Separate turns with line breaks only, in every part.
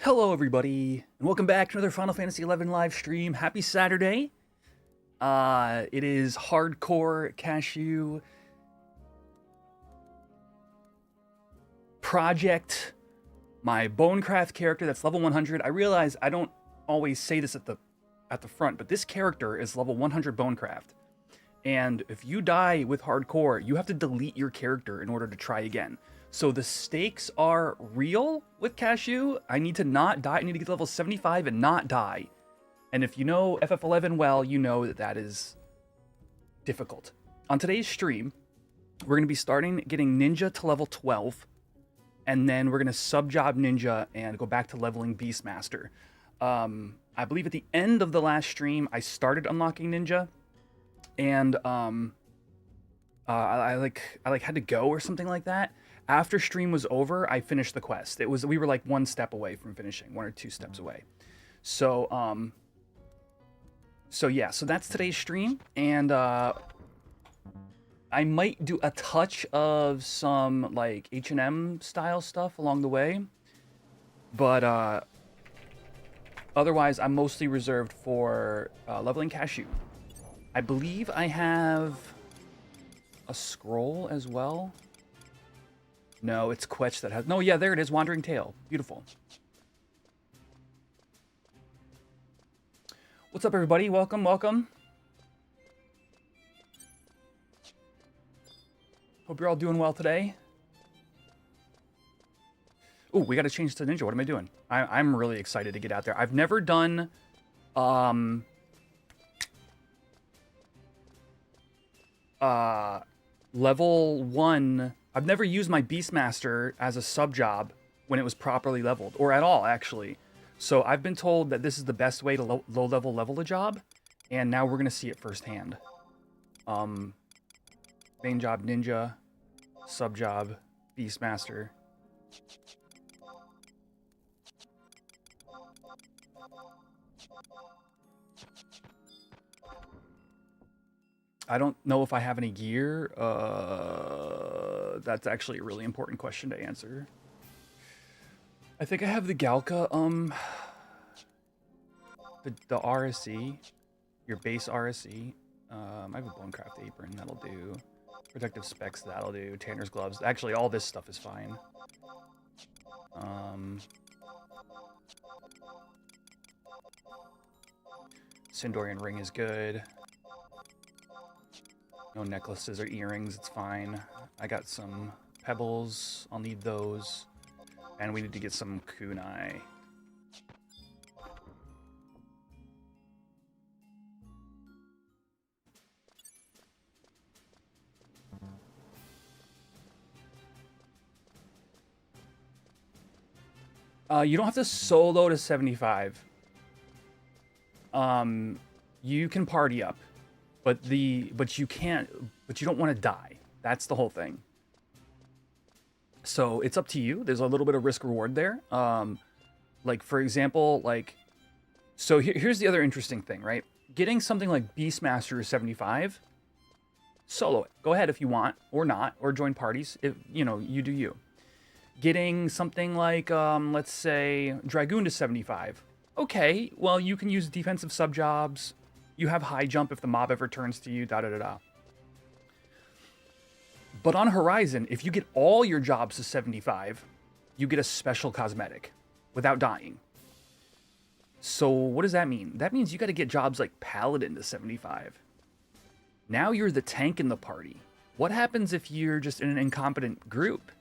Hello everybody, and welcome back to another Final Fantasy XI live stream. Happy Saturday. It is hardcore cashew project. My Bonecraft character that's level 100. I realize I don't always say this at the front, but this character is level 100 Bonecraft. And if you die with hardcore, you have to delete your character in order to try again. So the stakes are real with Cashew. I need to not die. I need to get to level 75 and not die. And if you know FF11 well, you know that that is difficult. On today's stream, we're going to be starting getting Ninja to level 12. And then we're going to sub-job Ninja and go back to leveling Beastmaster. I believe at the end of the last stream, I started unlocking Ninja. And I had to go or something like that. After stream was over, I finished the quest. We were like one step away from finishing, 1 or 2 steps away. So yeah, so that's today's stream, and I might do a touch of some like H&M style stuff along the way, but otherwise I'm mostly reserved for leveling Cashew. I believe I have a scroll as well. No, it's Quetch that has... No, yeah, there it is. Wandering Tail. Beautiful. What's up, everybody? Welcome, welcome. Hope you're all doing well today. Oh, we got to change to Ninja. What am I doing? I'm really excited to get out there. I've never done... level 1... I've never used my Beastmaster as a sub-job when it was properly leveled, or at all, actually. So I've been told that this is the best way to low-level level a job, and now we're going to see it firsthand. Main job, Ninja, sub-job, Beastmaster. I don't know if I have any gear. That's actually a really important question to answer. I think I have the Galka, the RSE, your base RSE. I have a Bonecraft apron, that'll do. Protective specs, that'll do. Tanner's gloves. Actually, all this stuff is fine. Sindorian ring is good. No necklaces or earrings, it's fine. I got some pebbles, I'll need those. And we need to get some kunai. You don't have to solo to 75. You can party up. But you don't want to die. That's the whole thing. So it's up to you. There's a little bit of risk reward there. Like for example, so here's the other interesting thing, right? Getting something like Beastmaster 75, solo it. Go ahead if you want, or not, or join parties. If you do you. Getting something like let's say Dragoon to 75. Okay, well you can use defensive sub jobs. You have high jump if the mob ever turns to you, da-da-da-da. But on Horizon, if you get all your jobs to 75, you get a special cosmetic without dying. So what does that mean? That means you got to get jobs like Paladin to 75. Now you're the tank in the party. What happens if you're just in an incompetent group?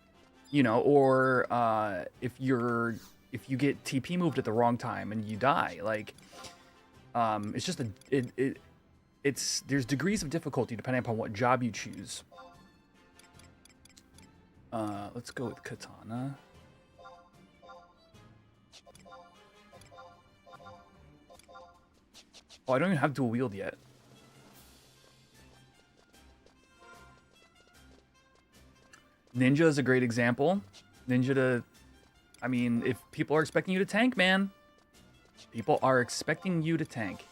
Or if you get TP moved at the wrong time and you die, it's just there's degrees of difficulty depending upon what job you choose. Let's go with Katana. Oh, I don't even have dual wield yet. Ninja is a great example. I mean, if people are expecting you to tank, man. People are expecting you to tank.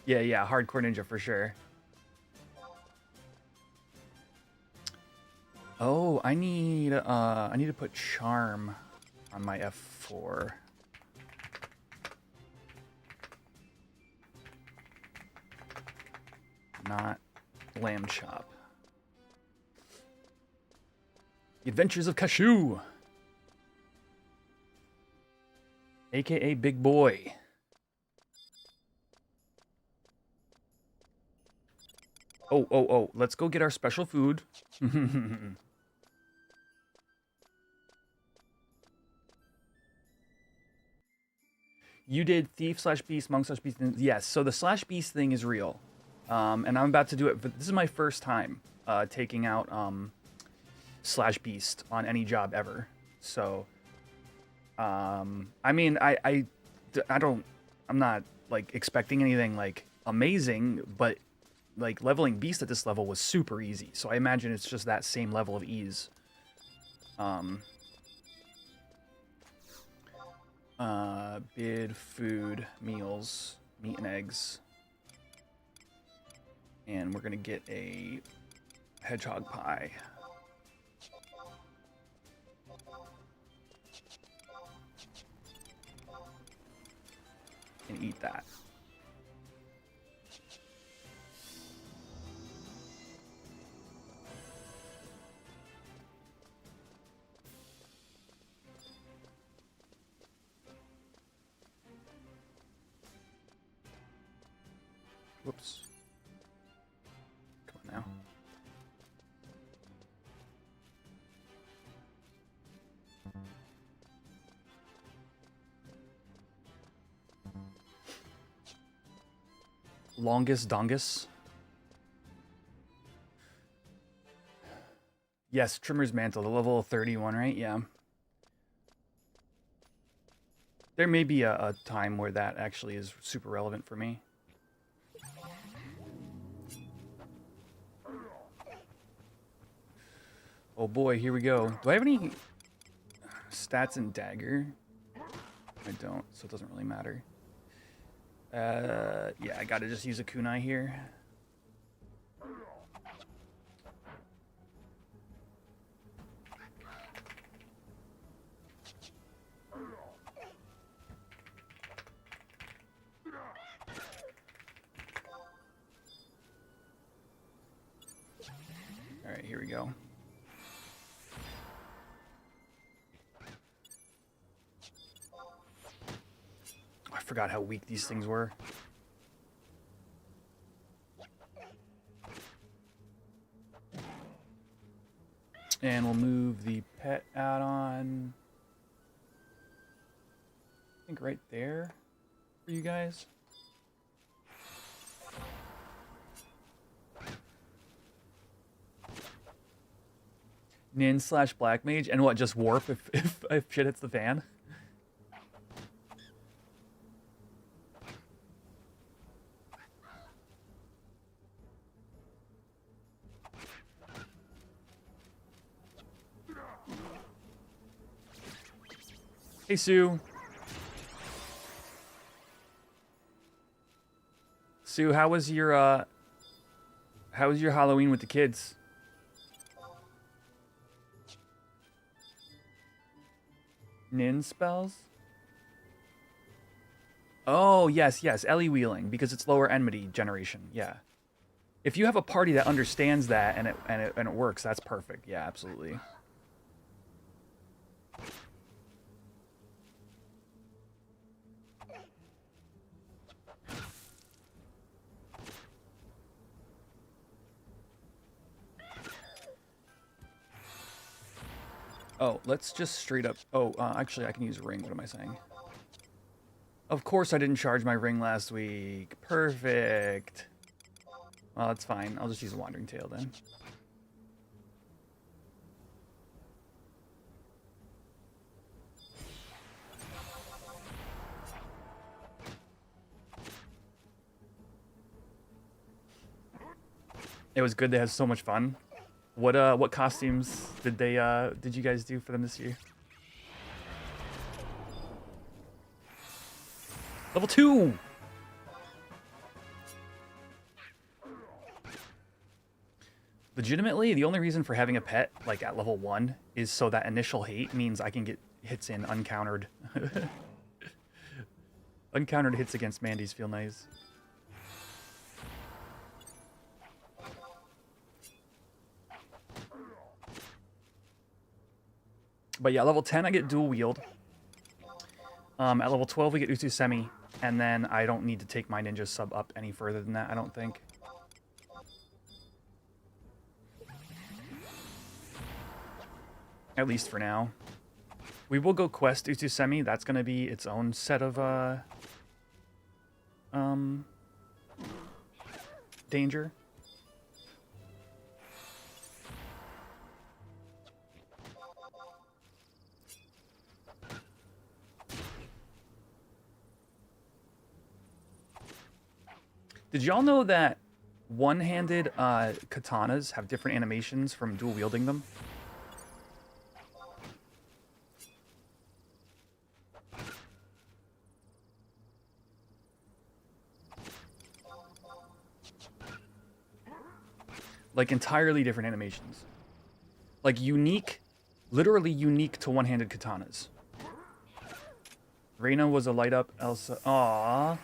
Yeah, hardcore Ninja for sure. Oh, I need to put charm on my F4. Not lamb chop. The Adventures of Cashew, aka Big Boy. Oh, let's go get our special food. You did thief / beast, monk / beast. Yes, so the / beast thing is real. And I'm about to do it, but this is my first time taking out / beast on any job ever. So, I mean, I'm not like expecting anything like amazing, but like leveling beast at this level was super easy. So I imagine it's just that same level of ease. Bid, food, meals, meat and eggs. And we're gonna get a hedgehog pie. And eat that. Whoops. Come on now. Longest dongus. Yes, Trimmer's Mantle, the level 31, right? Yeah. There may be a time where that actually is super relevant for me. Oh boy, here we go. Do I have any stats in Dagger? I don't, so it doesn't really matter. Yeah, I gotta just use a kunai here. All right, here we go. I forgot how weak these things were. And we'll move the pet add-on, I think right there for you guys. Nin / Black Mage, and what, just warp if shit hits the fan? Hey, Sue. Sue, how was your Halloween with the kids? Nin spells? Oh, yes, Ellie wheeling, because it's lower enmity generation. Yeah. If you have a party that understands that and it works, that's perfect. Yeah, absolutely. Oh, let's just straight up... Oh, actually, I can use ring. What am I saying? Of course I didn't charge my ring last week. Perfect. Well, that's fine. I'll just use a Wandering Tail then. It was good. They had so much fun. What costumes did you guys do for them this year? Level 2. Legitimately, the only reason for having a pet, like, at level 1 is so that initial hate means I can get hits in uncountered. Uncountered hits against Mandy's feel nice. But yeah, level 10 I get dual wield. At level 12 we get Utsusemi, and then I don't need to take my ninja sub up any further than that, I don't think. At least for now. We will go quest Utsusemi. That's going to be its own set of danger. Did y'all know that one-handed katanas have different animations from dual wielding them? Like entirely different animations. Like unique, literally unique to one-handed katanas. Reina was a light up, Elsa. Aww.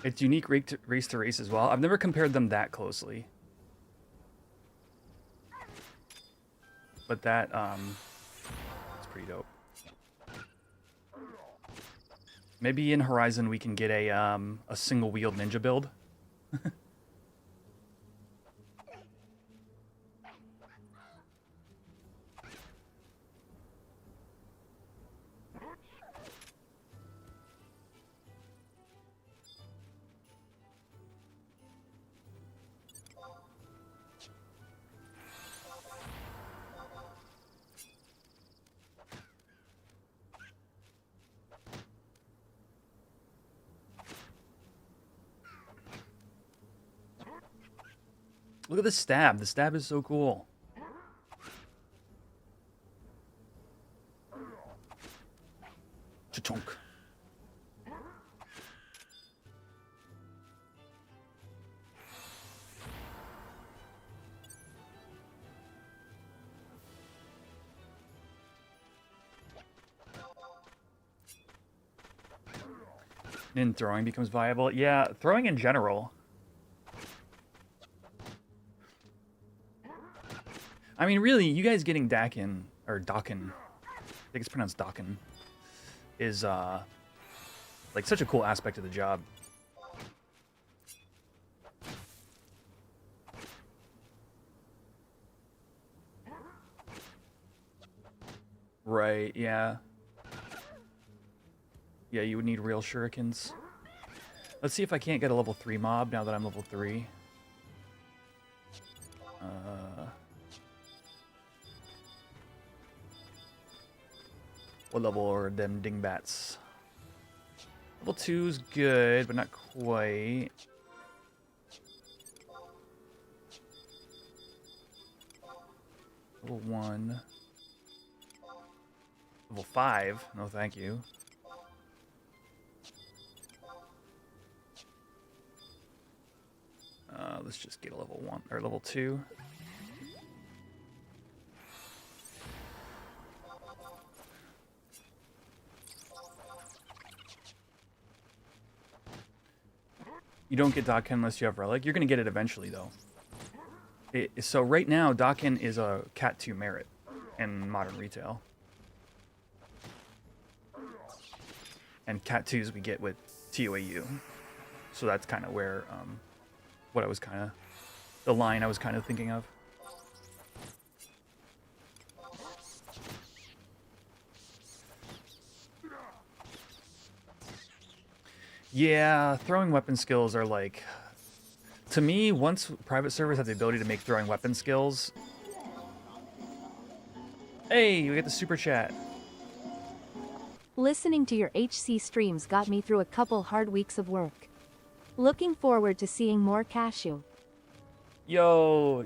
It's unique race to race as well. I've never compared them that closely. But that, it's pretty dope. Maybe in Horizon we can get a single wield ninja build. Look at the stab. The stab is so cool. Cha-chunk. And throwing becomes viable. Yeah, throwing in general. I mean, really, you guys getting Dakin, or Dakin, I think it's pronounced Dakin, is, like, such a cool aspect of the job. Right, yeah. Yeah, you would need real shurikens. Let's see if I can't get a level 3 mob now that I'm level 3. What level are them dingbats? Level 2's good, but not quite. Level 1. Level 5. No, thank you. Let's just get a level 1 or level 2. You don't get Dakin unless you have Relic. You're going to get it eventually, though. So right now, Dakin is a Cat 2 merit in modern retail. And Cat 2s we get with TOAU. So that's kind of where, what I was kind of, the line I was kind of thinking of. Yeah, throwing weapon skills are like, To me, once private servers have the ability to make throwing weapon skills... Hey, we get the super chat.
Listening to your HC streams got me through a couple hard weeks of work. Looking forward to seeing more Cashew.
Yo,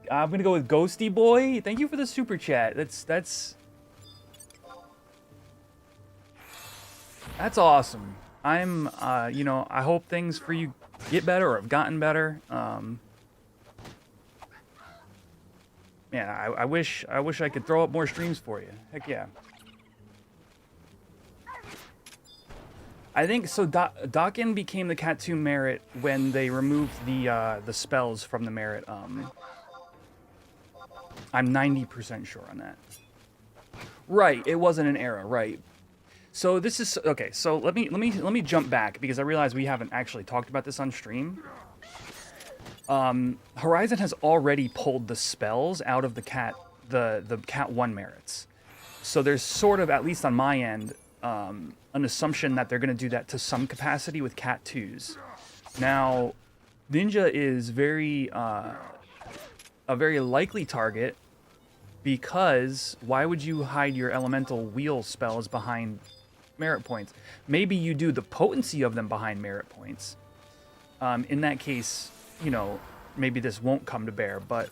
I'm gonna go with Ghosty Boy. Thank you for the super chat. That's awesome. I'm you know, I hope things for you get better or have gotten better. Man, I wish I could throw up more streams for you. Heck yeah. I think so. Dakin became the Cat 2 merit when they removed the spells from the merit. I'm 90% sure on that. Right, it wasn't an era, right? So this is okay. So let me jump back because I realize we haven't actually talked about this on stream. Horizon has already pulled the spells out of the Cat 1 merits. So there's sort of, at least on my end, an assumption that they're going to do that to some capacity with Cat 2s. Now, Ninja is a very likely target because why would you hide your elemental wheel spells behind merit points? Maybe you do the potency of them behind merit points. In that case, you know, maybe this won't come to bear, but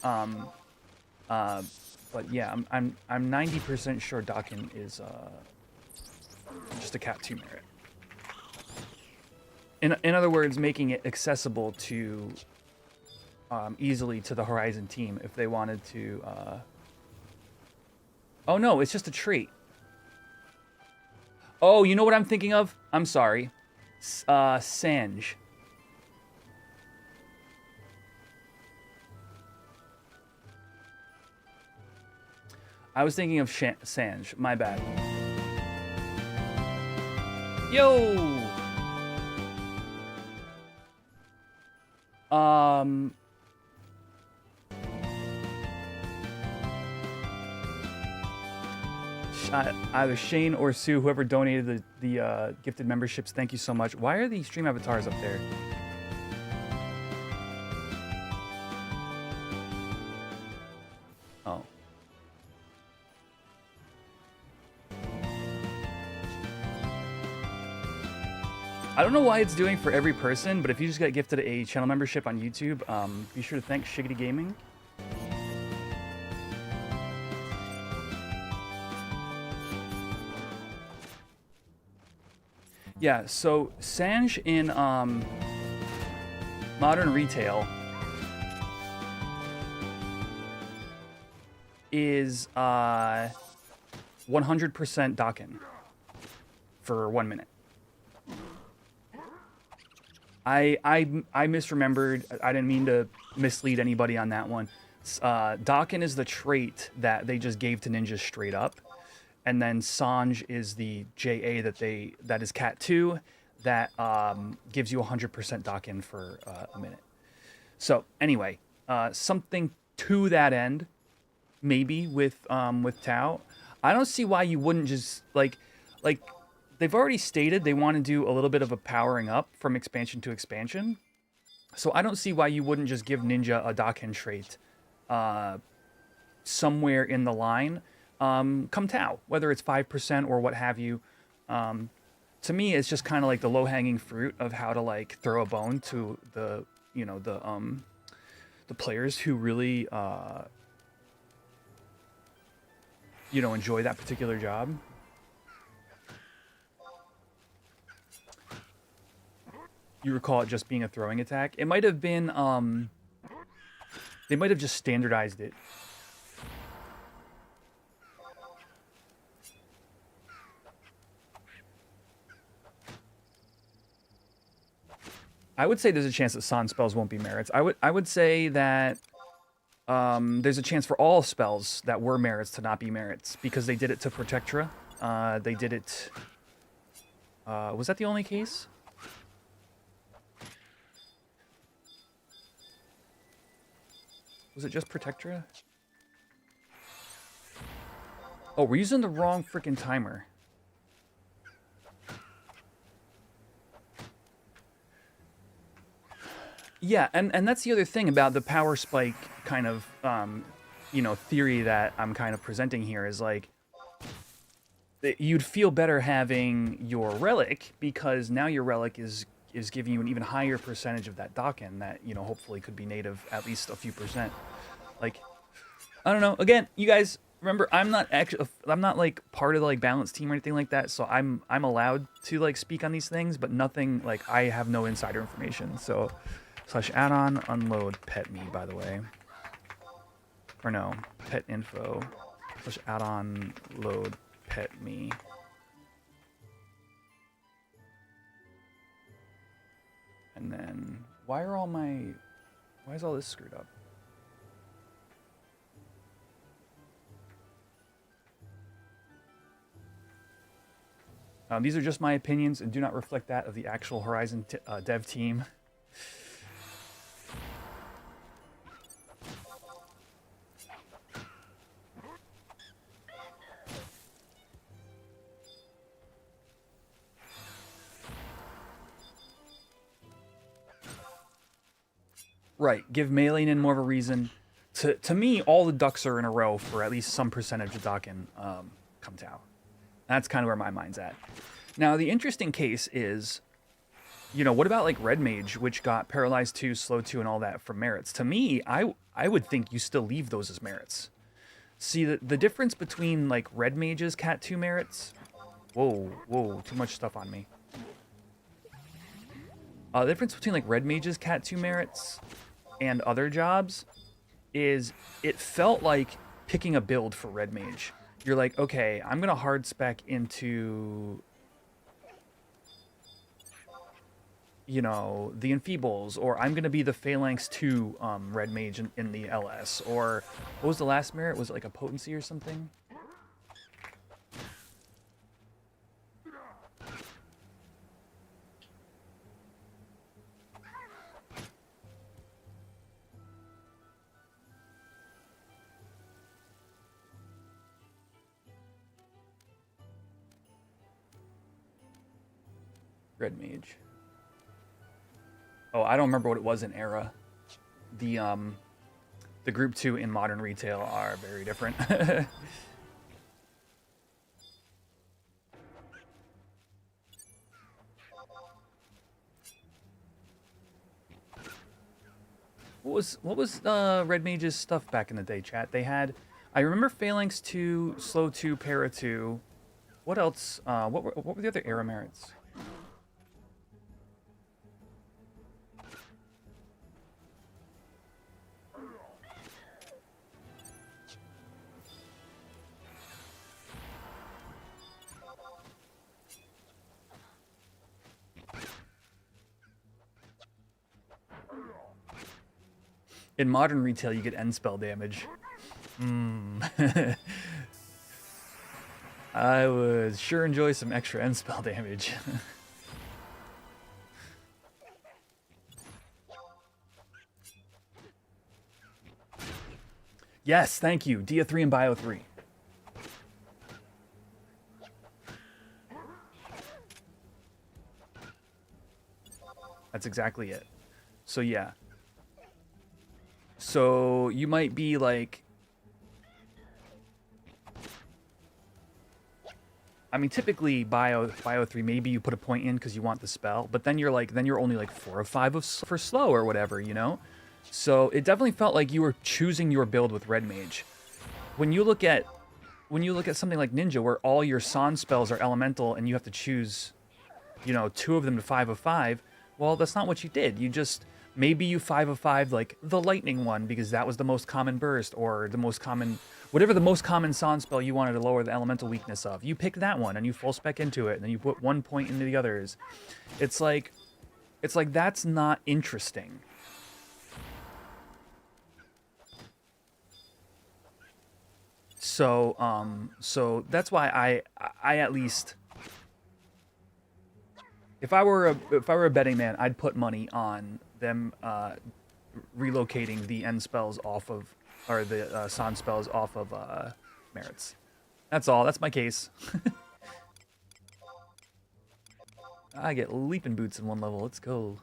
yeah, I'm 90% sure Dakin is just a Cat 2 merit. In other words, making it accessible to easily to the Horizon team if they wanted to. Oh no, it's just a trait. Oh, you know what I'm thinking of? I'm sorry, Sanj. I was thinking of Sanj. My bad. Yo! Either Shane or Sue, whoever donated the gifted memberships, thank you so much. Why are the stream avatars up there? Oh. I don't know why it's doing for every person, but if you just got gifted a channel membership on YouTube, be sure to thank Shiggity Gaming. Yeah, so Sanj in Modern Retail is 100% Dakin for 1 minute. I misremembered. I didn't mean to mislead anybody on that one. Dakin is the trait that they just gave to ninjas straight up. And then Sanj is the JA that is Cat 2 that gives you 100% Dakin for a minute. So anyway, something to that end, maybe with Tau. I don't see why you wouldn't just like they've already stated they want to do a little bit of a powering up from expansion to expansion. So I don't see why you wouldn't just give Ninja a Dakin trait somewhere in the line. Come Tau, whether it's 5% or what have you. To me, it's just kind of like the low-hanging fruit of how to like throw a bone to the players who really enjoy that particular job. You recall it just being a throwing attack. It might have been they might have just standardized it. I would say there's a chance that San spells won't be merits. I would say that there's a chance for all spells that were merits to not be merits because they did it to Protectra. They did it. Was that the only case? Was it just Protectra? Oh, we're using the wrong freaking timer. Yeah, and that's the other thing about the power spike kind of you know, theory that I'm kind of presenting here is like you'd feel better having your relic because now your relic is giving you an even higher percentage of that Daken that, you know, hopefully could be native at least a few percent. Like, I don't know. Again, you guys remember I'm not like part of the like balance team or anything like that, so I'm allowed to like speak on these things, but nothing like I have no insider information. So / add-on unload pet me, by the way. Or no, pet info / add-on load pet me. And then why is all this screwed up? These are just my opinions and do not reflect that of the actual Horizon dev team. Right, give Melenin more of a reason. To me, all the ducks are in a row for at least some percentage of Daken come Tao. That's kind of where my mind's at. Now, the interesting case is, you know, what about like Red Mage, which got Paralyzed 2, Slow 2, and all that for merits? To me, I would think you still leave those as merits. See, the difference between like Red Mage's Cat 2 merits... Whoa, too much stuff on me. The difference between like Red Mage's Cat 2 merits and other jobs is it felt like picking a build for Red Mage. You're like, okay, I'm going to hard spec into, you know, the Enfeebles, or I'm going to be the Phalanx 2 Red Mage in the LS, or what was the last merit? Was it like a Potency or something? Red Mage. Oh, I don't remember what it was in Era. The Group 2 in Modern Retail are very different. What was Red Mage's stuff back in the day, chat? They had, I remember Phalanx 2, Slow 2, Para 2. What else? What were the other Era merits? In Modern Retail, you get end spell damage. I would sure enjoy some extra end spell damage. Yes, thank you. Dia 3 and Bio 3. That's exactly it. So yeah. So you might be like, I mean, typically Bio 3, maybe you put a point in because you want the spell, but then you're like, then you're only like 4 or 5 for slow or whatever, you know? So it definitely felt like you were choosing your build with Red Mage. When you look at something like Ninja, where all your San spells are elemental and you have to choose, you know, 2 of them to 5 of 5, well, that's not what you did. You just, maybe you 5 of 5 like the lightning one because that was the most common burst, or the most common, whatever the most common San spell you wanted to lower the elemental weakness of. You picked that one and you full spec into it, and then you put 1 point into the others. It's like that's not interesting. So so that's why I at least, if I were a betting man, I'd put money on them relocating the end spells off of, or the San spells off of merits. That's all. That's my case. I get leaping boots in 1 level. Let's go.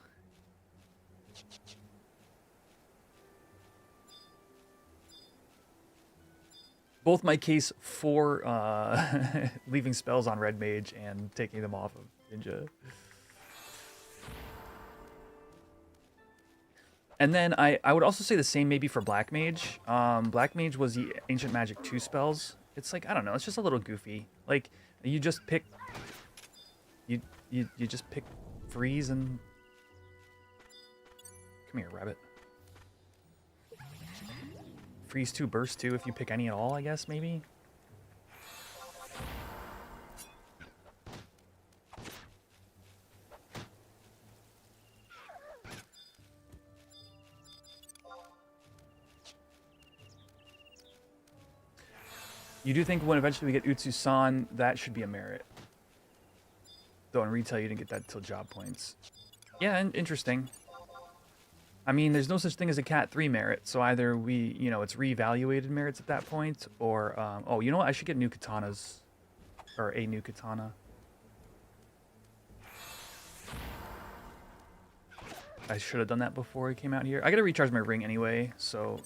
both my case for leaving spells on red mage and taking them off of ninja. And then I would also say the same maybe for black mage. Black mage was the ancient magic 2 spells. It's like, I don't know, it's just a little goofy. Like you just pick you just pick freeze and come here, rabbit. Freeze 2, burst 2 if you pick any at all, I guess, maybe. You do think when eventually we get Utsusan, that should be a merit. Though in retail, you didn't get that until job points. Yeah, interesting. I mean, there's no such thing as a Cat 3 merit, so either we, you know, it's reevaluated merits at that point, or, oh, you know what? I should get new katanas. Or a new katana. I should have done that before I came out here. I gotta recharge my ring anyway, so...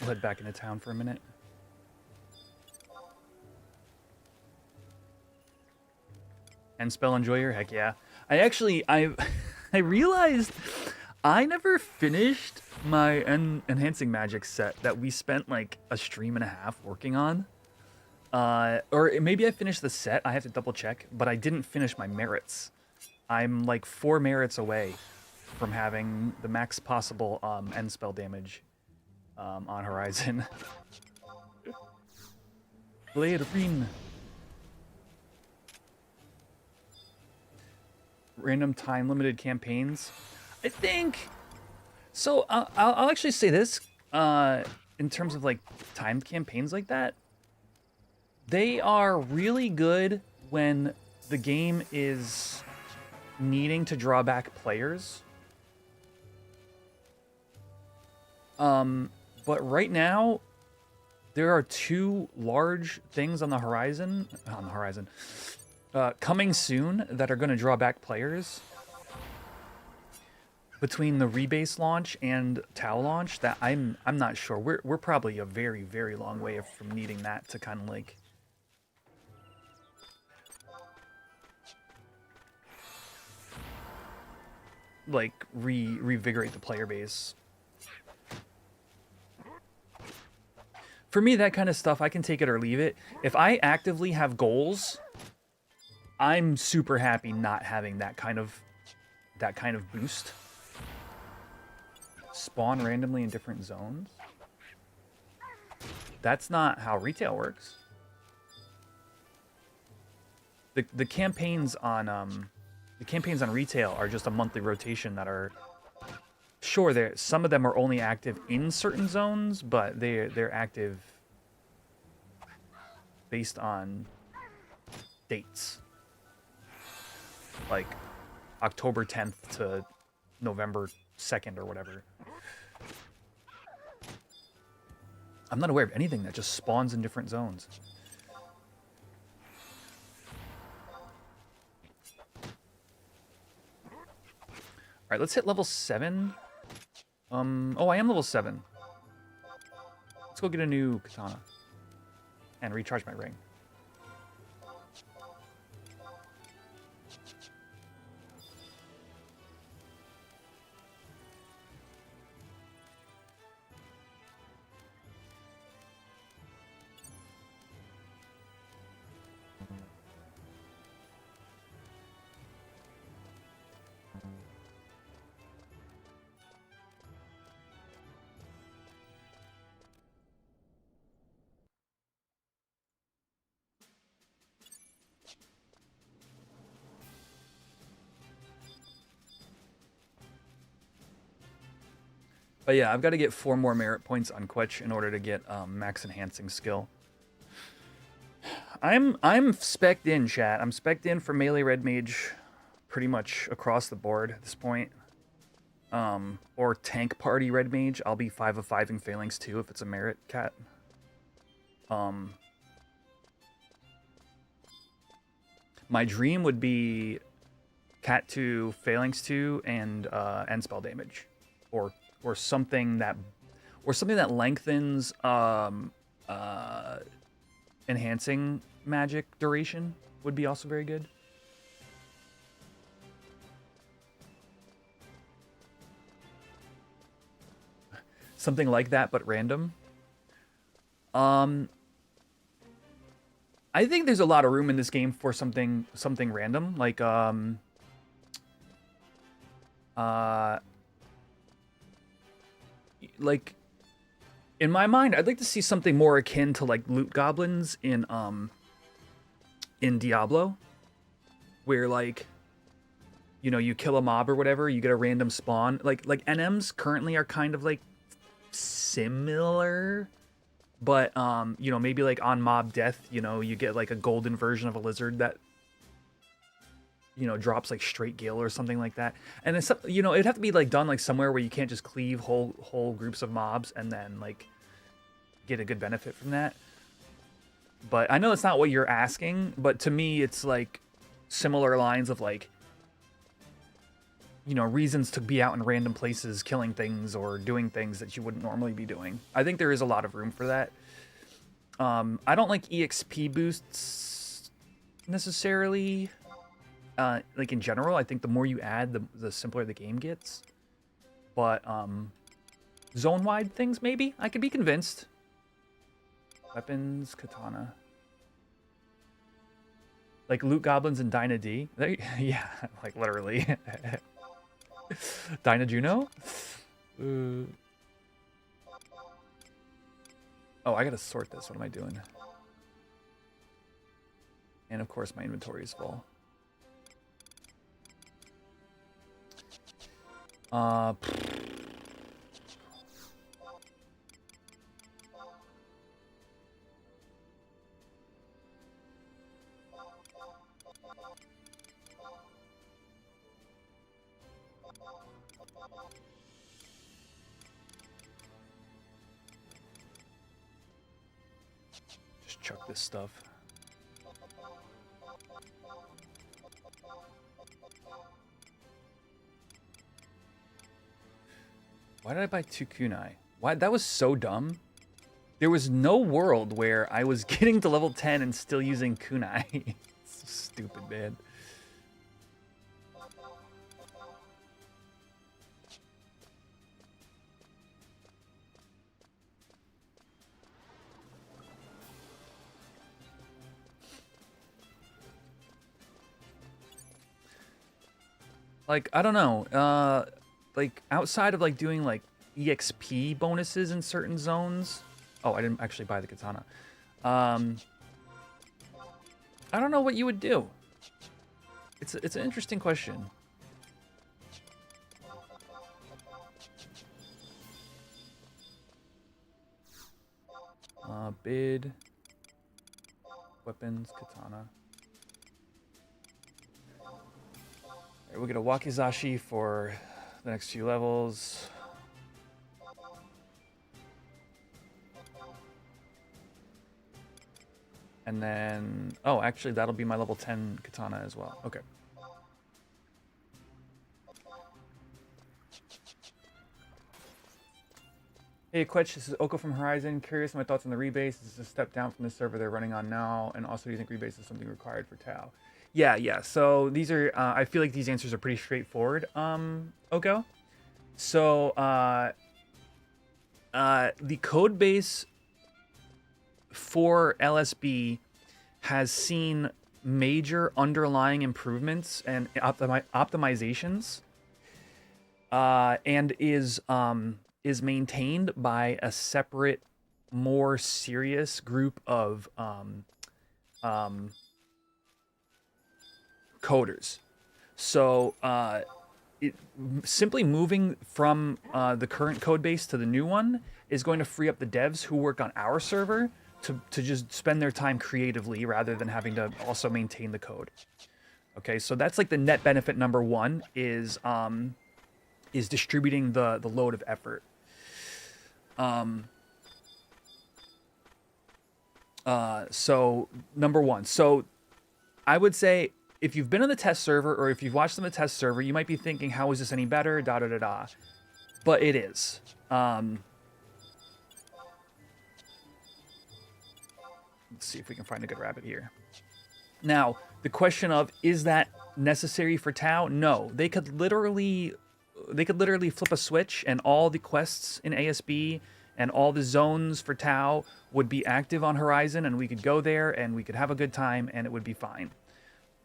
I'll head back into town for a minute. And spell enjoyer? Heck yeah. I realized I never finished my enhancing magic set that we spent like a stream and a half working on. Or maybe I finished the set, I have to double check, but I didn't finish my merits. I'm like 4 merits away from having the max possible end spell damage on Horizon. Blade of Green. Random time limited campaigns. I think so. I'll actually say this in terms of like timed campaigns like that. They are really good when the game is needing to draw back players. But right now, there are 2 large things on the horizon. Coming soon that are going to draw back players between the rebase launch and Tau launch. That I'm not sure. We're probably a very, very long way from needing that to kind of like revigorate the player base. For me, that kind of stuff, I can take it or leave it. If I actively have goals, I'm super happy not having that kind of boost. Spawn randomly in different zones. That's not how retail works. The campaigns on retail are just a monthly rotation that are sure, some of them are only active in certain zones, but they're active based on dates. Like October 10th to November 2nd or whatever. I'm not aware of anything that just spawns in different zones. All right, let's hit level 7. Oh, I am level 7. Let's go get a new katana and recharge my ring. But yeah, I've got to get 4 more merit points on Quetch in order to get max enhancing skill. I'm spec'd in, chat. I'm spec'd in for melee red mage pretty much across the board at this point. Or tank party red mage. I'll be 5 of 5 in Phalanx too if it's a merit cat. My dream would be Cat 2, Phalanx 2, and end spell damage, or something that lengthens enhancing magic duration would be also very good. Something like that, but random. I think there's a lot of room in this game for something random, like in my mind, I'd like to see something more akin to like loot goblins in Diablo, where like, you know, you kill a mob or whatever, you get a random spawn. Like NMs currently are kind of like similar, but you know, maybe like on mob death, you know, you get like a golden version of a lizard that, you know, drops like straight gale or something like that. And it's, you know, it'd have to be like done like somewhere where you can't just cleave whole groups of mobs and then like get a good benefit from that. But I know it's not what you're asking, but to me it's like similar lines of like, you know, reasons to be out in random places killing things or doing things that you wouldn't normally be doing. I think there is a lot of room for that. I don't like EXP boosts necessarily. Like in general, I think the more you add, the simpler the game gets. But zone-wide things, maybe? I could be convinced. Weapons, katana. Like loot goblins and Dyna D. Yeah, like literally. Dyna Juno? Oh, I gotta sort this. What am I doing? And of course my inventory is full. Just chuck this stuff. Why did I buy 2 kunai? Why? That was so dumb. There was no world where I was getting to level 10 and still using kunai. It's so stupid, man. Like, I don't know. Like, outside of, like, doing, like, EXP bonuses in certain zones... Oh, I didn't actually buy the katana. I don't know what you would do. It's an interesting question. Bid. Weapons, katana. Alright, we'll get a wakizashi for the next few levels. And then, oh, actually, that'll be my level 10 katana as well. Okay. Hey, Quetch, this is Oko from Horizon. Curious my thoughts on the rebase. This is a step down from the server they're running on now. And also, do you think rebase is something required for Tau? Yeah. So these are, I feel like these answers are pretty straightforward, Oko. So, the code base for LSB has seen major underlying improvements and optimizations, and is maintained by a separate, more serious group of coders. So simply moving from the current code base to the new one is going to free up the devs who work on our server to just spend their time creatively rather than having to also maintain the code. Okay, so that's like the net benefit number one is distributing the load of effort. So number one. So I would say if you've been on the test server or if you've watched them on the test server, you might be thinking, how is this any better? Da da da da. But it is. Let's see if we can find a good rabbit here. Now, the question of, is that necessary for Tau? No. They could literally flip a switch and all the quests in ASB and all the zones for Tau would be active on Horizon, and we could go there and we could have a good time and it would be fine.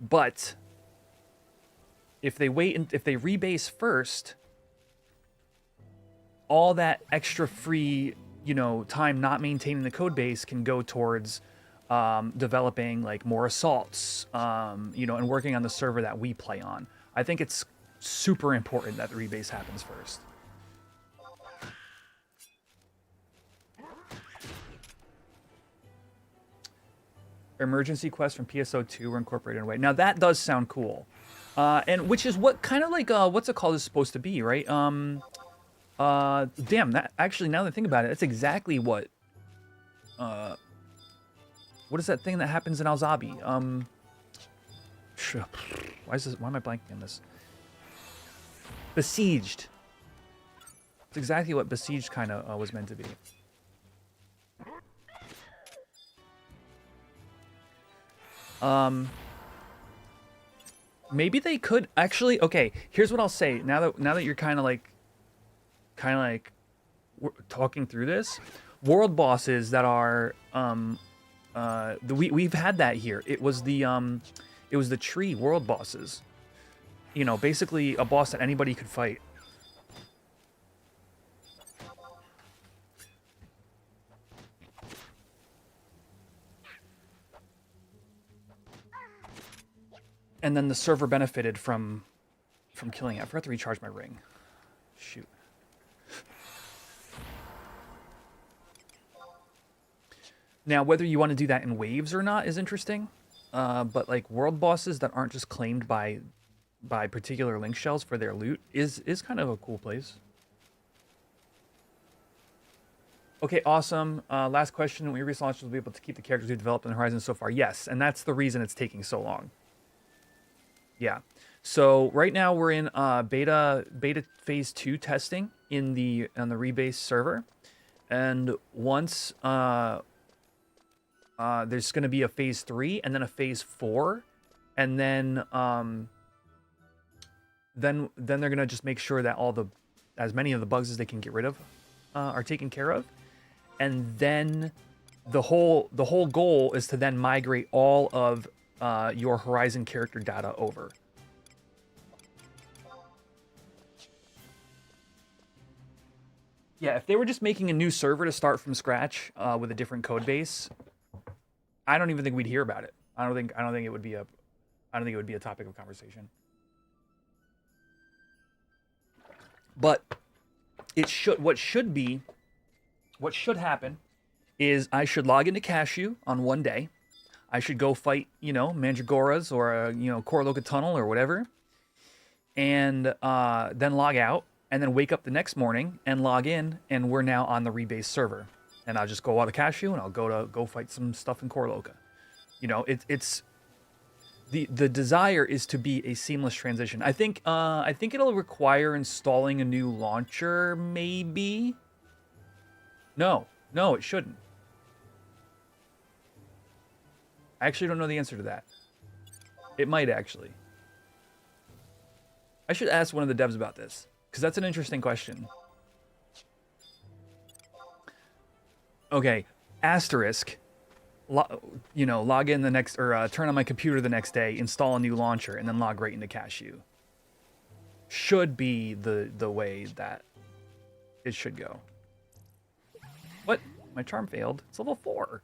But if they wait and if they rebase first, all that extra free, you know, time not maintaining the code base can go towards developing like more assaults, you know, and working on the server that we play on. I think it's super important that the rebase happens first. Emergency quests from PSO2 were incorporated in a way. Now that does sound cool, and which is what kind of like what's it called is supposed to be, right? Damn, that actually, now that I think about it, that's exactly what is that thing that happens in Alzabi? Why am I blanking on this? Besieged. It's exactly what Besieged kind of was meant to be. Maybe they could actually. Okay, here's what I'll say. Now that you're kind of like talking through this, world bosses that are we've had that here. It was the tree world bosses. You know, basically a boss that anybody could fight. And then the server benefited from killing it. I forgot to recharge my ring. Shoot. Now, whether you want to do that in waves or not is interesting. But like world bosses that aren't just claimed by particular link shells for their loot is kind of a cool place. Okay, awesome. Last question. When we relaunch, will be able to keep the characters we've developed in Horizon so far? Yes, and that's the reason it's taking so long. Yeah. So right now we're in beta phase 2 testing on the rebase server, and once there's going to be a phase 3 and then a phase 4, and then they're going to just make sure that as many of the bugs as they can get rid of are taken care of, and then the whole goal is to then migrate all of your Horizon character data over. Yeah, if they were just making a new server to start from scratch with a different code base, I don't even think we'd hear about it. I don't think it would be a topic of conversation. But what should happen is I should log into Cashew on one day. I should go fight, you know, Mandragoras or Korloka Tunnel or whatever, and then log out, and then wake up the next morning and log in, and we're now on the rebase server. And I'll just go out of Cashew and I'll go fight some stuff in Korloka. You know, it's the desire is to be a seamless transition. I think it'll require installing a new launcher, maybe. No, it shouldn't. I actually don't know the answer to that. It might actually. I should ask one of the devs about this, because that's an interesting question. Okay, asterisk. Log in the next, or turn on my computer the next day, install a new launcher, and then log right into Cashew. Should be the way that it should go. What? My charm failed. It's level 4.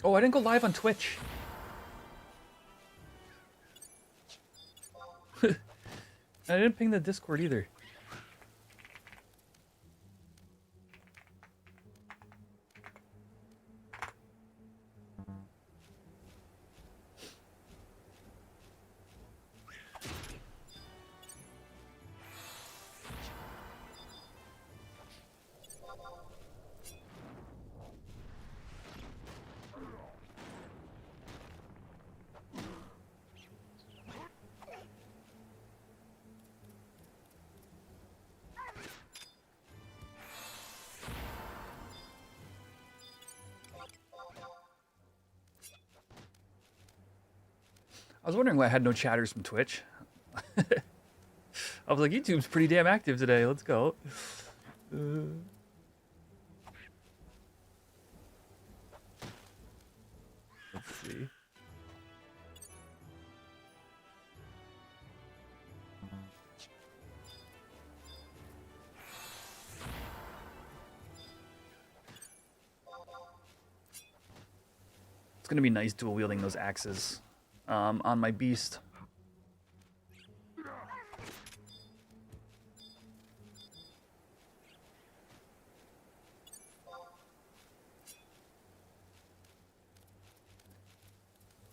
Oh, I didn't go live on Twitch. I didn't ping the Discord either. I was wondering why I had no chatters from Twitch. I was like, YouTube's pretty damn active today. Let's go. Let's see. It's gonna be nice dual wielding those axes on my beast.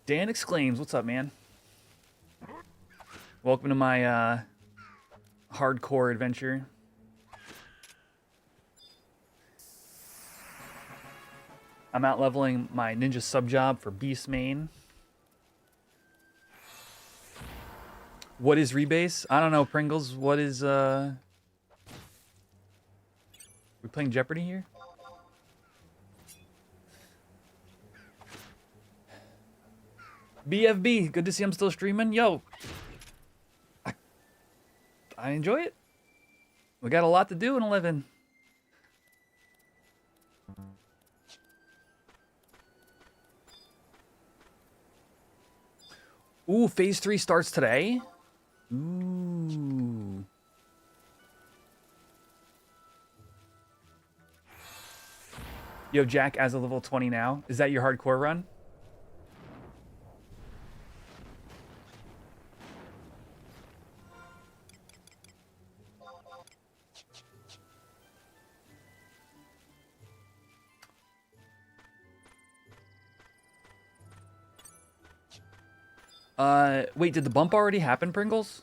Dan exclaims, "What's up, man? Welcome to my hardcore adventure." I'm out leveling my ninja sub job for beast main. What is rebase? I don't know, Pringles. What is we playing Jeopardy here? BFB, good to see I'm still streaming. Yo, I enjoy it. We got a lot to do in 11. Ooh, phase 3 starts today. Ooh. You have Jack as a level 20 now. Is that your hardcore run? Wait, did the bump already happen, Pringles?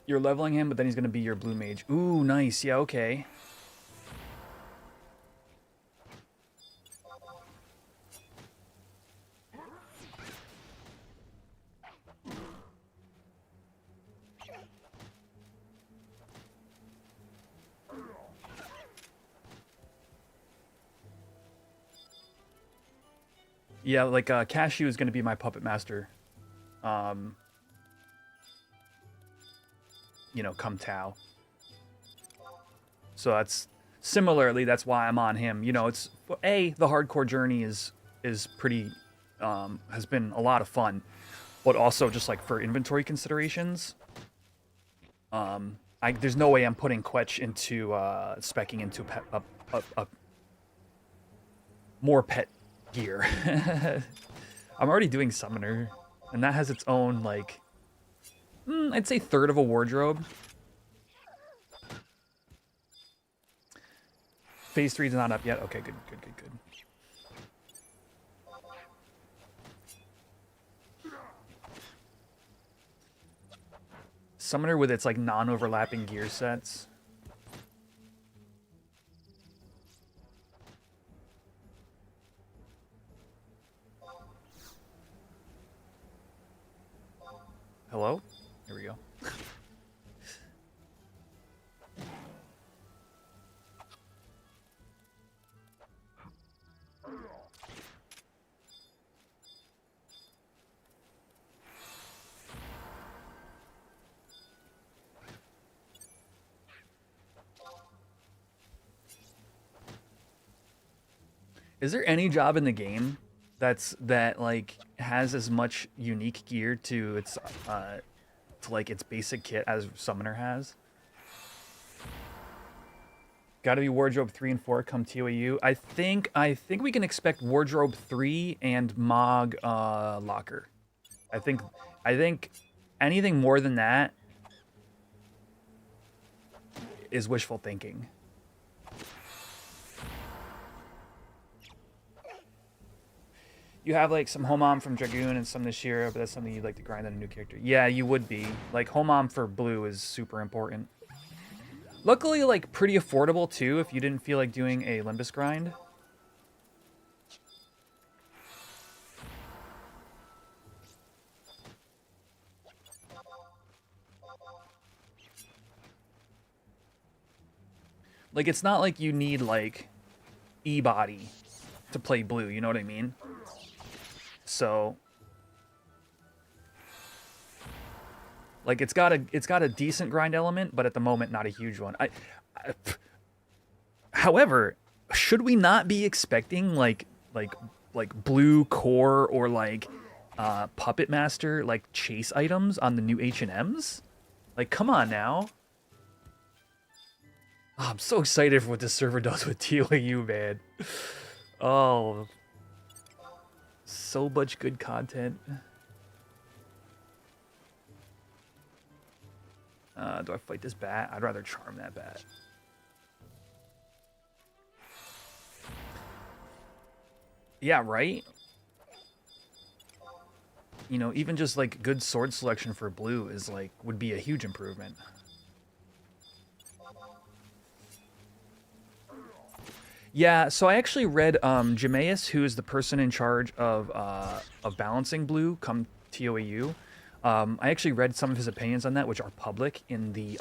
You're leveling him, but then he's gonna be your blue mage. Ooh, nice. Yeah, okay. Yeah, like Cashew is gonna be my puppet master. You know, come Tao. So that's similarly, that's why I'm on him. You know, it's the hardcore journey is pretty has been a lot of fun, but also just like for inventory considerations, there's no way I'm putting Quetch into specking into a more pet gear. I'm already doing Summoner, and that has its own like I'd say third of a wardrobe. Phase 3 is not up yet. Okay, good. Summoner with its like non-overlapping gear sets. Hello? Here we go. Is there any job in the game that like has as much unique gear to its like its basic kit as Summoner has. Got to be Wardrobe 3 and 4 come TOAU. I think we can expect Wardrobe 3 and Mog Locker. I think anything more than that is wishful thinking. You have like some Homam from Dragoon and some this year, but that's something you'd like to grind on a new character. Yeah, you would be. Like Homam for blue is super important. Luckily, like pretty affordable too if you didn't feel like doing a Limbus grind. Like it's not like you need like E-body to play blue, you know what I mean? So like it's got a decent grind element, but at the moment not a huge one. However, should we not be expecting like blue core or like Puppet Master like chase items on the new H&Ms? Like come on now. Oh, I'm so excited for what this server does with TOAU, man. Oh, so much good content. Do I fight this bat? I'd rather charm that bat. Yeah, right? You know, even just like good sword selection for blue is like, would be a huge improvement. Yeah, so I actually read Jameus, who is the person in charge of balancing blue come TOAU. I actually read some of his opinions on that, which are public in the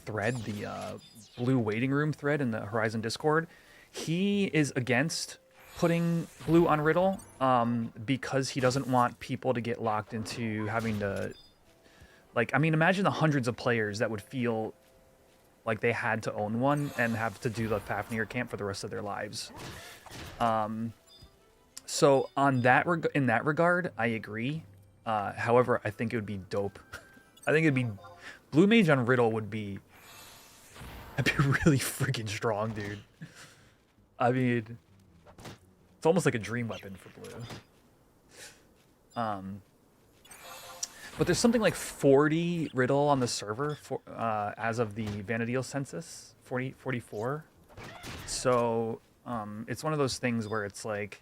thread, the blue waiting room thread in the Horizon Discord. He is against putting blue on Riddle because he doesn't want people to get locked into having to, like, I mean, imagine the hundreds of players that would feel like they had to own one and have to do the Fafnir camp for the rest of their lives. So on that in that regard, I agree. However, I think it would be dope. I think it'd be Blue Mage on Riddle would be, that'd be really freaking strong, dude. I mean, it's almost like a dream weapon for blue. But there's something like 40 Riddle on the server for, as of the Vana'diel census, 44. So it's one of those things where it's like,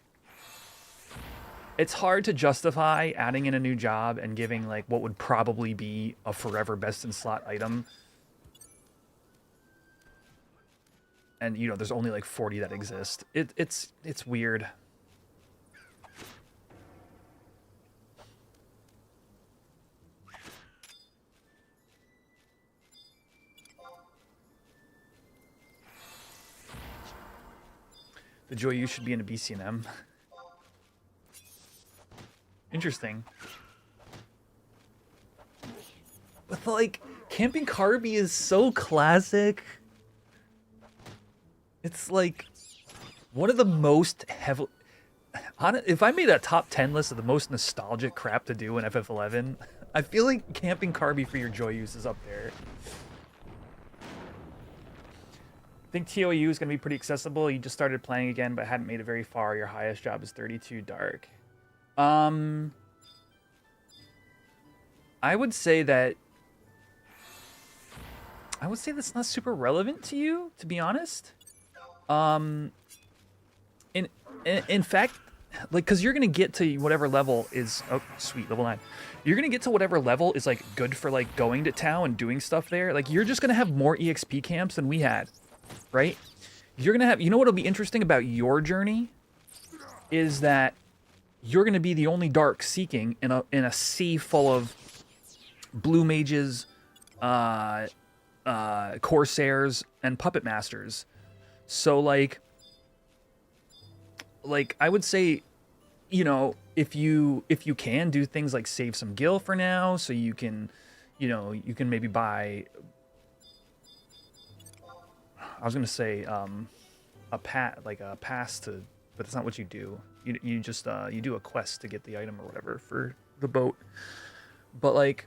it's hard to justify adding in a new job and giving like what would probably be a forever best in slot item. And you know, there's only like 40 that exist. It's weird. The Joy U should be in a BCNM. Interesting. But like, Camping Carby is so classic. It's like one of the most heavy. If I made a top 10 list of the most nostalgic crap to do in FF11, I feel like Camping Carby for your Joy use is up there. I think TOAU is going to be pretty accessible. You just started playing again, but hadn't made it very far. Your highest job is 32 dark. I would say that's not super relevant to you, to be honest. In fact, like, because you're gonna get to whatever level is, oh sweet, level 9. You're gonna get to whatever level is like good for like going to Tau and doing stuff there. Like, you're just gonna have more EXP camps than we had, right? You're gonna have, you know what'll be interesting about your journey is that you're gonna be the only dark seeking in a sea full of blue mages, corsairs, and puppet masters. So like I would say, you know, if you can do things like save some gil for now, so you can, you know, you can maybe buy, I was gonna say a pass to but that's not what you do. You just you do a quest to get the item or whatever for the boat. But like,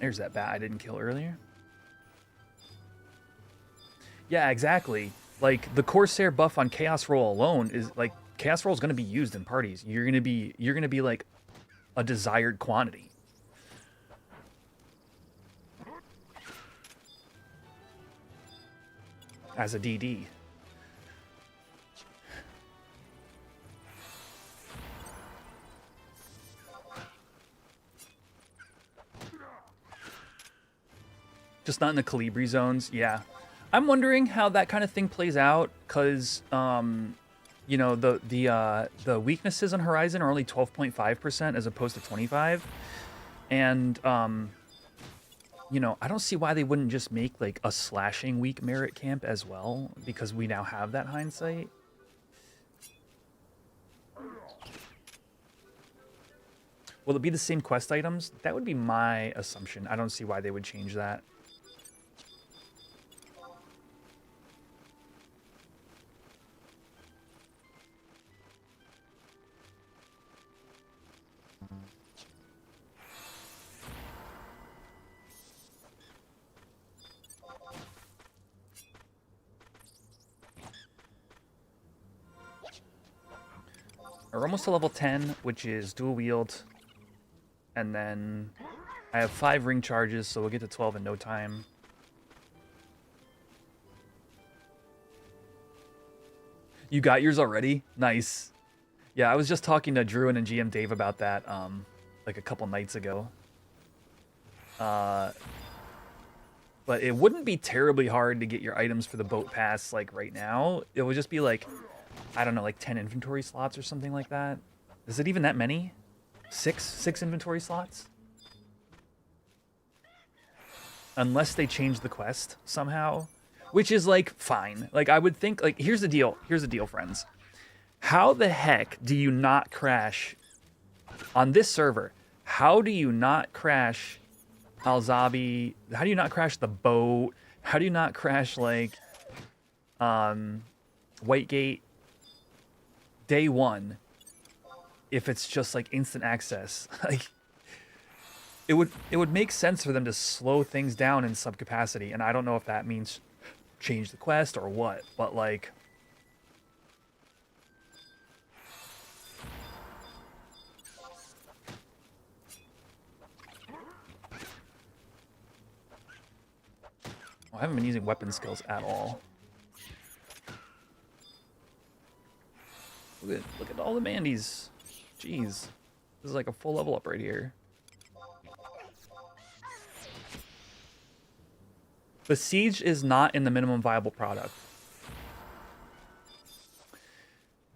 there's that bat I didn't kill earlier. Yeah, exactly. Like the Corsair buff on Chaos Roll alone is like Chaos Roll is going to be used in parties. You're going to be like a desired quantity. As a DD. Just not in the Calibri zones. Yeah. I'm wondering how that kind of thing plays out, because you know, the weaknesses on Horizon are only 12.5% as opposed to 25. And you know, I don't see why they wouldn't just make like a slashing weak merit camp as well, because we now have that hindsight. Will it be the same quest items? That would be my assumption. I don't see why they would change that. We're almost to level 10, which is dual wield. And then I have 5 ring charges, so we'll get to 12 in no time. You got yours already? Nice. Yeah, I was just talking to Drew and GM Dave about that like a couple nights ago. But it wouldn't be terribly hard to get your items for the boat pass like right now. It would just be like, I don't know, like 10 inventory slots or something like that. Is it even that many? Six inventory slots? Unless they change the quest somehow, which is like fine. Like I would think, like here's the deal, friends. How the heck do you not crash on this server? How do you not crash Alzabi? How do you not crash the boat? How do you not crash like Whitegate day 1 if it's just like instant access? Like it would make sense for them to slow things down in subcapacity, and I don't know if that means change the quest or what, but like I haven't been using weapon skills at all. Look at all the Mandies. Jeez. This is like a full level up right here. The siege is not in the minimum viable product.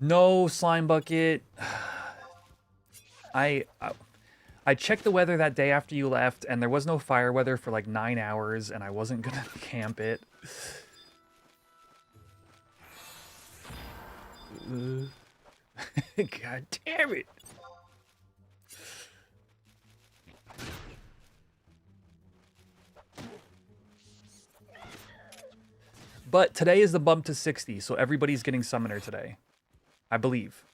No, Slime Bucket. I checked the weather that day after you left, and there was no fire weather for like 9 hours, and I wasn't gonna camp it. God damn it. But today is the bump to 60, so everybody's getting Summoner today. I believe.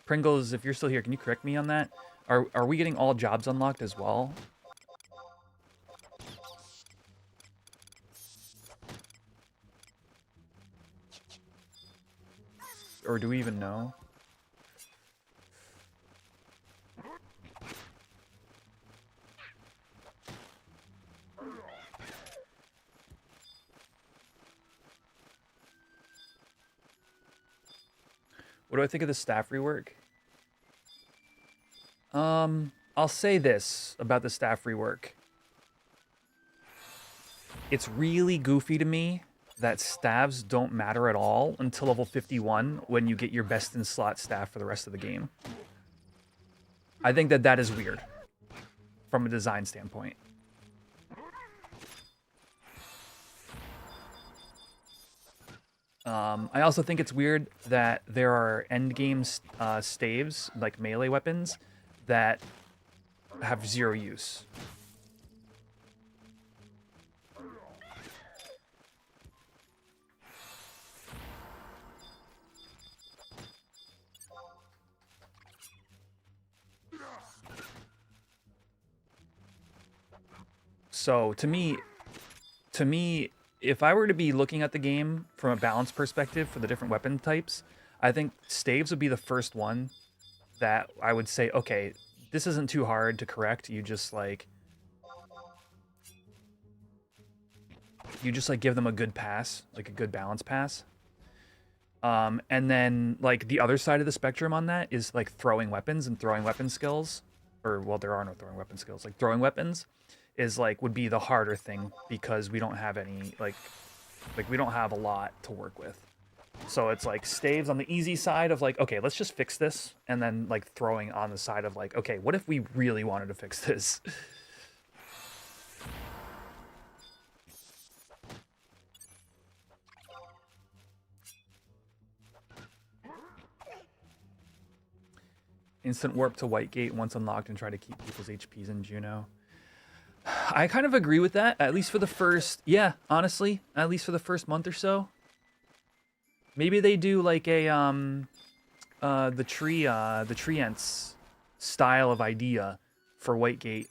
Pringles, if you're still here, can you correct me on that? Are we getting all jobs unlocked as well? Or do we even know? What do I think of the staff rework? I'll say this about the staff rework. It's really goofy to me that staves don't matter at all until level 51 when you get your best in slot staff for the rest of the game. I think that is weird from a design standpoint. I also think it's weird that there are endgame staves, like melee weapons, that have 0 use. So to me, if I were to be looking at the game from a balance perspective for the different weapon types, I think staves would be the first one that I would say, okay, this isn't too hard to correct. You just like give them a good pass, like a good balance pass. And then like the other side of the spectrum on that is like throwing weapons and throwing weapon skills, or well, there are no throwing weapon skills. Like throwing weapons is like would be the harder thing because we don't have any like we don't have a lot to work with. So it's like staves on the easy side of like, okay, let's just fix this, and then like throwing on the side of like, okay, what if we really wanted to fix this? Instant warp to Whitegate once unlocked and try to keep people's HPs in Juno. I kind of agree with that, at least for the first, yeah, honestly, at least for the first month or so. Maybe they do like a the Treants style of idea for Whitegate.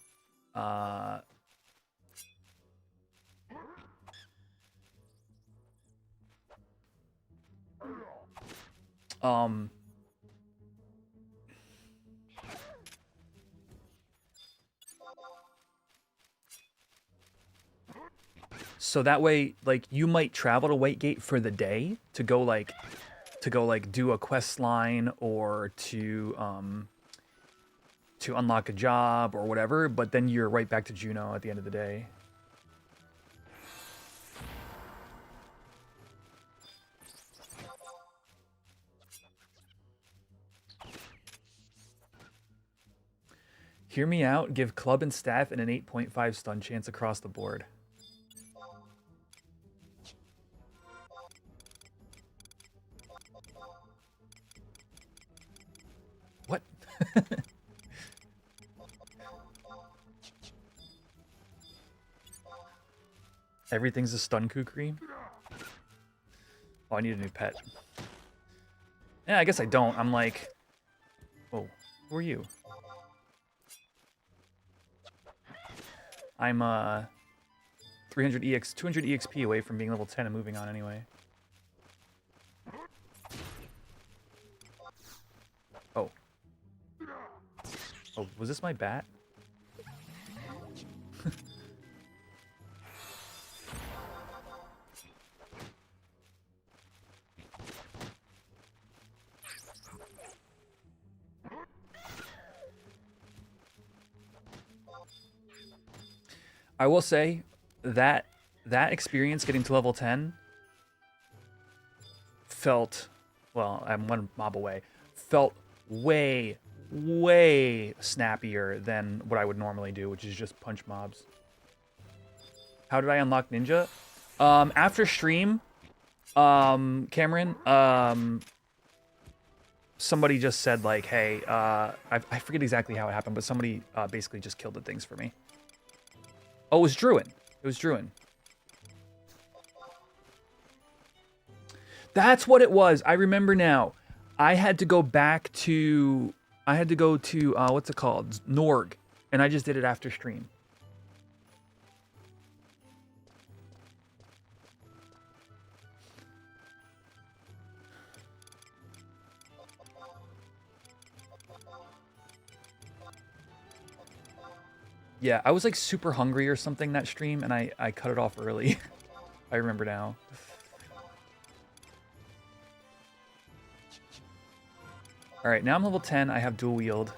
So that way, like, you might travel to Whitegate for the day to go do a quest line or to unlock a job or whatever, but then you're right back to Juno at the end of the day. Hear me out, give club and staff and an 8.5 stun chance across the board. What? Everything's a stun kukri? Oh, I need a new pet. Yeah, I guess I don't. I'm like... Oh, who are you? I'm 200 EXP away from being level 10 and moving on anyway. Oh. Oh, was this my bat? I will say that experience getting to level 10 felt, well, I'm one mob away, felt way snappier than what I would normally do, which is just punch mobs. How did I unlock Ninja? After stream, Cameron, somebody just said like, hey, I forget exactly how it happened, but somebody basically just killed the things for me. Oh, it was Druin. It was Druin. That's what it was. I remember now. I had to go back to... I had to go to, what's it called? Norg. And I just did it after stream. Yeah, I was like super hungry or something that stream, and I cut it off early. I remember now. Alright, now I'm level 10. I have dual wield.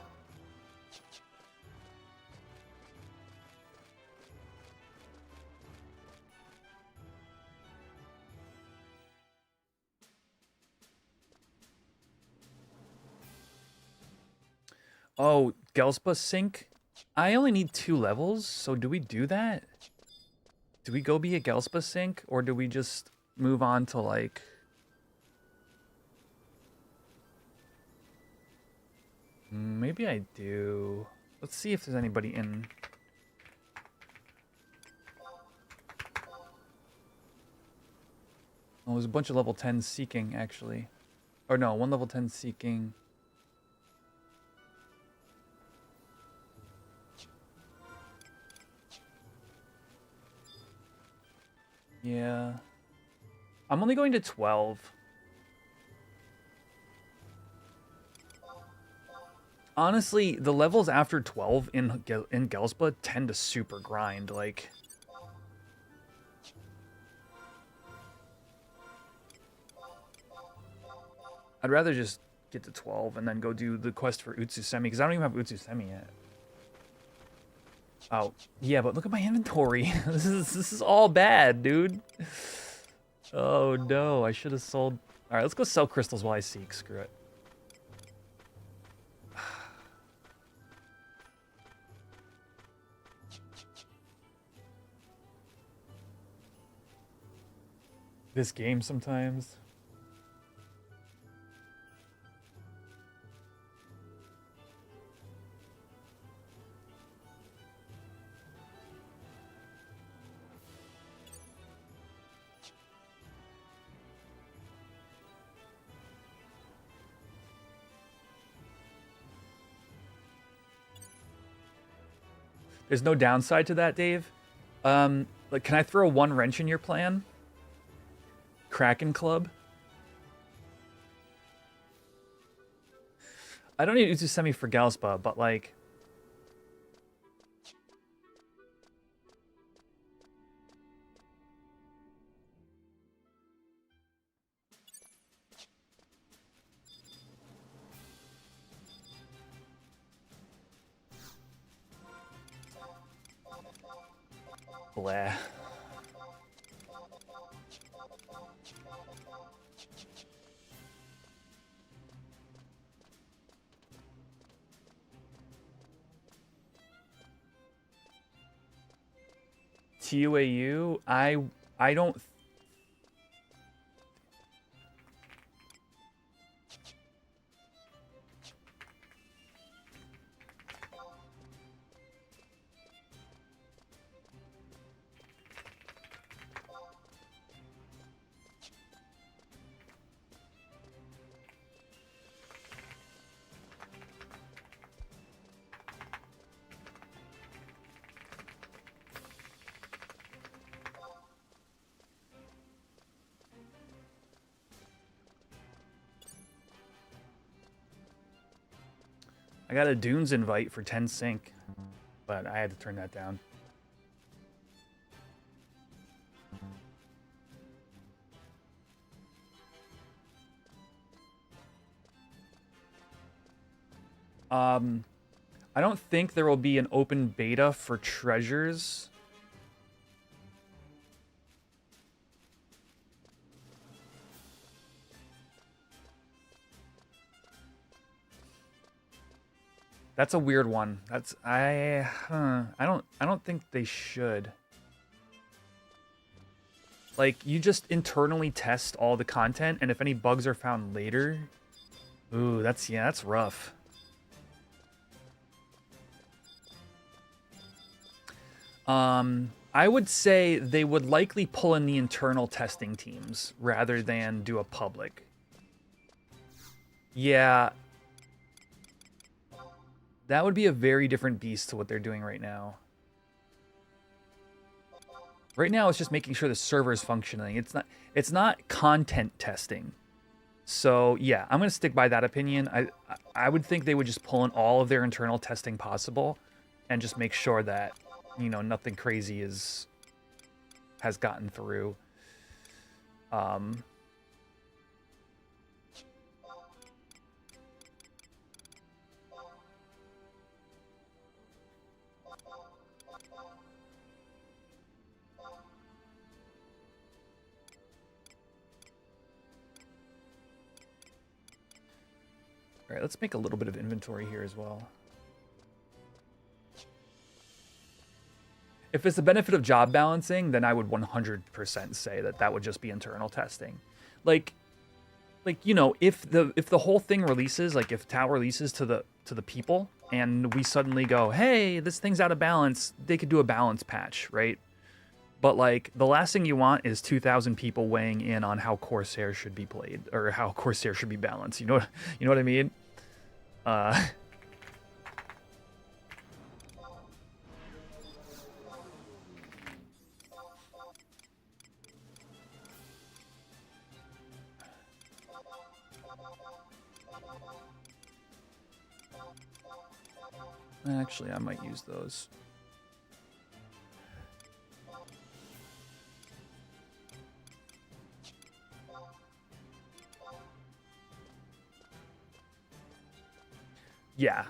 Oh, Gelspa sync? I only need 2 levels, so do we do that? Do we go be a Gelspa sync, or do we just move on to, like... Maybe I do. Let's see if there's anybody in... Oh, there's a bunch of level 10s seeking, actually. Or no, 1 level 10 seeking... Yeah. I'm only going to 12. Honestly, the levels after 12 in Gelspa tend to super grind, like... I'd rather just get to 12 and then go do the quest for Utsusemi, because I don't even have Utsusemi yet. Oh, yeah, but look at my inventory. This is all bad, dude. Oh no, I should have sold... Alright, let's go sell crystals while I seek. Screw it. This game sometimes. There's no downside to that, Dave. Like, can I throw one wrench in your plan? Kraken Club? I don't need Utsusemi for Gelspa, but like... Blah. TUAU? I don't... I got a Dunes invite for 10 sync, but I had to turn that down. I don't think there will be an open beta for treasures. That's a weird one. That's I don't think they should. Like, you just internally test all the content, and if any bugs are found later, ooh, that's rough. I would say they would likely pull in the internal testing teams rather than do a public. Yeah. That would be a very different beast to what they're doing right now. Right now, it's just making sure the server is functioning. It's not content testing. So yeah, I'm gonna stick by that opinion. I would think they would just pull in all of their internal testing possible, and just make sure that, you know, nothing crazy has gotten through. All right, let's make a little bit of inventory here as well. If it's the benefit of job balancing, then I would 100% say that that would just be internal testing. Like you know, if the whole thing releases, like if Tau releases to the people, and we suddenly go, hey, this thing's out of balance, they could do a balance patch, right? But like, the last thing you want is 2,000 people weighing in on how Corsair should be played, or how Corsair should be balanced. You know what I mean? Actually, I might use those. Yeah.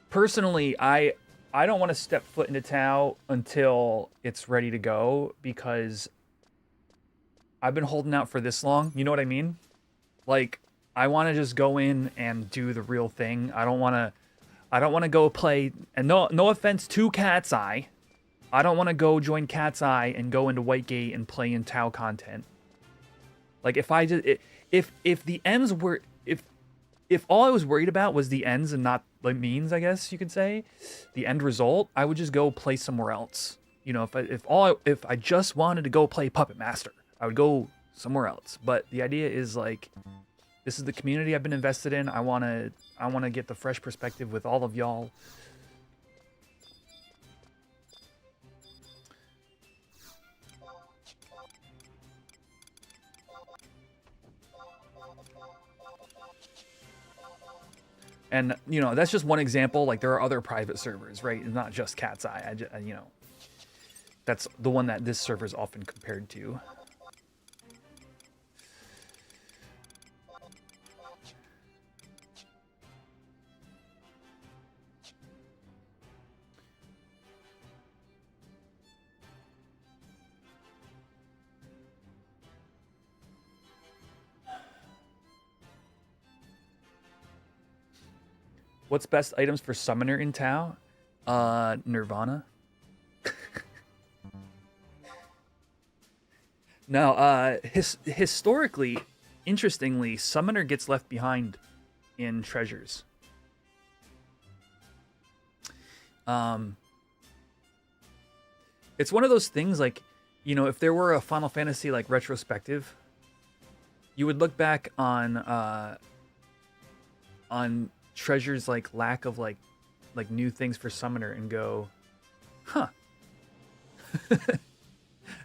Personally, I don't want to step foot into Tau until it's ready to go because I've been holding out for this long. You know what I mean? Like, I want to just go in and do the real thing. I don't want to go play, and no offense to Cat's Eye. I don't want to go join Cat's Eye and go into Whitegate and play in Tau content. Like, if the ends were, if all I was worried about was the ends and not the means, I guess you could say, the end result, I would just go play somewhere else. You know, if I just wanted to go play Puppet Master, I would go somewhere else. But the idea is like, this is the community I've been invested in. I wanna get the fresh perspective with all of y'all. And, you know, that's just one example. Like, there are other private servers, right? It's not just Cat's Eye. You know, that's the one that this server is often compared to. What's best items for Summoner in Tau? Nirvana. No, historically, interestingly, Summoner gets left behind in treasures. It's one of those things, like, you know, if there were a Final Fantasy, like, retrospective, you would look back on treasures, like, lack of, like new things for Summoner and go, huh.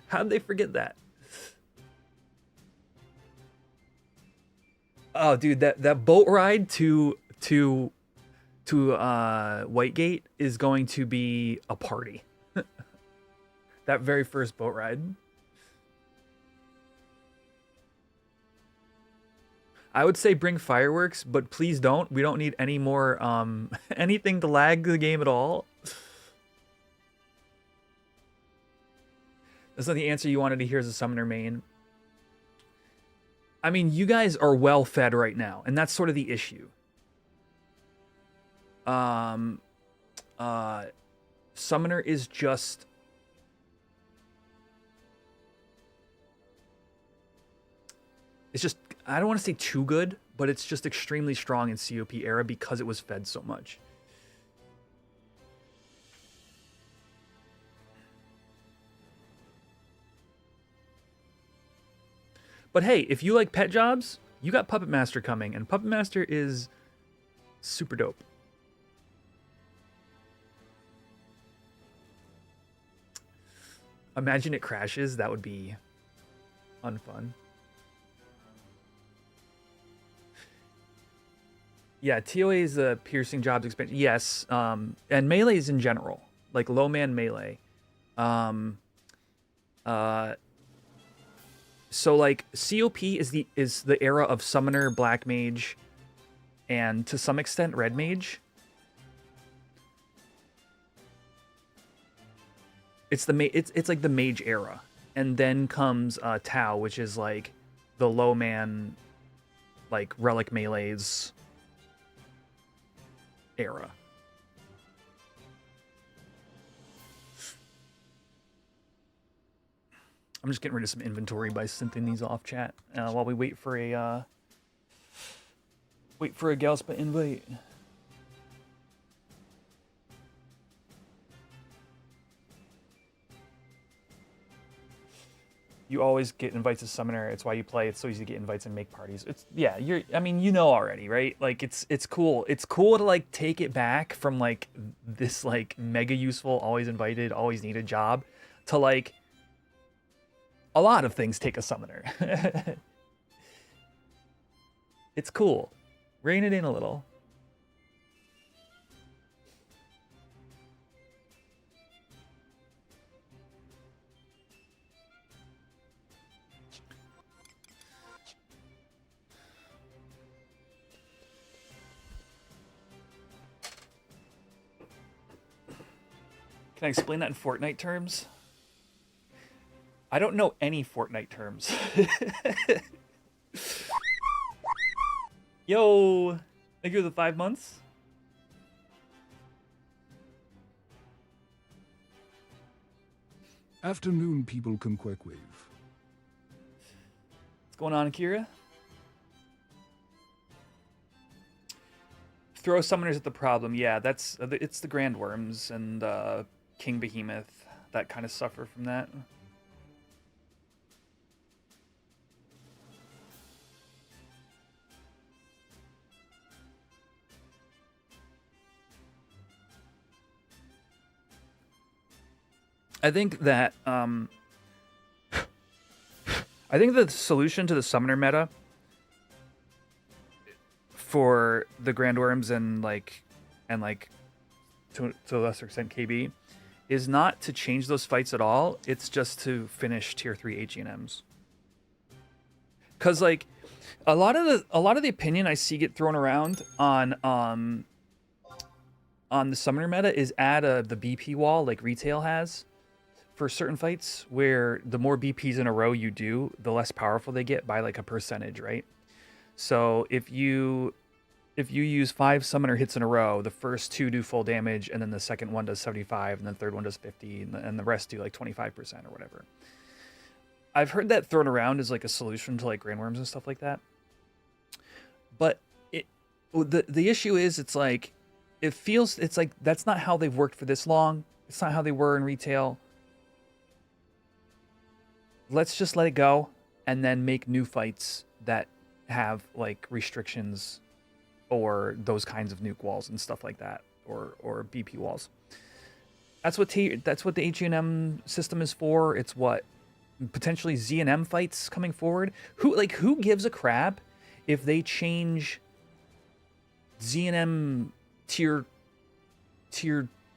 How'd they forget that? Oh, dude, that boat ride to Whitegate is going to be a party. That very first boat ride. I would say bring fireworks, but please don't. We don't need any more anything to lag the game at all. That's not the answer you wanted to hear as a Summoner main. I mean, you guys are well fed right now, and that's sort of the issue. Summoner is just... It's just, I don't want to say too good, but it's just extremely strong in COP era because it was fed so much. But hey, if you like pet jobs, you got Puppet Master coming, and Puppet Master is super dope. Imagine it crashes, that would be unfun. Yeah, TOA is a piercing jobs expansion. Yes, and melees in general, like low man melee. So like COP is the era of Summoner, Black Mage, and to some extent Red Mage. It's like the Mage era, and then comes Tau, which is like the low man, like relic melees era. I'm just getting rid of some inventory by synthing these off, chat, while we wait for a Galspa invite. You always get invites as Summoner. It's why you play. It's so easy to get invites and make parties. It's, yeah, I mean, you know already, right? Like, it's cool. It's cool to, like, take it back from, like, this, like, mega useful, always invited, always needed job to, like, a lot of things take a Summoner. It's cool. Rein it in a little. Can I explain that in Fortnite terms? I don't know any Fortnite terms. Yo, thank you for the 5 months.
Afternoon, people can quick wave.
What's going on, Akira? Throw summoners at the problem. Yeah, it's the Grand Worms and King Behemoth that kind of suffer from that. I think that I think the solution to the summoner meta for the Grand Worms and like to a lesser extent KB is not to change those fights at all. It's just to finish tier 3 HENMs. Cause like a lot of the opinion I see get thrown around on the summoner meta is add the BP wall like retail has for certain fights, where the more BPs in a row you do, the less powerful they get by like a percentage, right? So if you use 5 summoner hits in a row, the first 2 do full damage, and then the second one does 75, and the third one does 50, and the rest do like 25% or whatever. I've heard that thrown around as like a solution to like Grand Worms and stuff like that. But the issue is, it's like that's not how they've worked for this long. It's not how they were in retail. Let's just let it go and then make new fights that have like restrictions or those kinds of nuke walls and stuff like that, or BP walls. That's what the HENM system is for. It's what potentially ZNM fights coming forward. Who gives a crap if they change ZNM tier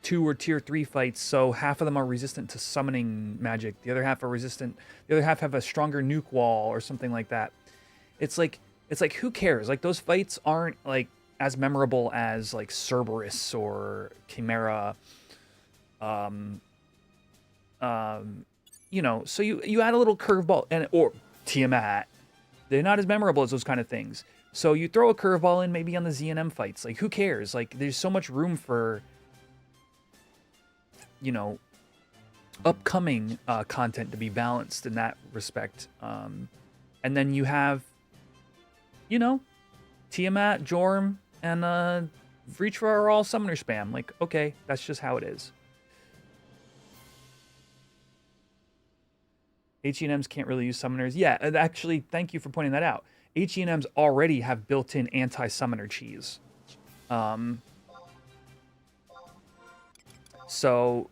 2 or tier 3 fights so half of them are resistant to summoning magic, the other half are resistant, the other half have a stronger nuke wall or something like that. It's like who cares? Like, those fights aren't like as memorable as like Cerberus or Chimera. You know, so you add a little curveball or Tiamat. They're not as memorable as those kind of things. So you throw a curveball in maybe on the ZNM fights. Like, who cares? Like, there's so much room for, you know, upcoming content to be balanced in that respect. And then you have, you know, Tiamat, Jorm, and Vreetra are all summoner spam. Like, okay, that's just how it is. HENMs can't really use summoners. Yeah, actually, thank you for pointing that out. HENMs already have built-in anti-summoner cheese. So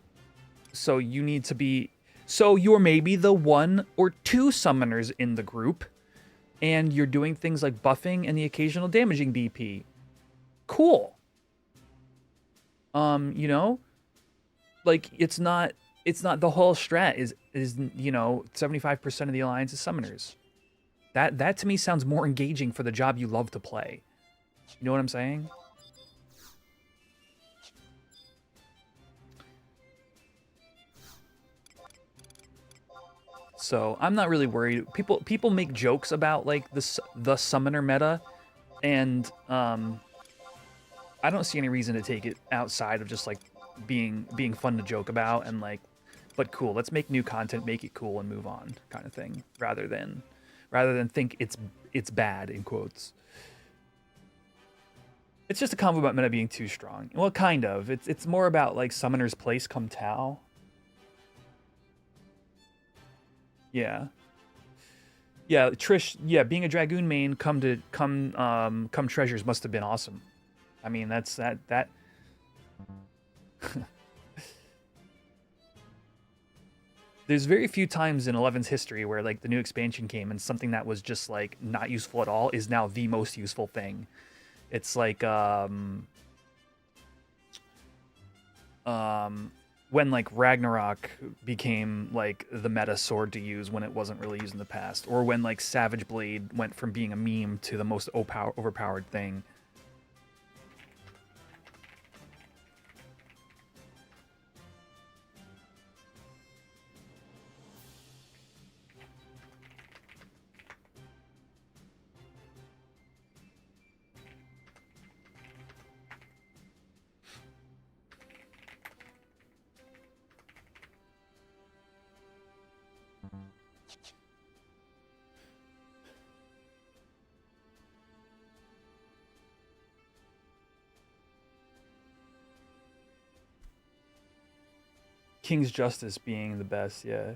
you need to be... So you're maybe the 1 or 2 summoners in the group, and you're doing things like buffing and the occasional damaging BP. Cool. You know? Like, it's not the whole strat is you know, 75% of the alliance is summoners. That to me sounds more engaging for the job you love to play. You know what I'm saying? So I'm not really worried. People make jokes about like the summoner meta, and I don't see any reason to take it outside of just like being fun to joke about and like, but cool. Let's make new content, make it cool, and move on, kind of thing, rather than think it's bad in quotes. It's just a convo about meta being too strong. Well, kind of. It's more about like summoner's place come Tau. Yeah. Yeah, Trish, yeah, being a Dragoon main come treasures must have been awesome. I mean, that's that There's very few times in 11's history where like the new expansion came and something that was just like not useful at all is now the most useful thing. It's like when like Ragnarok became like the meta sword to use when it wasn't really used in the past, or when like Savage Blade went from being a meme to the most overpowered thing. King's Justice being the best, yeah.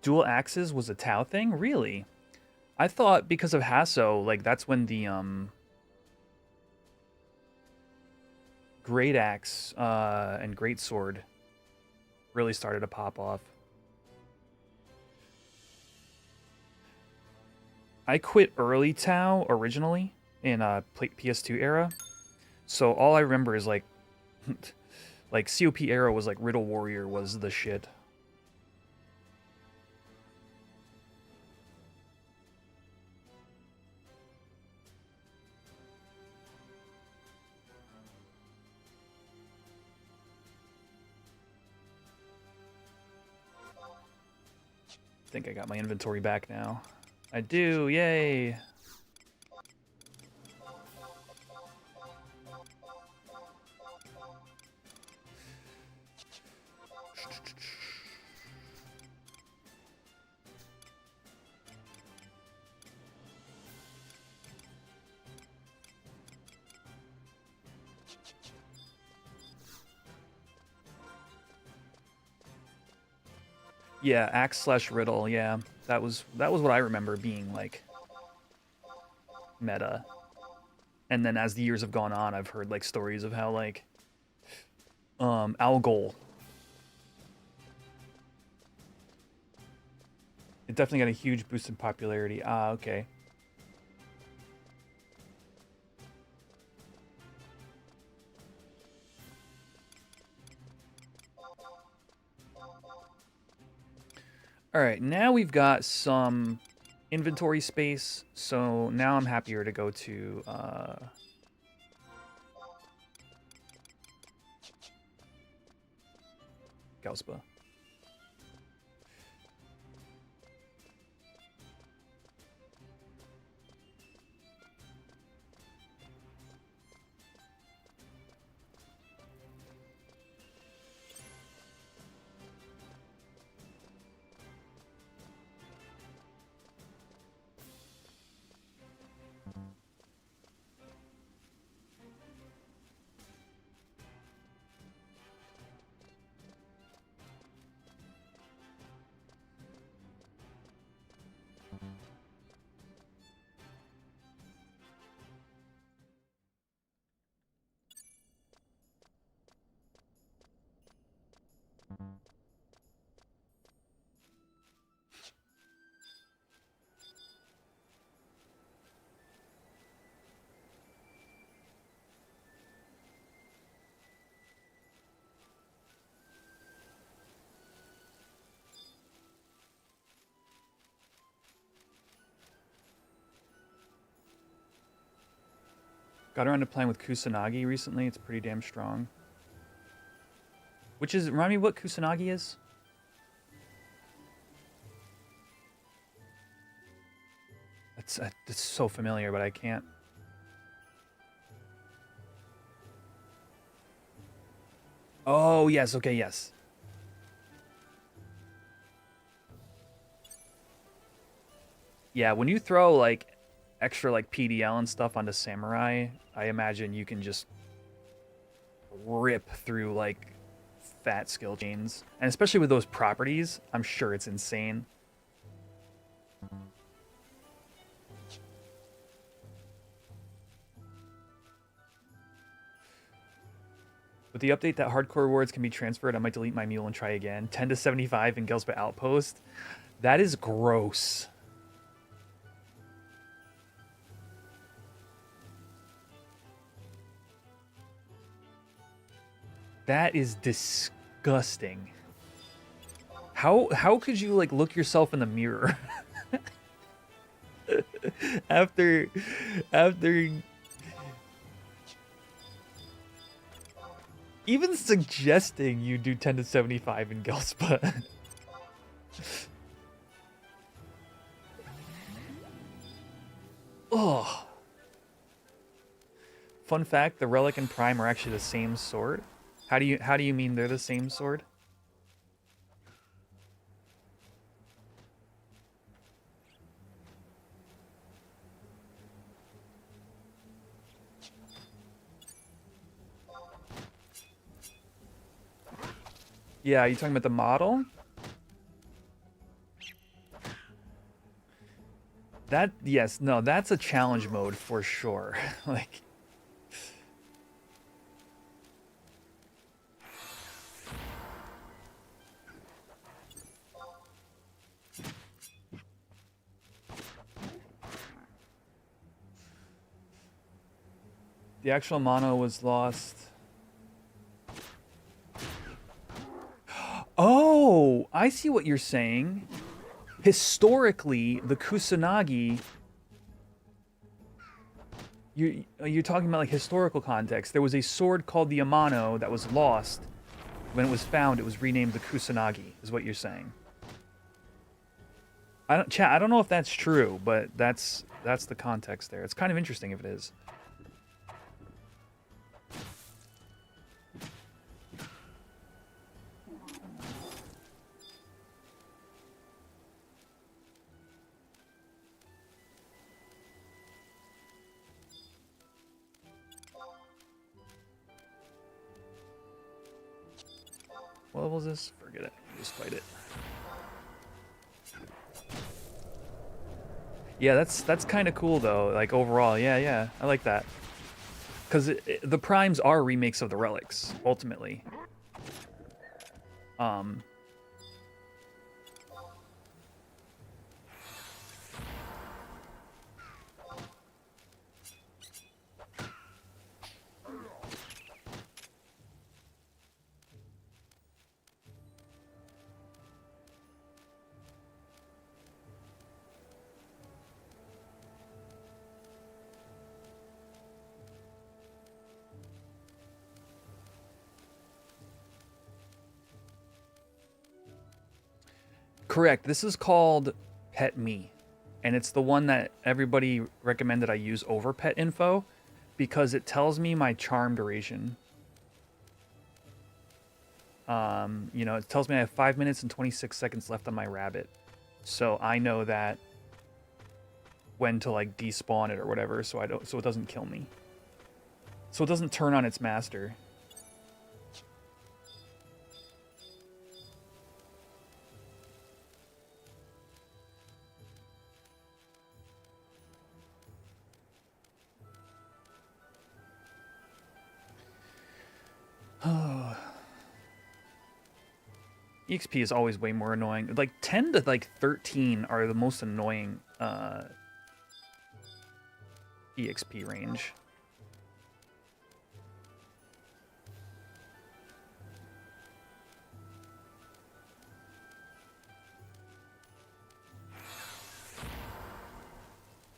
Dual axes was a Tau thing? Really? I thought because of Hasso, like that's when the Great Axe and Great Sword really started to pop off. I quit early Tau originally in PS2 era, so all I remember is like like COP era was like Riddle Warrior was the shit. I think I got my inventory back now. I do, yay! Yeah, axe / riddle, yeah. That was what I remember being like meta. And then as the years have gone on, I've heard like stories of how like Algol. It definitely got a huge boost in popularity. Ah, okay. All right, now we've got some inventory space, so now I'm happier to go to Gauspa. Got around to playing with Kusanagi recently. It's pretty damn strong. Which is, remind me what Kusanagi is? It's so familiar, but I can't. Oh, yes, okay, yes. Yeah, when you throw, like, extra, like, PDL and stuff onto Samurai, I imagine you can just rip through, like, fat skill chains. And especially with those properties, I'm sure it's insane. With the update that hardcore rewards can be transferred, I might delete my mule and try again. 10 to 75 in Gelspa Outpost. That is gross. That is disgusting. How could you like look yourself in the mirror after even suggesting you do 10 to 75 in Gelspa? Oh. Fun fact, the Relic and Prime are actually the same sword. How do you mean they're the same sword? Yeah, are you talking about the model? That, yes, no, that's a challenge mode for sure. Like, the actual mono was lost. Oh, I see what you're saying. Historically, the Kusanagi... You're talking about like historical context. There was a sword called the Amano that was lost. When it was found, it was renamed the Kusanagi, is what you're saying. Chat, I don't know if that's true, but that's the context there. It's kind of interesting if it is. What level is this? Forget it. Just fight it. Yeah, that's kind of cool though. Like overall, yeah, I like that. Because the primes are remakes of the relics ultimately. Correct. This is called Pet Me, and it's the one that everybody recommended I use over Pet Info because it tells me my charm duration. You know, it tells me I have 5 minutes and 26 seconds left on my rabbit, so I know that when to like despawn it or whatever, so it doesn't kill me, so it doesn't turn on its master. EXP is always way more annoying. Like 10 to like 13 are the most annoying EXP range.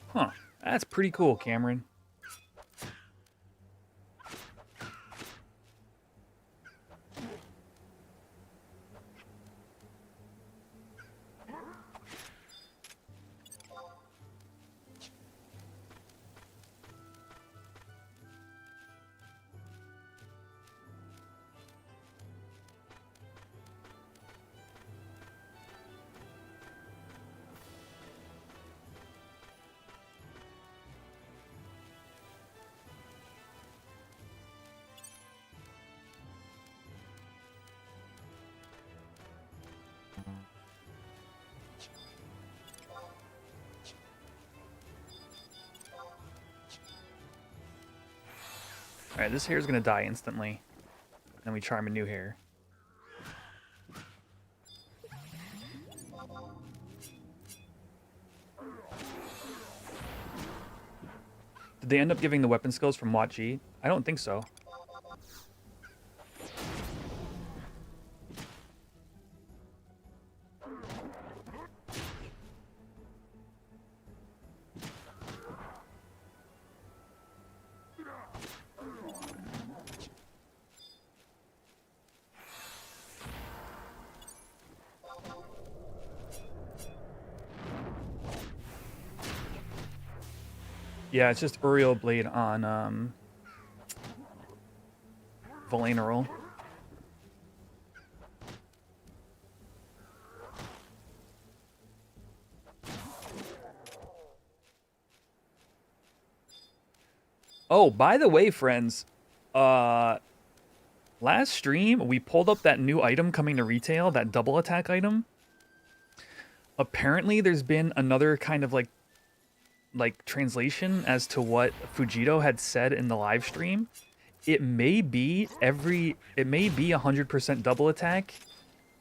Huh. That's pretty cool, Cameron. Alright, this hair is gonna die instantly. Then we charm a new hair. Did they end up giving the weapon skills from Wat G? I don't think so. Yeah, it's just Uriel Blade on Valeneral. Oh, by the way, friends, last stream we pulled up that new item coming to retail, that double attack item. Apparently there's been another kind of like translation as to what Fujito had said in the live stream. It may be 100% double attack,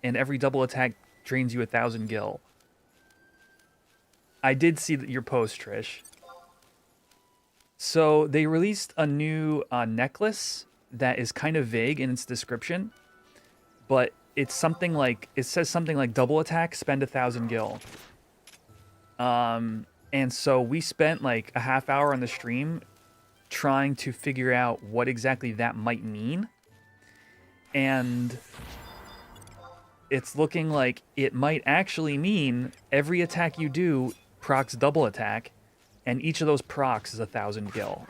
and every double attack drains you 1,000 gil. I did see your post, Trish. So they released a new necklace that is kind of vague in its description, but it's something like, it says something like double attack, spend 1,000 gil. And so we spent like a half hour on the stream trying to figure out what exactly that might mean. And it's looking like it might actually mean every attack you do procs double attack, and each of those procs is 1,000 gil.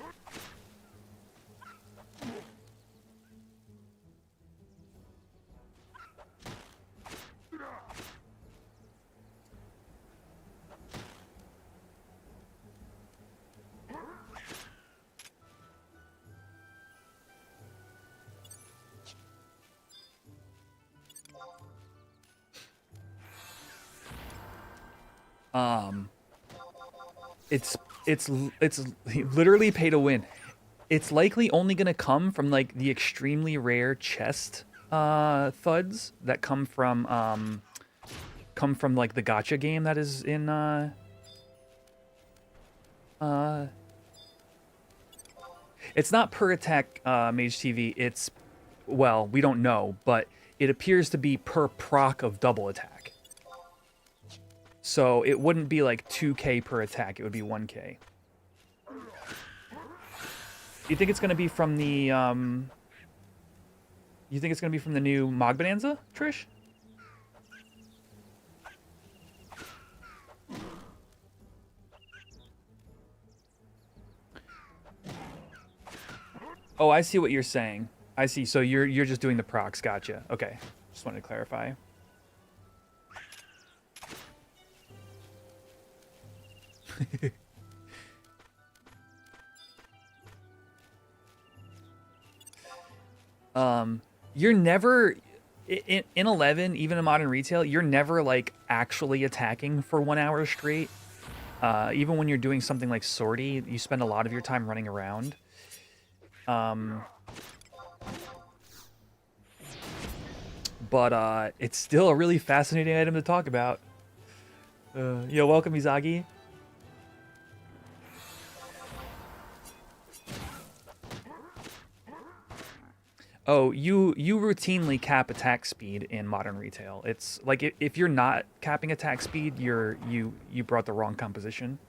It's literally pay to win. It's likely only gonna come from like the extremely rare chest thuds that come from like the gacha game that is in it's not per attack Mage TV, it's, well, we don't know, but it appears to be per proc of double attack. So it wouldn't be like 2k per attack, it would be 1k. You think it's gonna be from the you think it's gonna be from the new Mog Bonanza, Trish? Oh, I see what you're saying. I see. So you're just doing the procs. Gotcha. Okay. Just wanted to clarify. You're never in 11, even in modern retail, you're never like actually attacking for 1 hour straight. Even when you're doing something like sortie, you spend a lot of your time running around. But it's still a really fascinating item to talk about. Yo, welcome, Mizagi. Oh, you routinely cap attack speed in modern retail. It's like if you're not capping attack speed, you brought the wrong composition.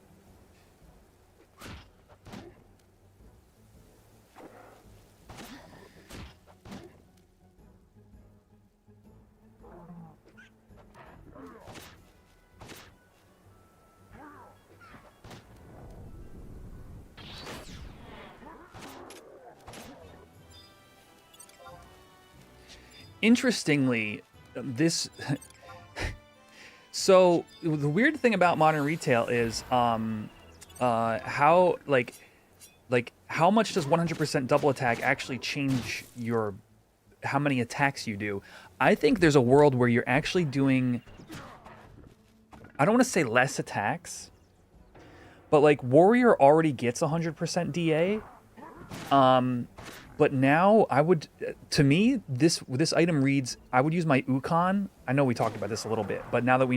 Interestingly, this so the weird thing about modern retail is how like how much does 100% double attack actually change your how many attacks you do? I think there's a world where you're actually doing, I don't want to say less attacks, but like Warrior already gets 100% DA. But now I would, to me, this item reads, I would use my Ukon. I know we talked about this a little bit, but now that we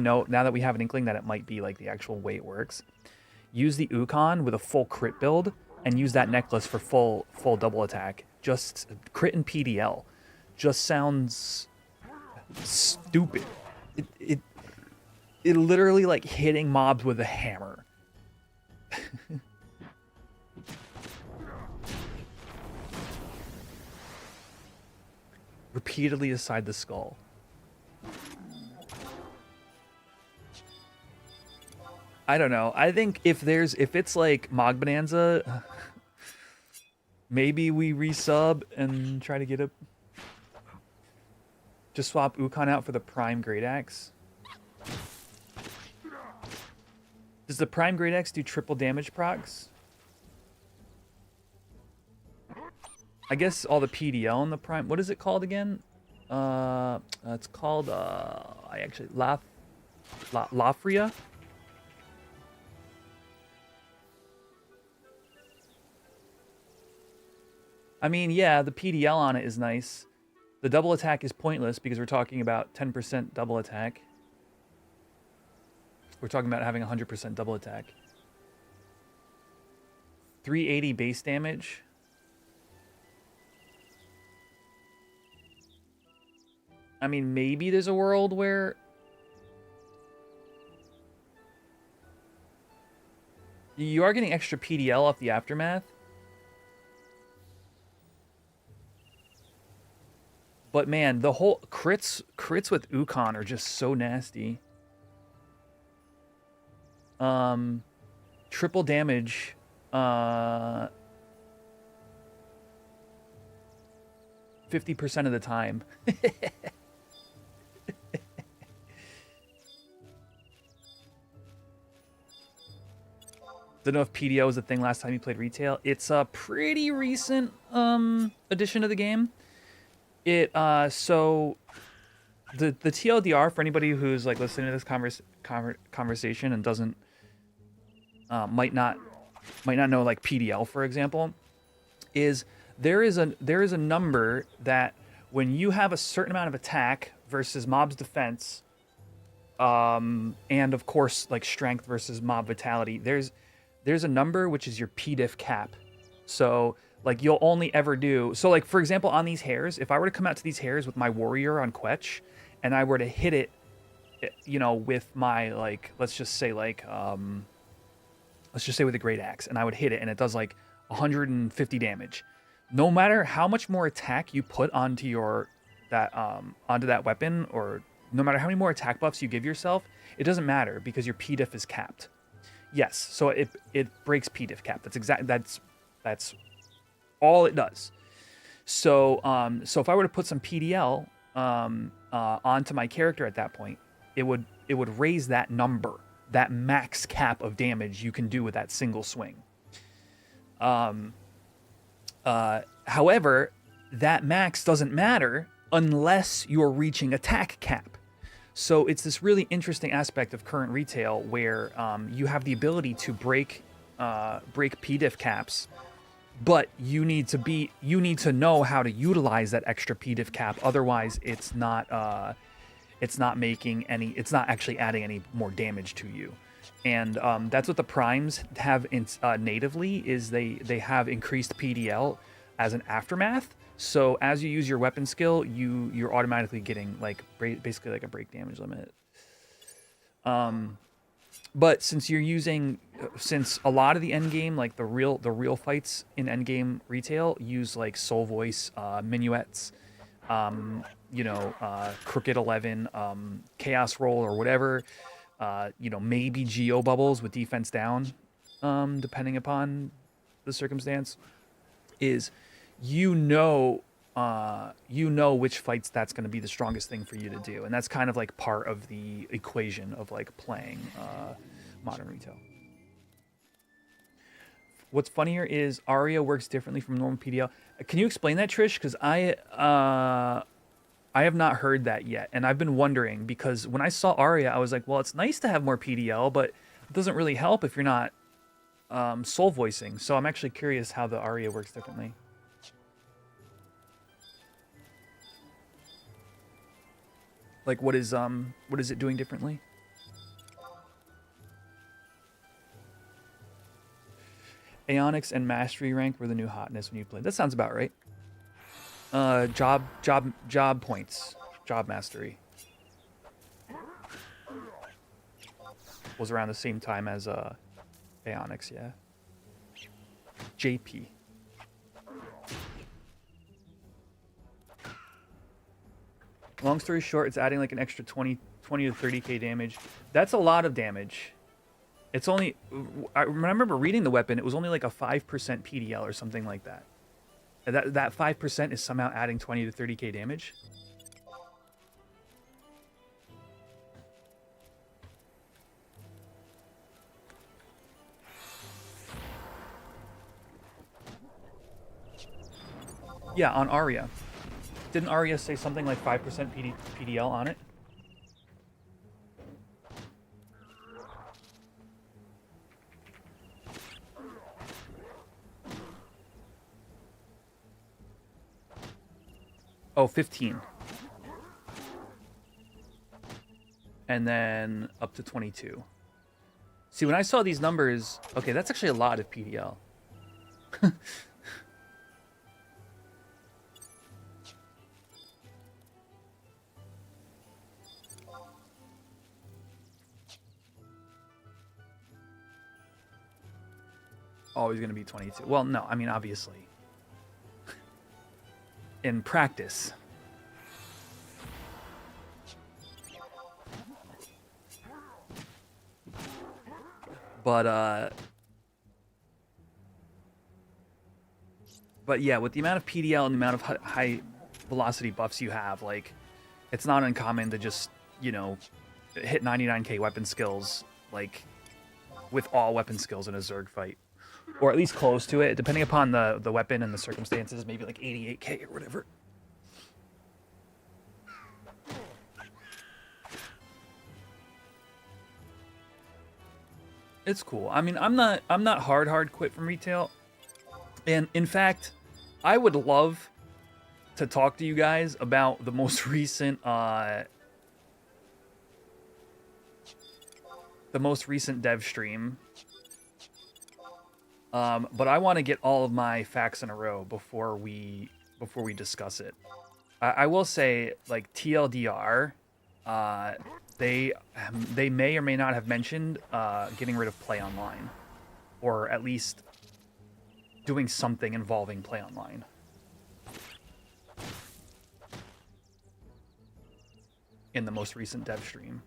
have an inkling that it might be like the actual way it works, use the Ukon with a full crit build and use that necklace for full double attack. Just crit and PDL. Just sounds stupid. It literally like hitting mobs with a hammer. Repeatedly aside the skull. I don't know. I think if it's like Mog Bonanza, maybe we resub and try to get a... Just swap Ukon out for the Prime Great Axe. Does the Prime Great Axe do triple damage procs? I guess all the PDL in the Prime... What is it called again? It's called... Lafria? I mean, yeah, the PDL on it is nice. The double attack is pointless because we're talking about 10% double attack. We're talking about having 100% double attack. 380 base damage. I mean, maybe there's a world where... You are getting extra PDL off the Aftermath. But man, the whole crits with Ukon are just so nasty. Triple damage. 50% of the time. Don't know if PDO was a thing last time you played retail. It's a pretty recent addition to the game. So the TLDR for anybody who's like listening to this conversation and doesn't might not know like PDL, for example, is there is a number that when you have a certain amount of attack versus mob's defense, and of course like strength versus mob vitality, there's a number which is your PDIF cap. So like you'll only ever do, so like for example on these hairs, if I were to come out to these hairs with my warrior on Quetch and I were to hit it, you know, with my like, let's just say with a great axe, and I would hit it and it does like 150 damage. No matter how much more attack you put onto that weapon, or no matter how many more attack buffs you give yourself, it doesn't matter because your PDIF is capped. Yes, so it breaks PDIF cap. That's all it does. So if I were to put some PDL onto my character at that point, it would raise that number, that max cap of damage you can do with that single swing. However, that max doesn't matter unless you're reaching attack cap. So it's this really interesting aspect of current retail where you have the ability to break PDIF caps, but you need to know how to utilize that extra PDIF cap. Otherwise, it's not actually adding any more damage to you. And that's what the primes have natively, is they have increased PDL as an aftermath. So as you use your weapon skill, you're automatically getting like basically like a break damage limit. But since a lot of the end game, like the real fights in end game retail use like soul voice, minuets, crooked 11, chaos roll or whatever, maybe geo bubbles with defense down, depending upon the circumstance, is you know which fights that's going to be the strongest thing for you to do, and that's kind of like part of the equation of like playing modern retail. What's funnier is Aria works differently from normal PDL. Can you explain that, Trish? Because I have not heard that yet, and I've been wondering, because when I saw Aria, I was like, well, it's nice to have more PDL, but it doesn't really help if you're not soul voicing. So I'm actually curious how the Aria works differently. Like, what is it doing differently? Aeonics and Mastery rank were the new hotness when you played. That sounds about right. Job points. Job Mastery. Was around the same time as Aeonics, yeah. JP. Long story short, it's adding like an extra 20 to 30k damage. That's a lot of damage. It's only... I remember reading the weapon, it was only like a 5% PDL or something like that. That 5% is somehow adding 20 to 30k damage? Yeah, on Arya. Didn't Arya say something like 5% PDL on it? Oh, 15. And then up to 22. See, when I saw these numbers... Okay, that's actually a lot of PDL. Always going to be 22. Well, no, I mean, obviously. In practice. But yeah, with the amount of PDL and the amount of high velocity buffs you have, like, it's not uncommon to just, you know, hit 99k weapon skills, like, with all weapon skills in a Zerg fight. Or at least close to it, depending upon the weapon and the circumstances, maybe like 88k or whatever. It's cool. I mean, I'm not hard quit from retail. And in fact, I would love to talk to you guys about the most recent dev stream. But I want to get all of my facts in a row before we discuss it. I will say, like, TLDR, they may or may not have mentioned getting rid of play online, or at least doing something involving play online. In the most recent dev stream.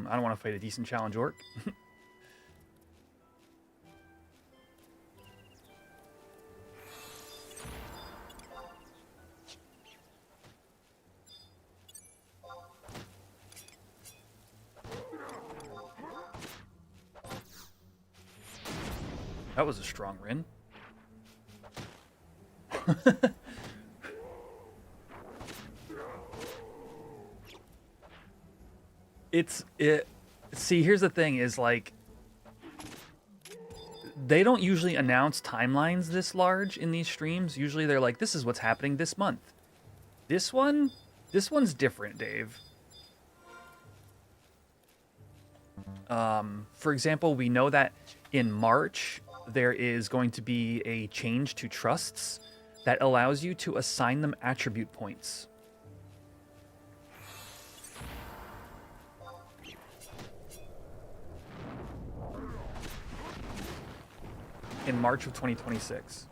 I don't want to fight a decent challenge orc. That was a strong Rin. See, here's the thing is, like, they don't usually announce timelines this large in these streams. Usually they're like, this is what's happening this month. This one's different, Dave. For example, we know that in March there is going to be a change to trusts that allows you to assign them attribute points. In March of 2026.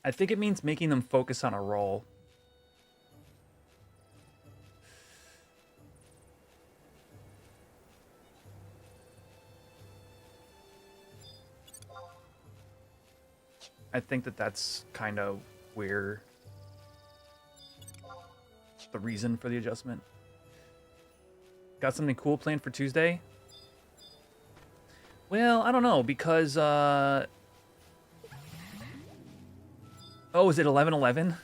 I think it means making them focus on a role. I think that that's kind of where the reason for the adjustment. Got something cool planned for Tuesday? Well, I don't know, because, oh, is it 11/11?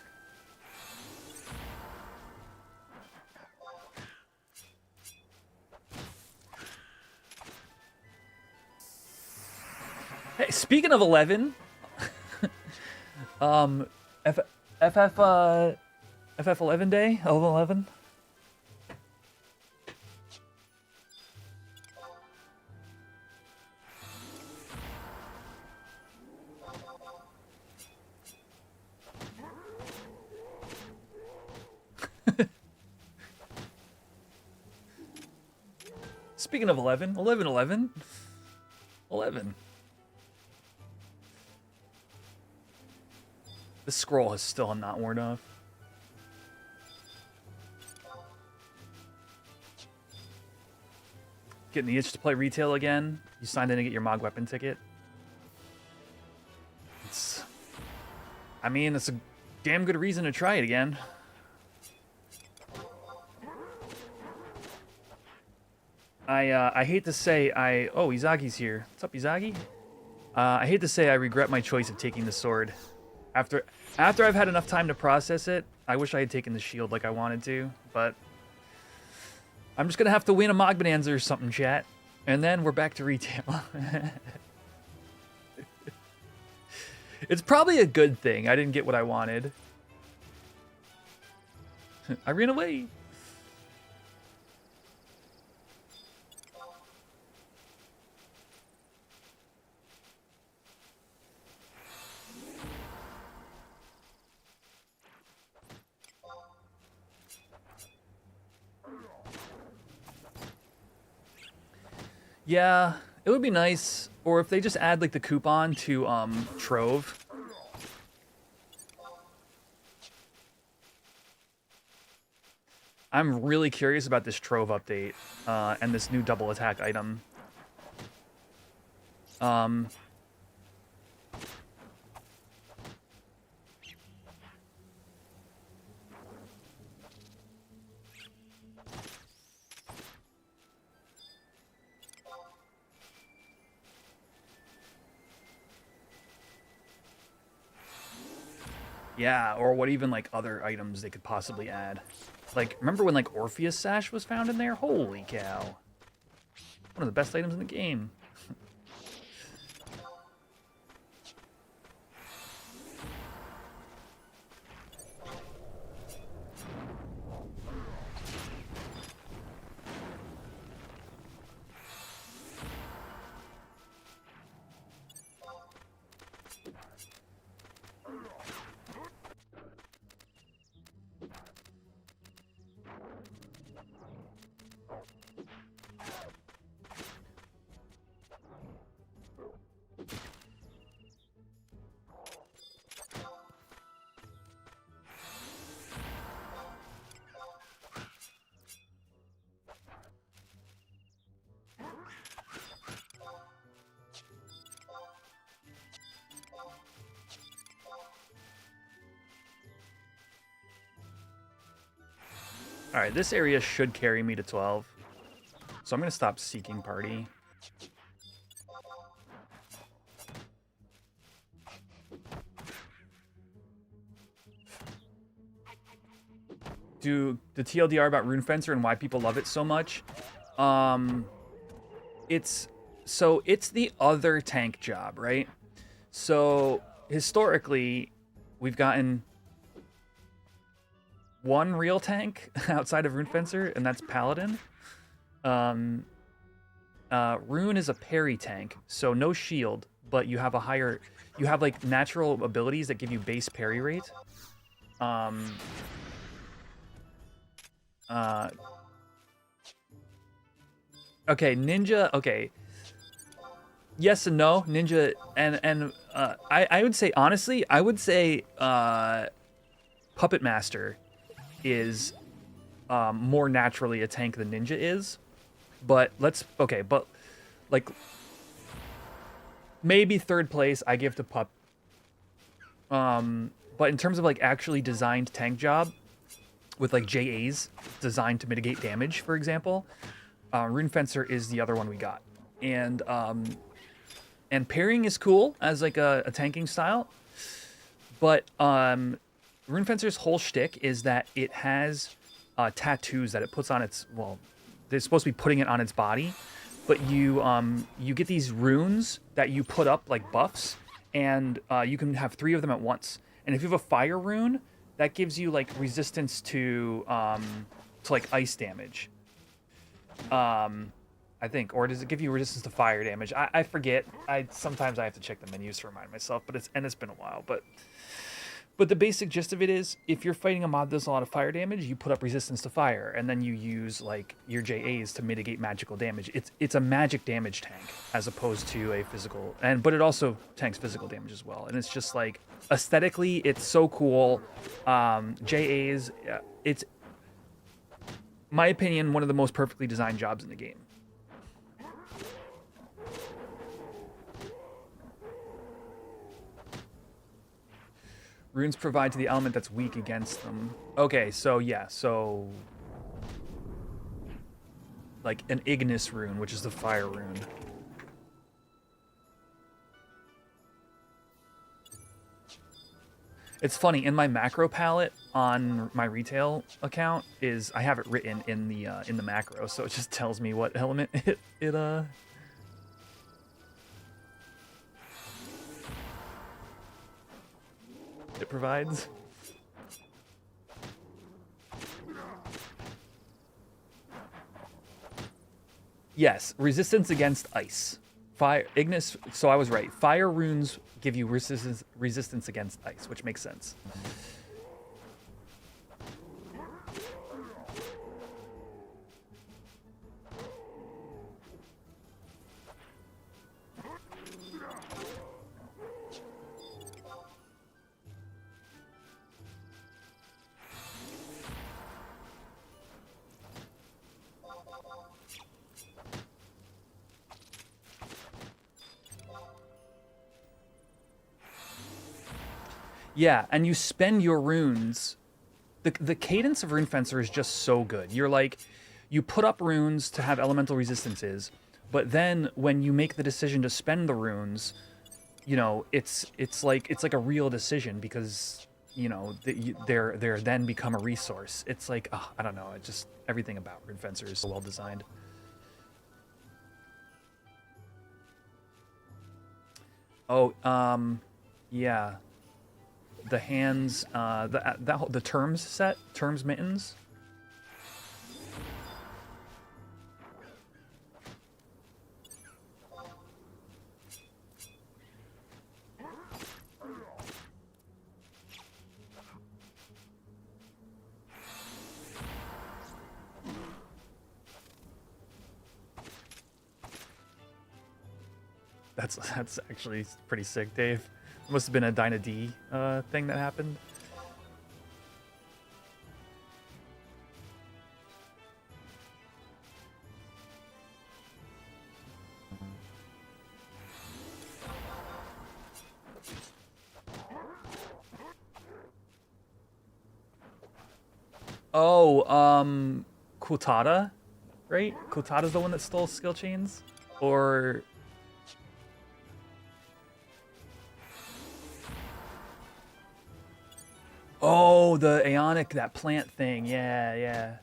Hey, speaking of 11, FF11 day, 11/11. Speaking of 11, 11/11. 11. The scroll is still not worn off. Getting the itch to play retail again. You signed in to get your Mog Weapon ticket. I mean, it's a damn good reason to try it again. I hate to say oh, Izagi's here. What's up, Izagi? I hate to say I regret my choice of taking the sword. After I've had enough time to process it, I wish I had taken the shield like I wanted to, but I'm just gonna have to win a Mog Bonanza or something, chat, and then we're back to retail. It's probably a good thing I didn't get what I wanted. I ran away. Yeah, it would be nice, or if they just add like the coupon to Trove. I'm really curious about this Trove update and this new double attack item. Yeah, or what even like other items they could possibly add. Like, remember when like Orpheus Sash was found in there? Holy cow. One of the best items in the game. Alright, this area should carry me to 12. So I'm going to stop seeking party. The TLDR about Rune Fencer and why people love it so much. It's the other tank job, right? So historically, we've gotten one real tank outside of Rune Fencer, and that's Paladin. Rune is a parry tank, so no shield, but you have like natural abilities that give you base parry rate. Okay, Ninja, okay. Yes and no, Ninja, and I would say, honestly, I would say Puppet Master is more naturally a tank than Ninja is. But but like maybe third place I give to But in terms of like actually designed tank job with like JAs designed to mitigate damage, for example, Rune Fencer is the other one we got. And parrying is cool as like a tanking style, but Rune Fencer's whole shtick is that it has tattoos that it puts on its, well, they're supposed to be putting it on its body, but you get these runes that you put up like buffs, and you can have 3 of them at once. And if you have a fire rune, that gives you like resistance to like ice damage. I think, or does it give you resistance to fire damage? I forget. Sometimes I have to check the menus to remind myself, but it's been a while. But the basic gist of it is, if you're fighting a mob that does a lot of fire damage, you put up resistance to fire, and then you use like your JAs to mitigate magical damage. It's a magic damage tank as opposed to a physical, but it also tanks physical damage as well. And it's just like aesthetically, it's so cool. JAs, it's my opinion, one of the most perfectly designed jobs in the game. Runes provide to the element that's weak against them. Okay, so yeah, so like an Ignis rune, which is the fire rune. It's funny, in my macro palette on my retail account I have it written in the macro, so it just tells me what element it provides. Yes, resistance against ice. Fire Ignis, so I was right. Fire runes give you resistance against ice, which makes sense. Yeah, and you spend your runes. The cadence of Rune Fencer is just so good. You're like, you put up runes to have elemental resistances, but then when you make the decision to spend the runes, you know, it's like a real decision, because you know they're then become a resource. It's like, oh, I don't know, it just, everything about Rune Fencer is so well designed. Oh, yeah. The hands, the terms set, terms mittens. That's actually pretty sick, Dave. It must have been a Dyna D thing that happened. Oh, Kutada, right? Kutada's the one that stole skill chains? Or... Oh, the Aeonic, that plant thing. Yeah, yeah.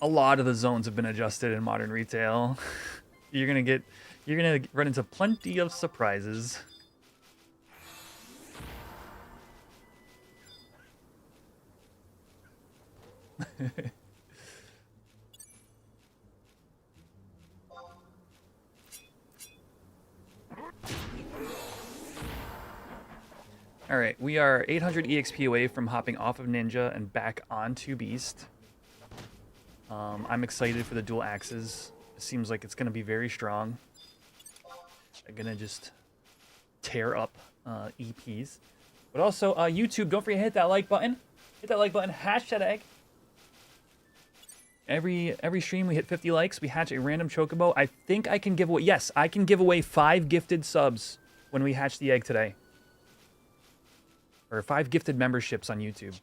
A lot of the zones have been adjusted in modern retail. You're gonna run into plenty of surprises. All right, we are 800 EXP away from hopping off of Ninja and back onto Beast. I'm excited for the dual axes. It seems like it's going to be very strong. I'm going to just tear up EPs. But also, YouTube, don't forget to hit that like button. Hit that like button, hashtag. Every stream we hit 50 likes, we hatch a random chocobo. I think I can give away, yes, I can give away 5 gifted subs when we hatch the egg today. Or 5 gifted memberships on YouTube.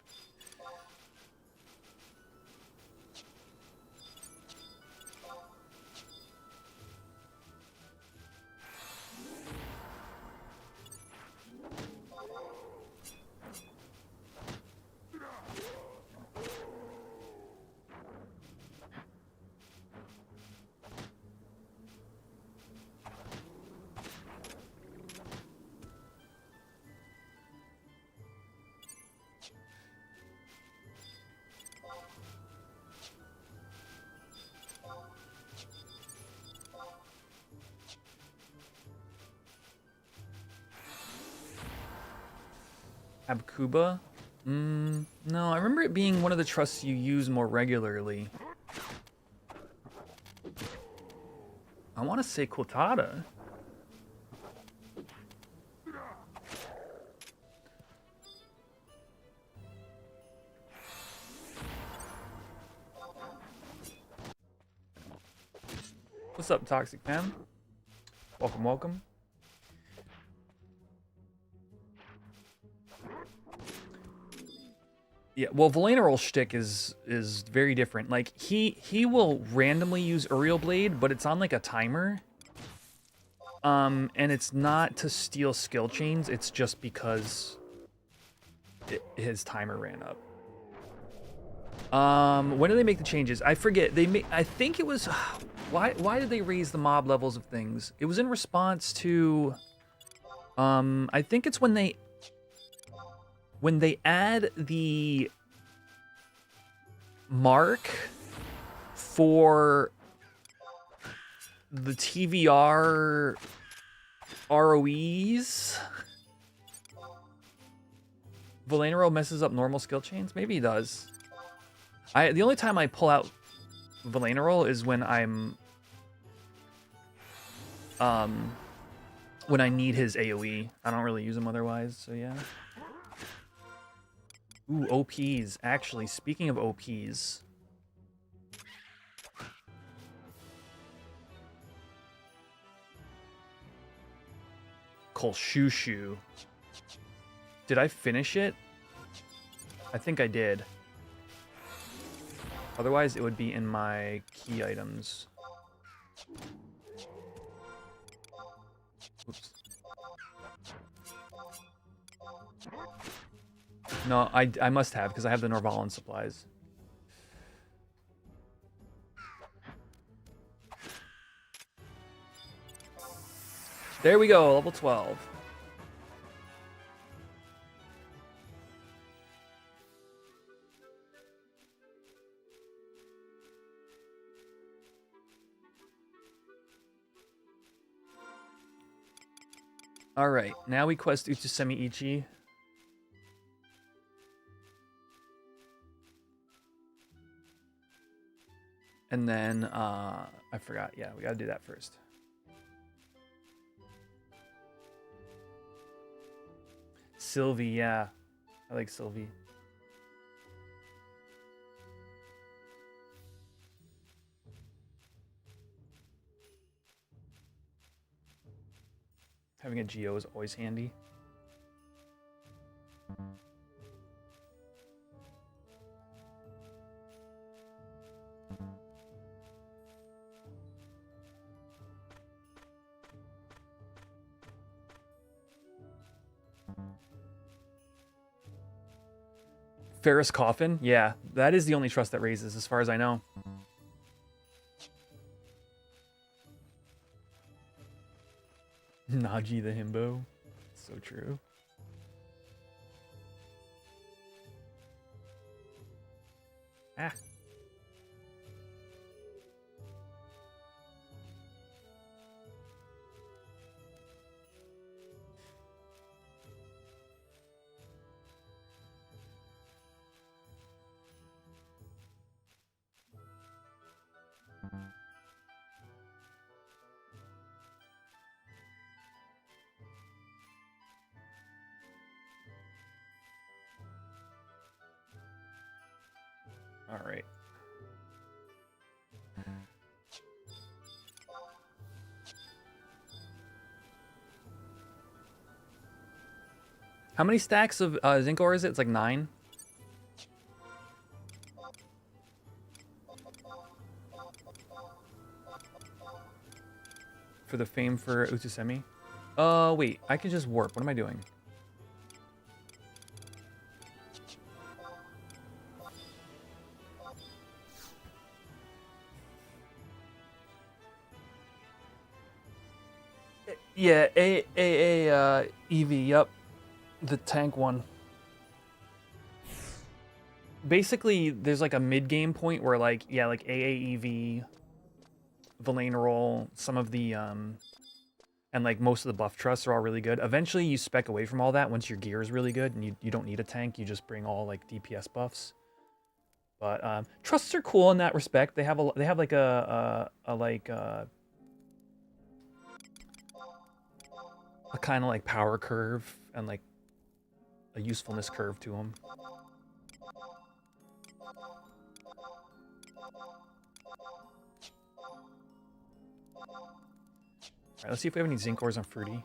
Abkuba? No, I remember it being one of the trusts you use more regularly. I want to say Quiltada. What's up, Toxic Fam? Welcome, welcome. Yeah, well, Valanarol's shtick is very different. Like, he will randomly use Uriel Blade, but it's on, like, a timer. And it's not to steal skill chains, it's just because his timer ran up. When did they make the changes? I forget. I think it was... Why did they raise the mob levels of things? It was in response to... I think it's when they add the mark for the TVR ROEs. Valanaro messes up normal skill chains? Maybe he does. The only time I pull out Valanaro is when when I need his AoE. I don't really use him otherwise, so yeah. Ooh, OPs. Actually, speaking of OPs. Kolshushu. Did I finish it? I think I did. Otherwise, it would be in my key items. Oops. No, I must have, because I have the Norvalan supplies. There we go, level 12. Alright, now we quest Utsusemi Ichi. And then, I forgot. Yeah, we gotta do that first. Sylvie, yeah. I like Sylvie. Having a Geo is always handy. Ferris Coffin? Yeah, that is the only trust that raises, as far as I know. Naji the himbo. So true. Ah. All right. How many stacks of zinc ore is it? It's like 9. For the fame for Utsusemi. Wait, I can just warp. What am I doing? Yeah, EV, yup. The tank one. Basically, there's like a mid-game point where like, yeah, like AAEV, Valanerol, some of the, and like most of the buff trusts are all really good. Eventually you spec away from all that once your gear is really good and you don't need a tank, you just bring all like DPS buffs. But trusts are cool in that respect. They have like a kind of like power curve and like a usefulness curve to them. All right, let's see if we have any zinc ores on Fruity.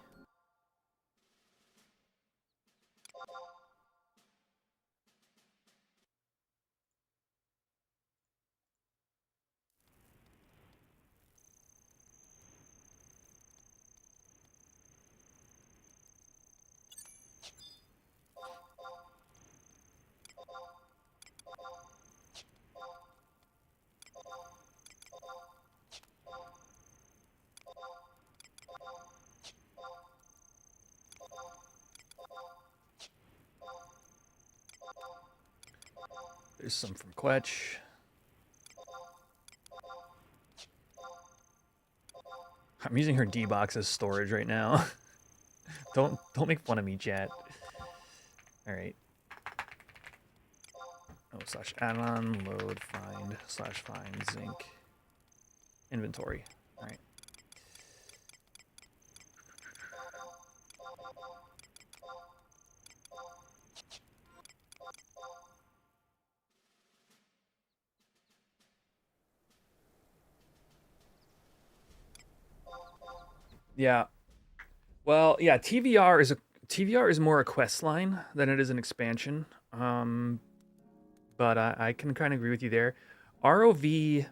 There's some from Quetch. I'm using her D-box as storage right now. Don't make fun of me, chat. All right. Oh, slash add-on, load, find, slash find, zinc, inventory. All right. Yeah. Well, yeah, TVR is more a quest line than it is an expansion. But I can kind of agree with you there. ROV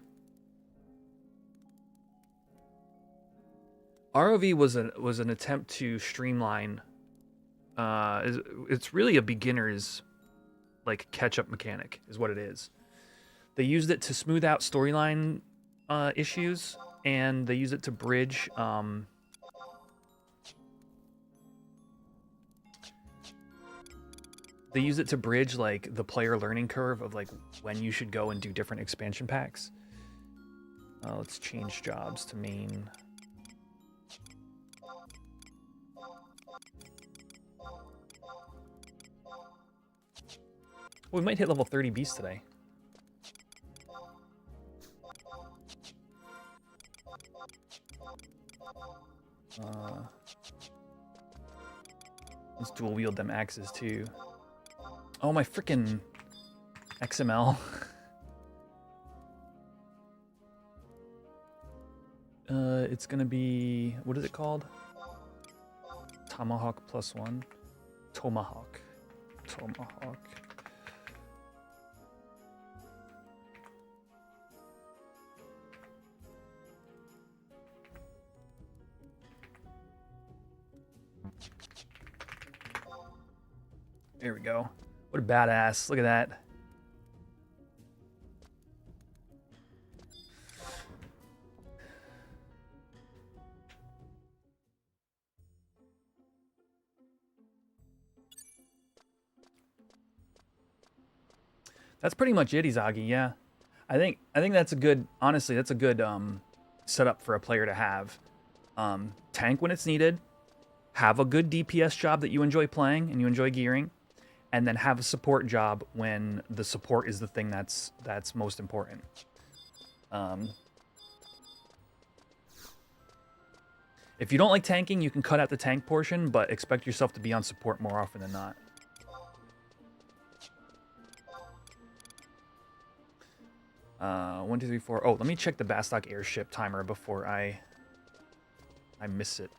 was an attempt to streamline. It's really a beginner's like catch-up mechanic is what it is. They used it to smooth out storyline issues, and they use it to bridge like the player learning curve of like when you should go and do different expansion packs. Let's change jobs to main. We might hit level 30 beast today. Let's dual wield them axes too. Oh, my freaking XML. It's gonna be, what is it called? Tomahawk +1. Tomahawk. There we go. What a badass. Look at that. That's pretty much it, Izagi. Yeah, I think that's a good. Honestly, that's a good setup for a player to have. Tank when it's needed. Have a good DPS job that you enjoy playing and you enjoy gearing, and then have a support job when the support is the thing that's most important. If you don't like tanking, you can cut out the tank portion, but expect yourself to be on support more often than not. One, two, three, four. Oh, let me check the Bastok airship timer before I miss it.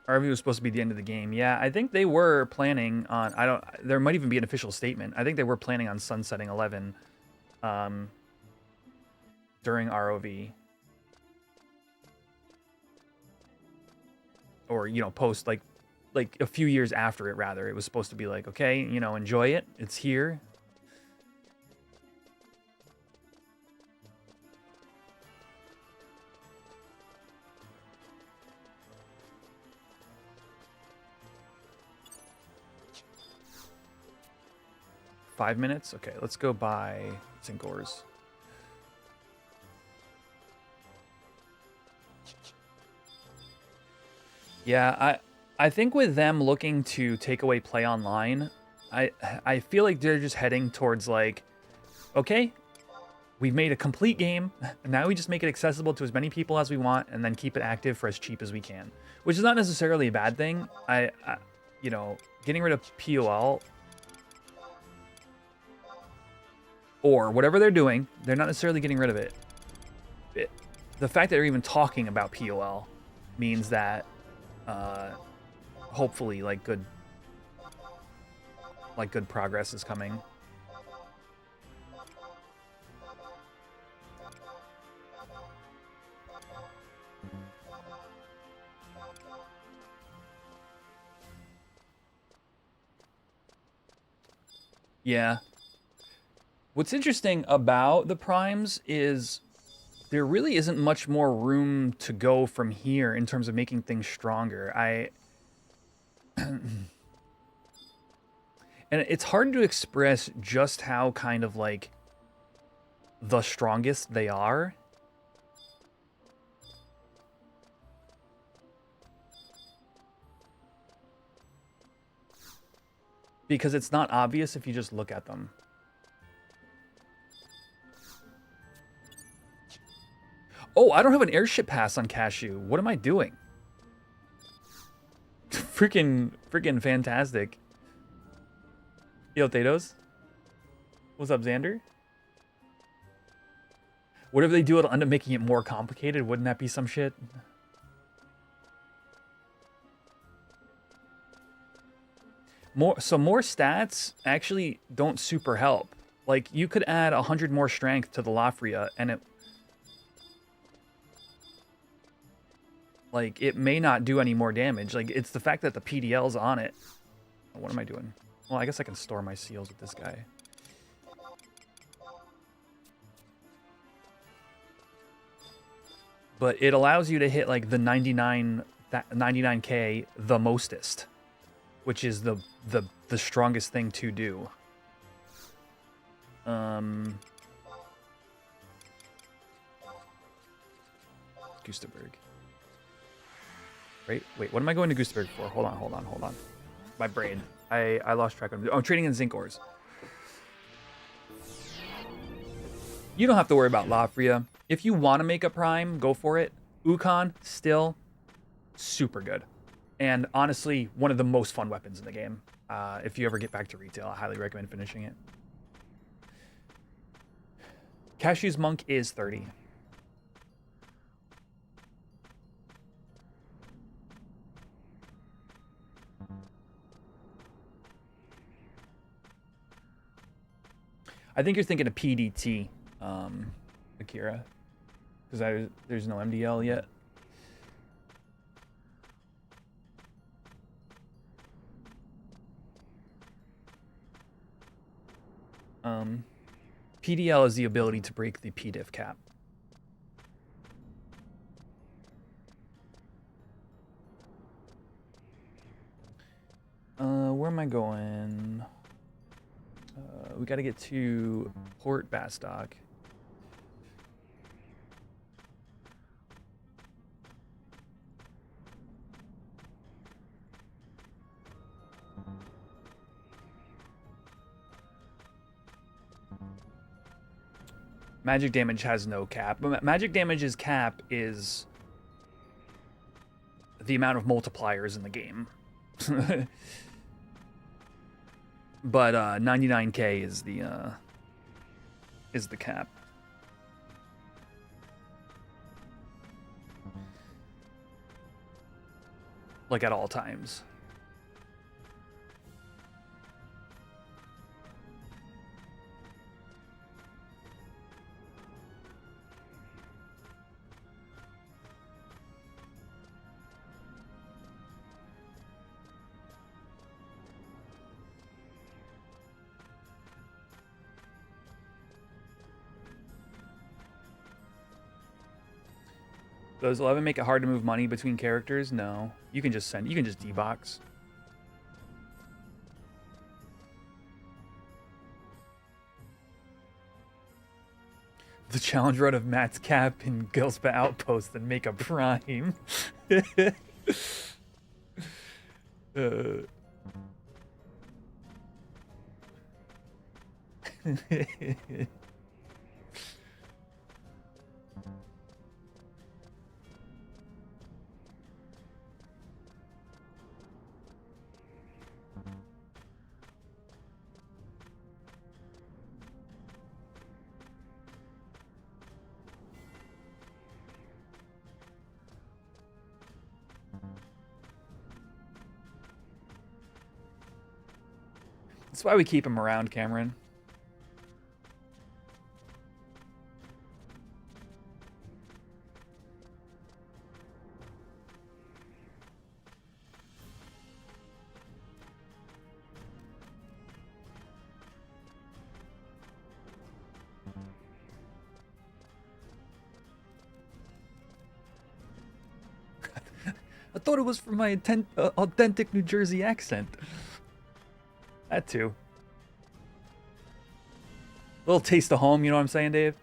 RV was supposed to be the end of the game. Yeah, I think they were planning on. There might even be an official statement. I think they were planning on sunsetting 11 during ROV, or post like a few years after it. Rather, it was supposed to be like, okay, enjoy it. It's here. Five minutes? Okay, let's go buy zinc ores. Yeah, I think with them looking to take away play online, I feel like they're just heading towards like, okay, we've made a complete game, and now we just make it accessible to as many people as we want, and then keep it active for as cheap as we can, which is not necessarily a bad thing. Getting rid of POL, or whatever they're doing, they're not necessarily getting rid of it. The fact that they're even talking about POL means that hopefully good progress is coming. Yeah. What's interesting about the primes is there really isn't much more room to go from here in terms of making things stronger. And it's hard to express just how kind of like the strongest they are. Because it's not obvious if you just look at them. Oh, I don't have an airship pass on Cashew. What am I doing? freaking fantastic. Yo, Thedos. What's up, Xander? What if they do? It'll end up making it more complicated. Wouldn't that be some shit? More stats actually don't super help. Like, you could add 100 more strength to the Lafria, and it may not do any more damage. Like, it's the fact that the PDL's on it. What am I doing? Well, I guess I can store my seals with this guy. But it allows you to hit like the 99k the mostest, which is the strongest thing to do. Gustaberg. Wait, what am I going to Gustaberg for? Hold on. My brain. I lost track of it. Oh, I'm trading in zinc ores. You don't have to worry about Lafria. If you want to make a prime, go for it. Ukon, still super good. And honestly, one of the most fun weapons in the game. If you ever get back to retail, I highly recommend finishing it. Cashew's Monk is 30. I think you're thinking of PDT, Akira, because there's no MDL yet. PDL is the ability to break the PDIF cap. am I going? We got to get to Port Bastock. Magic damage has no cap. But magic damage's cap is the amount of multipliers in the game. But 99k is the cap. Like at all times. Does 11 make it hard to move money between characters? No. You can just D-box. The challenge run of Matt's cap in Gilspa Outpost and make a prime. That's why we keep him around, Cameron. I thought it was for my authentic New Jersey accent. That too. Little taste of home, you know what I'm saying, Dave?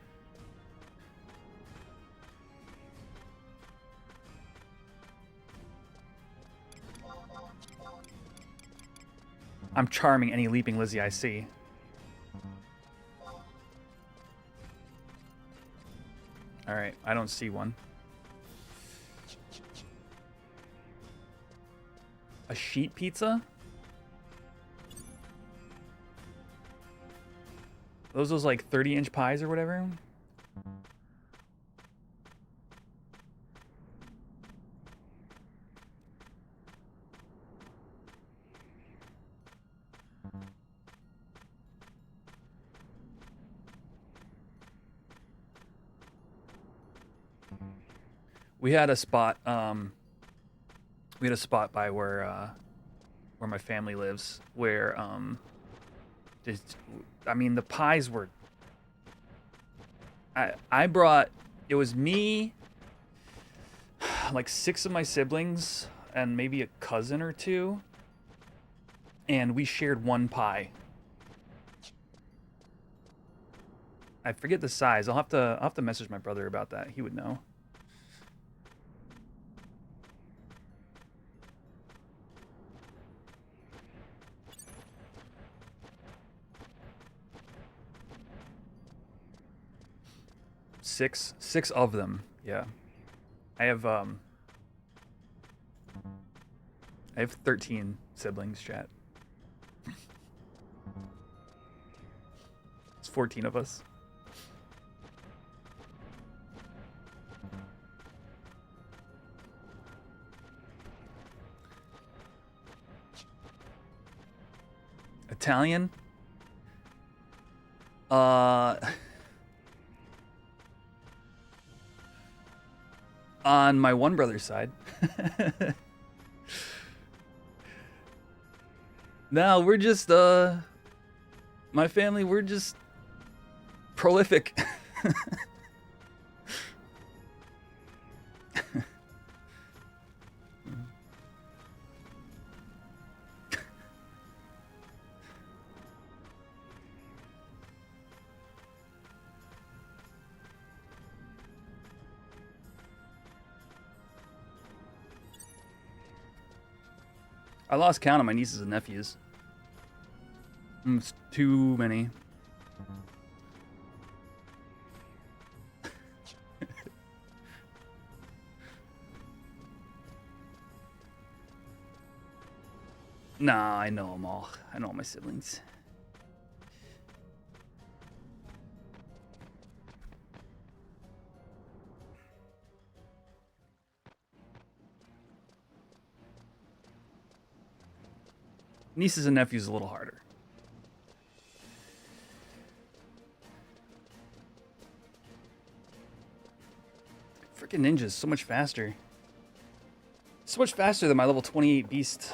I'm charming any leaping Lizzie I see. Alright, I don't see one. A sheet pizza? Those like 30-inch pies or whatever? We had a spot by where my family lives where I mean, the pies were... I brought... It was me, like 6 of my siblings, and maybe a cousin or 2. And we shared one pie. I forget the size. I'll have to message my brother about that. He would know. Six of them, yeah. I have 13 siblings, chat. It's 14 of us. Italian? On my one brother's side. No, we're just, my family, we're just prolific. I lost count of my nieces and nephews. It's too many. Nah, I know them all. I know all my siblings. Nieces and nephews a little harder. Freaking ninjas, so much faster. So much faster than my level 28 beast.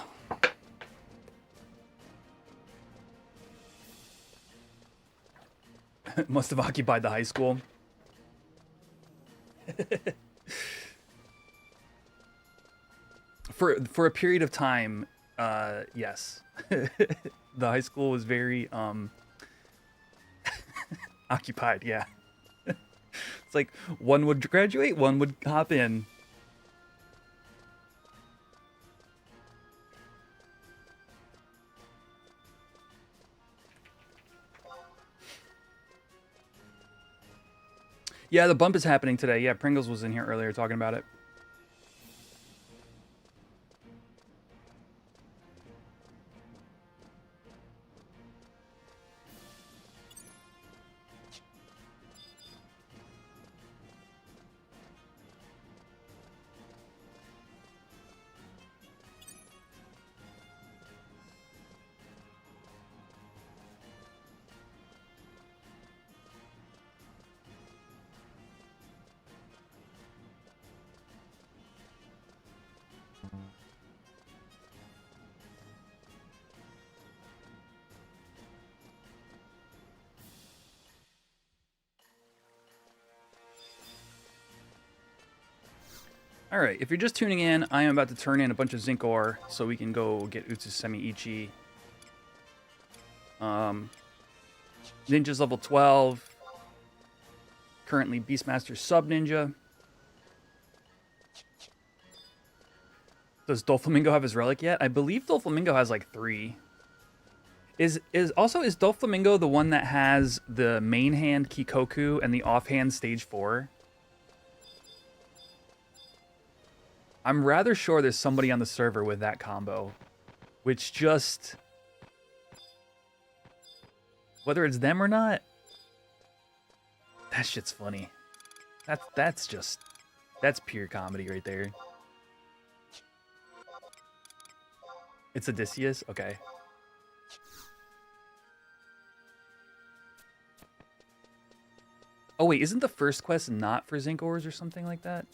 Must have occupied the high school. For a period of time, yes. The high school was very occupied, yeah. It's like one would graduate, one would hop in. Yeah, the bump is happening today. Yeah, Pringles was in here earlier talking about it. All right, if you're just tuning in, I am about to turn in a bunch of zinc ore so we can go get Utsusemi Ichi. Ninja's level 12. Currently Beastmaster sub ninja. Does Doflamingo have his relic yet? I believe Doflamingo has like 3. Is Doflamingo the one that has the main hand Kikoku and the offhand stage 4? I'm rather sure there's somebody on the server with that combo, which just, whether it's them or not, that shit's funny. That's pure comedy right there. It's Odysseus? Okay. Oh wait, isn't the first quest not for zinc ores or something like that?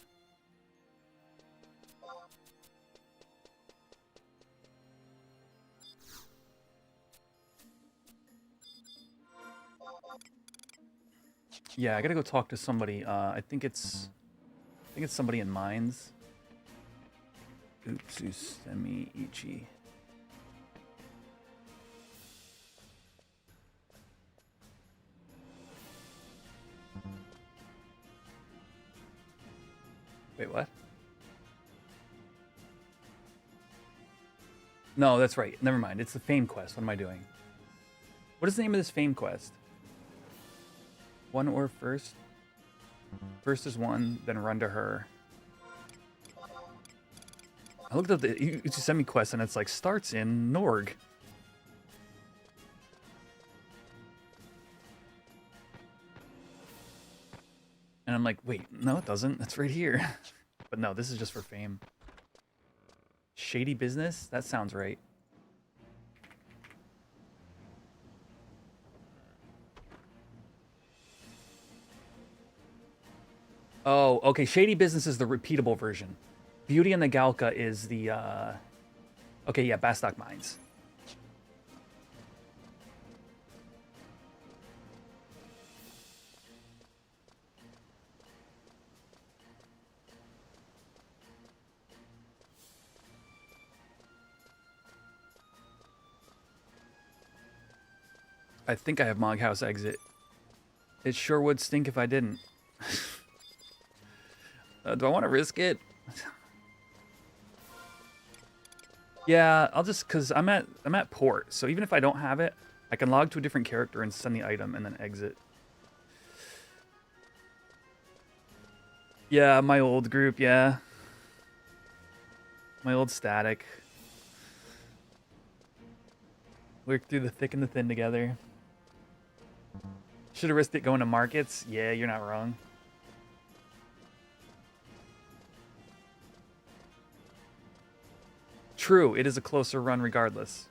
Yeah, I gotta go talk to somebody. I think it's somebody in mines. Utsusemi Ichi. Wait, what? No, that's right. Never mind. It's the fame quest. What am I doing? What is the name of this fame quest? One ore first. First is one, then run to her. I looked up the Utsusemi quest and it's like starts in Norg. And I'm like, wait, no, it doesn't. It's right here. But no, this is just for fame. Shady business? That sounds right. Oh, okay. Shady business is the repeatable version. Beauty and the Galka is the, okay, yeah, Bastock Mines. I think I have Moghouse exit. It sure would stink if I didn't. Do I want to risk it? Yeah, I'll just cause I'm at port, so even if I don't have it, I can log to a different character and send the item and then exit. Yeah, my old group, yeah. My old static. Worked through the thick and the thin together. Should have risked it going to markets. Yeah, you're not wrong. True, it is a closer run regardless.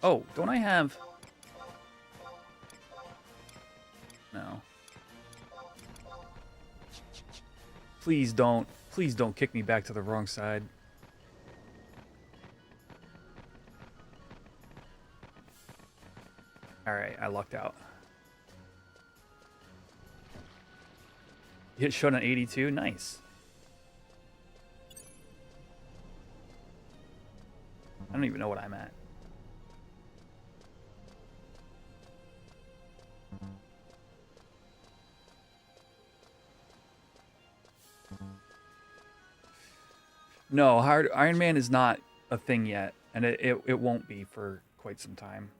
Oh, don't I have... No. Please don't kick me back to the wrong side. Alright, I lucked out. Hit showed on 82, nice. I don't even know what I'm at. No, Iron Man is not a thing yet, and it won't be for quite some time.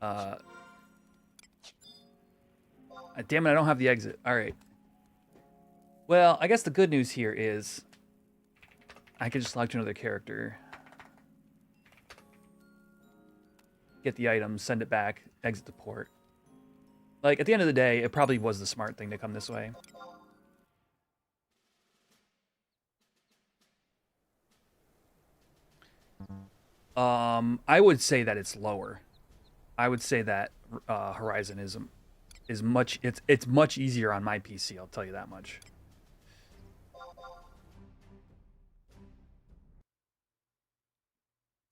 Damn it, I don't have the exit. All right. Well, I guess the good news here is I can just log to another character, get the item, send it back, exit the port. Like, at the end of the day, it probably was the smart thing to come this way. I would say that it's lower. I would say that Horizon is much it's much easier on my PC, I'll tell you that much.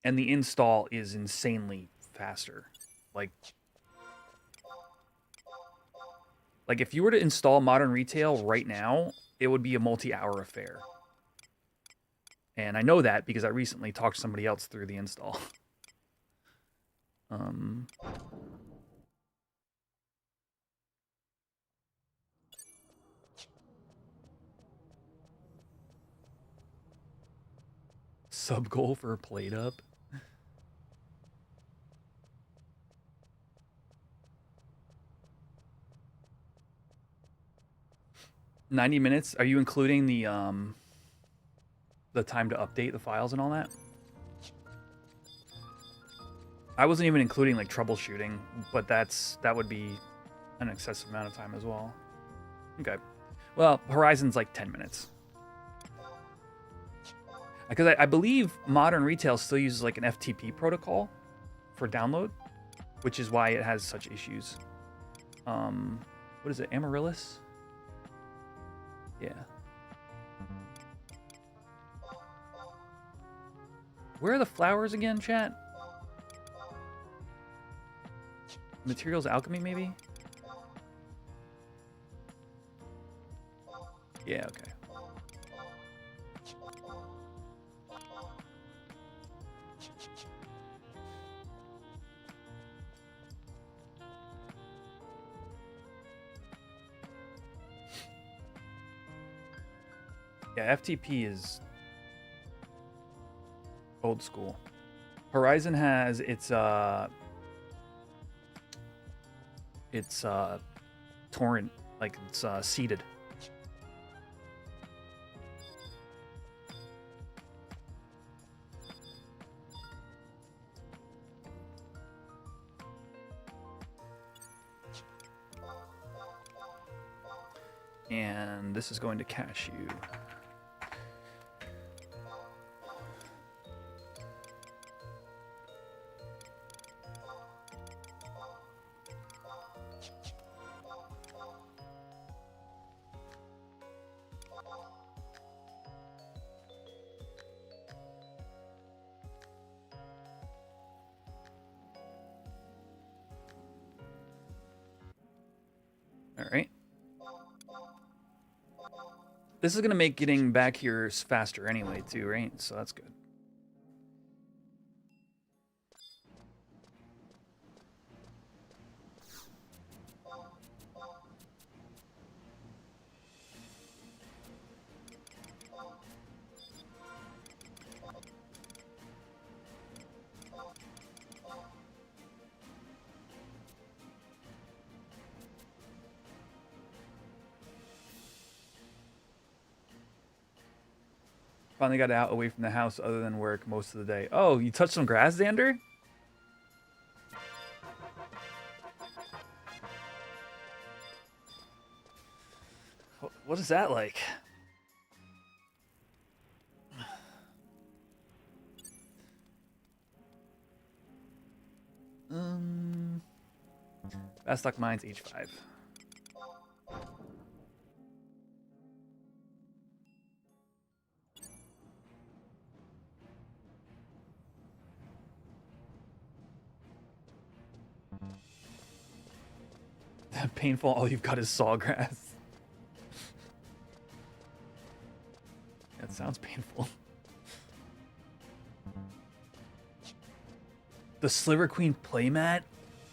And the install is insanely faster. Like if you were to install Modern Retail right now, it would be a multi-hour affair. And I know that because I recently talked to somebody else through the install. Sub goal for a plate up. $90 minutes. Are you including the time to update the files and all that? I wasn't even including like troubleshooting, but that would be an excessive amount of time as well. Okay. Well, Horizon's like 10 minutes. Because I believe Modern Retail still uses like an FTP protocol for download, which is why it has such issues. What is it? Amaryllis? Yeah. Where are the flowers again, chat? Materials alchemy, maybe? Yeah, okay. Yeah, FTP is old school. Horizon has its torrent, like it's seeded. And this is going to cache you. All right. This is going to make getting back here faster anyway, too, right? So that's good. Finally got out away from the house other than work most of the day. Oh, you touched some grass, Xander? What is that like? Bastock Mines H5. Painful, all you've got is sawgrass. That sounds painful. The Sliver Queen playmat?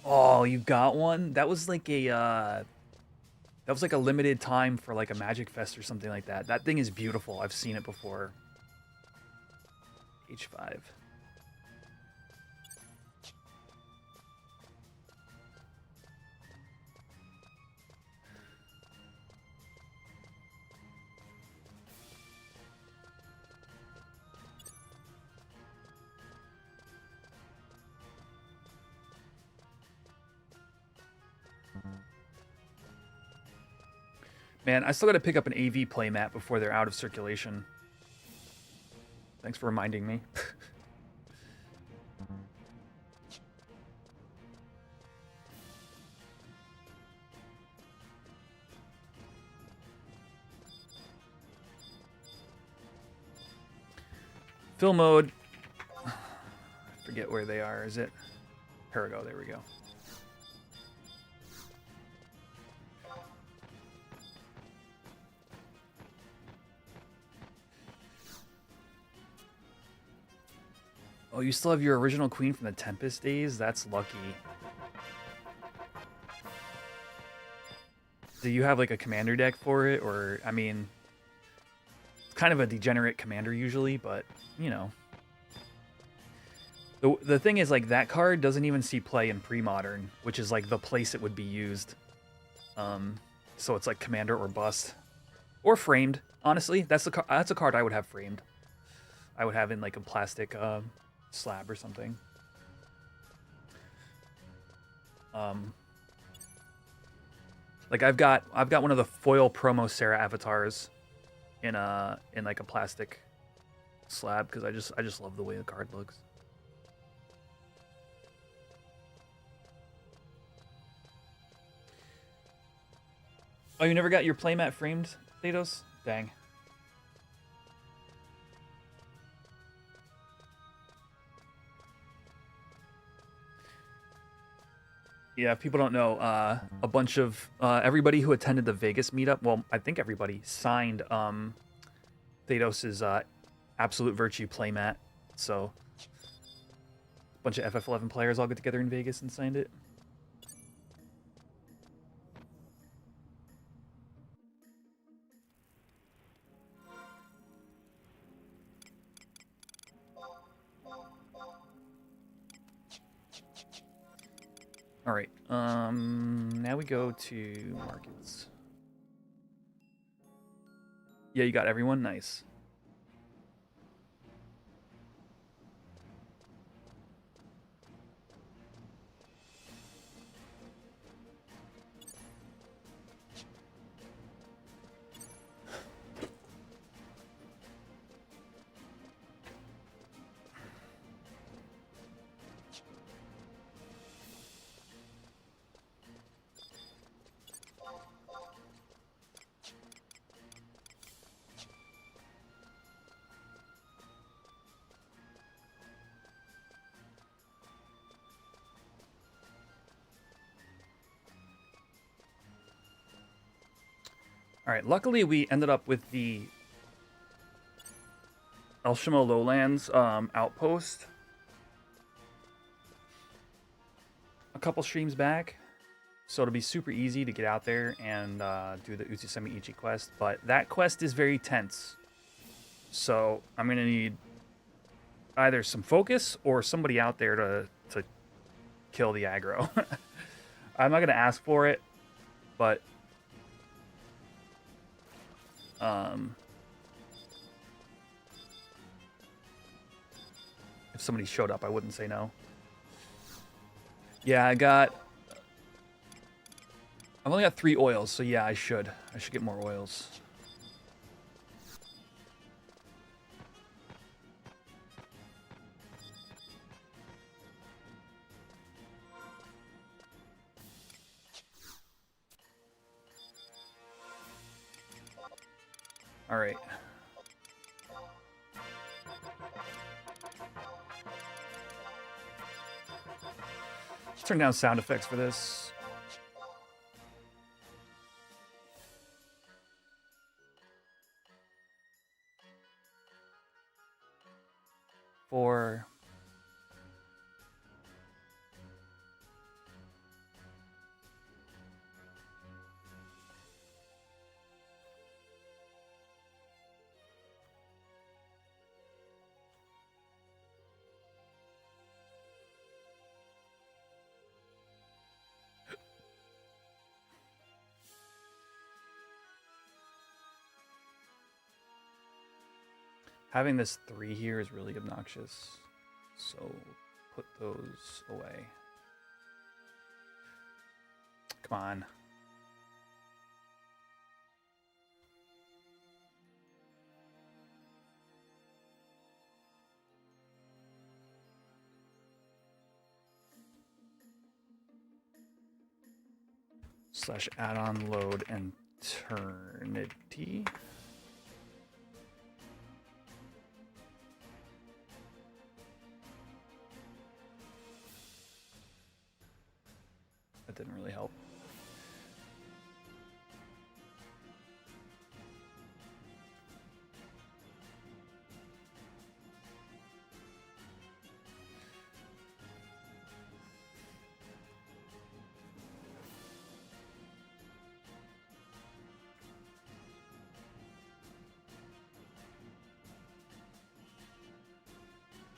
Oh, you got one? That was like a limited time for like a Magic Fest or something like that. That thing is beautiful. I've seen it before. H5. Man, I still got to pick up an AV playmat before they're out of circulation. Thanks for reminding me. Fill mode. I forget where they are. Is it? Perigo. There we go. Oh, you still have your original queen from the Tempest days? That's lucky. Do you have like a commander deck for it? Or, I mean, it's kind of a degenerate commander usually, but, you know. The thing is, like, that card doesn't even see play in pre-modern, which is like the place it would be used. So it's like commander or bust. Or framed, honestly. That's a card I would have framed. I would have in like a plastic slab or something. Like I've got one of the foil promo Sarah avatars in like a plastic slab because I just love the way the card looks. Oh, you never got your playmat framed, Thedos? Dang. Yeah, if people don't know, a bunch of everybody who attended the Vegas meetup, well, I think everybody signed Thedos' Absolute Virtue playmat. So a bunch of FF11 players all get together in Vegas and signed it. All right, now we go to markets. Yeah, you got everyone? Nice. All right, luckily we ended up with the El Shimo Lowlands outpost a couple streams back, so it'll be super easy to get out there and do the Utsusemi Ichi quest, but that quest is very tense, so I'm gonna need either some focus or somebody out there to kill the aggro. I'm not gonna ask for it, but if somebody showed up, I wouldn't say no. Yeah, I've only got 3 oils, so yeah, I should get more oils. All right. Let's turn down sound effects for this. For having this 3 here is really obnoxious, so put those away. Come on. Slash add-on load and eternity. That didn't really help.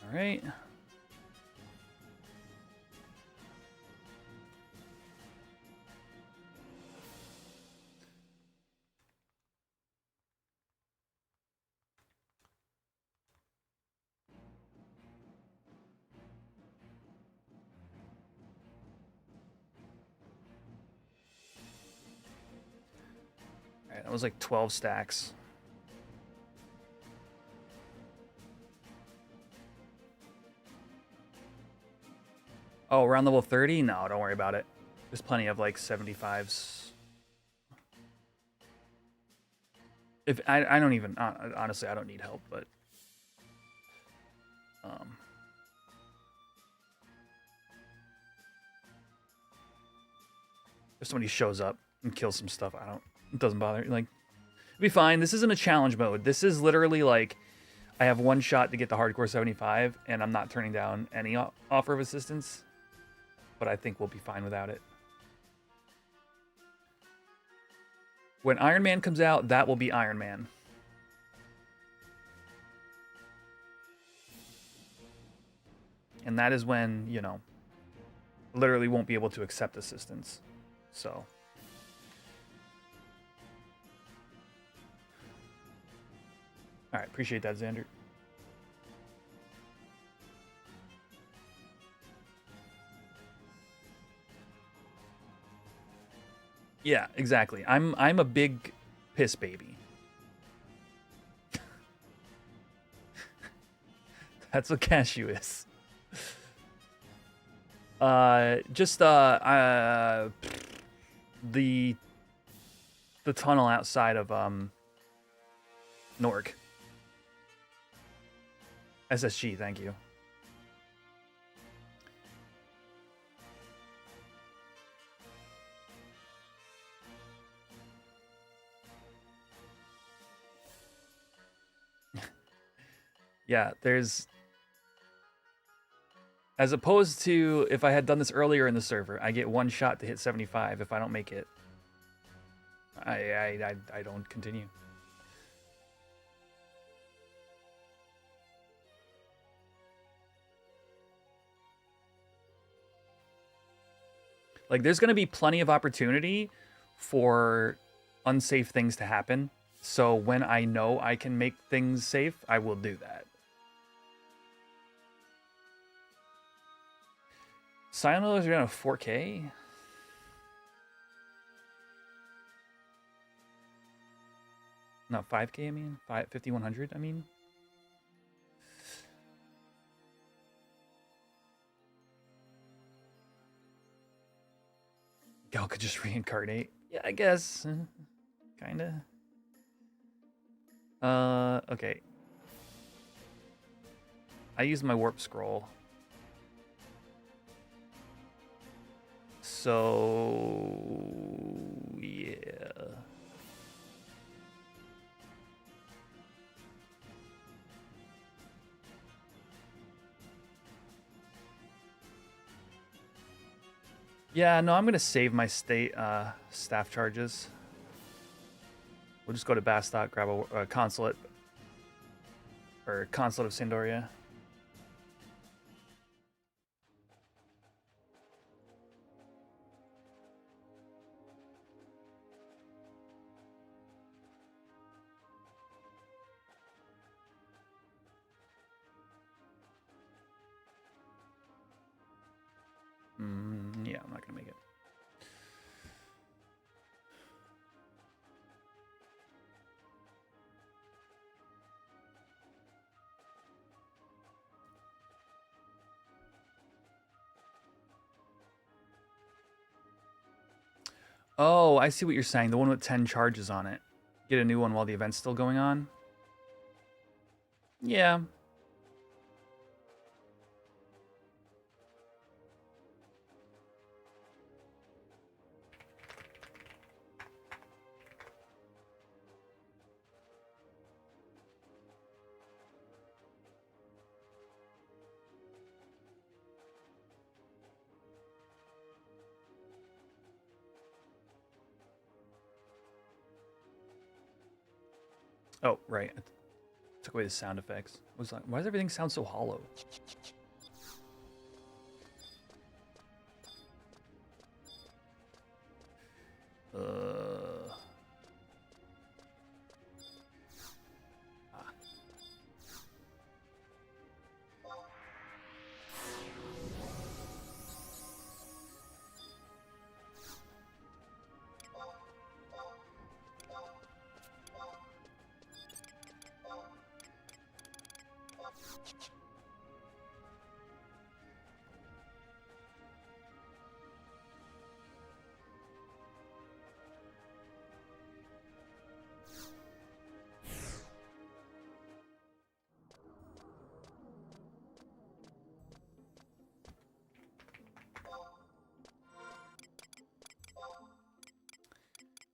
All right. All right, that was like 12 stacks. Oh, around level 30? No, don't worry about it. There's plenty of like 75s. If I don't even honestly, I don't need help, but if somebody shows up and kills some stuff, it doesn't bother. Like, it'll be fine. This isn't a challenge mode. This is literally like I have 1 shot to get the hardcore 75, and I'm not turning down any offer of assistance. But I think we'll be fine without it. When Iron Man comes out, that will be Iron Man. And that is when, you know, literally won't be able to accept assistance. So. All right, appreciate that, Xander. Yeah, exactly. I'm a big piss baby. That's what Cashew is. Just the tunnel outside of Norg. SSG, thank you. Yeah, there's... As opposed to if I had done this earlier in the server, I get one shot to hit 75. If I don't make it, I don't continue. Like, there's going to be plenty of opportunity for unsafe things to happen. So when I know I can make things safe, I will do that. Silent are down to 4K? Not 5K, I mean? 5100, I mean? Gal could just reincarnate. Yeah, I guess. Kinda. Okay. I used my warp scroll. So... yeah. Yeah, no, I'm going to save my staff charges. We'll just go to Bastot, grab a consulate. Or consulate of Sandoria. Yeah, I'm not going to make it. Oh, I see what you're saying. The one with 10 charges on it. Get a new one while the event's still going on. Yeah. Oh, right. I took away the sound effects. Was like, why does everything sound so hollow?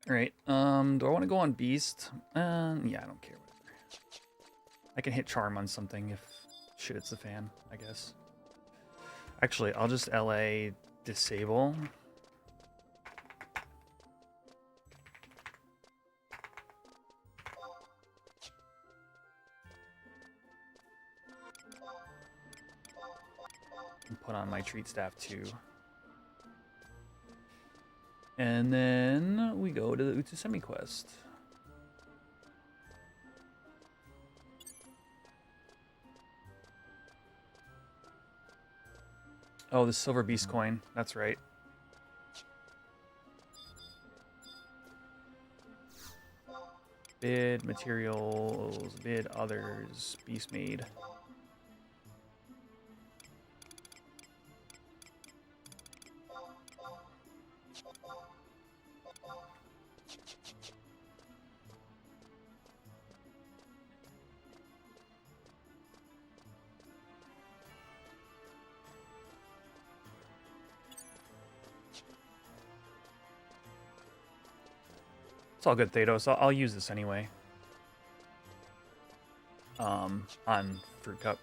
All right. Do I want to go on Beast? Yeah, I don't care. Whatever. I can hit Charm on something if shit hits the fan, I guess. Actually, I'll just LA disable. And put on my treat staff too. And then we go to the Utsusemi quest. Oh, the silver beast coin. That's right. Bid materials, bid others, beast made. It's all good, Thedos. I'll use this anyway. On fruit cup.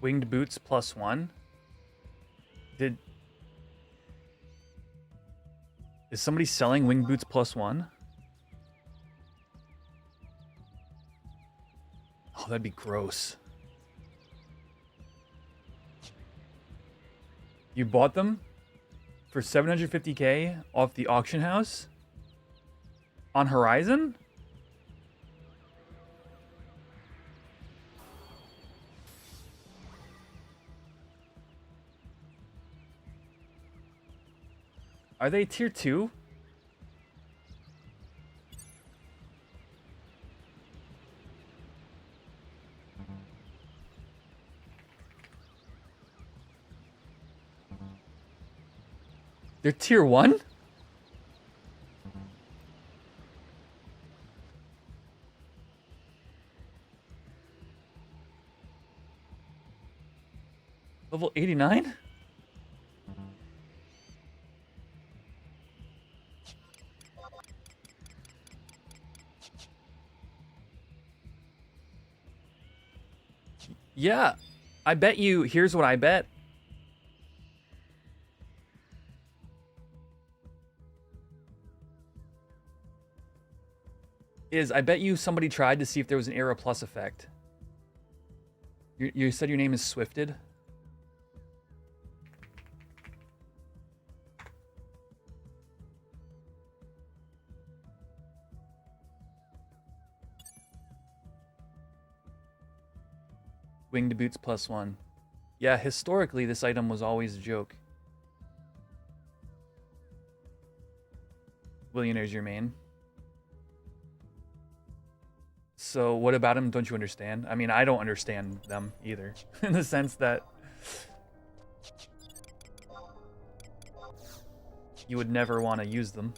Winged boots +1. Is somebody selling winged boots +1? Oh, that'd be gross. You bought them for 750K off the auction house on Horizon? Are they tier 2? They're tier 1? Level 89? Yeah, I bet you, here's what I bet. I bet you somebody tried to see if there was an Era Plus effect. You said your name is Swifted? Winged boots +1. Yeah, historically, this item was always a joke. Billionaire's your main. So what about him? Don't you understand? I mean, I don't understand them either. In the sense that you would never want to use them.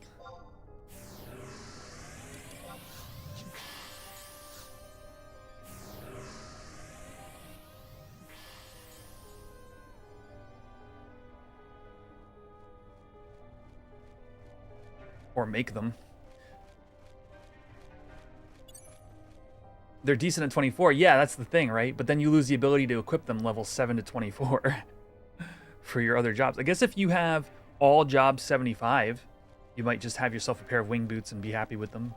Or make them. They're decent at 24. Yeah, that's the thing, right? But then you lose the ability to equip them level 7 to 24 for your other jobs. I guess if you have all jobs 75, you might just have yourself a pair of wing boots and be happy with them.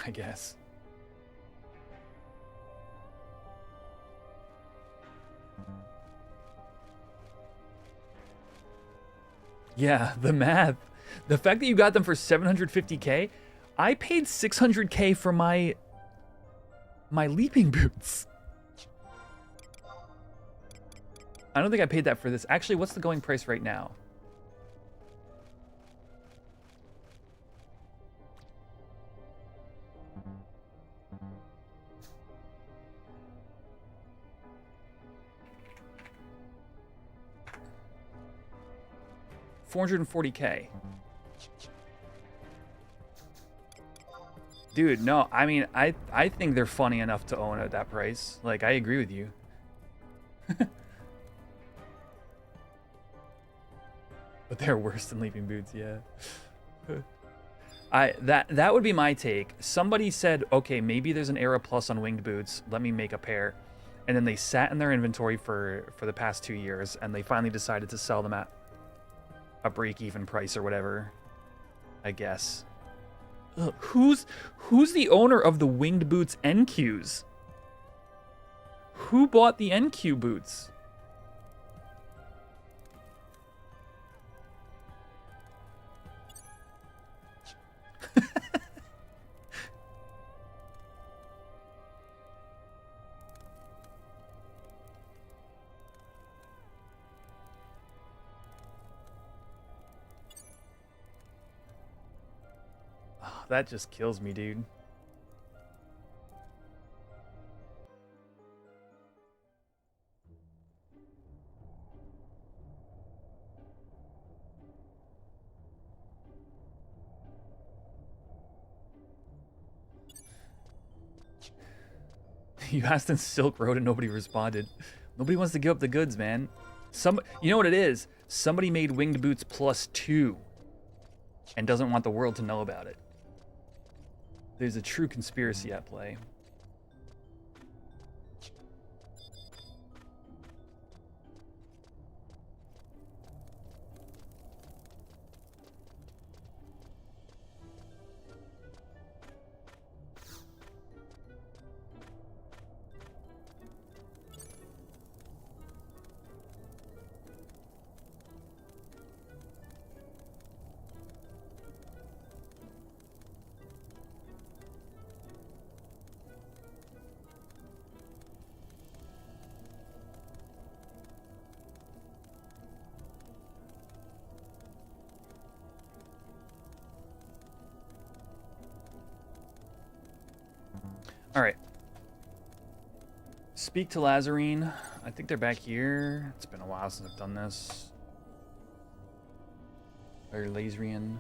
I guess. Yeah, the math. The fact that you got them for 750K, I paid 600K for my leaping boots. I don't think I paid that for this. Actually, what's the going price right now? $440K. Dude, no, I mean, I think they're funny enough to own at that price. Like, I agree with you. But they're worse than leaping boots, yeah. That would be my take. Somebody said, okay, maybe there's an Era Plus on winged boots. Let me make a pair. And then they sat in their inventory for the past 2 years, and they finally decided to sell them at a break-even price or whatever, I guess. Ugh, who's the owner of the winged boots NQs? Who bought the NQ boots? Oh, that just kills me, dude. You asked in Silk Road and nobody responded. Nobody wants to give up the goods, man. You know what it is? Somebody made winged boots +2 and doesn't want the world to know about it. There's a true conspiracy at play. All right. Speak to Lazarine. I think they're back here. It's been a while since I've done this. Or Lazarian.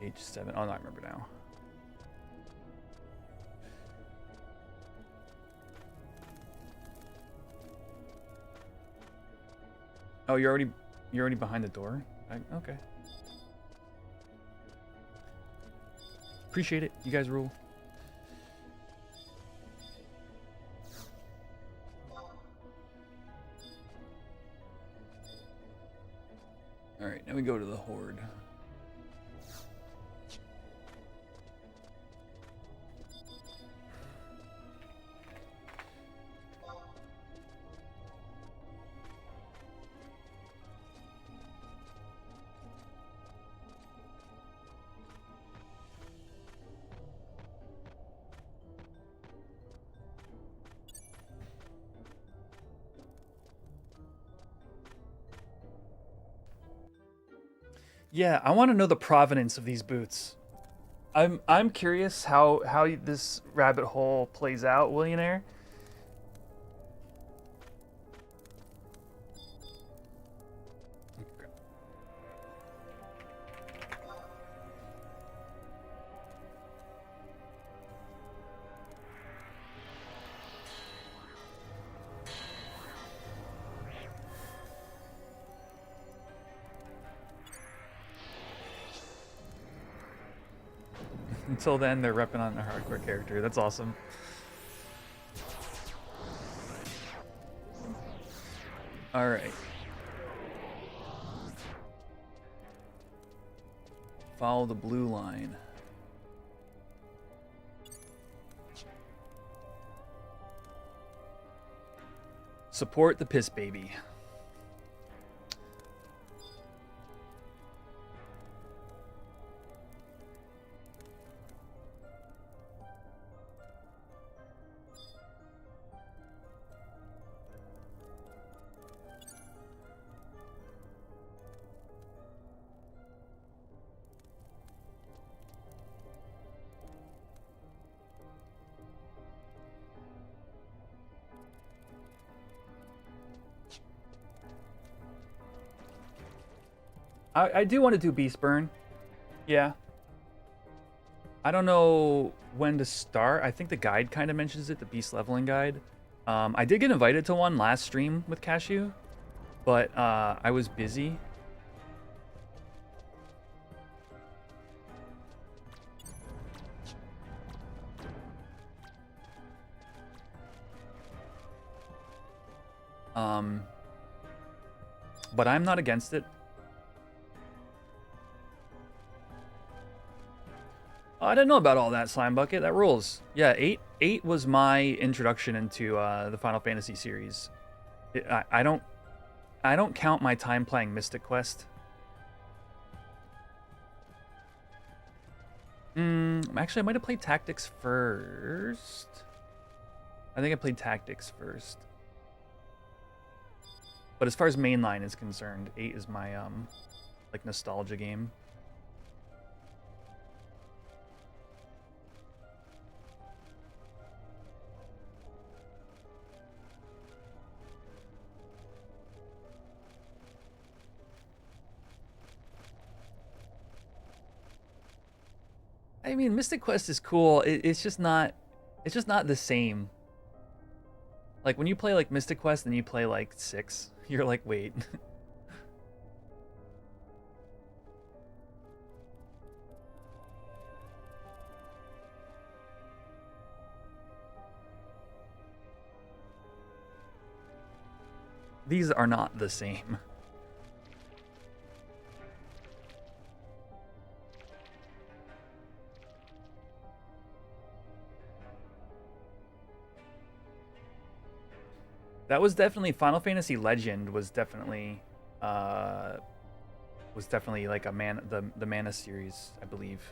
H7. Oh, no, I remember now. Oh, you're already behind the door? Okay. Appreciate it. You guys rule. Alright, now we go to the Horde. Yeah, I want to know the provenance of these boots. I'm curious how this rabbit hole plays out, Willionaire. Until then, they're repping on their hardcore character. That's awesome. All right. Follow the blue line. Support the piss baby. I do want to do Beast Burn. Yeah. I don't know when to start. I think the guide kind of mentions it, the Beast Leveling Guide. I did get invited to one last stream with Cashew, but I was busy. But I'm not against it. I didn't know about all that, Slime Bucket. That rules. Yeah, 8 was my introduction into the Final Fantasy series. I don't count my time playing Mystic Quest. Actually, I might have played Tactics first. I think I played Tactics first. But as far as mainline is concerned, 8 is my like nostalgia game. I mean, Mystic Quest is cool. It's just not the same. Like when you play like Mystic Quest and you play like 6, you're like, wait. These are not the same. That was definitely Final Fantasy Legend was definitely like a the Mana series, I believe.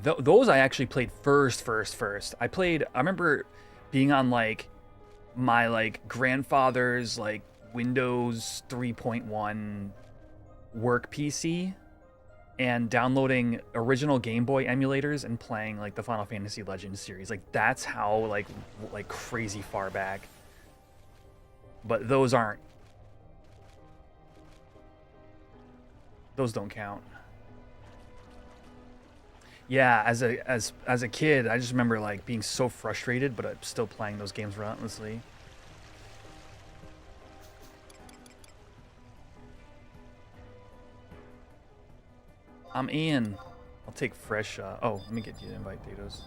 Those I actually played first. I remember being on like my like grandfather's like Windows 3.1 work PC and downloading original Game Boy emulators and playing like the Final Fantasy Legends series. Like that's how like crazy far back. But those don't count. Yeah, as a kid, I just remember like being so frustrated, but I'm still playing those games relentlessly. I'm in. I'll take fresh. Oh, let me get you to invite Dados.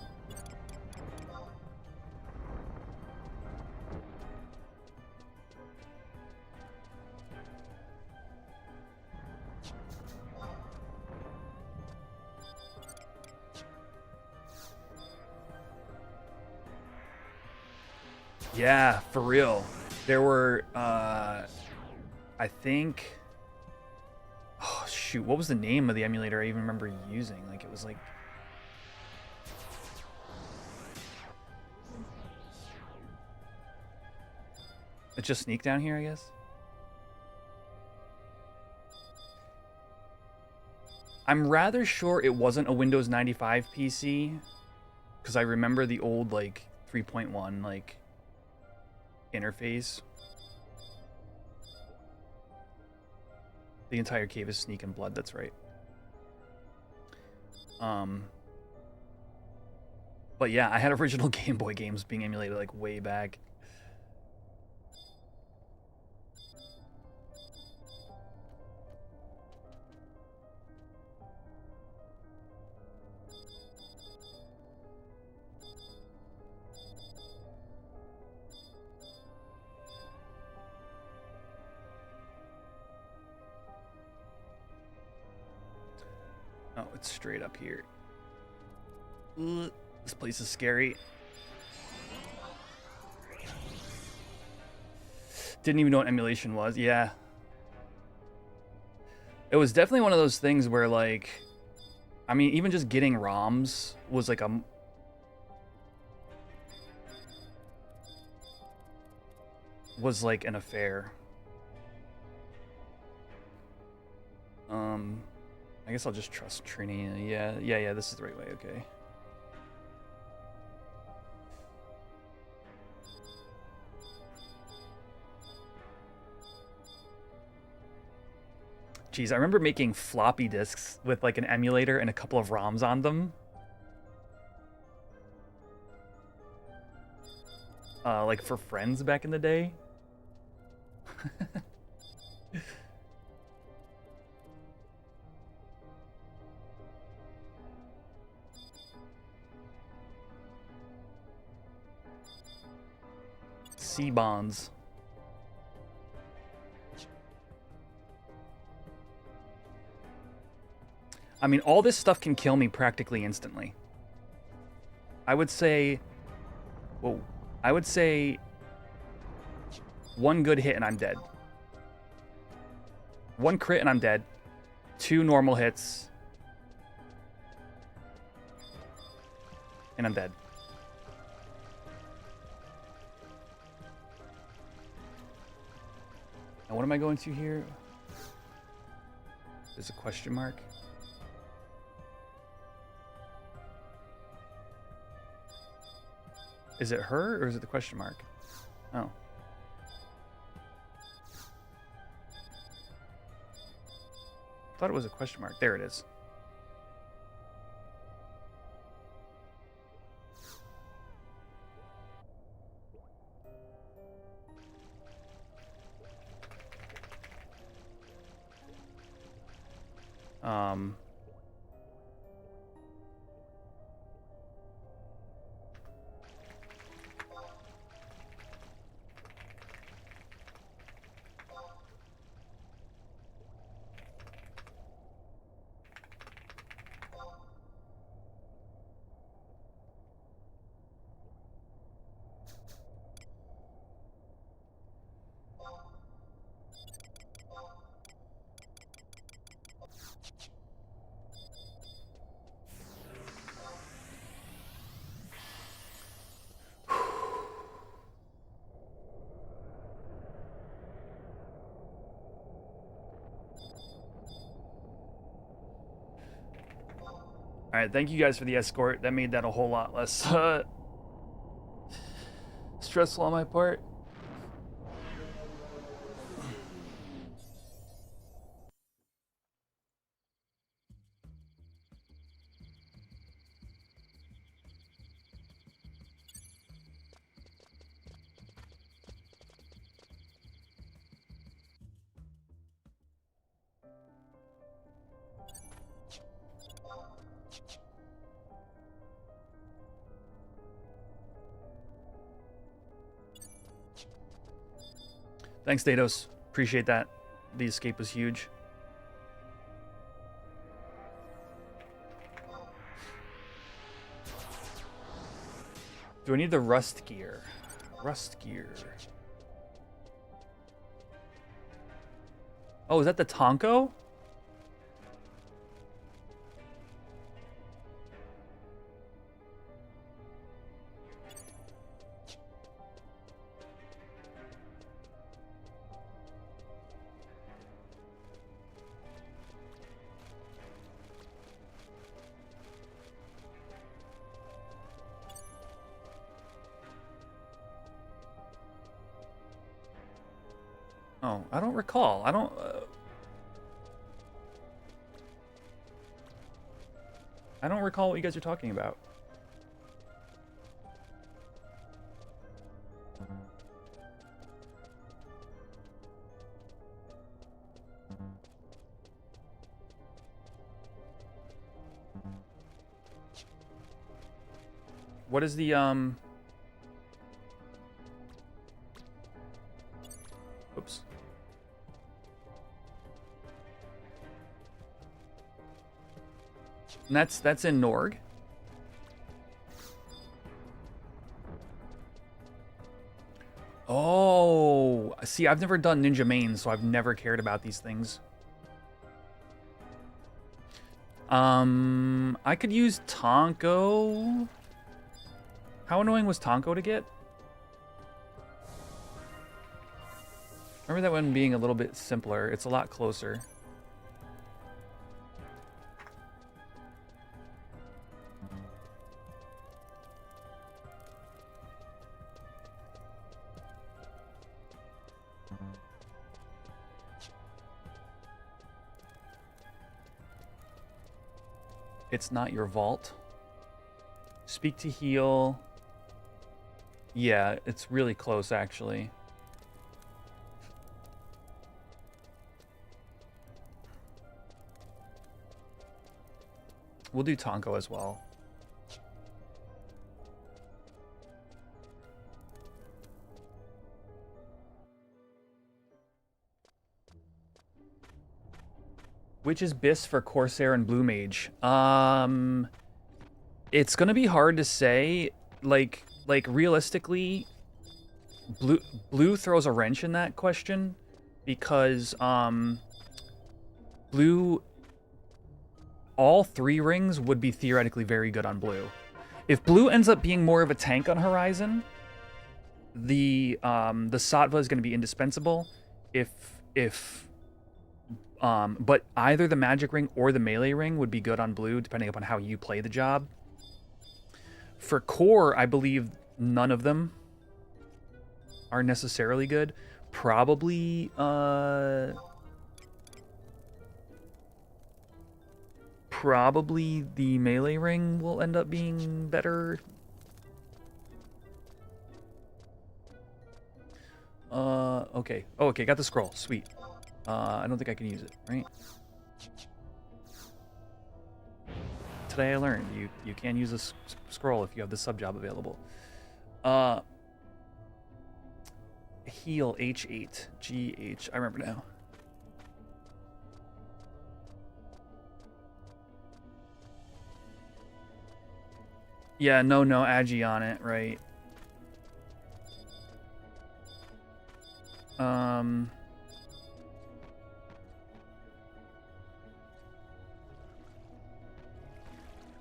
Yeah, for real. There were, I think. Oh shoot, what was the name of the emulator I even remember using? Like it was like it's just Sneak down here, I guess. I'm rather sure it wasn't a Windows 95 PC because I remember the old like 3.1 like interface. The entire cave is Sneak and Blood, that's right. But yeah, I had original Game Boy games being emulated like way back. Oh, it's straight up here. Ugh, this place is scary. Didn't even know what emulation was. Yeah. It was definitely one of those things where, like, I mean, even just getting ROMs was like an affair. I guess I'll just trust Trini. Yeah, this is the right way, okay. Jeez, I remember making floppy disks with like an emulator and a couple of ROMs on them. Like for friends back in the day. C-bonds. I mean, all this stuff can kill me practically instantly. I would say Whoa. I would say 1 good hit and I'm dead. 1 crit and I'm dead. 2 normal hits. And I'm dead. Now what am I going to here? There's a question mark. Is it her or is it the question mark? Oh. Thought it was a question mark. There it is. All right, thank you guys for the escort. That made that a whole lot less stressful on my part. Thanks, Dados. Appreciate that. The escape was huge. Do I need the rust gear? Rust gear. Oh, is that the Tonko? Oh, I don't recall. I don't recall what you guys are talking about. What is the Oops. And that's in Norg. Oh, see, I've never done ninja mains, so I've never cared about these things. I could use Tonko. How annoying was Tonko to get? Remember that one being a little bit simpler. It's a lot closer. It's not your vault. Speak to heal. Yeah, it's really close, actually. We'll do Tonko as well. Which is BIS for Corsair and Blue Mage? It's gonna be hard to say. Like, like realistically, blue throws a wrench in that question because blue, all 3 rings would be theoretically very good on blue. If blue ends up being more of a tank on Horizon, the Sattva is going to be indispensable. But either the magic ring or the melee ring would be good on blue, depending upon how you play the job. For core, I believe none of them are necessarily good. Probably the melee ring will end up being better. Okay. Oh, okay, got the scroll. Sweet. I don't think I can use it, right? Today I learned you can use a scroll if you have the sub job available. Heal H8 GH. I remember now. Yeah, no Agi on it, right?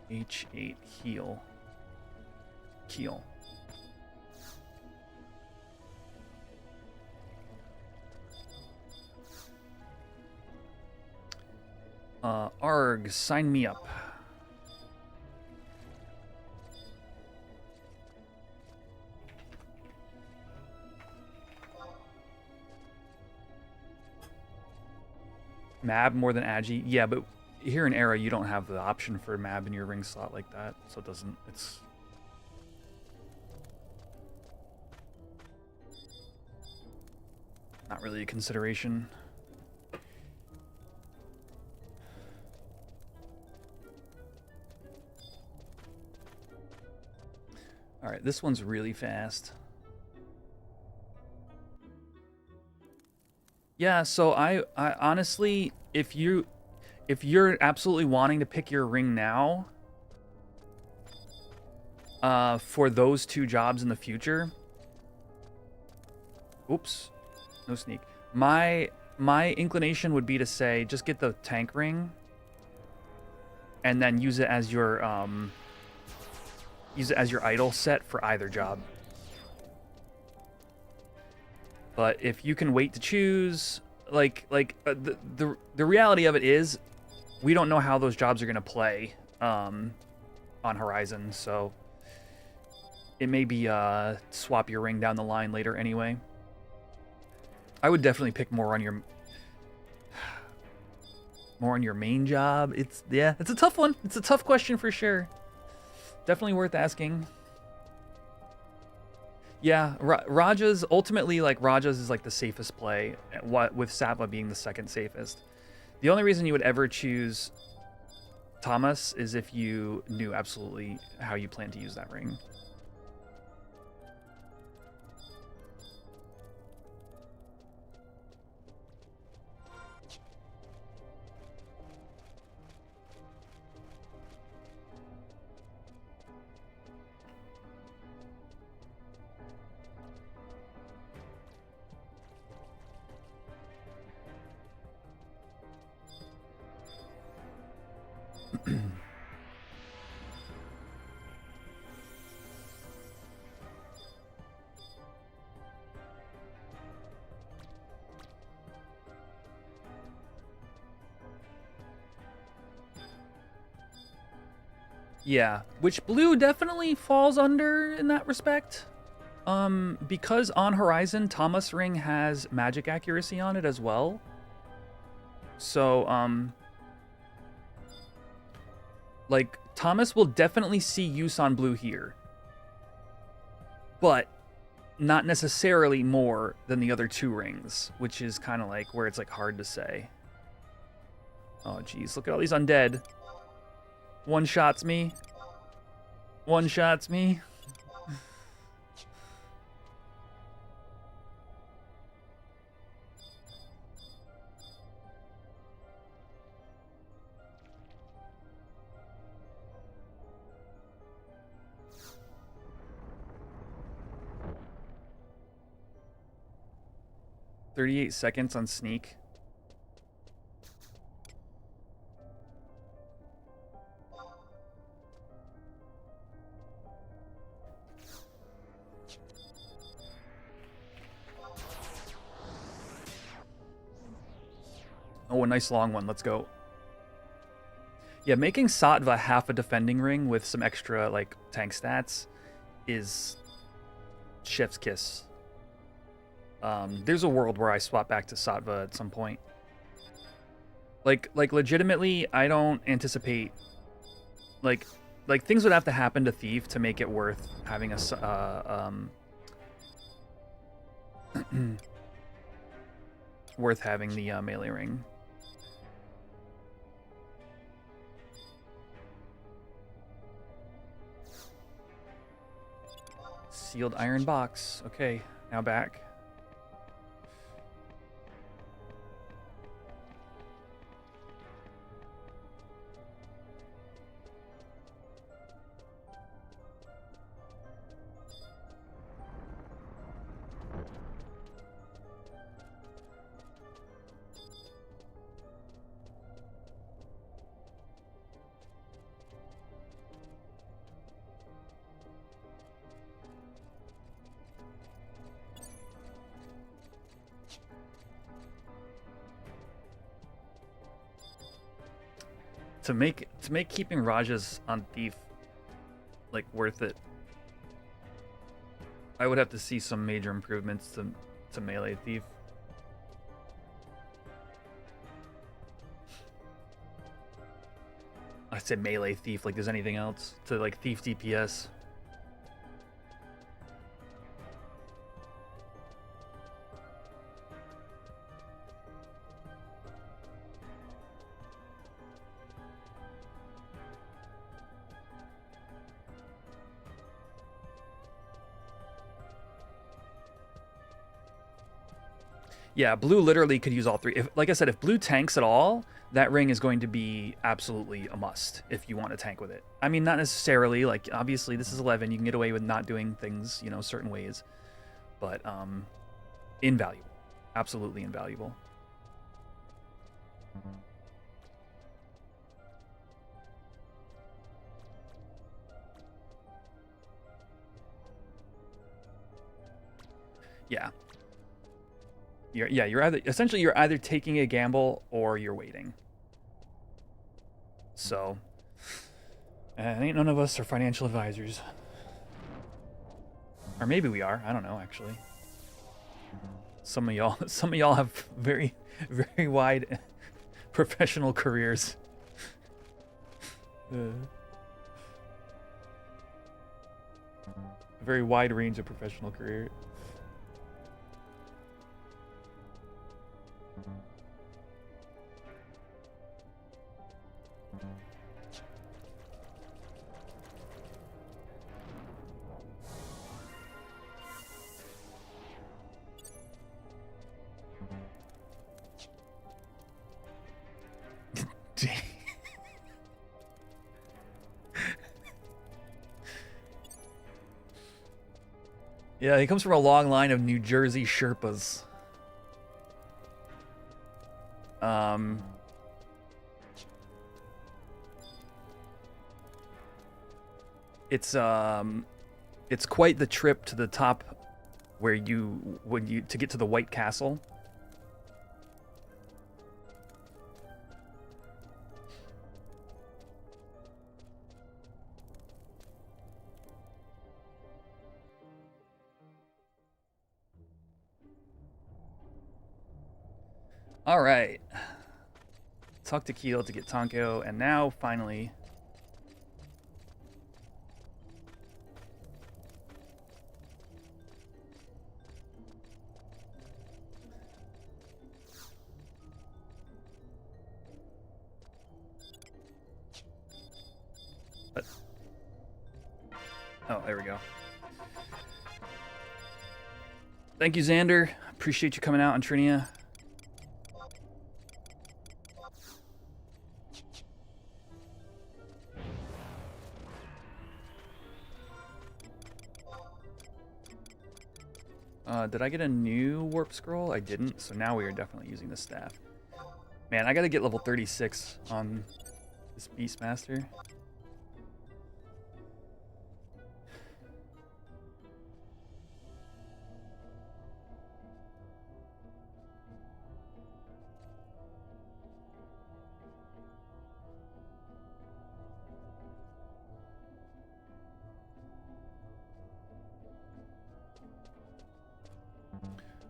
H8 heal. Keel. Arg, sign me up. Mab more than Agi? Yeah, but here in Era, you don't have the option for Mab in your ring slot like that, so it doesn't, it's... not really a consideration. Alright, this one's really fast. Yeah, so I honestly, if you're absolutely wanting to pick your ring now, for those 2 jobs in the future, oops, no sneak. My inclination would be to say just get the tank ring, and then use it as your idol set for either job. But if you can wait to choose, the reality of it is, we don't know how those jobs are going to play on Horizon, so it may be swap your ring down the line later anyway. I would definitely pick more on your main job. It's a tough one. It's a tough question for sure. Definitely worth asking. Yeah, Raja's ultimately, like, Raja's is like the safest play, with Sattva being the second safest. The only reason you would ever choose Thomas is if you knew absolutely how you plan to use that ring. Yeah, which blue definitely falls under in that respect. Because on Horizon, Thomas Ring has magic accuracy on it as well. So, like, Thomas will definitely see use on blue here. But not necessarily more than the other 2 rings, which is kind of like where it's like hard to say. Oh, geez, look at all these undead. One-shots me. One-shots me. 38 seconds on sneak. Oh, a nice long one. Let's go. Yeah, making Sattva half a defending ring with some extra, like, tank stats is chef's kiss. There's a world where I swap back to Sattva at some point. Like legitimately, I don't anticipate... Like, things would have to happen to Thief to make it worth having a... worth having the melee ring. Sealed iron box. Okay, now back. To make keeping Rajas on Thief like worth it, I would have to see some major improvements to melee Thief. I said melee Thief like there's anything else to like Thief DPS. Yeah, blue literally could use all three. If, like I said, if blue tanks at all, that ring is going to be absolutely a must if you want to tank with it. I mean, not necessarily. Like, obviously, this is 11. You can get away with not doing things, you know, certain ways. But, invaluable. Absolutely invaluable. Yeah. You're either taking a gamble or you're waiting. So, ain't none of us are financial advisors, or maybe we are. I don't know, actually. Some of y'all have very, very wide professional careers. A very wide range of professional career. Yeah, he comes from a long line of New Jersey Sherpas. It's quite the trip to the top where to get to the White Castle. All right. Talk to Keel to get Tonko, and now finally. Oh, there we go. Thank you, Xander. Appreciate you coming out on Trinia. Did I get a new warp scroll? I didn't, so now we are definitely using the staff. Man, I gotta get level 36 on this Beastmaster.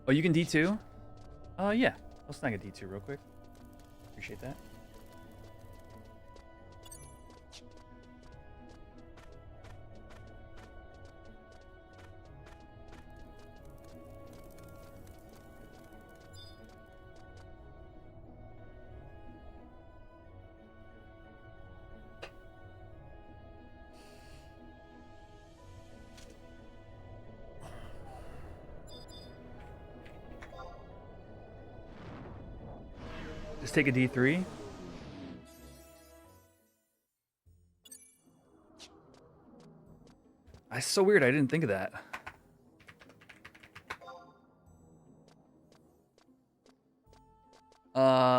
Oh, you can D2? Yeah. I'll snag a D2 real quick. Appreciate that. Just take a D3. That's so weird. I didn't think of that.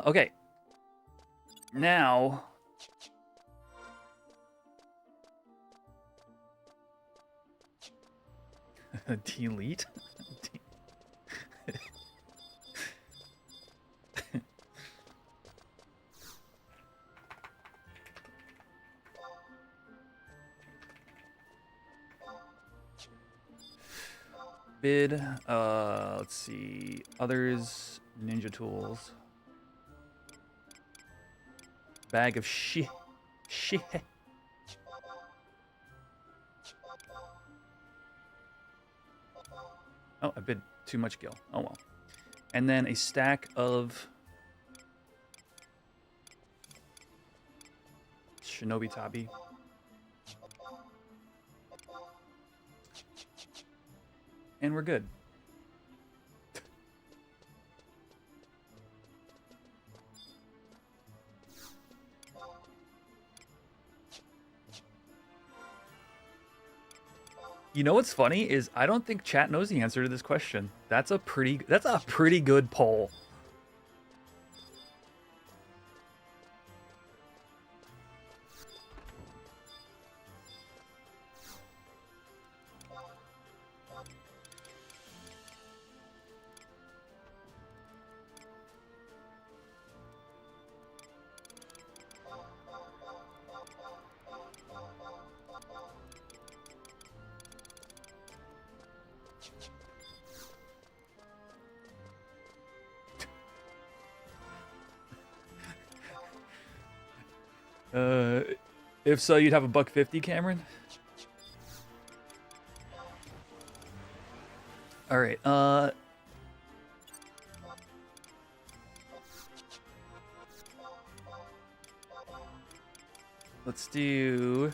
Okay. Now. Delete? Bid, let's see, others, ninja tools, bag of shit. Oh, I bid too much gil. Oh well. And then a stack of shinobi tabi. And we're good. You know what's funny is I don't think chat knows the answer to this question. That's a pretty good poll. If so, you'd have a $150, Cameron. All right. Let's do.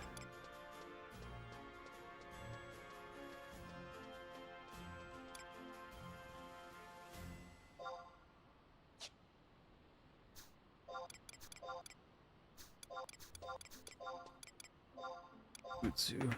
Utsu.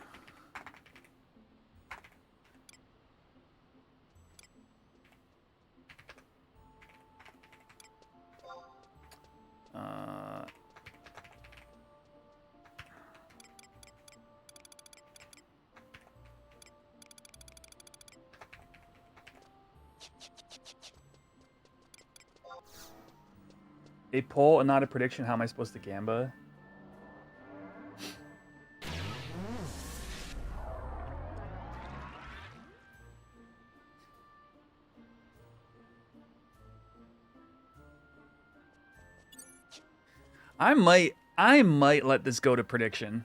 A poll and not a prediction. How am I supposed to gamba? I might let this go to prediction.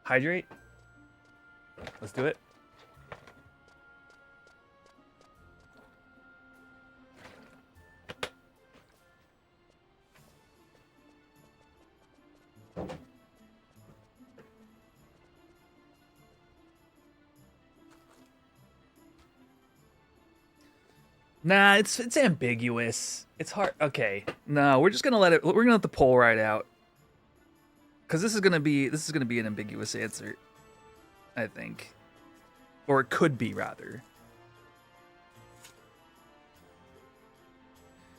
Hydrate. Let's do it. Nah, it's ambiguous. It's hard. Okay, no, we're just gonna let it. We're gonna let the poll ride out, because this is gonna be an ambiguous answer, I think, or it could be rather.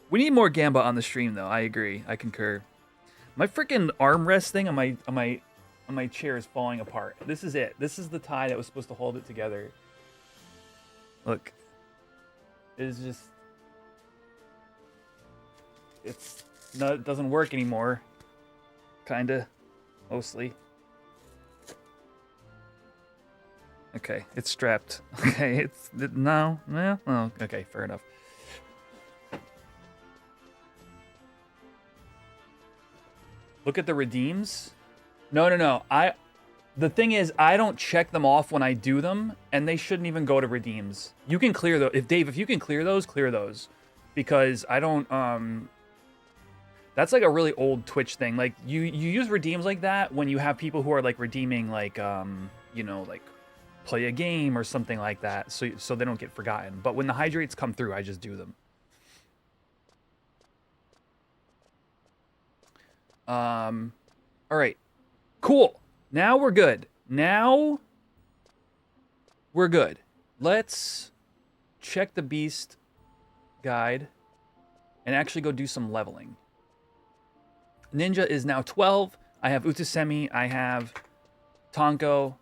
We need more Gamba on the stream, though. I agree. I concur. My freaking armrest thing on my chair is falling apart. This is it. This is the tie that was supposed to hold it together. Look. It is just... it doesn't work anymore. Kinda. Mostly. Okay, it's strapped. Okay, no. Oh, okay, fair enough. Look at the redeems. No. The thing is, I don't check them off when I do them, and they shouldn't even go to redeems. You can clear those. If you can clear those. Because I don't, that's like a really old Twitch thing. Like, you use redeems like that when you have people who are, like, redeeming, like, you know, like, play a game or something like that, so they don't get forgotten. But when the hydrates come through, I just do them. All right, cool. Now we're good. Let's check the beast guide and actually go do some leveling. Ninja is now 12. I have Utsusemi. I have Tonko.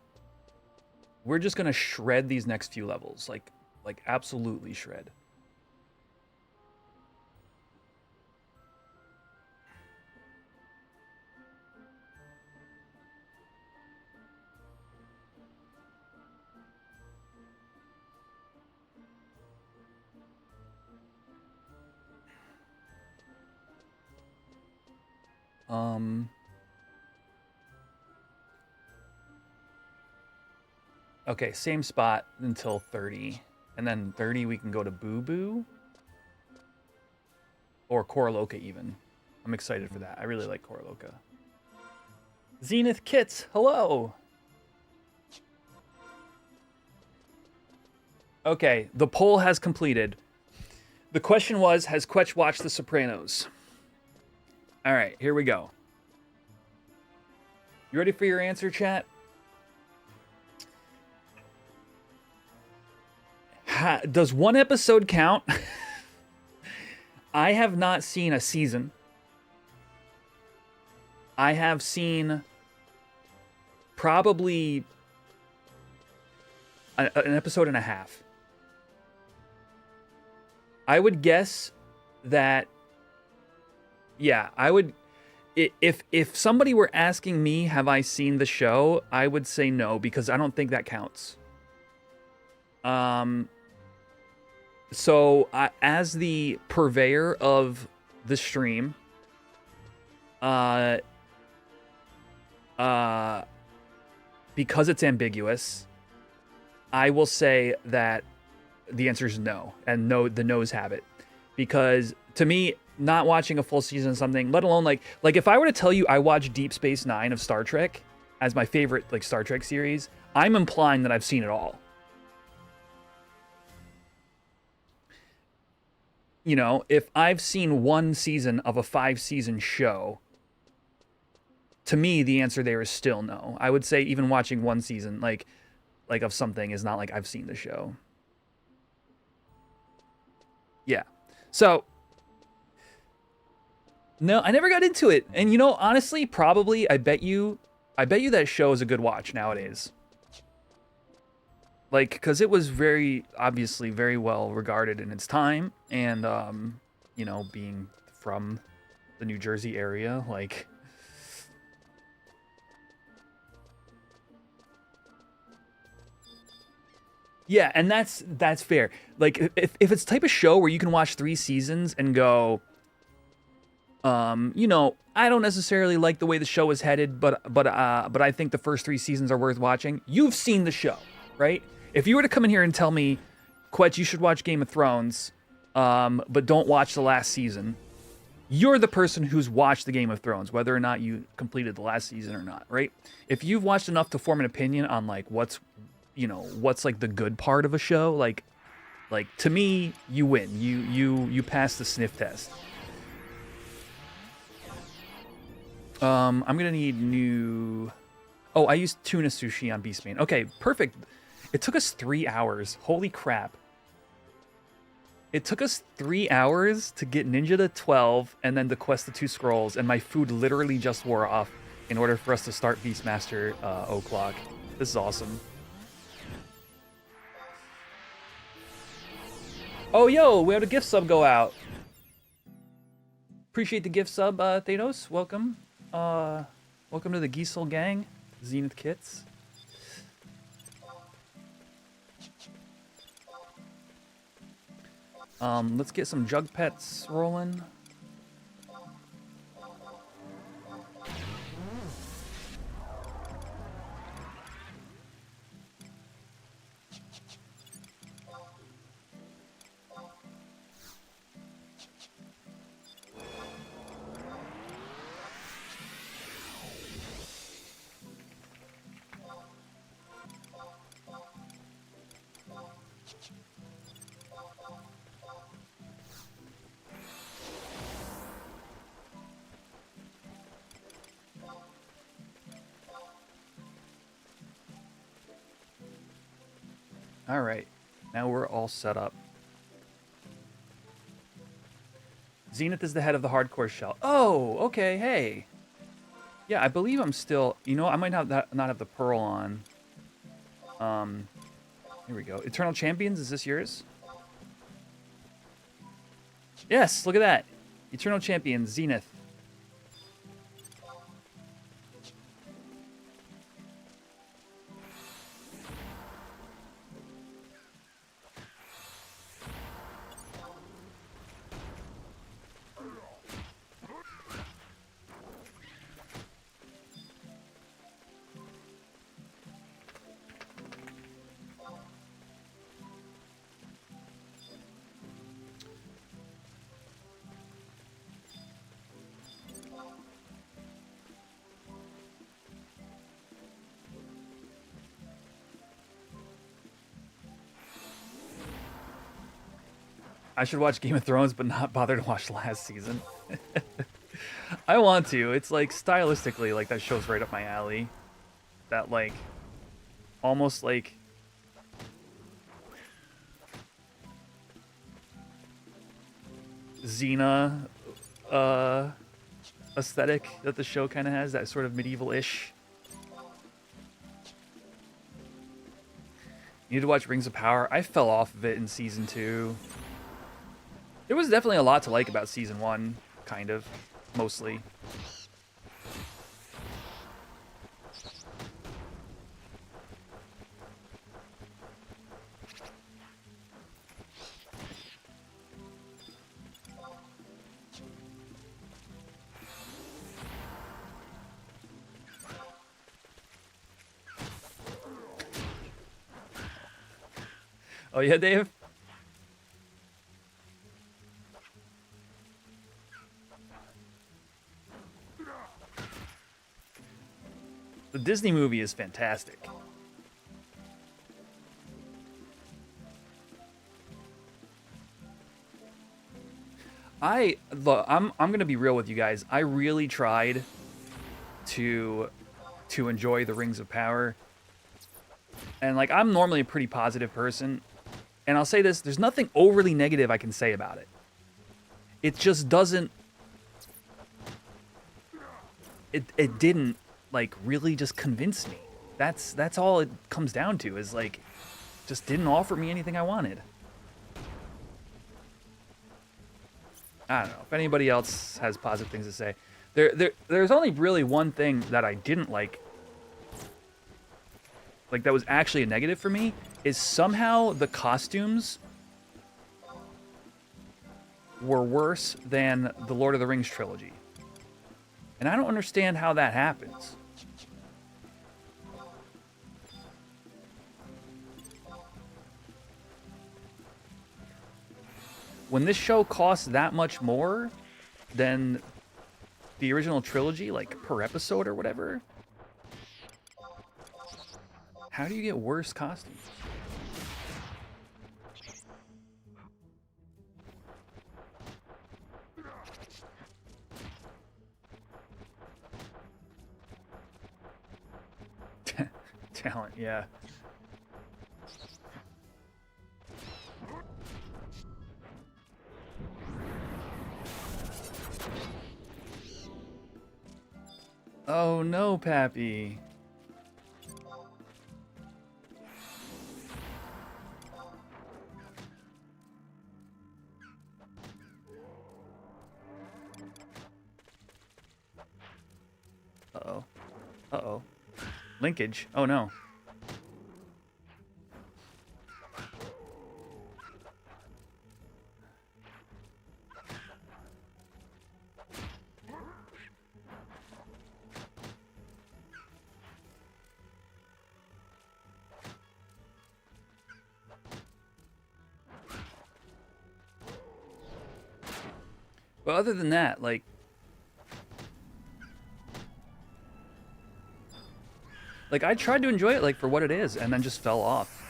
We're just gonna shred these next few levels, like absolutely shred. Okay, same spot until 30. And then 30 we can go to Boo Boo. Or Koroloka even. I'm excited for that. I really like Koroloka. Zenith Kits, hello! Okay, the poll has completed. The question was, has Quetch watched The Sopranos? Alright, here we go. You ready for your answer, chat? Does one episode count? I have not seen a season. I have seen probably an episode and a half. I would guess that, yeah, I would, if somebody were asking me, have I seen the show, I would say no, because I don't think that counts. So, as the purveyor of the stream, because it's ambiguous, I will say that the answer is no, and no, the no's have it. Because to me, not watching a full season of something, let alone like if I were to tell you I watched Deep Space Nine of Star Trek as my favorite like Star Trek series, I'm implying that I've seen it all. You know, if I've seen one season of a 5-season show, to me, the answer there is still no. I would say even watching one season, like of something is not like I've seen the show. Yeah. So, no, I never got into it. And you know, honestly, probably, I bet you that show is a good watch nowadays. Like, because it was obviously very well regarded in its time, and, you know, being from the New Jersey area, like... Yeah, and that's fair. Like, if it's the type of show where you can watch 3 seasons and go, you know, I don't necessarily like the way the show is headed, but I think the first 3 seasons are worth watching, you've seen the show, right? If you were to come in here and tell me, Quetch, you should watch Game of Thrones, but don't watch the last season, you're the person who's watched the Game of Thrones, whether or not you completed the last season or not, right? If you've watched enough to form an opinion on, like, what's like the good part of a show, like to me, you win. You pass the sniff test. I'm gonna need new... Oh, I used tuna sushi on Beastmane. Okay, perfect. It took us 3 hours. Holy crap. It took us 3 hours to get Ninja to 12 and then to quest the 2 scrolls, and my food literally just wore off in order for us to start Beastmaster O'Clock. This is awesome. Oh, yo, we had a gift sub go out. Appreciate the gift sub, Thanos. Welcome. Welcome to the Giesel gang, Zenith Kits. Let's get some jug pets rolling. All right, now we're all set up. Zenith is the head of the hardcore shell. Oh, okay, hey. Yeah, I believe I'm still, you know, I might not have the pearl on. Here we go. Eternal Champions, is this yours? Yes, look at that. Eternal Champions, Zenith. I should watch Game of Thrones, but not bother to watch last season. I want to. It's like stylistically, like that show's right up my alley. That like, almost like Xena aesthetic that the show kind of has. That sort of medieval-ish. You need to watch Rings of Power. I fell off of it in season 2. There was definitely a lot to like about season 1, kind of, mostly. Oh yeah, Dave? The Disney movie is fantastic. Look, I'm gonna be real with you guys. I really tried to enjoy the Rings of Power. And like I'm normally a pretty positive person. And I'll say this, there's nothing overly negative I can say about it. It just doesn't it didn't like really just convince me. That's all it comes down to, is like just didn't offer me anything I wanted. I don't know if anybody else has positive things to say. There's only really one thing that I didn't like that was actually a negative for me, is somehow the costumes were worse than the Lord of the Rings trilogy. And I don't understand how that happens. When this show costs that much more than the original trilogy, like per episode or whatever, how do you get worse costumes? Talent, yeah. Oh no, Pappy. Uh-oh. Uh-oh. Linkage. Oh no. But other than that, like, I tried to enjoy it like for what it is, and then just fell off.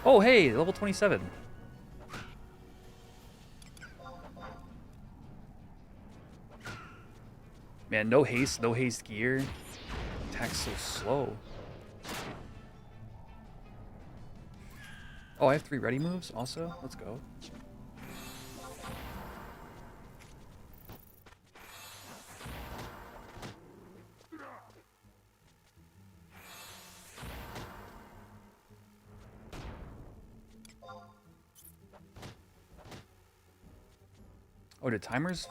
Oh hey, level 27. Man, no haste gear. Attack's so slow. Oh, I have 3 ready moves also. Let's go. Oh, did timers?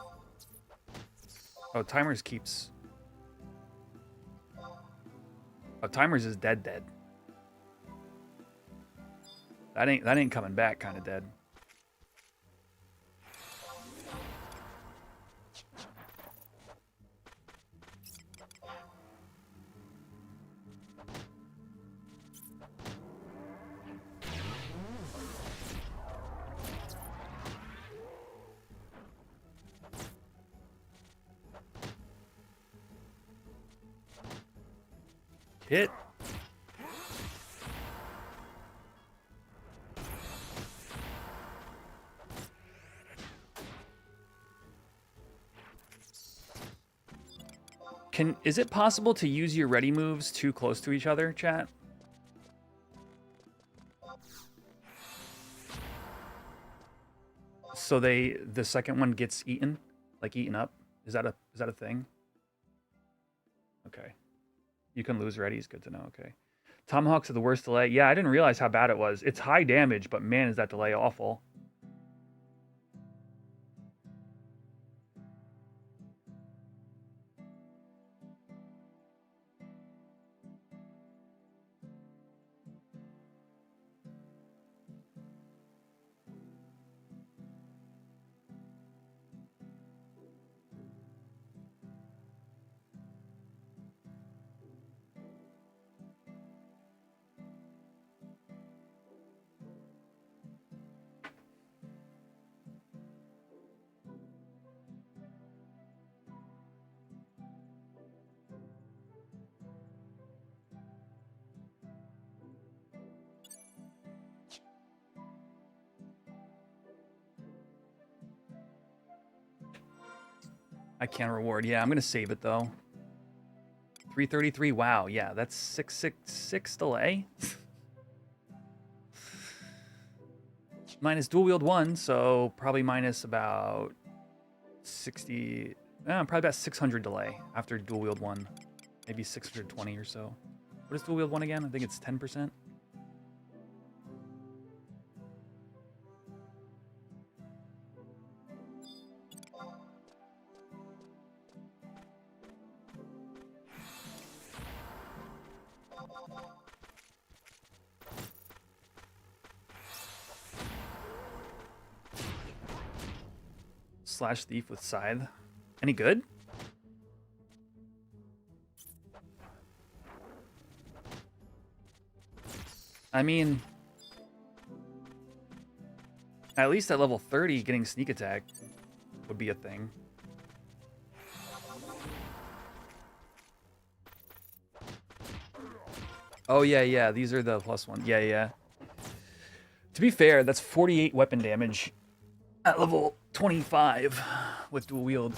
Oh, timers keeps. Oh, timers is dead. That ain't coming back. Kind of dead. Hit. Is it possible to use your ready moves too close to each other, chat? So the second one gets eaten, like eaten up. Is that a thing? Okay. You can lose readies. Good to know. Okay. Tomahawks are the worst delay. Yeah, I didn't realize how bad it was. It's high damage, but man, is that delay awful. I can't reward. Yeah, I'm going to save it, though. 333. Wow. Yeah, that's 666 delay. Minus dual wield 1, so probably minus about 60... probably about 600 delay after dual wield 1. Maybe 620 or so. What is dual wield 1 again? I think it's 10%. Slash thief with scythe. Any good? I mean, at least at level 30, getting sneak attack would be a thing. Oh, yeah. These are the plus one. Yeah. To be fair, that's 48 weapon damage at level 25 with dual wield.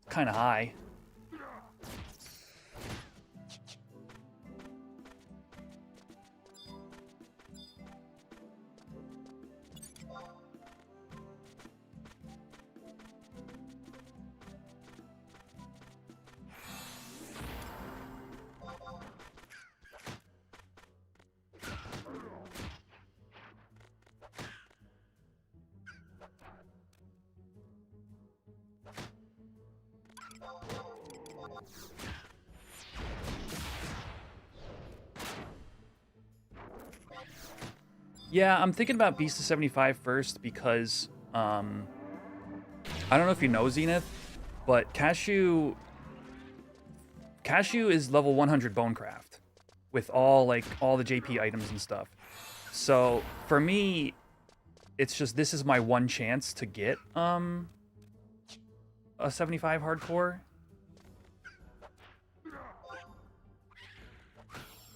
Kind of high. Yeah, I'm thinking about Beast of 75 first because I don't know if you know Zenith, but Cashew is level 100 Bonecraft with all the JP items and stuff. So for me, it's just this is my one chance to get a 75 hardcore.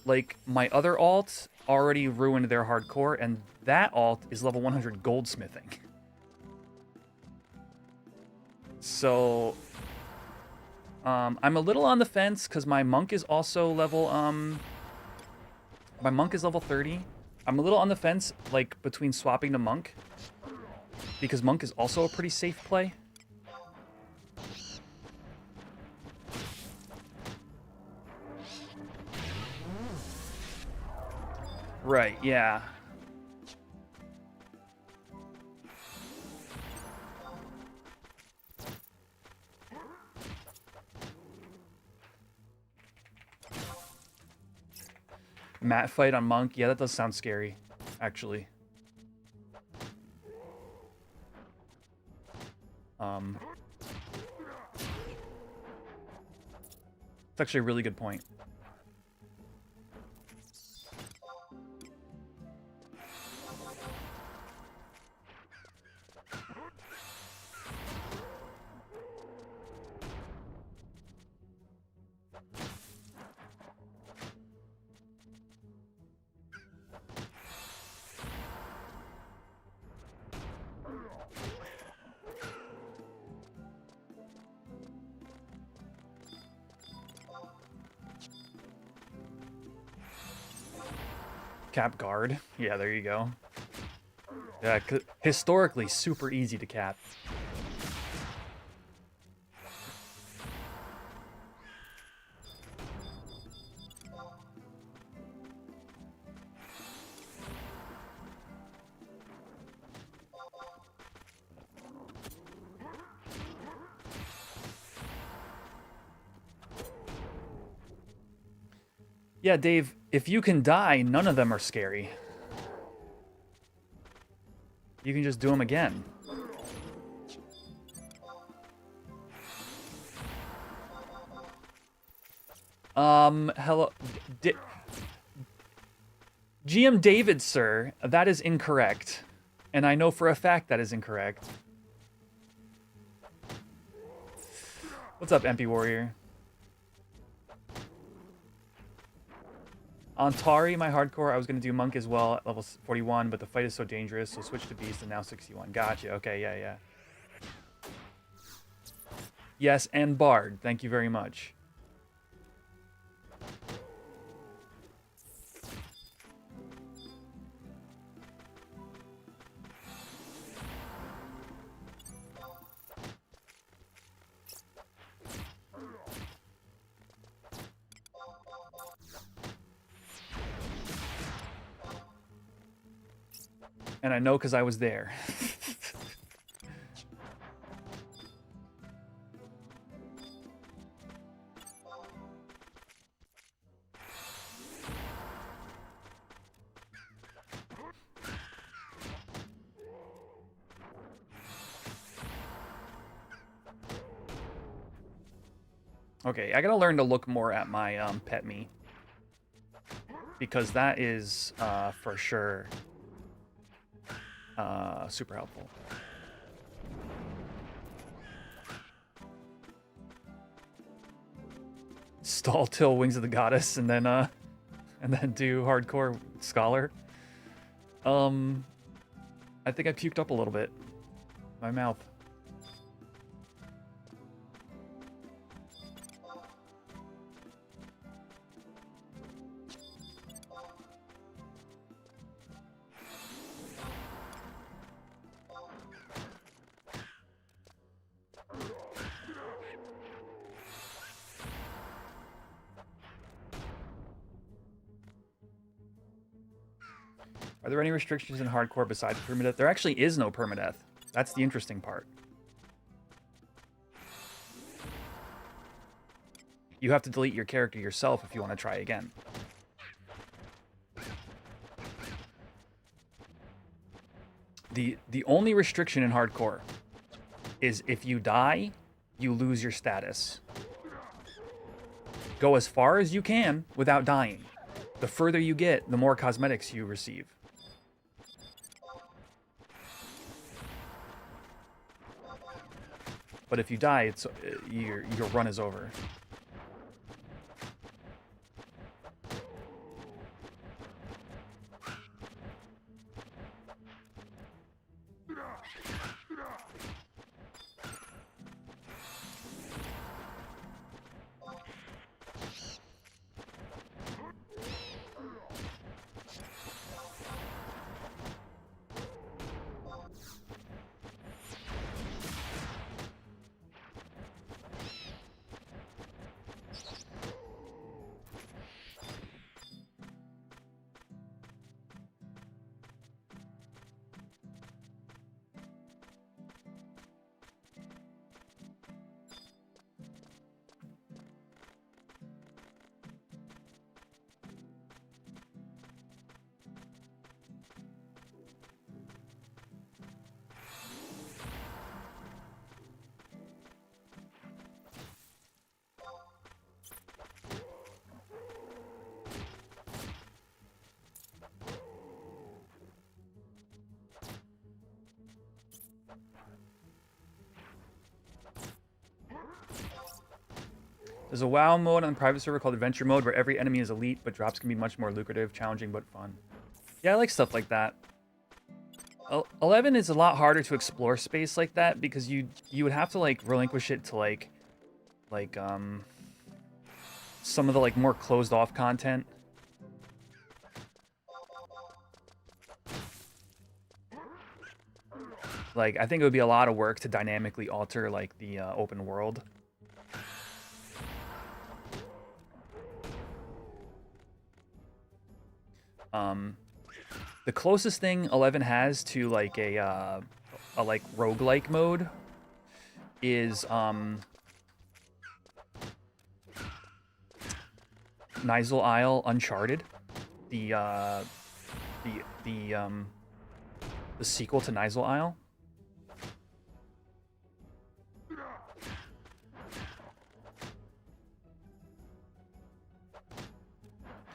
Like my other alt already ruined their hardcore, and that alt is level 100 goldsmithing. So I'm a little on the fence because my monk is also level my monk is level 30. I'm a little on the fence like between swapping to monk because monk is also a pretty safe play. Right, yeah. Mat fight on monk. Yeah, that does sound scary, actually. It's actually a really good point. Cap guard. Yeah, there you go. Yeah, historically super easy to cap. Yeah, Dave, if you can die, none of them are scary. You can just do them again. Hello. GM David, sir, that is incorrect. And I know for a fact that is incorrect. What's up, MP Warrior? On Tari, my hardcore, I was going to do Monk as well at level 41, but the fight is so dangerous, so switch to Beast and now 61. Gotcha. Okay, yeah. Yes, and Bard. Thank you very much. And I know because I was there. Okay, I gotta learn to look more at my pet me. Because that is, for sure, super helpful. Stall till Wings of the Goddess and then do hardcore Scholar. I think I puked up a little bit. My mouth. Are there any restrictions in hardcore besides permadeath? There actually is no permadeath. That's the interesting part. You have to delete your character yourself if you want to try again. The only restriction in hardcore is if you die, you lose your status. Go as far as you can without dying. The further you get, the more cosmetics you receive. But if you die, it's your run is over. There's a WoW mode on the private server called Adventure Mode where every enemy is elite, but drops can be much more lucrative, challenging, but fun. Yeah, I like stuff like that. 11 is a lot harder to explore space like that because you would have to like relinquish it to like some of the like more closed off content. Like I think it would be a lot of work to dynamically alter like the open world. The closest thing 11 has to like a like roguelike mode is Nyzel Isle Uncharted, the sequel to Nyzel Isle.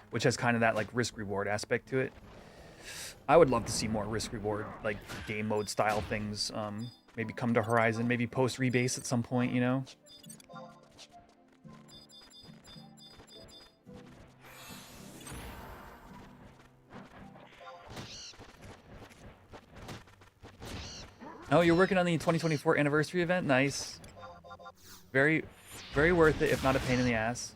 Which has kind of that like risk-reward aspect to it. I would love to see more risk-reward, like game mode style things. Maybe come to Horizon, maybe post rebase at some point, you know? Oh, you're working on the 2024 anniversary event? Nice. Very, very worth it, if not a pain in the ass.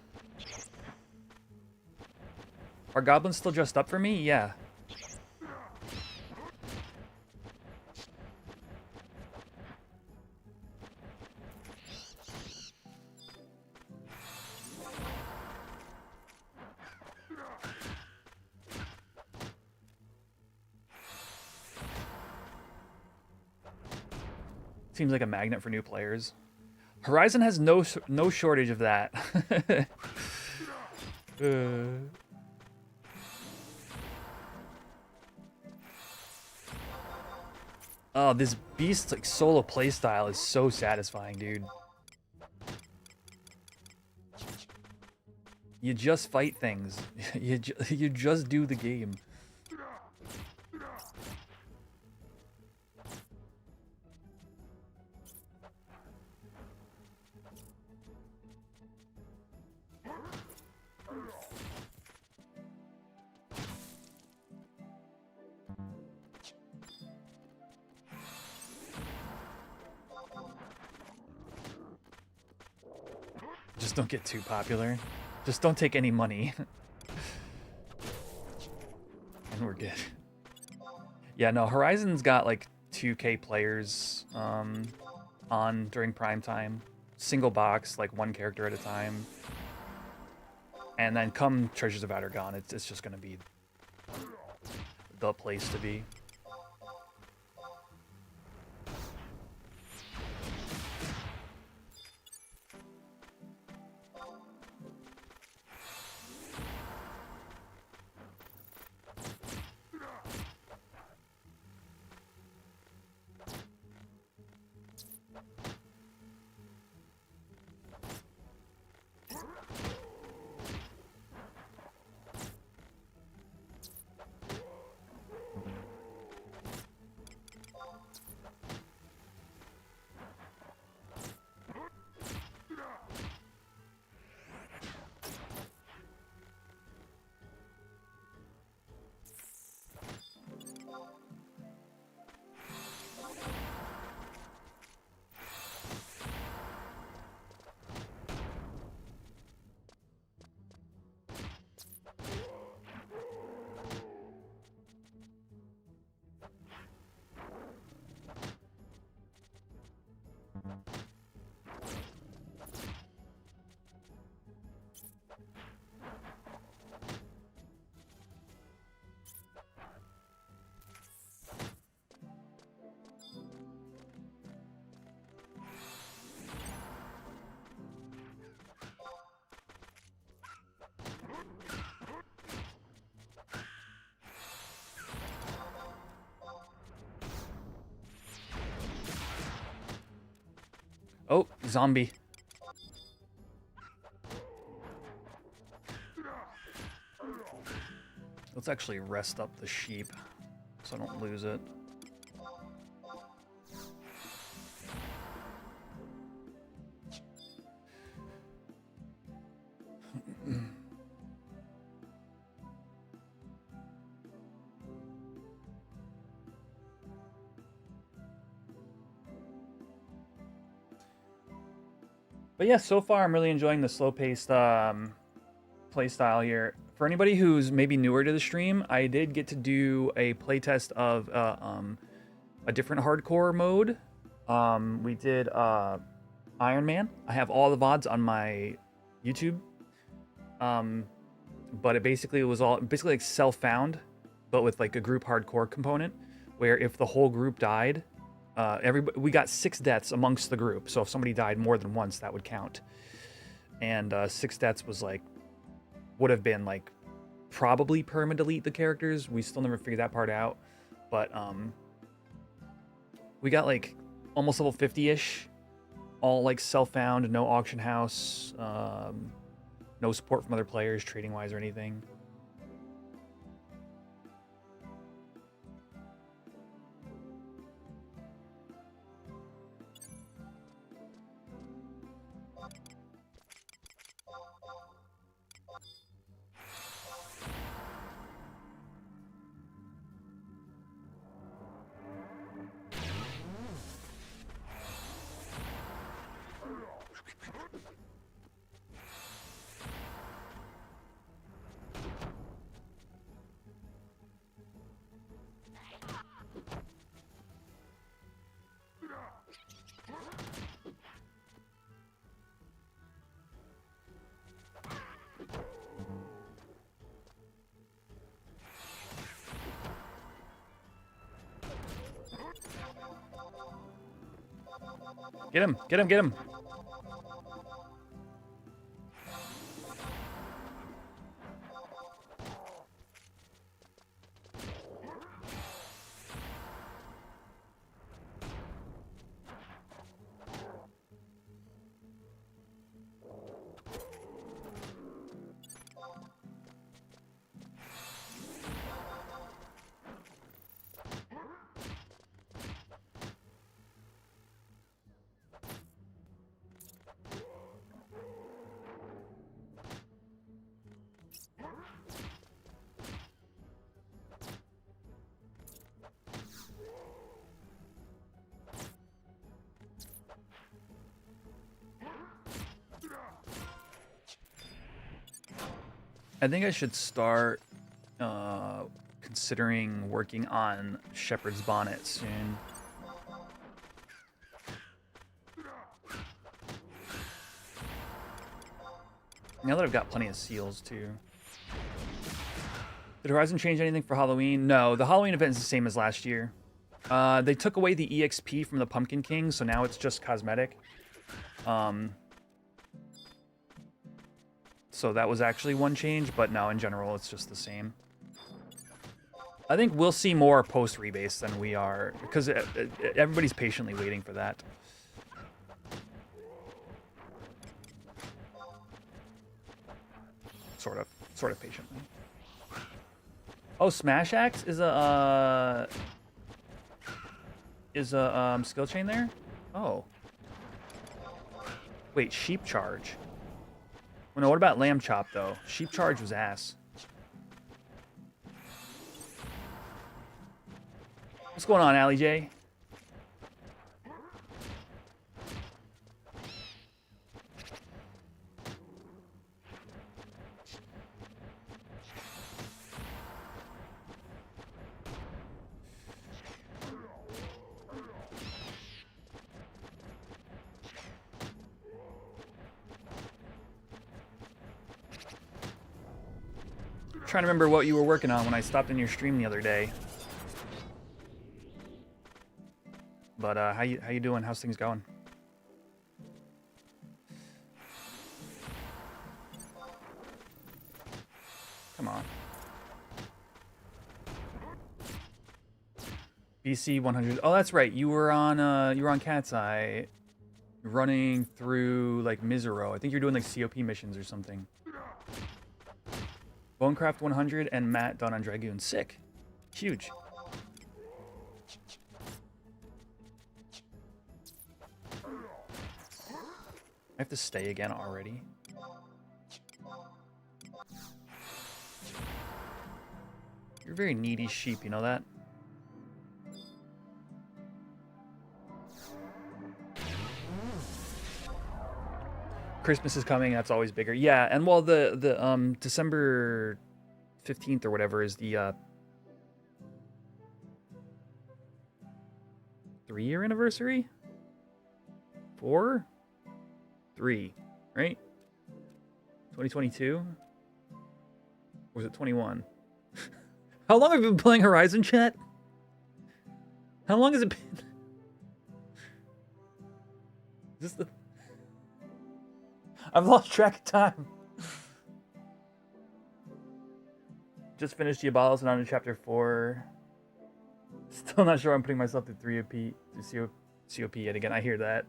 Are goblins still dressed up for me? Yeah. Seems like a magnet for new players. Horizon has no shortage of that. Oh, this beast like solo playstyle is so satisfying, dude. You just fight things. You just do the game. Just don't get too popular. Just don't take any money. And we're good. Yeah, no, Horizon's got like 2K players on during prime time. Single box, like one character at a time. And then come Treasures of Adargon, it's just gonna be the place to be. Zombie. Let's actually rest up the sheep so I don't lose it. But yeah, so far I'm really enjoying the slow-paced play style here. For anybody who's maybe newer to the stream, I did get to do a playtest of a different hardcore mode. We did Iron Man. I have all the VODs on my YouTube. But it basically was all basically like self-found, but with like a group hardcore component, where if the whole group died, we got 6 deaths amongst the group. So if somebody died more than once, that would count. And 6 deaths was like, would have been like probably perma-delete the characters. We still never figured that part out. But we got like almost level 50-ish, all like self-found, no auction house, no support from other players, trading-wise or anything. Get him, get him, get him. I think I should start considering working on Shepherd's Bonnet soon. Now that I've got plenty of seals too. Did Horizon change anything for Halloween? No, the Halloween event is the same as last year. They took away the EXP from the Pumpkin King, so now it's just cosmetic. So that was actually one change, but no, in general, it's just the same. I think we'll see more post-rebase than we are, because everybody's patiently waiting for that. Sort of patiently. Oh, Smash Axe is a skill chain there? Oh. Wait, Sheep Charge. Well, no, what about Lamb Chop, though? Sheep Charge was ass. What's going on, Allie J? Trying to remember what you were working on when I stopped in your stream the other day. But how you doing? How's things going? Come on. BC 100. Oh, that's right. You were on Cat's Eye. running through like Mizero. I think you're doing like COP missions or something. Bonecraft 100 and Matt done on Dragoon. Sick. Huge. I have to stay again already. You're a very needy sheep, you know that? Christmas is coming, that's always bigger. Yeah, and well the December 15th or whatever is the 3-year anniversary? 4? 3, right? 2022? Or was it 21? How long have you been playing Horizon, chat? How long has it been? Is this the... I've lost track of time. Just finished Diabolos and on to chapter 4. Still not sure I'm putting myself through 3 COP yet again. I hear that.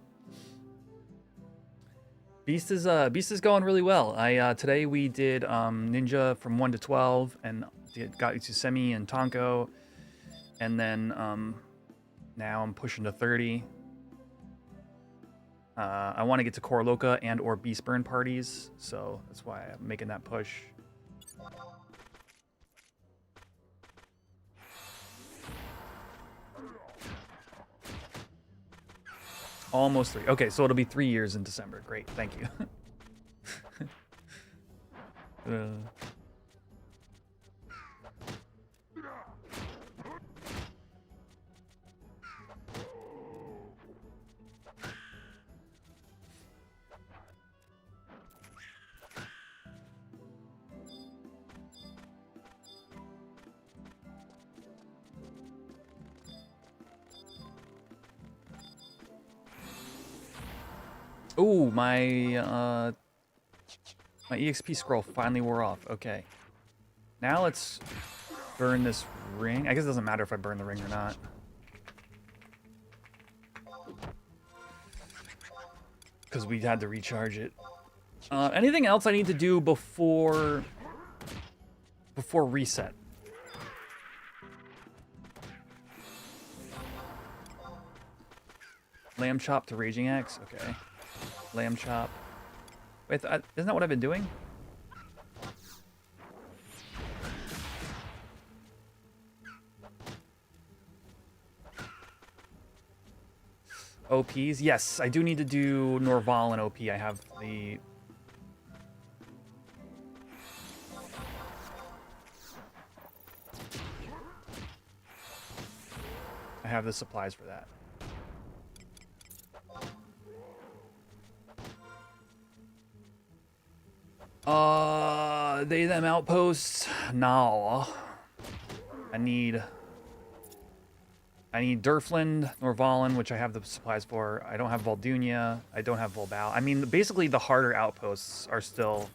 Beast is going really well. Today we did Ninja from 1 to 12 and got Utsusemi and Tonko, and then now I'm pushing to 30. I want to get to Core Loca and or Beast Burn parties, so that's why I'm making that push. Almost 3. Okay, so it'll be 3 years in December. Great, thank you. Ooh, my EXP scroll finally wore off. Okay. Now let's burn this ring. I guess it doesn't matter if I burn the ring or not. Because we had to recharge it. Anything else I need to do before reset? Lamb chop to raging axe. Okay. Lamb chop. Wait, isn't that what I've been doing? OPs? Yes, I do need to do Norval and OP. I have the... I have the supplies for that. They them outposts. No. I need Durfland, Norvalen, which I have the supplies for. I don't have Voldunia. I don't have Volbao. I mean, basically the harder outposts are still...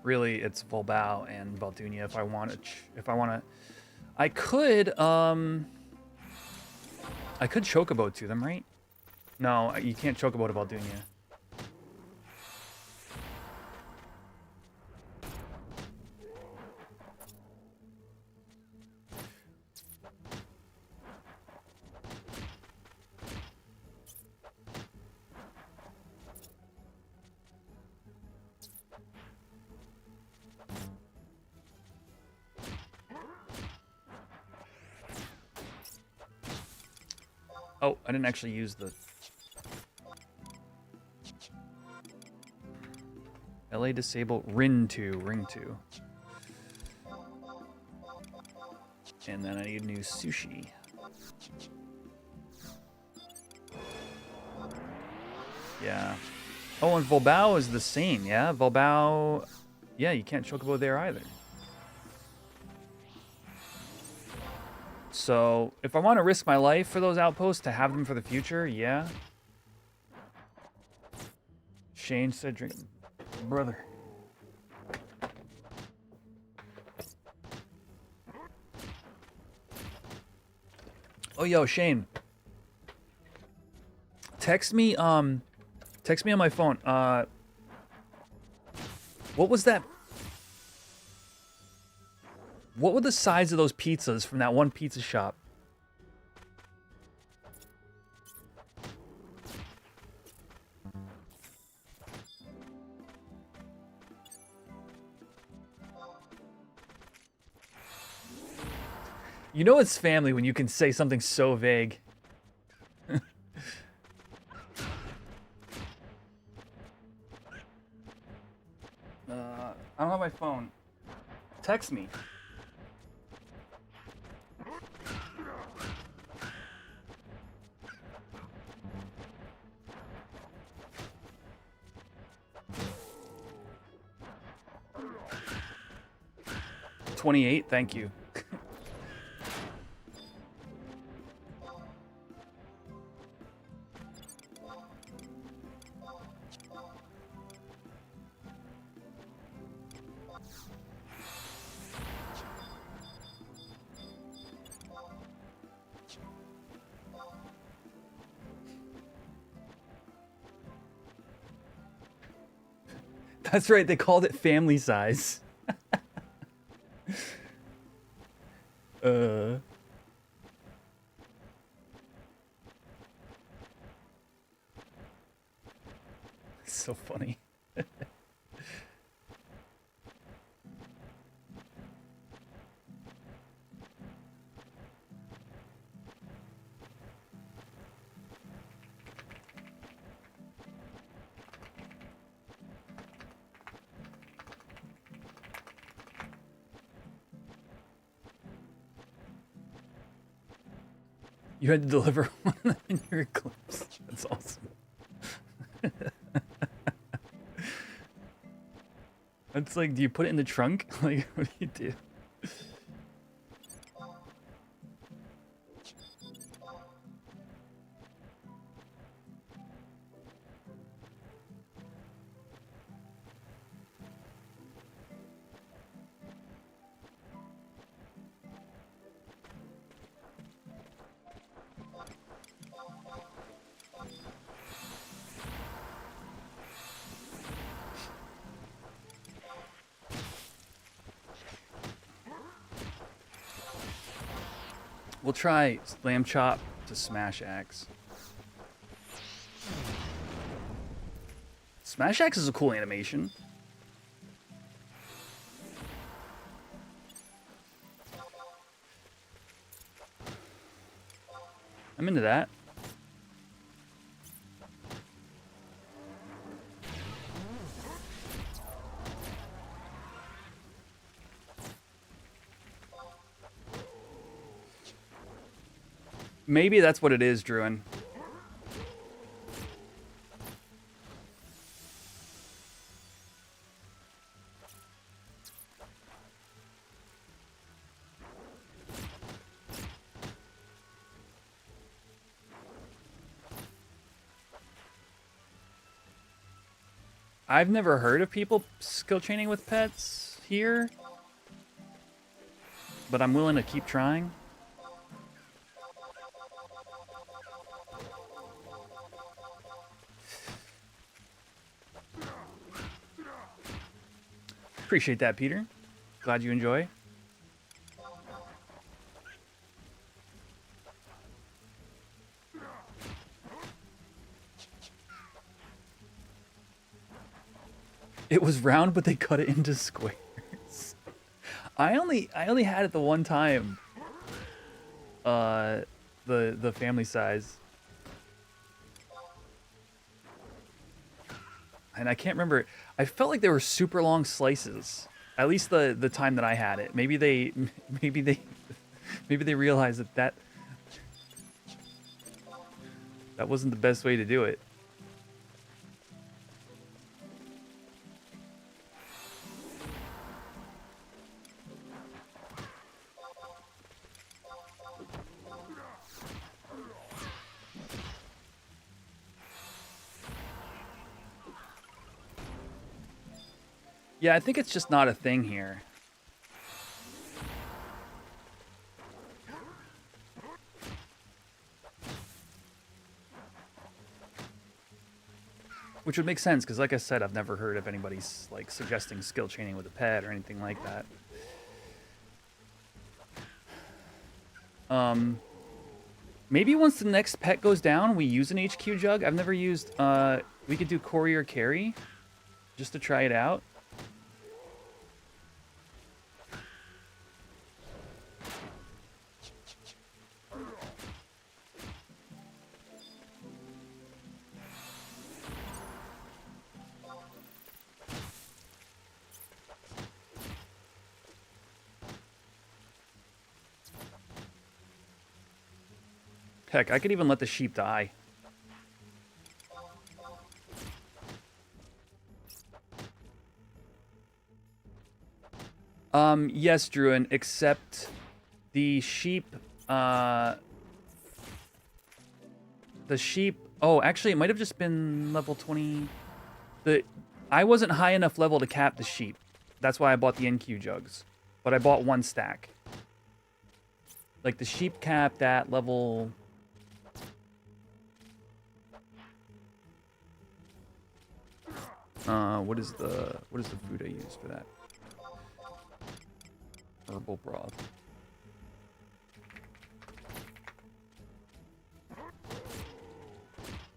Really, it's Volbao and Voldunia if I want to... I could Chocobo to them, right? No, you can't Chocobo to Voldunia. Oh, I didn't actually use the... LA disable Ring 2. And then I need new sushi. Yeah. Oh, and Volbao is the same, yeah? Volbao... Yeah, you can't Chocobo there either. So, if I want to risk my life for those outposts to have them for the future, yeah. Shane said drink... Brother. Oh, yo, Shane. Text me on my phone. What was that? What were the size of those pizzas from that one pizza shop? You know it's family when you can say something so vague. I don't have my phone. Text me. $28, thank you. That's right, they called it family size. It's so funny. You had to deliver one in your eclipse. That's awesome. It's like, do you put it in the trunk? Like, what do you do? We'll try lamb chop to smash axe. Smash axe is a cool animation. I'm into that. Maybe that's what it is, Druin. I've never heard of people skill training with pets here, but I'm willing to keep trying. Appreciate that, Peter. Glad you enjoy. It was round, but they cut it into squares. I only had it the one time. The family size. And I can't remember. I felt like they were super long slices. At least the time that I had it. Maybe they realized that wasn't the best way to do it. Yeah, I think it's just not a thing here. Which would make sense, because like I said, I've never heard of anybody like suggesting skill chaining with a pet or anything like that. Maybe once the next pet goes down, we use an HQ jug. I've never used, we could do courier carry, just to try it out. Heck, I could even let the sheep die. Yes, Druin, except the sheep, oh, actually, it might have just been level 20. I wasn't high enough level to cap the sheep. That's why I bought the NQ jugs. But I bought one stack. Like, the sheep capped at level... what is the food I use for that? Herbal broth.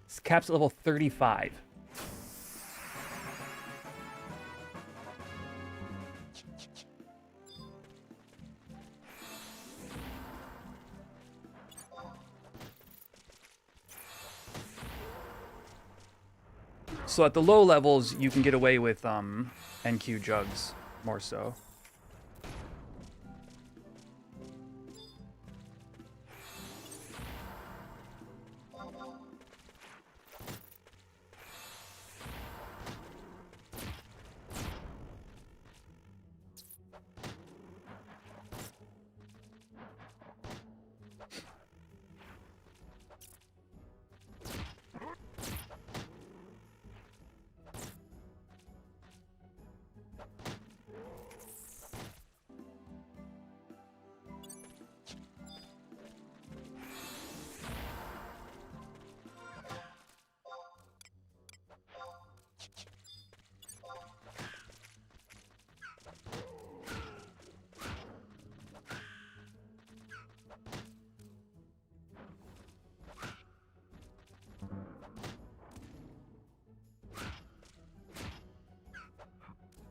This cap's at level 35. So at the low levels, you can get away with NQ jugs more so.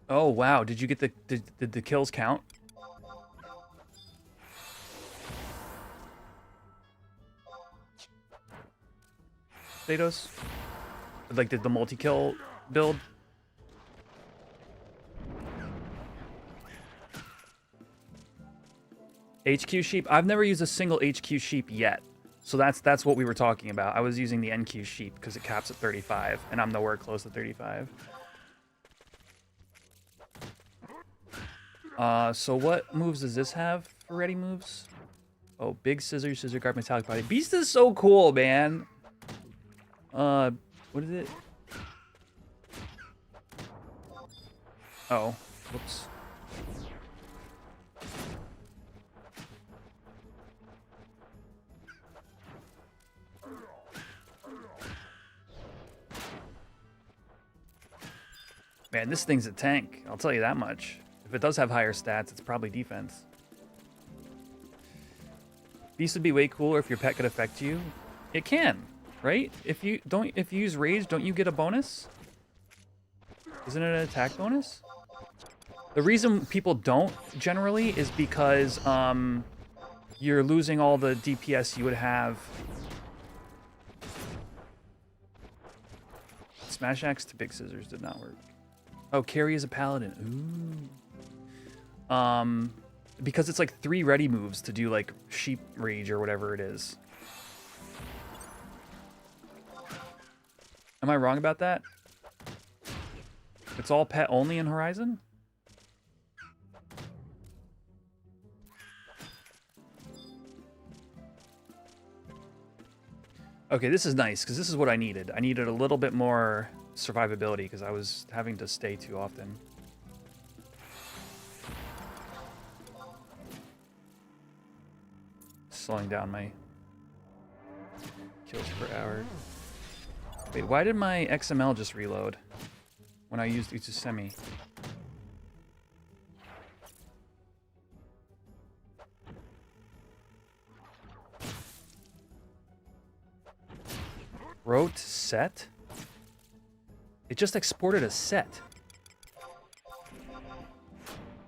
Oh wow! Did you get did the kills count? Statos? Like, did the multi-kill build? HQ sheep? I've never used a single HQ sheep yet. So that's what we were talking about. I was using the NQ sheep because it caps at 35, and I'm nowhere close to 35. So what moves does this have for ready moves? Oh, big scissors, scissor guard, metallic body. Beast is so cool, man. What is it? Oh, whoops. Man, this thing's a tank. I'll tell you that much. If it does have higher stats, it's probably defense. Beast would be way cooler if your pet could affect you. It can, right? If you use rage, don't you get a bonus? Isn't it an attack bonus? The reason people don't generally is because you're losing all the DPS you would have. Smash axe to big scissors did not work. Oh, carry as a paladin. Ooh. Because it's like 3 ready moves to do like sheep rage or whatever it is. Am I wrong about that? It's all pet only in Horizon? Okay, this is nice because this is what I needed. I needed a little bit more survivability because I was having to stay too often. Slowing down my kills per hour. Wait, why did my XML just reload when I used Utsusemi? Wrote set? It just exported a set.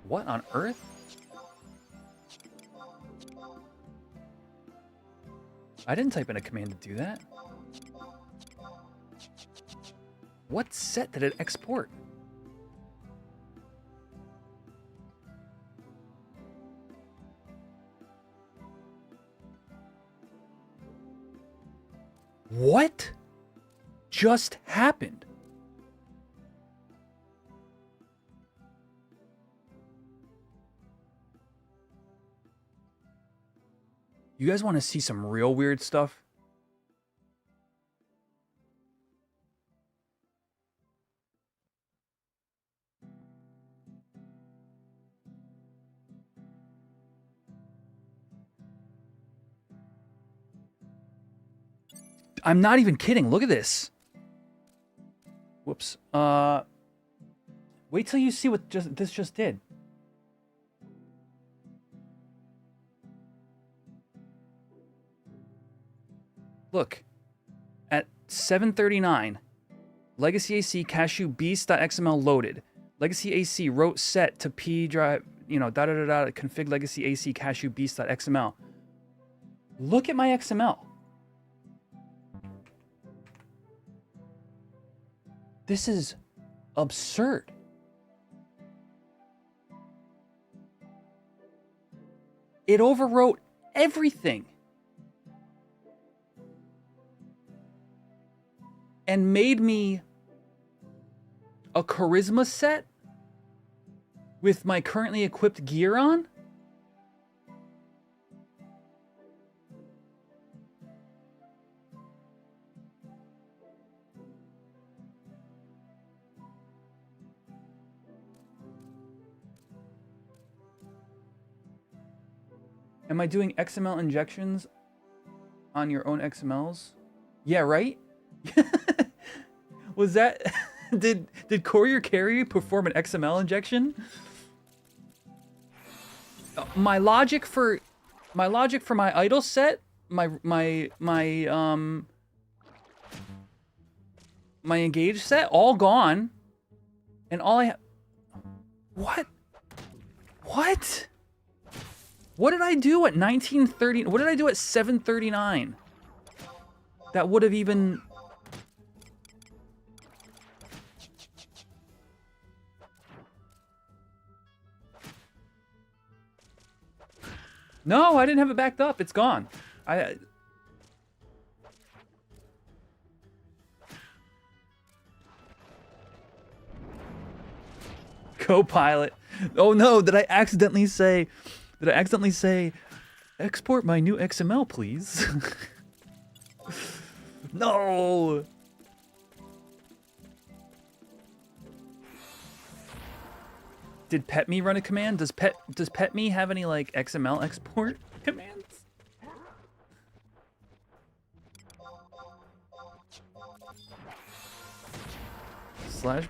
What on earth? I didn't type in a command to do that. What set did it export? What just happened? You guys want to see some real weird stuff? I'm not even kidding. Look at this. Whoops. Wait till you see what this just did. Look. At 7:39, Legacy AC cashew beast.xml loaded. Legacy AC wrote set to P drive, you know, config legacy AC cashew beast.xml. Look at my XML. This is absurd. It overwrote everything. And made me a charisma set with my currently equipped gear on? Am I doing XML injections on your own XMLs? Yeah, right? Was that did Courier Carry perform an XML injection? My logic for my idle set, my engaged set, all gone, and all I have. What? What? What did I do at 1930? What did I do at 7:39? That would have even. No, I didn't have it backed up. It's gone. Copilot. Oh no, did I accidentally say export my new XML, please? No. Did PetMe run a command? Does PetMe have any like XML export commands?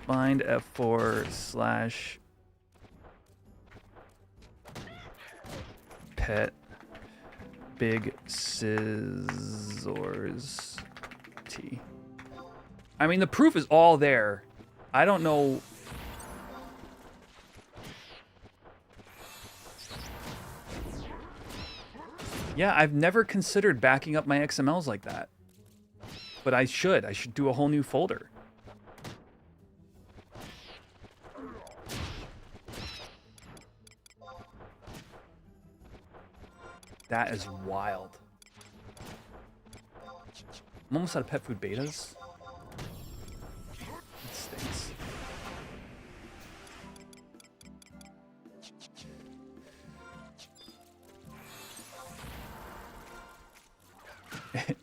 /bind f4 /pet big scissors t. I mean, the proof is all there. I don't know. Yeah, I've never considered backing up my XMLs like that. But I should. I should do a whole new folder. That is wild. I'm almost out of pet food betas. It stinks.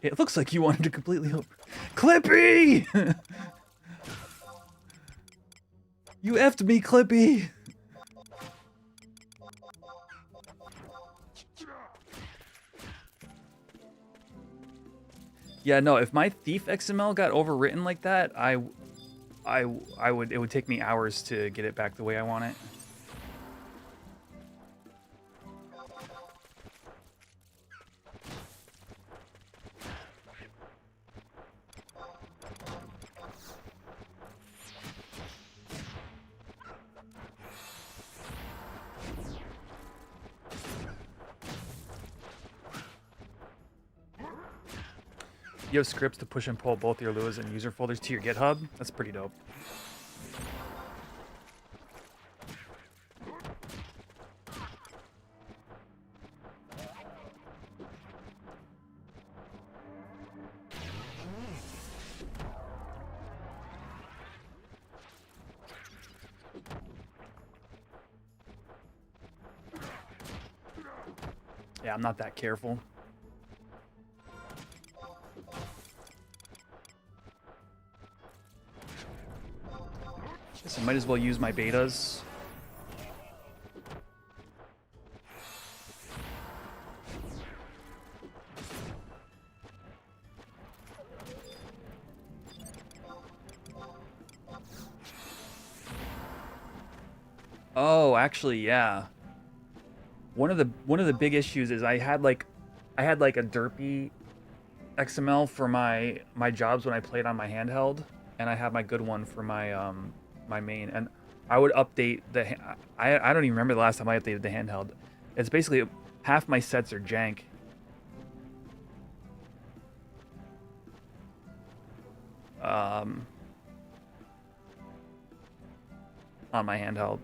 It looks like you wanted to completely over. Clippy! You effed me, Clippy! Yeah, no, if my Thief XML got overwritten like that, it would take me hours to get it back the way I want it. You have scripts to push and pull both your Luas and user folders to your GitHub? That's pretty dope. Yeah, I'm not that careful. Guess I might as well use my betas. Oh, actually, yeah. One of the big issues is I had like a derpy XML for my jobs when I played on my handheld, and I had my good one for my my main, and I would update the I don't even remember the last time I updated the handheld. It's basically half my sets are jank. On my handheld.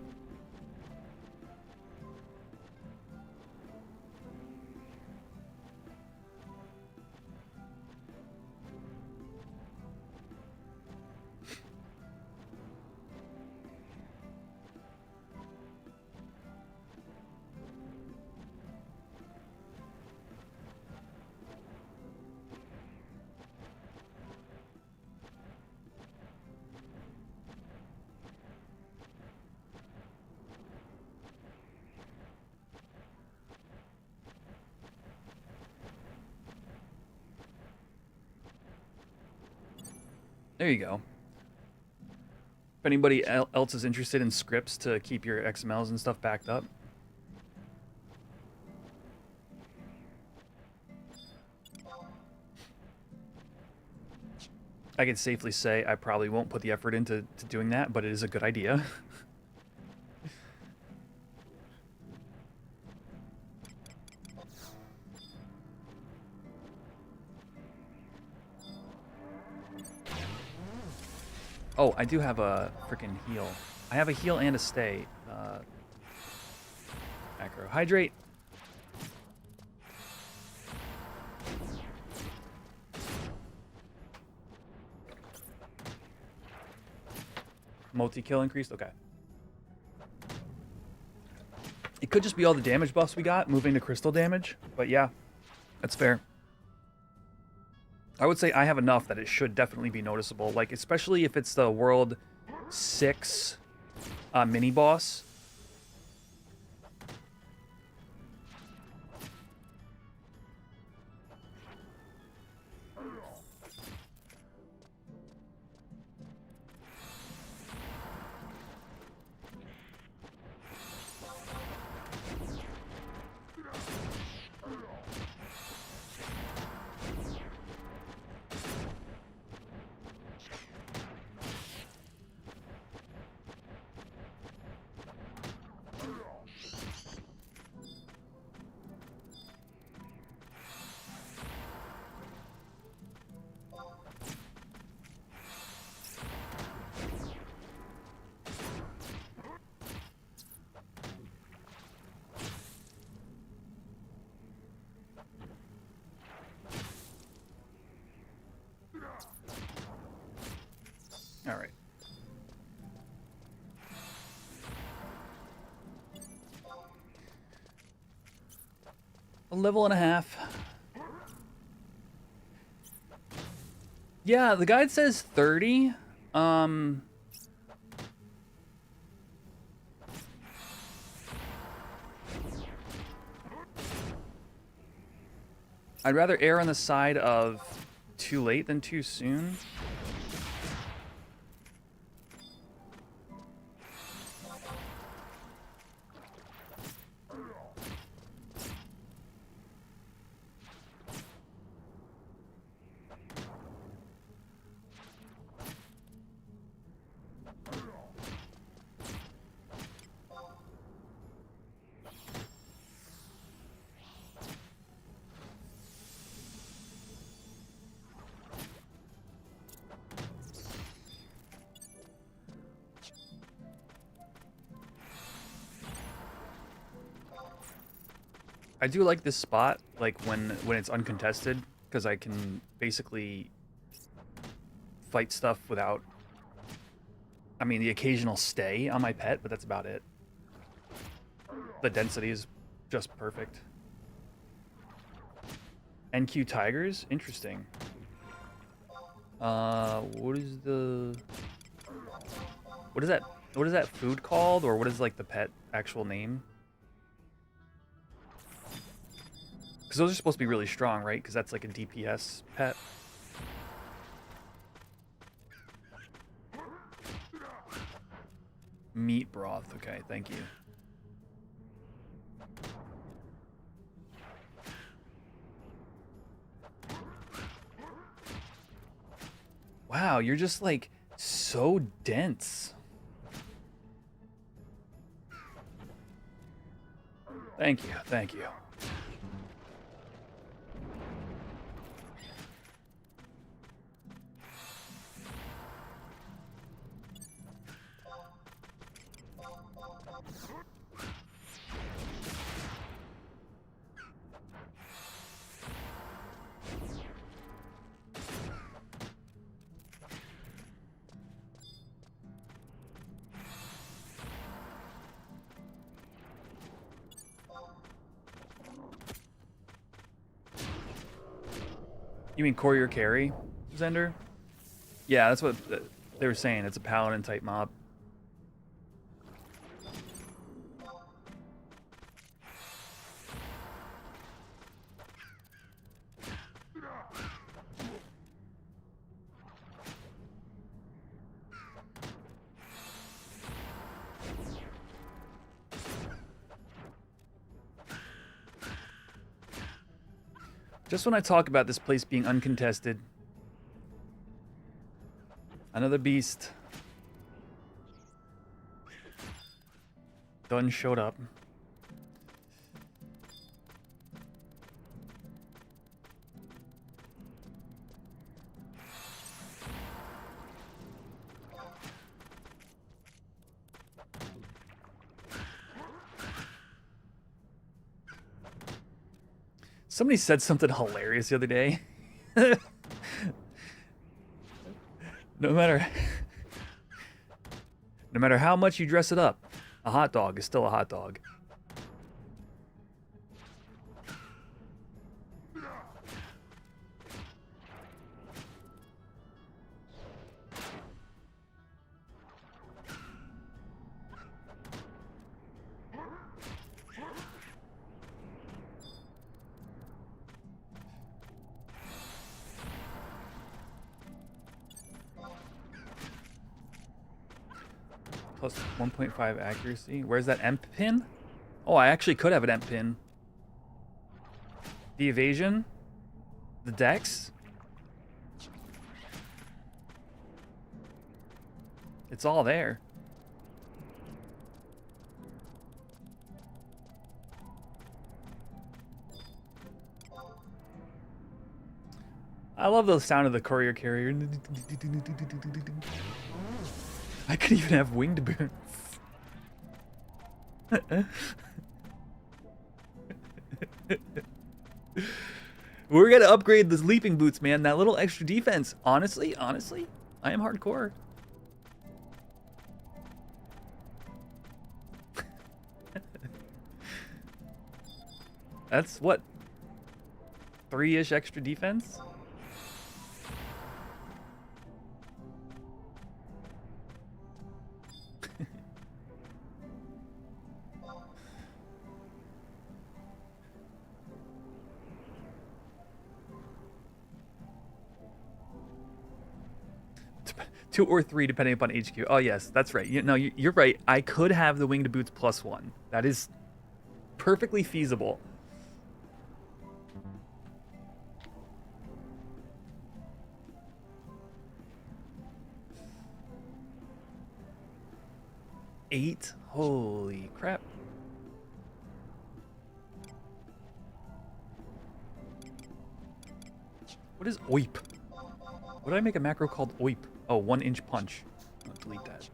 There you go. If anybody else is interested in scripts to keep your XMLs and stuff backed up. I can safely say I probably won't put the effort into doing that, but it is a good idea. Oh, I do have a freaking heal. I have a heal and a stay. Macro. Hydrate. Multi-kill increased? Okay. It could just be all the damage buffs we got, moving to crystal damage. But yeah, that's fair. I would say I have enough that it should definitely be noticeable. Like, especially if it's the World 6 mini-boss. All right. A level and a half. Yeah, the guide says 30. I'd rather err on the side of too late than too soon. I do like this spot, like when it's uncontested, because I can basically fight stuff without, I mean, the occasional stay on my pet, but that's about it. The density is just perfect. NQ Tigers? Interesting. What is that food called, or what is like the pet actual name? Because those are supposed to be really strong, right? Because that's like a DPS pet. Meat broth. Okay, thank you. Wow, you're just like so dense. Thank you, thank you. You mean courier carry, Zender? Yeah, that's what they were saying. It's a paladin type mob. Just when I talk about this place being uncontested, another beast done showed up. Somebody said something hilarious the other day. No matter how much you dress it up, a hot dog is still a hot dog. Plus 1.5 accuracy. Where's that emp pin? Oh, I actually could have an emp pin. The evasion? The dex? It's all there. I love the sound of the courier carrier. I could even have winged boots. We're gonna upgrade the leaping boots, man. That little extra defense. Honestly, I am hardcore. That's what? 3-ish extra defense? 2 or 3 depending upon HQ. Oh yes, that's right. You're right. I could have the winged boots +1. That is perfectly feasible. Eight? Holy crap. What is OIP? What did I make a macro called OIP? Oh, 1-inch punch. I'll delete that.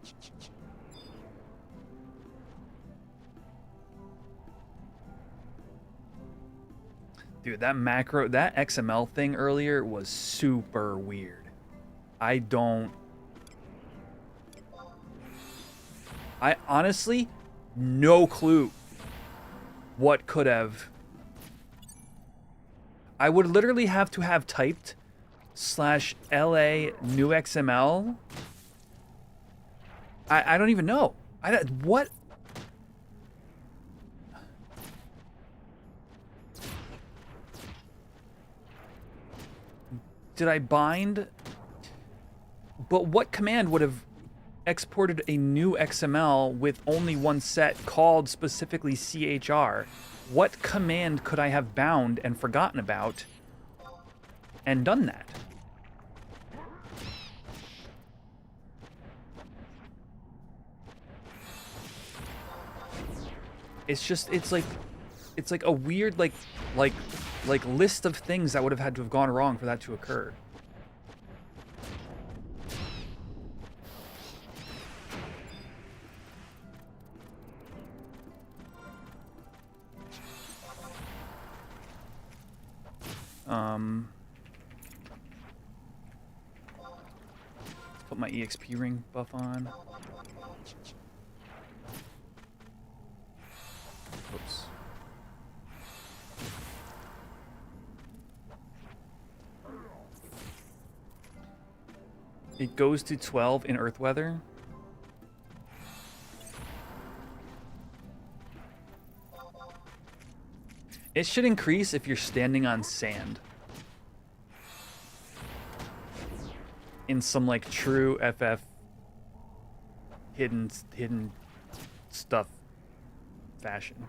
Dude, that macro, that XML thing earlier was super weird. I honestly, no clue what could have. I would literally have to have typed /LA new XML. I don't even know. What? Did I bind? But what command would have exported a new XML with only one set called specifically CHR? What command could I have bound and forgotten about and done that? It's like a weird like list of things that would have had to have gone wrong for that to occur. Let's put my EXP ring buff on. Oops. It goes to 12 in Earth weather. It should increase if you're standing on sand. In some like true FF hidden stuff fashion.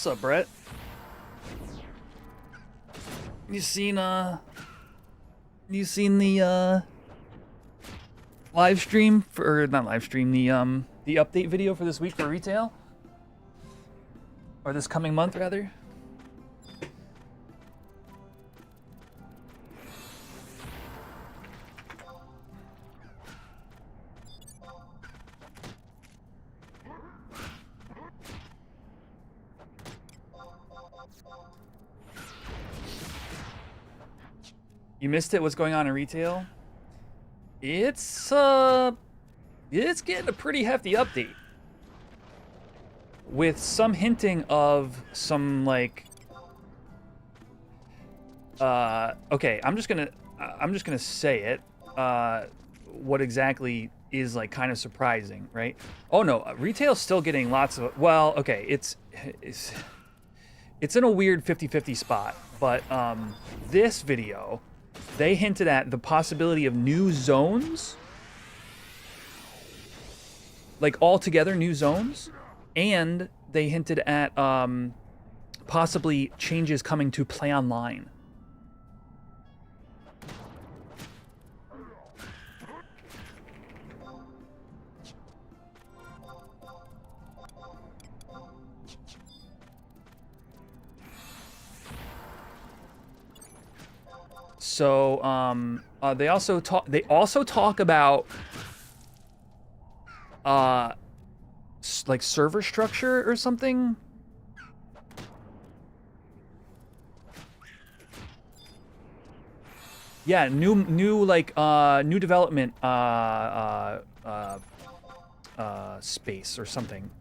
What's up, Brett? You seen the live stream for, or not live stream, the update video for this week for retail? Or this coming month rather? You missed it? What's going on in retail? It's getting a pretty hefty update. With some hinting of some like okay, I'm just gonna say it. What exactly is like kind of surprising, right? Oh no, retail's still getting lots of, well, okay, it's in a weird 50-50 spot, but this video, they hinted at the possibility of new zones like altogether new zones, and they hinted at possibly changes coming to play online. So they also talk about like server structure or something. Yeah, new development space or something.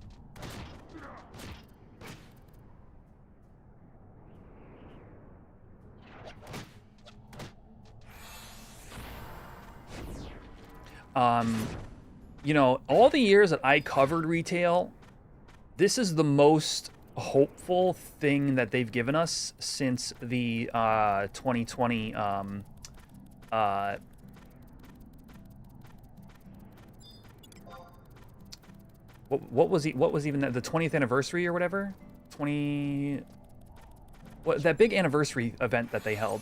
You know, all the years that I covered retail, this is the most hopeful thing that they've given us since the 2020 what was even the 20th anniversary or whatever? That big anniversary event that they held.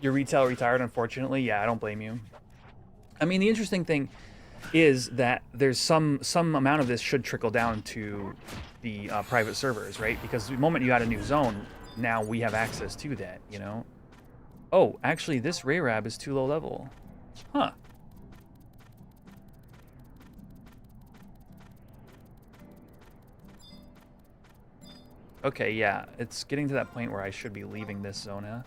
Your retail retired, unfortunately. Yeah, I don't blame you. I mean, the interesting thing is that there's some amount of this should trickle down to the private servers, right? Because the moment you add a new zone, now we have access to that, you know? Oh, actually, this Rayrab is too low level. Huh. Okay, yeah, it's getting to that point where I should be leaving this zone, huh?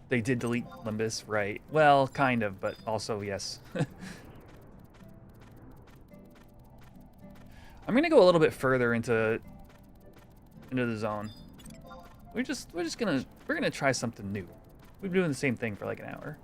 They did delete Limbus, right? Well, kind of, but also yes. I'm gonna go a little bit further into the zone. We're gonna try something new. We've been doing the same thing for like an hour.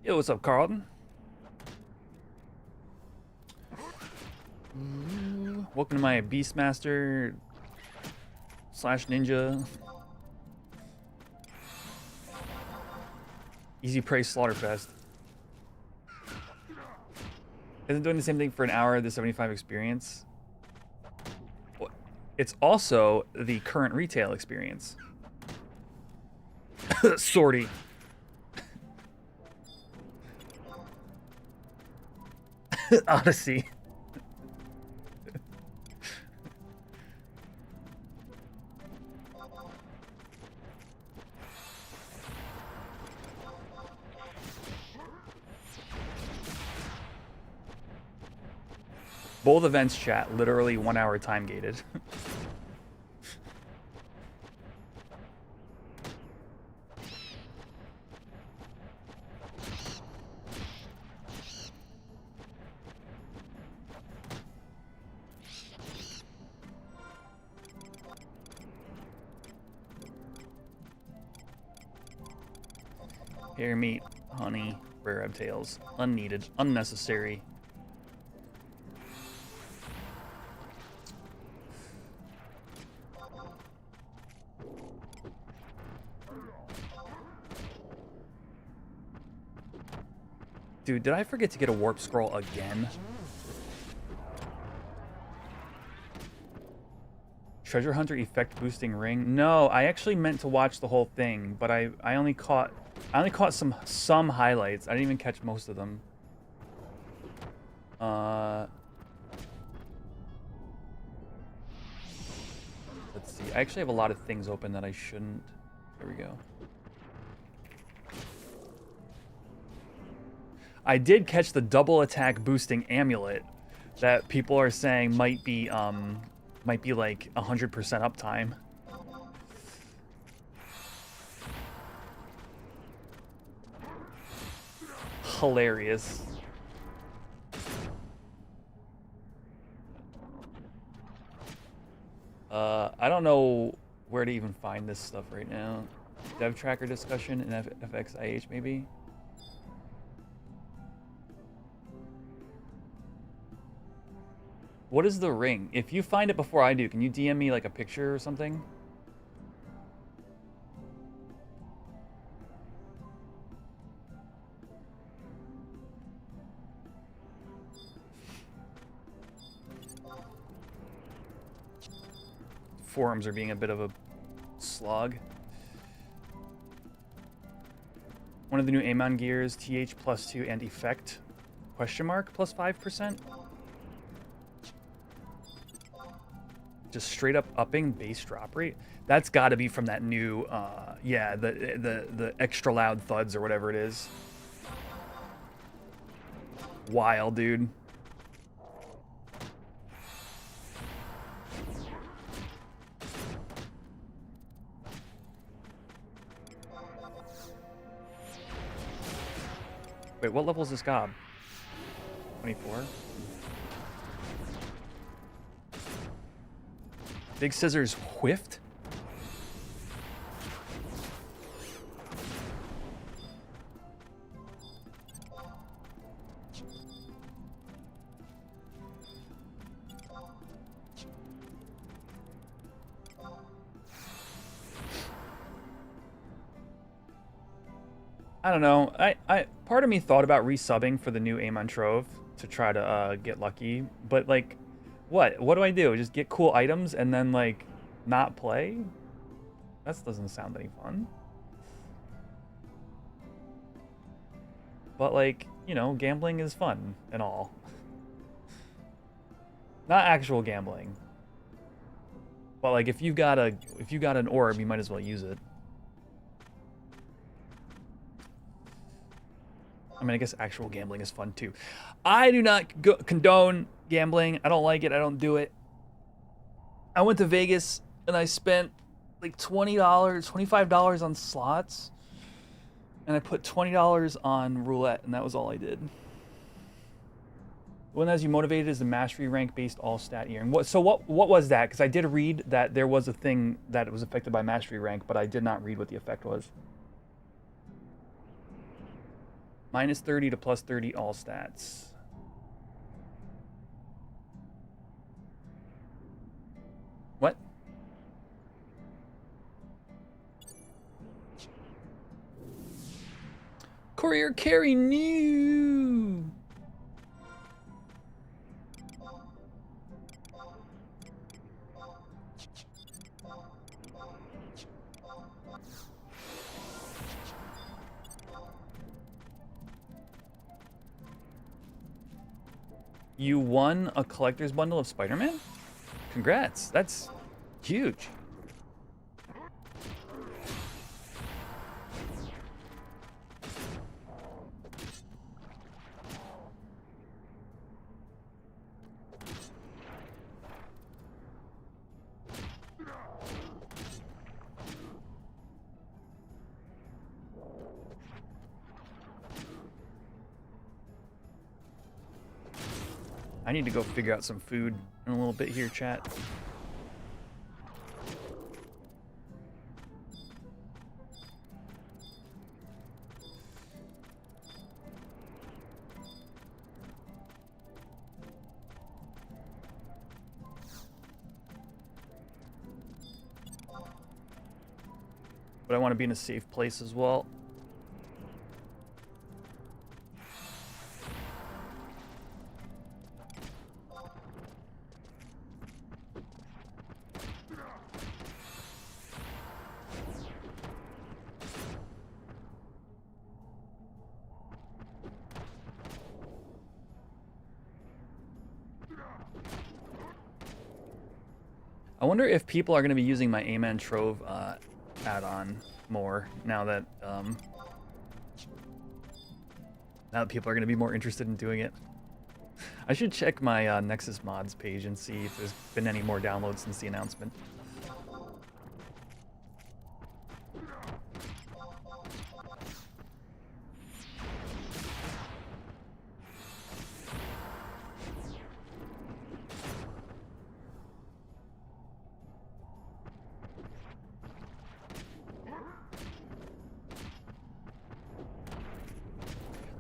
Yo, what's up, Carlton? Welcome to my Beastmaster / Ninja Easy Prey Slaughterfest. Isn't doing the same thing for an hour of the 75 experience? It's also the current retail experience. Sorty. Odyssey. Both events, chat, literally 1 hour time gated. Hair meat, honey, rare tails, unneeded, unnecessary. Dude, did I forget to get a warp scroll again? Treasure Hunter effect boosting ring? No, I actually meant to watch the whole thing, but I only caught some highlights. I didn't even catch most of them. Let's see. I actually have a lot of things open that I shouldn't. There we go. I did catch the double attack boosting amulet that people are saying might be like 100% uptime. Hilarious. I don't know where to even find this stuff right now. Dev tracker discussion in FXIH maybe? What is the ring? If you find it before I do, can you DM me like a picture or something? Forums are being a bit of a slog. One of the new Amon gears, TH +2 and effect, question mark, +5%. Just straight up upping base drop rate. That's got to be from that new, yeah, the extra loud thuds or whatever it is. Wild, dude. Wait, what level is this gob? 24? Big Scissors whiffed? I don't know. Part of me thought about resubbing for the new Amon Trove to try to get lucky, but like, what do I do? Just get cool items and then like not play? That doesn't sound any fun. But like, you know, gambling is fun and all. Not actual gambling. But like, if you got an orb, you might as well use it. I mean, I guess actual gambling is fun too. I do not condone gambling. I don't like it. I don't do it. I went to Vegas and I spent like $20, $25 on slots. And I put $20 on roulette, and that was all I did. The one that has you motivated is the mastery rank based all stat earring. What was that? Because I did read that there was a thing that was affected by mastery rank, but I did not read what the effect was. -30 to +30 all stats. What? Courier carry new. You won a collector's bundle of Spider-Man? Congrats. That's huge. I need to go figure out some food in a little bit here, chat. But I want to be in a safe place as well. I wonder if people are going to be using my Amen Trove add-on more now that people are going to be more interested in doing it. I should check my Nexus Mods page and see if there's been any more downloads since the announcement.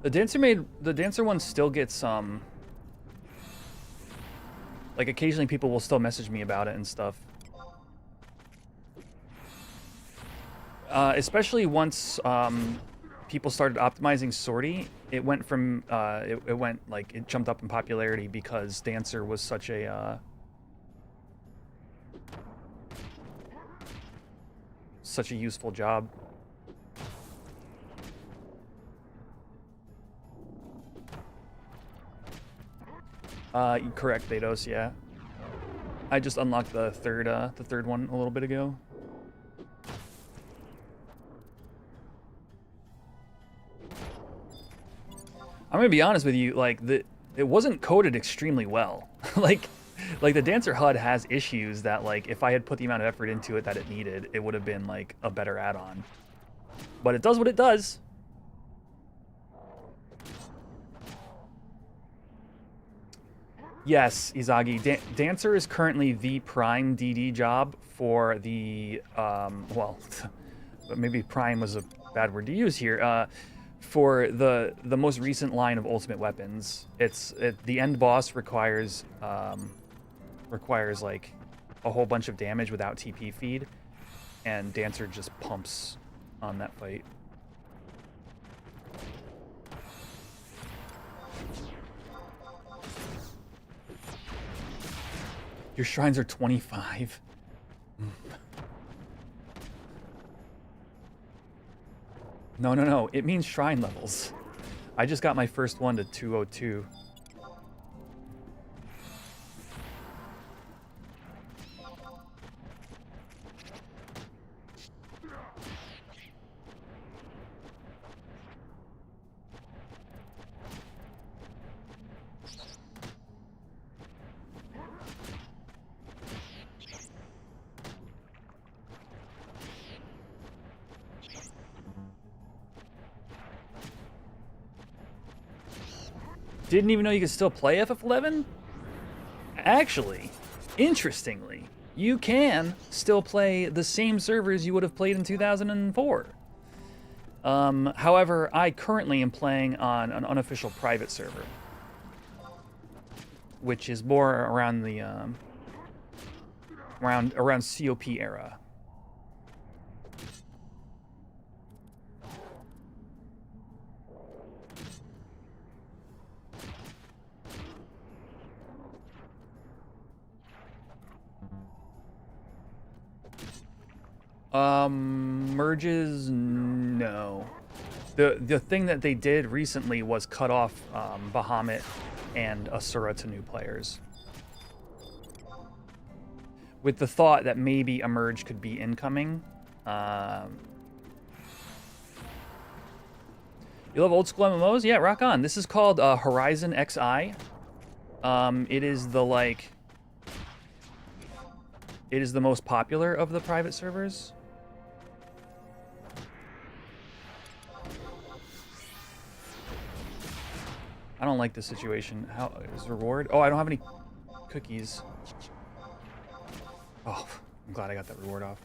The dancer one still gets like occasionally people will still message me about it and stuff. Especially once people started optimizing sortie, it went from it jumped up in popularity because dancer was such a useful job. Correct, Thanos, yeah. I just unlocked the third one a little bit ago. I'm gonna be honest with you, like it wasn't coded extremely well. like the dancer HUD has issues that like if I had put the amount of effort into it that it needed, it would have been like a better add-on. But it does what it does. Yes, Izagi. Dancer is currently the prime DD job for the, well, maybe prime was a bad word to use here. For the most recent line of ultimate weapons. The end boss requires like a whole bunch of damage without TP feed, and Dancer just pumps on that fight. Your shrines are 25. No. It means shrine levels. I just got my first one to 202. Didn't even know you could still play FF11? Actually, interestingly, you can still play the same servers you would have played in 2004. However, I currently am playing on an unofficial private server, which is more around the around COP era. Merges, no. The thing that they did recently was cut off Bahamut and Asura to new players, with the thought that maybe a merge could be incoming. You love old school MMOs? Yeah, rock on. This is called Horizon XI. It is the most popular of the private servers. I don't like this situation. How is reward? Oh, I don't have any cookies. Oh, I'm glad I got that reward off.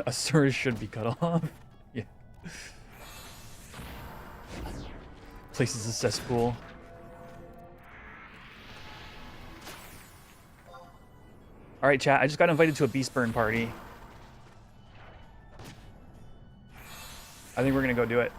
Asura should be cut off. Yeah. Place is a cesspool. All right, chat. I just got invited to a beast burn party. I think we're gonna go do it.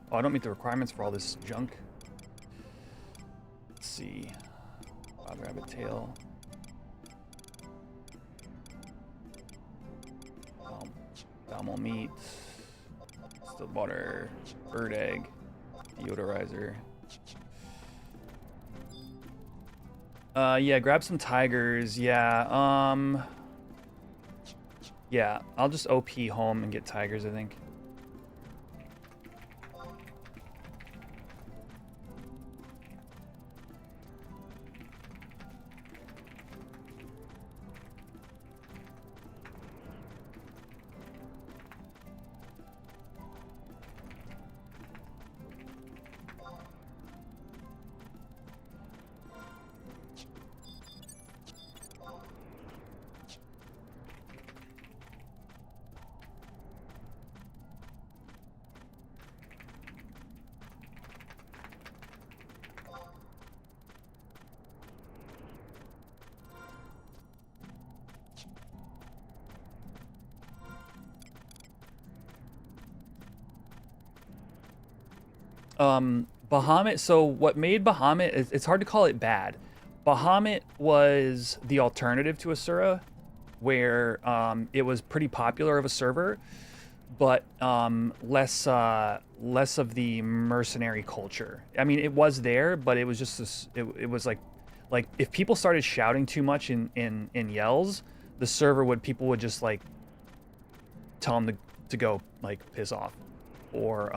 Oh, I don't meet the requirements for all this junk. Let's see. Wild rabbit tail. Balmal meat. Still butter. Bird egg. Deodorizer. Yeah, grab some tigers. Yeah, yeah, I'll just OP home and get tigers, I think. Bahamut, so what made Bahamut, it's hard to call it bad. Bahamut was the alternative to Asura, where it was pretty popular of a server, but less of the mercenary culture. I mean, it was there, but it was just this, it was like if people started shouting too much in yells, the server people would just like tell them to go like piss off, or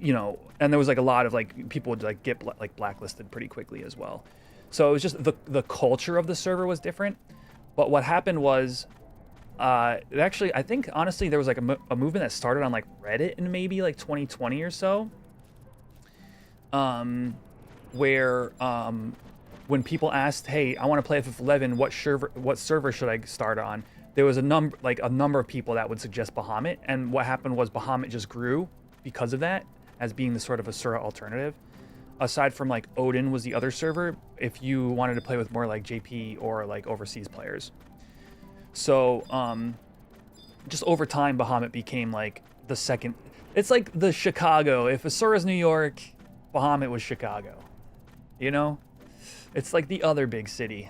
you know, and there was like a lot of like people would like get like blacklisted pretty quickly as well. So it was just the culture of the server was different. But what happened was, it actually, I think honestly there was like a movement that started on like Reddit in maybe like 2020 or so, where when people asked, hey, I want to play FF11, what server should I start on? There was a number of people that would suggest Bahamut, and what happened was Bahamut just grew because of that, as being the sort of Asura alternative. Aside from like Odin was the other server, if you wanted to play with more like JP or like overseas players. So just over time, Bahamut became like the second. It's like the Chicago. If Asura's New York, Bahamut was Chicago. You know? It's like the other big city.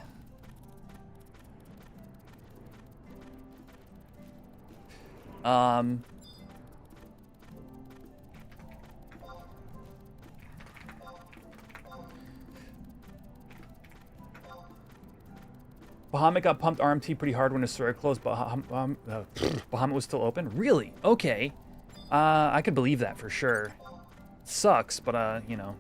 Bahamut got pumped RMT pretty hard when Asura closed, but Bahamut was still open? Really? Okay. I could believe that for sure. Sucks, but you know.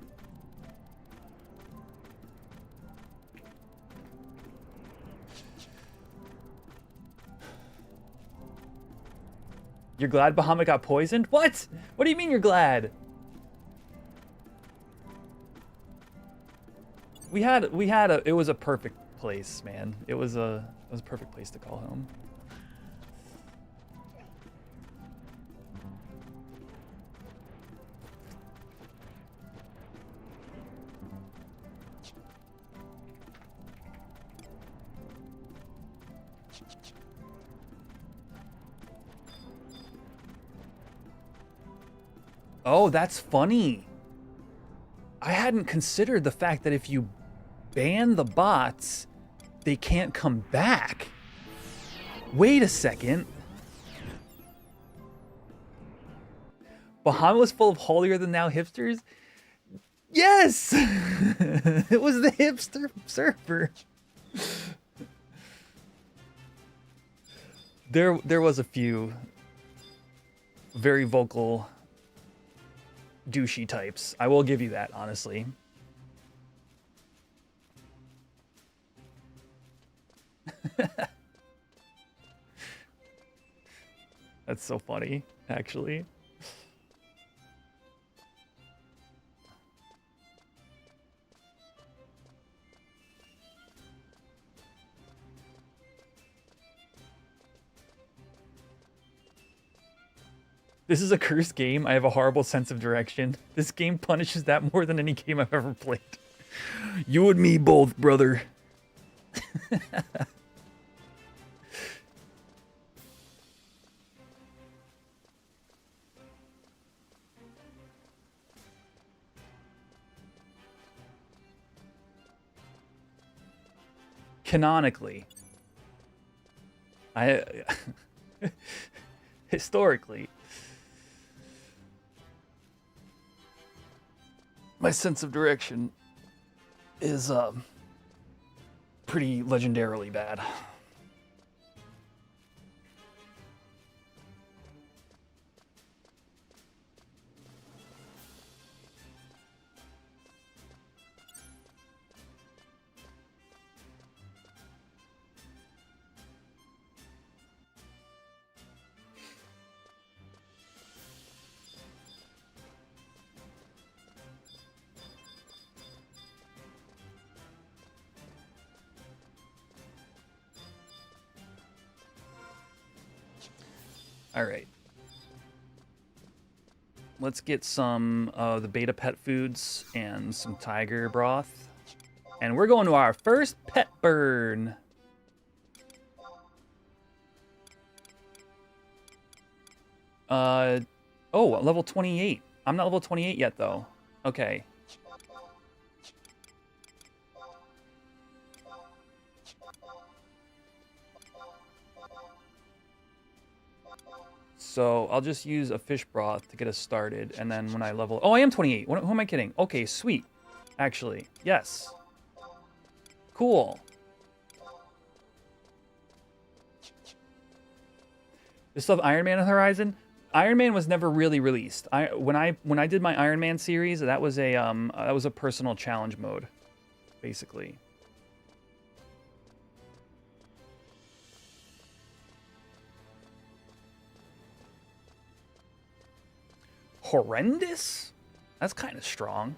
You're glad Bahamut got poisoned? What? What do you mean you're glad? It was a perfect place, man. It was a perfect place to call home. Oh, that's funny. I hadn't considered the fact that if you ban the bots, they can't come back. Wait a second. Bahamut was full of holier than thou hipsters? Yes! It was the hipster server. There was a few very vocal douchey types. I will give you that, honestly. That's so funny, actually. This is a cursed game. I have a horrible sense of direction. This game punishes that more than any game I've ever played. You and me both, brother. Canonically. Historically. My sense of direction is pretty legendarily bad. All right. Let's get some of the beta pet foods and some tiger broth. And we're going to our first pet burn. Oh, level 28. I'm not level 28 yet, though. Okay. So I'll just use a fish broth to get us started, and then when I level... Oh, I am 28. Who am I kidding? Okay, sweet. Actually, yes. Cool. You still have Iron Man on the horizon? Iron Man was never really released. When I did my Iron Man series, that was a personal challenge mode, basically. Horrendous? That's kind of strong.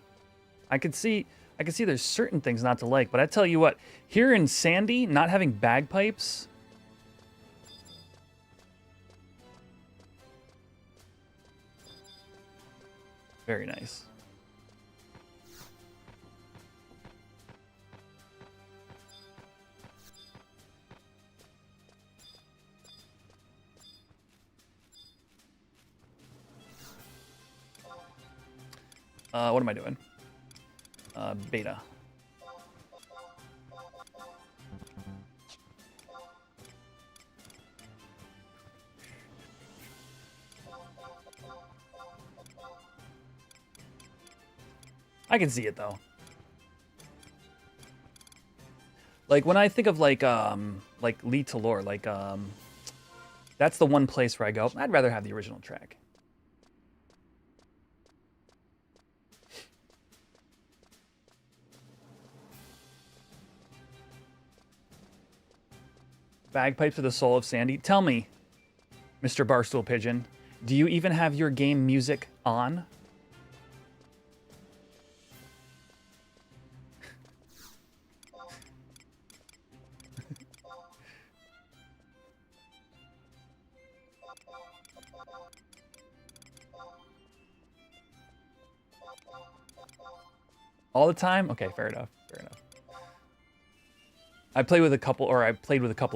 I can see there's certain things not to like, but I tell you what, here in Sandy, not having bagpipes. Very nice. What am I doing? Beta. I can see it though. Like when I think of like Lead to Lore, like that's the one place where I go, I'd rather have the original track. Bagpipes are the soul of Sandy. Tell me, Mr. Barstool Pigeon, do you even have your game music on? All the time? Okay, fair enough. Fair enough. I played with a couple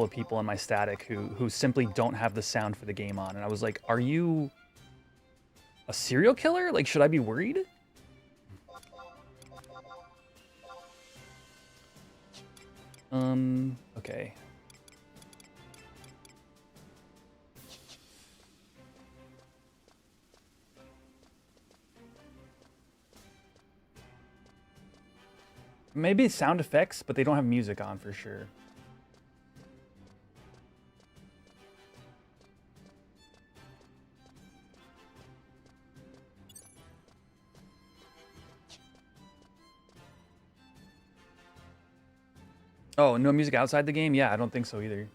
of people in my static who simply don't have the sound for the game on, and I was like, "Are you a serial killer? Like, should I be worried?" Okay. Maybe sound effects, but they don't have music on for sure. Oh, no music outside the game? Yeah, I don't think so either.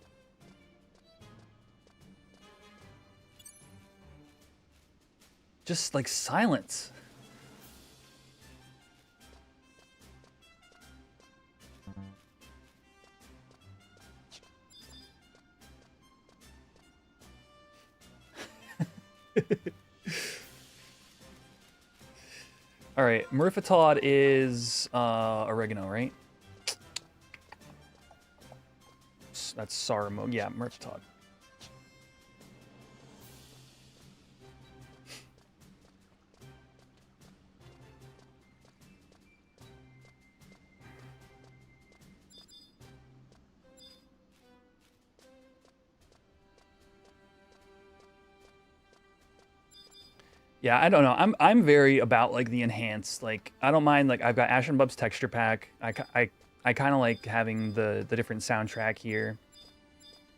Just like silence. All right, Murphatod is oregano, right? That's Sarmo. Yeah, Murphatod. Yeah, I don't know. I'm very about like the enhanced. Like I don't mind. Like I've got Ash and Bub's texture pack. I kind of like having the different soundtrack here.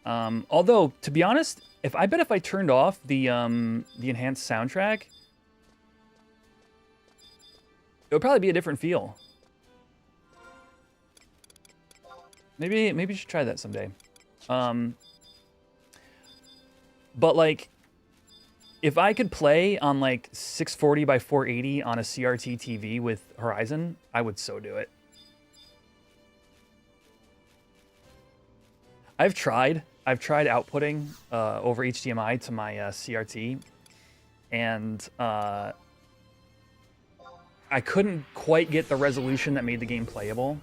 Although to be honest, if I turned off the enhanced soundtrack, it would probably be a different feel. Maybe you should try that someday. But like, if I could play on like 640 by 480 on a CRT TV with Horizon, I would so do it. I've tried outputting over HDMI to my CRT, and I couldn't quite get the resolution that made the game playable.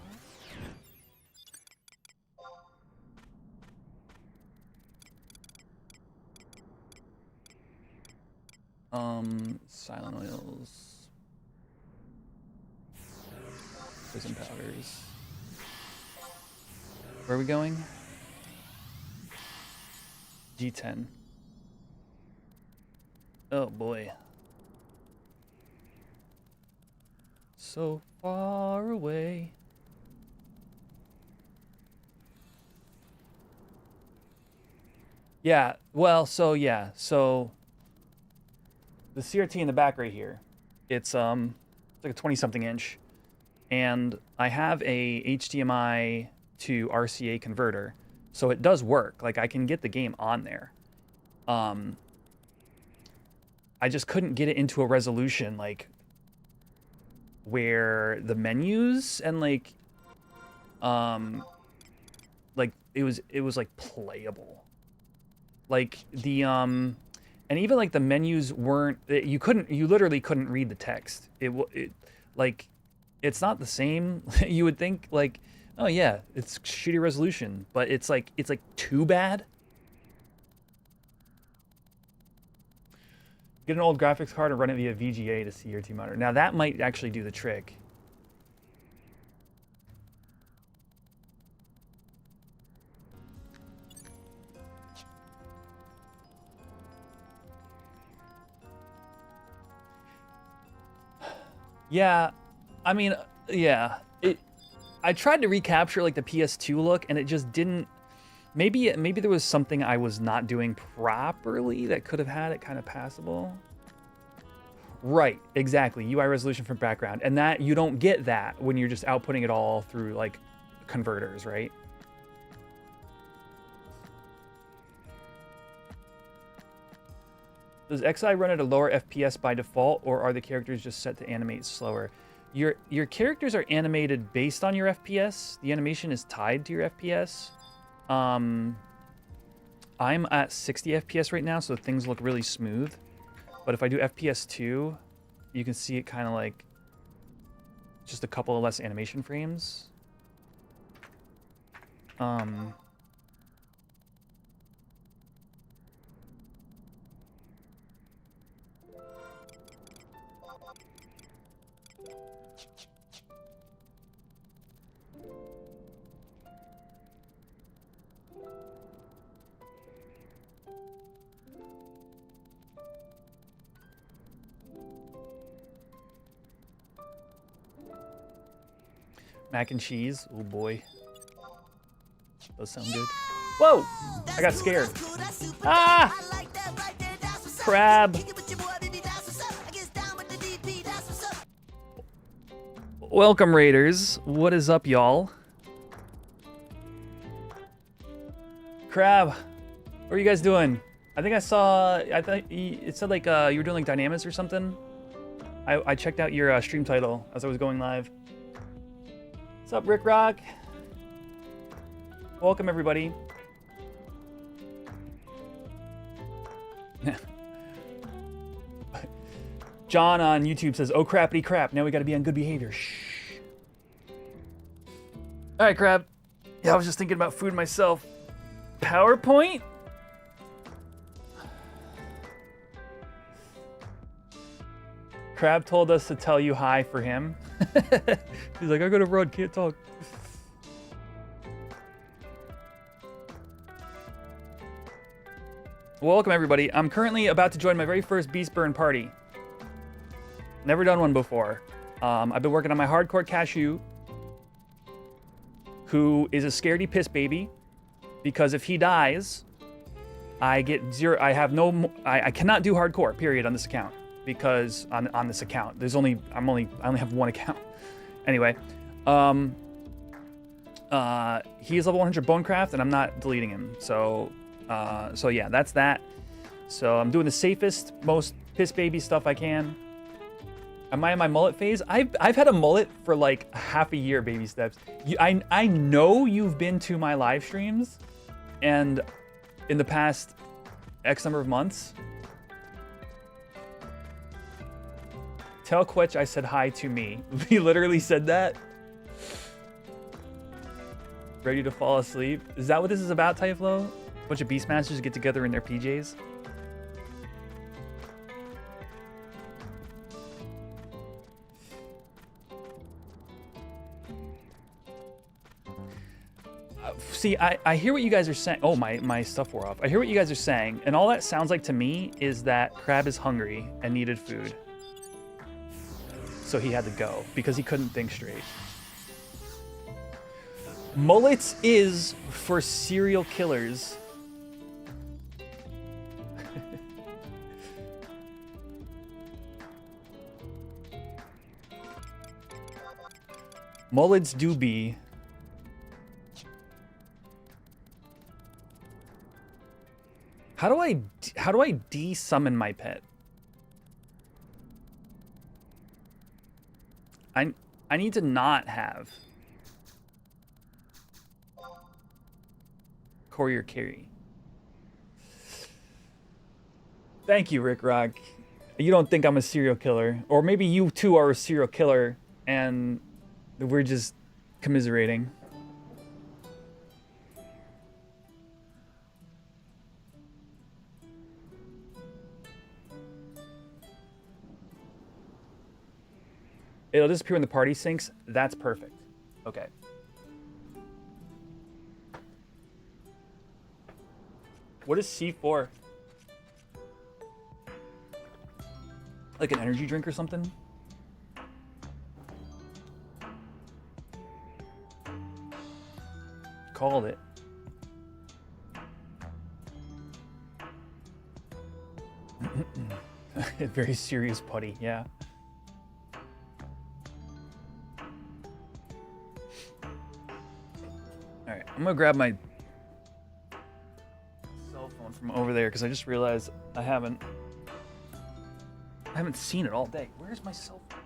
Silent oils. Poison powders. Where are we going? G10. Oh boy. So far away. Yeah, well, so yeah, so the CRT in the back right here, it's like a 20-something inch, and I have a HDMI to RCA converter, so it does work. Like I can get the game on there. I just couldn't get it into a resolution like where the menus and like it was like playable. Like the and even like the menus weren't, you literally couldn't read the text. It like it's not the same. You would think like, oh yeah, it's shitty resolution, but it's like too bad. Get an old graphics card and run it via VGA to CRT monitor. Now that might actually do the trick. Yeah, I mean, yeah. I tried to recapture like the PS2 look, and it just didn't. Maybe there was something I was not doing properly that could have had it kind of passable. Right, exactly. UI resolution from background, and that you don't get that when you're just outputting it all through like converters, right? Does XI run at a lower FPS by default, or are the characters just set to animate slower? Your characters are animated based on your FPS. The animation is tied to your FPS. I'm at 60 FPS right now, so things look really smooth. But if I do FPS 2, you can see it kind of like just a couple of less animation frames. Mac and cheese. Oh boy. Those sound good. Whoa! I got scared. Ah! Crab. Welcome, Raiders. What is up, y'all? Crab. What are you guys doing? I think I thought it said like you were doing like dynamics or something. I checked out your stream title as I was going live. What's up, Rick Rock? Welcome, everybody. John on YouTube says, "Oh crappity crap! Now we got to be on good behavior." Shh. All right, Crab. Yeah, I was just thinking about food myself. PowerPoint. Crab told us to tell you hi for him. He's like, I gotta run, can't talk. Welcome, everybody. I'm currently about to join my very first Beast Burn party. Never done one before. I've been working on my hardcore cashew, who is a scaredy piss baby, because if he dies, I get zero. I have no. I cannot do hardcore. Period on this account. Because on this account, I only have one account. Anyway, he is level 100 Bonecraft, and I'm not deleting him. So yeah, that's that. So I'm doing the safest, most piss baby stuff I can. Am I in my mullet phase? I've had a mullet for like half a year, baby steps. I know you've been to my live streams, and in the past X number of months. Tell Quetch I said hi to me. He literally said that. Ready to fall asleep? Is that what this is about, Tyflo? A bunch of Beastmasters get together in their PJs? See, I hear what you guys are saying. Oh, my stuff wore off. I hear what you guys are saying, and all that sounds like to me is that Crab is hungry and needed food. So he had to go because he couldn't think straight. Mullets is for serial killers. Mullets do be. How do I de-summon my pet? I need to not have courier carry. Thank you, Rick Rock. You don't think I'm a serial killer, or maybe you too are a serial killer, and we're just commiserating. It'll disappear when the party syncs. That's perfect. Okay. What is C4? Like an energy drink or something? Called it. Very serious putty, yeah. Alright, I'm gonna grab my cell phone from over there because I just realized I haven't seen it all day. Where's my cell phone?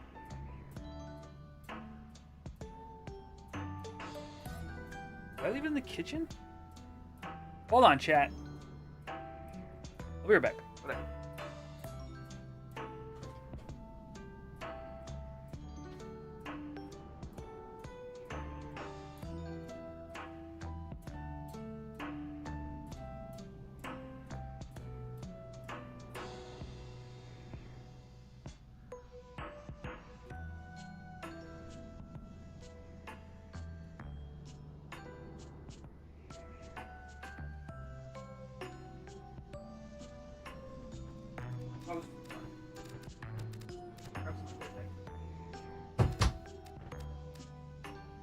Did I leave it in the kitchen? Hold on, chat. I'll be right back. Whatever.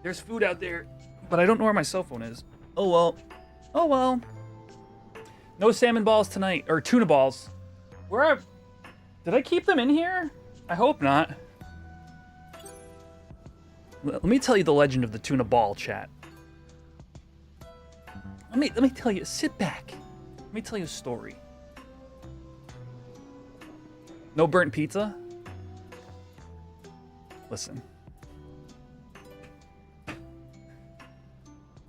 There's food out there, but I don't know where my cell phone is. Oh well. Oh well. No salmon balls tonight, or tuna balls. Did I keep them in here? I hope not. Let me tell you the legend of the tuna ball, chat. Let me tell you. Sit back. Let me tell you a story. No burnt pizza? Listen.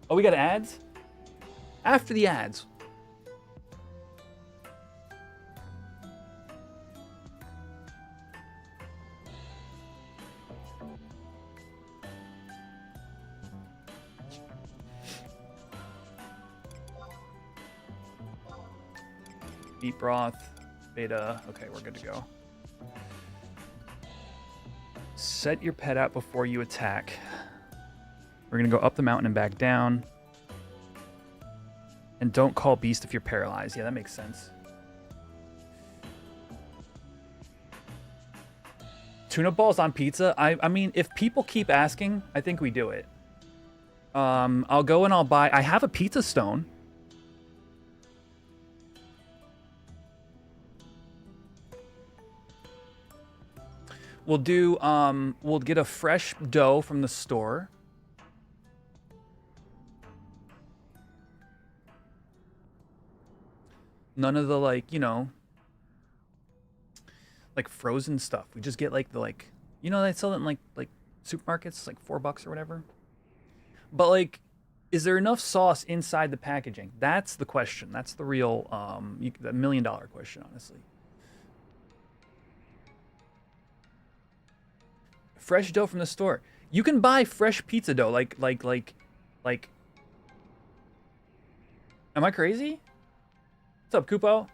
Oh, we got ads? After the ads. Beet broth, beta. Okay, we're good to go. Set your pet out before you attack. We're gonna go up the mountain and back down. And don't call beast if you're paralyzed. Yeah, that makes sense. Tuna balls on pizza? I mean, if people keep asking, I think we do it. I'll go and I'll buy... I have a pizza stone. We'll do... we'll get a fresh dough from the store. None of the, like, you know, like frozen stuff. We just get like the, like, you know, they sell it in like supermarkets, like $4 or whatever. But like, is there enough sauce inside the packaging? That's the question. That's the real, the $1 million question, honestly. Fresh dough from the store. You can buy fresh pizza dough, like. Am I crazy? What's up, Kupo?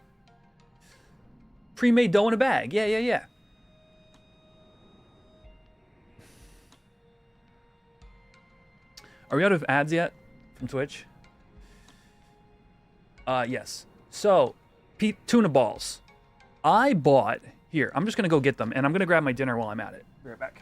Pre-made dough in a bag. Yeah. Are we out of ads yet from Twitch? Yes. So, tuna balls. I bought... Here, I'm just going to go get them, and I'm going to grab my dinner while I'm at it. Be right back.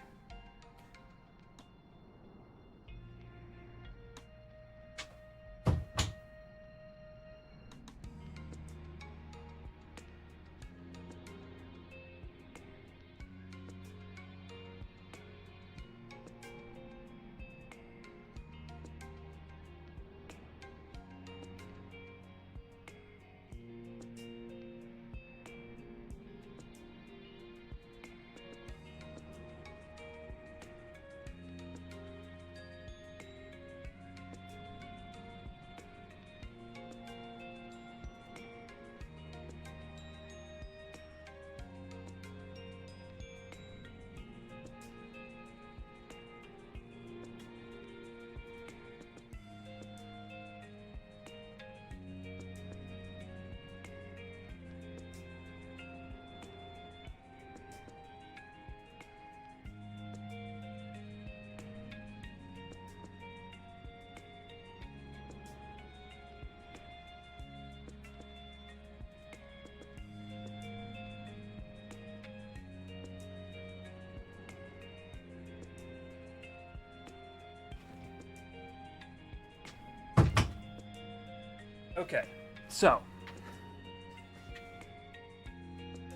Okay, so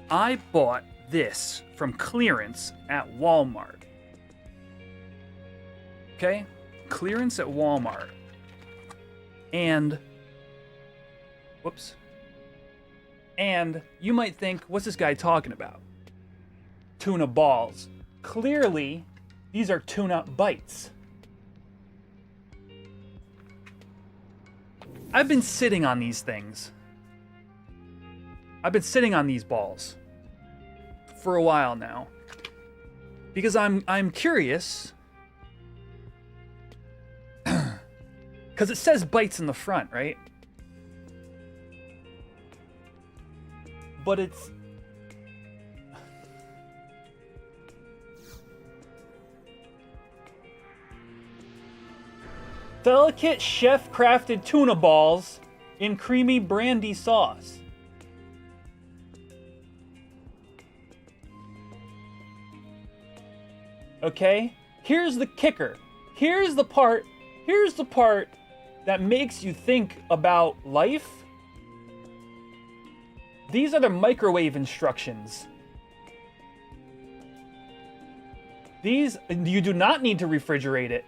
I bought this from clearance at Walmart. Okay, clearance at Walmart. And, whoops. And you might think, what's this guy talking about? Tuna balls. Clearly, these are tuna bites. I've been sitting on these things. I've been sitting on these balls for a while now. Because I'm curious. Because it says bites in the front, right? But it's... Delicate chef-crafted tuna balls in creamy brandy sauce. Okay? Here's the kicker. Here's the part that makes you think about life. These are the microwave instructions. These, you do not need to refrigerate it.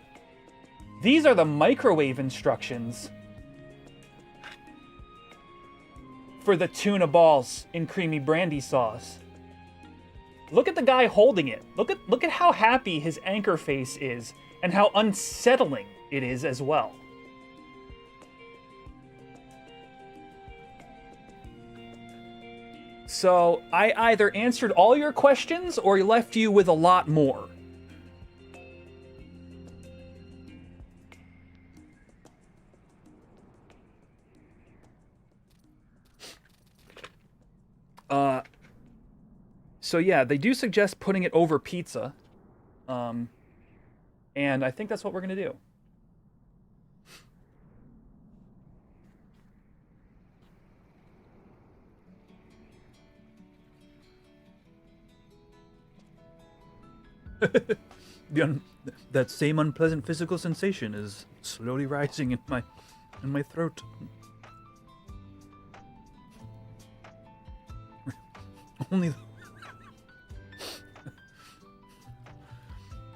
These are the microwave instructions for the tuna balls in creamy brandy sauce. Look at the guy holding it. Look at how happy his anchor face is and how unsettling it is as well. So, I either answered all your questions or left you with a lot more. So yeah, they do suggest putting it over pizza. And I think that's what we're gonna do. That same unpleasant physical sensation is slowly rising in my throat. Only.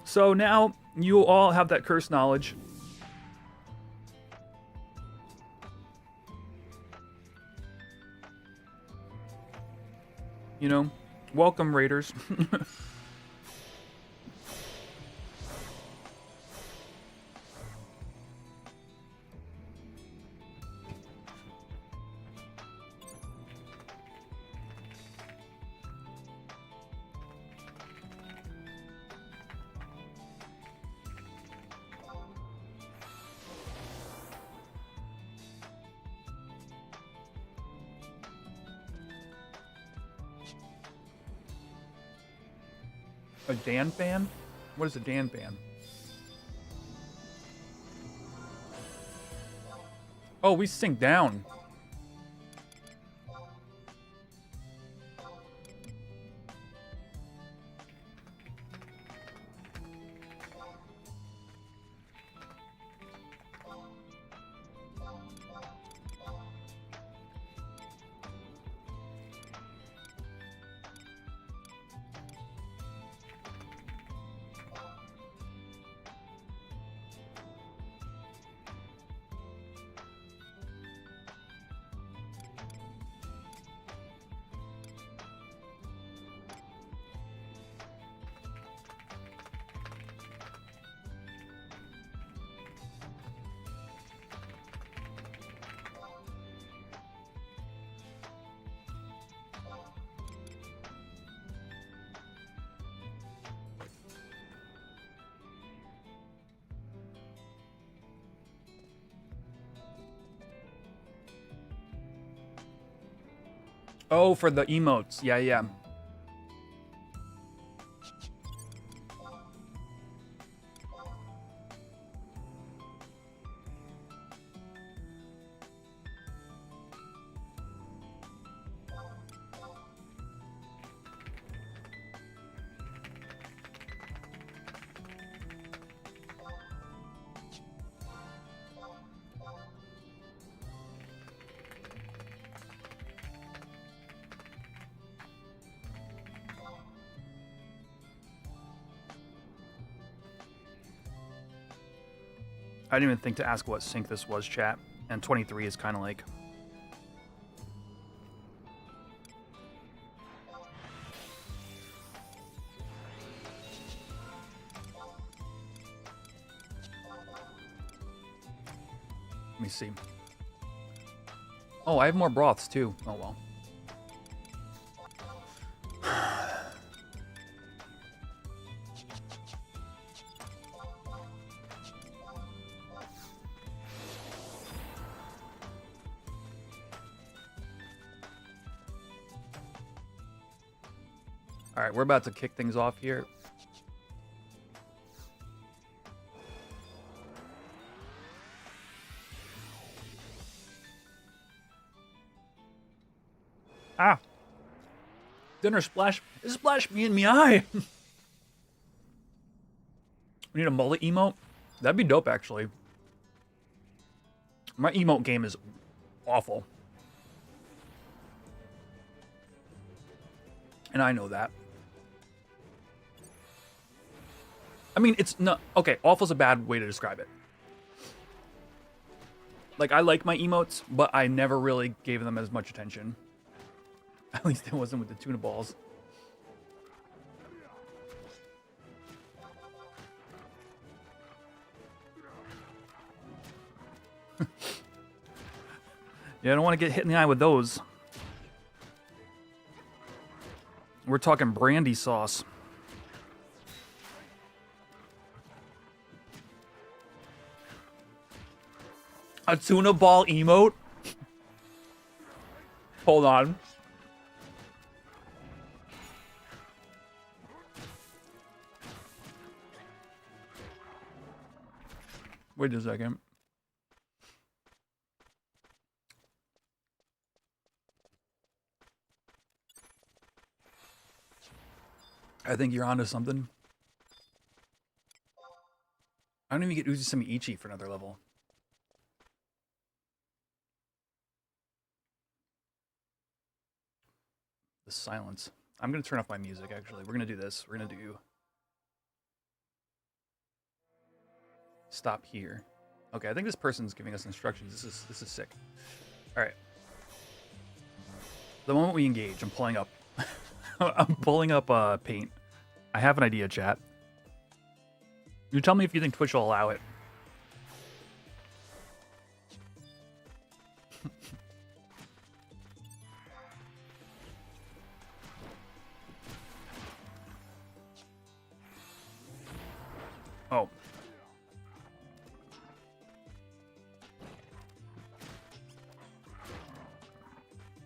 So now you all have that curse knowledge. You know, welcome, Raiders. A Dan fan? What is a Dan fan? Oh, we sink down. Oh, for the emotes. Yeah, yeah. I didn't even think to ask what sync this was, chat. And 23 is kind of like... Let me see. Oh, I have more broths too. Oh well. All right, we're about to kick things off here. Ah! Dinner splash. It splashed me in the eye. We need a mullet emote? That'd be dope, actually. My emote game is awful. And I know that. I mean, it's not... Okay, awful's a bad way to describe it. Like, I like my emotes, but I never really gave them as much attention. At least it wasn't with the tuna balls. Yeah, I don't want to get hit in the eye with those. We're talking brandy sauce. A tuna ball emote? Hold on. Wait a second. I think you're onto something. I don't even get Utsusemi Ichi for another level. The silence. I'm going to turn off my music, actually. We're going to do this. We're going to do... Stop here. Okay, I think this person's giving us instructions. This is sick. All right. The moment we engage, I'm pulling up. I'm pulling up paint. I have an idea, chat. You tell me if you think Twitch will allow it. Oh.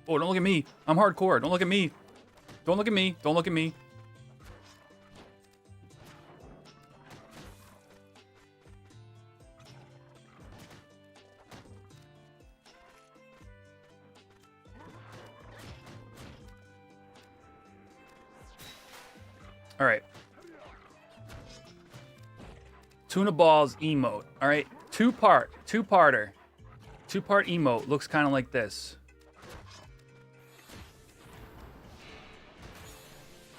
Oh, don't look at me. I'm hardcore. Don't look at me. Don't look at me. Don't look at me. All right. Tuna balls emote. All right. Two-parter. Two-part emote looks kind of like this.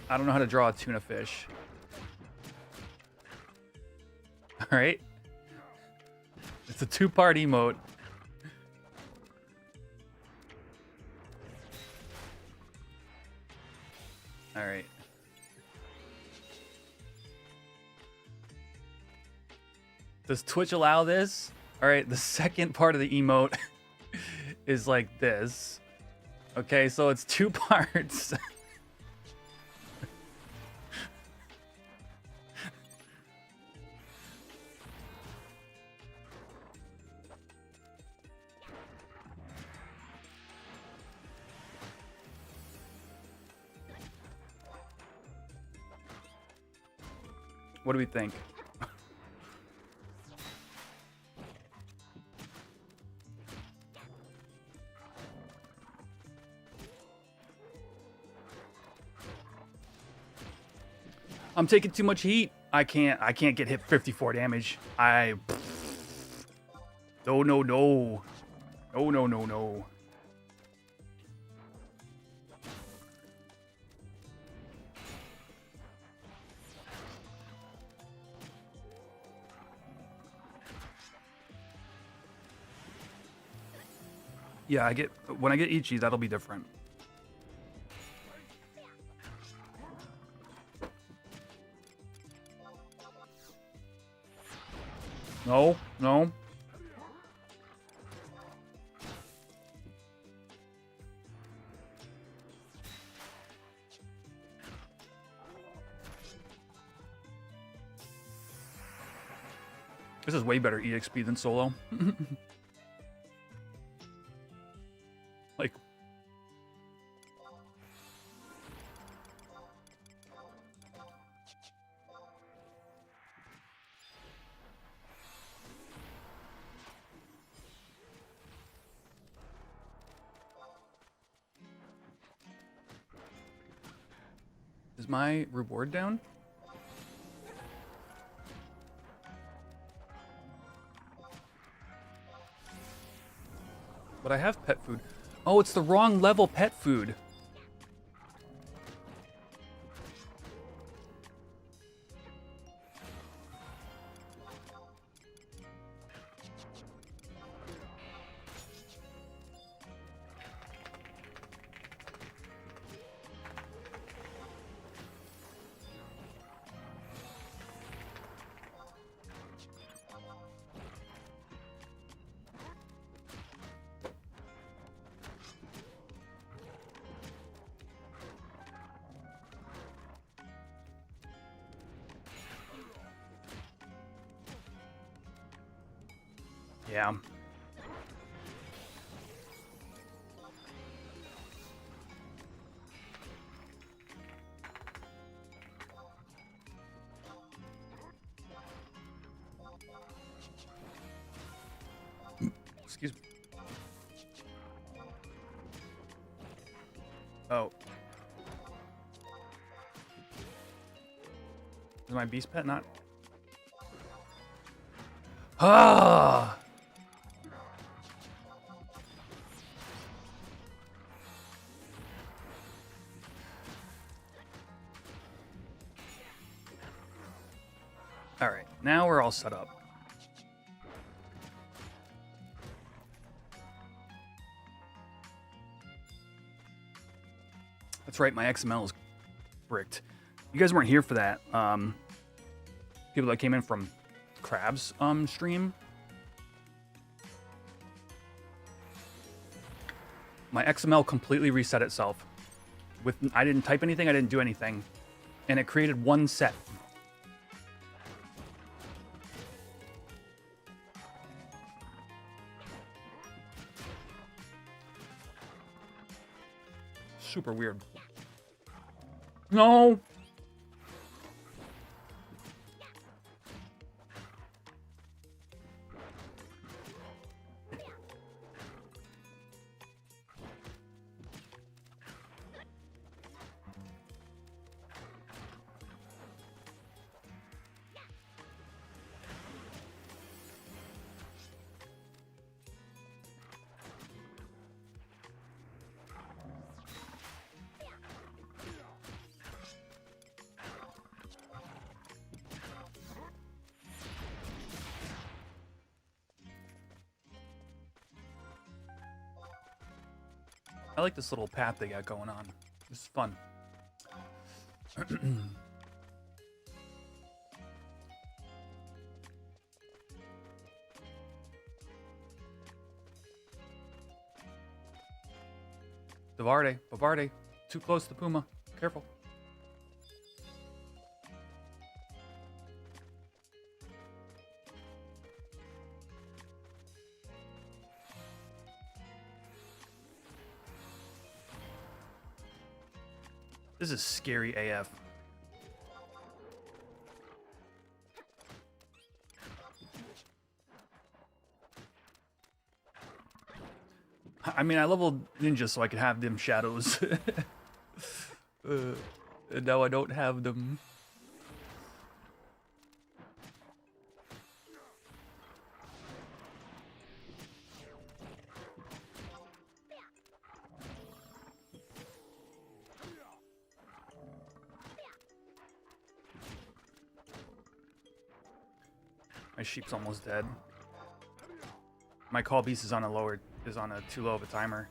I don't know how to draw a tuna fish. All right. It's a two-part emote. All right. Does Twitch allow this? All right, the second part of the emote is like this. Okay, so it's two parts. What do we think? I'm taking too much heat. I can't get hit 54 damage. No. No. Yeah, when I get Ichi, that'll be different. No. This is way better EXP than solo. Like, is my reward down? But I have pet food. Oh, it's the wrong level pet food. Yeah. Excuse me. Oh. Is my beast pet not? Ah! All right, now we're all set up. That's right, my XML is bricked. You guys weren't here for that. People that came in from Crab's stream. My XML completely reset itself. I didn't type anything, I didn't do anything. And it created one set. Super weird. No. I like this little path they got going on. This is fun. Bavarde. Too close to the Puma. Careful. This is scary AF. I mean, I leveled ninja so I could have them shadows. And now I don't have them. My sheep's almost dead. My call beast is on a too low of a timer.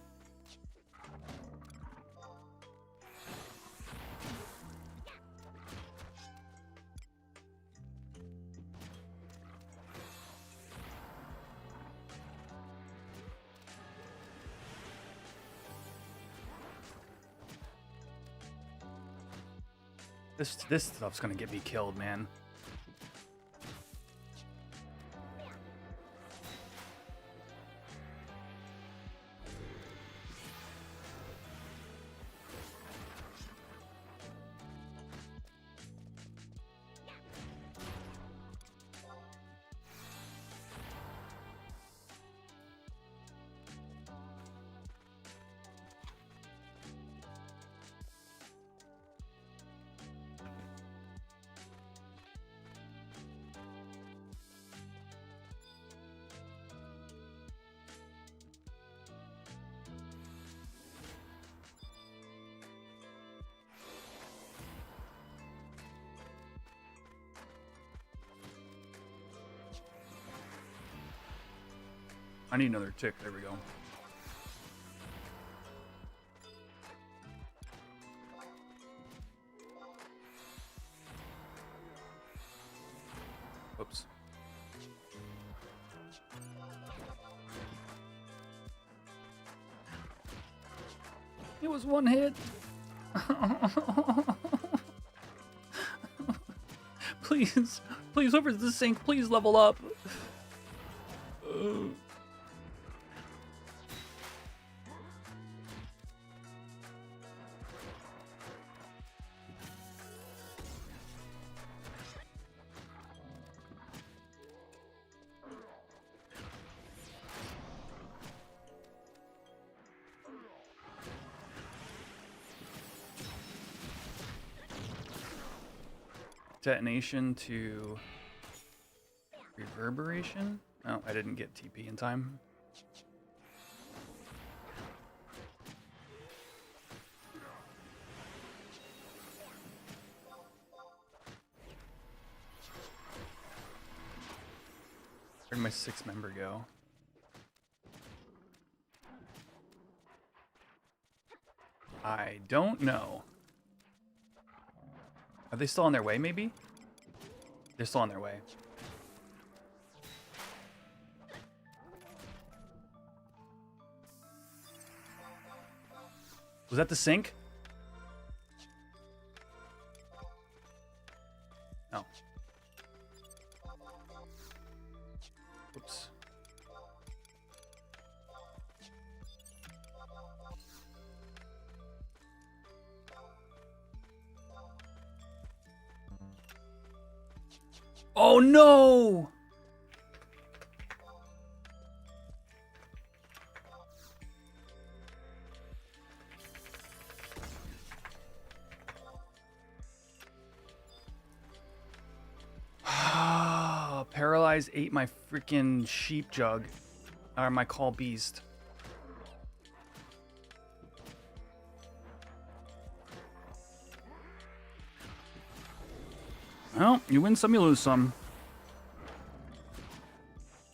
This stuff's gonna get me killed, man. I need another tick. There we go. Oops. It was one hit. Please, please, whoever's the sink, please level up. Detonation to reverberation. Oh, I didn't get TP in time. Where'd my 6-member go? I don't know. Are they still on their way, maybe? They're still on their way. Was that the sink? No. Oops. Oh no! Paralyze ate my freaking sheep jug. Or my call beast. Well, you win some, you lose some.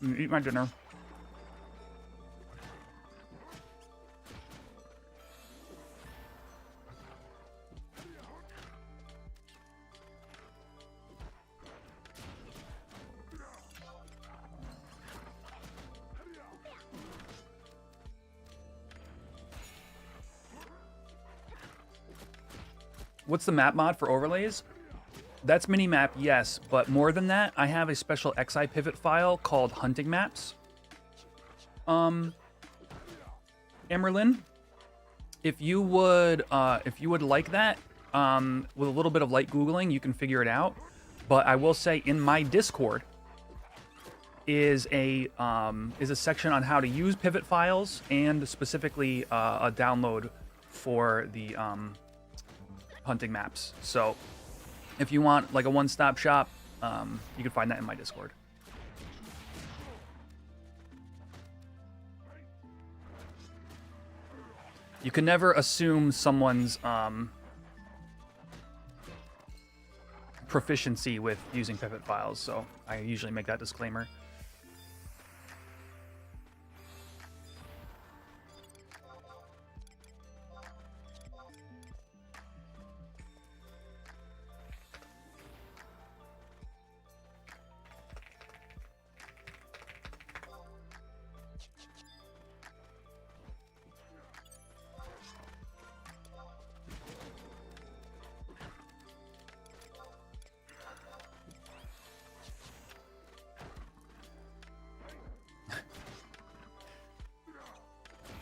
Eat my dinner. What's the map mod for overlays? That's minimap, yes, but more than that, I have a special XI pivot file called hunting maps. Emerlin, if you would like that, with a little bit of light Googling, you can figure it out. But I will say in my Discord, is a section on how to use pivot files and specifically a download for the hunting maps. So if you want like a one-stop shop, you can find that in my Discord. You can never assume someone's proficiency with using pivot files, so I usually make that disclaimer.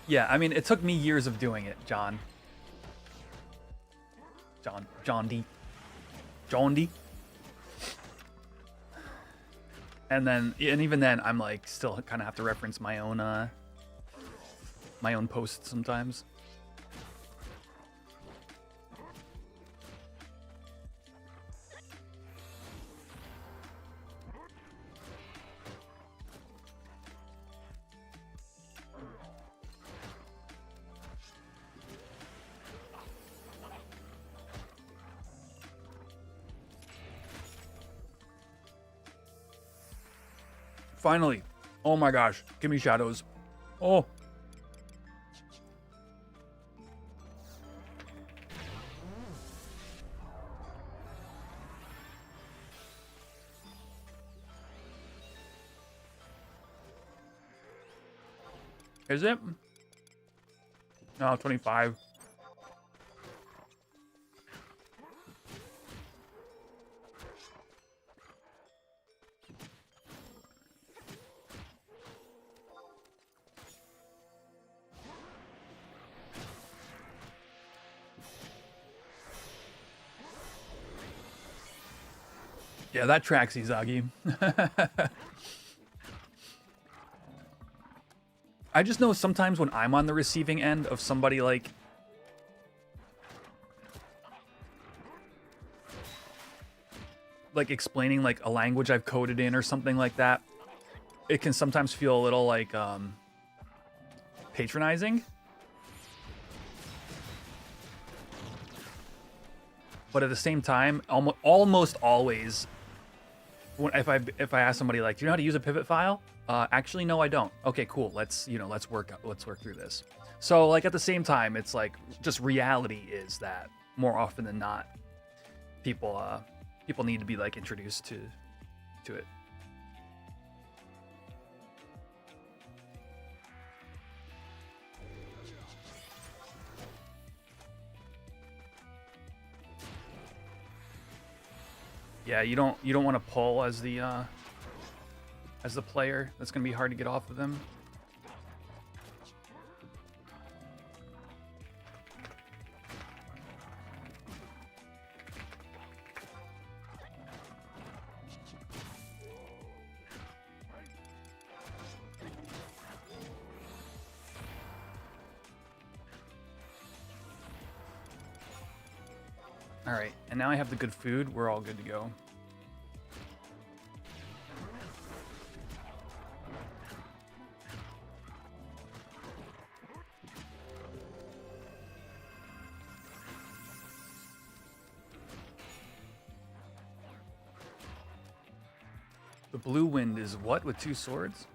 Yeah, I mean, it took me years of doing it, John D. And even then, I'm like, still kind of have to reference my own posts sometimes. Finally. Oh my gosh. Give me shadows. Oh. Is it? No, 25. Yeah, that tracks Izagi. I just know sometimes when I'm on the receiving end of somebody like explaining like a language I've coded in or something like that, it can sometimes feel a little like patronizing. But at the same time, almost always, if I ask somebody like, do you know how to use a pivot file? Actually, no, I don't. Okay, cool. Let's work through this. So like at the same time, it's like just reality is that more often than not, people need to be like introduced to it. Yeah, you don't want to pull as the player. That's gonna be hard to get off of them. All right, and now I have the good food. We're all good to go. The blue wind is what with 2 swords?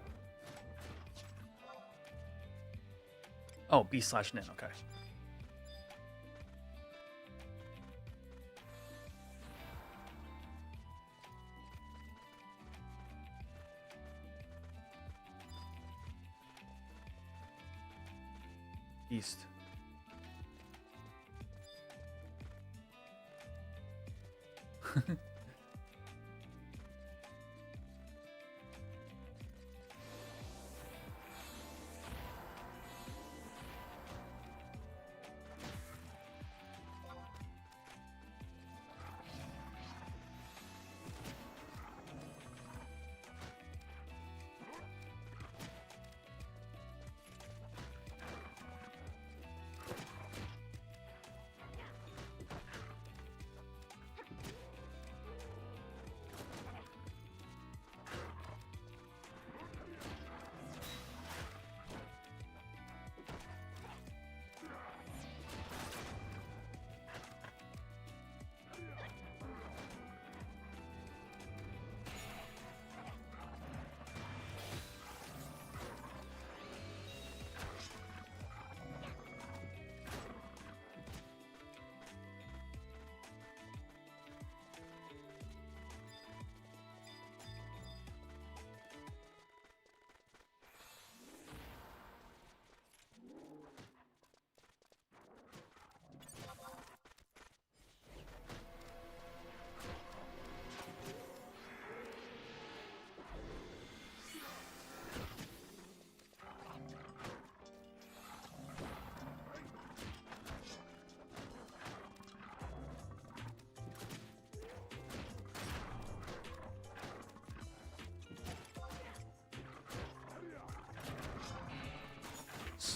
Oh, B/Nin, okay. East.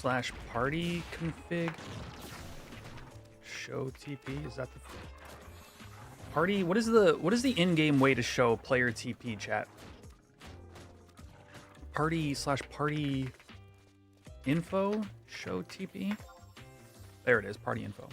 party config. Show TP. Is that the party? What is the in-game way to show player TP, chat? Party info. Show TP. There it is. Party info.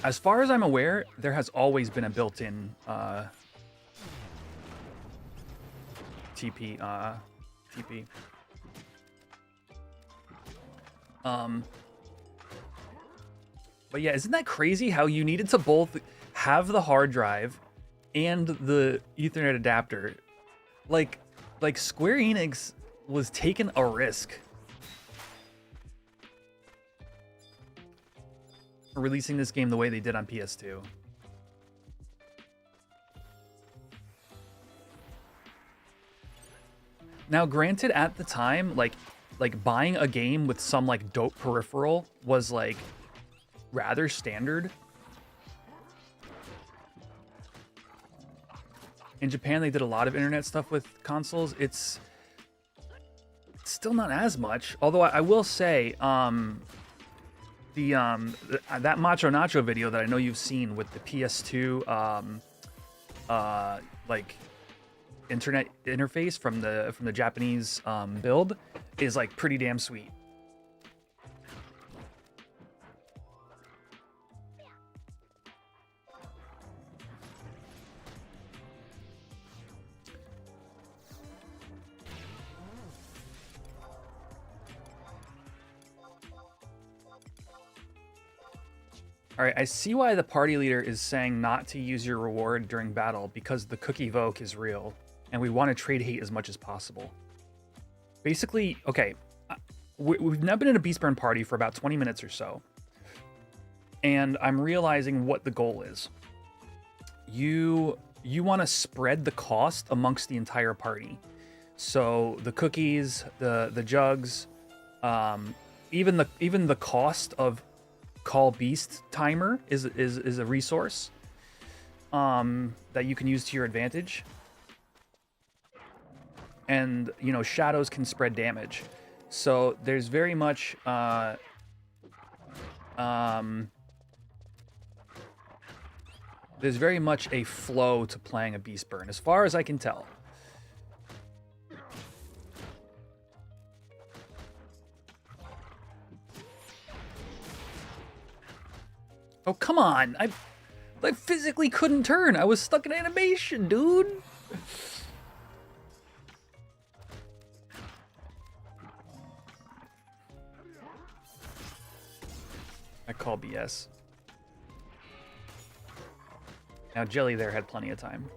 As far as I'm aware, there has always been a built-in TP. TP. But yeah, isn't that crazy how you needed to both have the hard drive and the Ethernet adapter? Like Square Enix was taking a risk releasing this game the way they did on PS2. Now, granted, at the time, like buying a game with some like dope peripheral was like rather standard. In Japan, they did a lot of internet stuff with consoles. It's still not as much, although I will say, that Macho Nacho video that I know you've seen with the PS2 like internet interface from the Japanese build is like pretty damn sweet. All right, I see why the party leader is saying not to use your reward during battle because the cookie voke is real, and we want to trade hate as much as possible. Basically, okay, we've now been in a Beastburn party for about 20 minutes or so, and I'm realizing what the goal is. You want to spread the cost amongst the entire party. So the cookies, the jugs, even the cost of Call Beast timer is a resource that you can use to your advantage, and you know, shadows can spread damage, so there's very much a flow to playing a Beastburn, as far as I can tell. Oh, come on. I physically couldn't turn. I was stuck in animation, dude. I call BS. Now, Jelly there had plenty of time.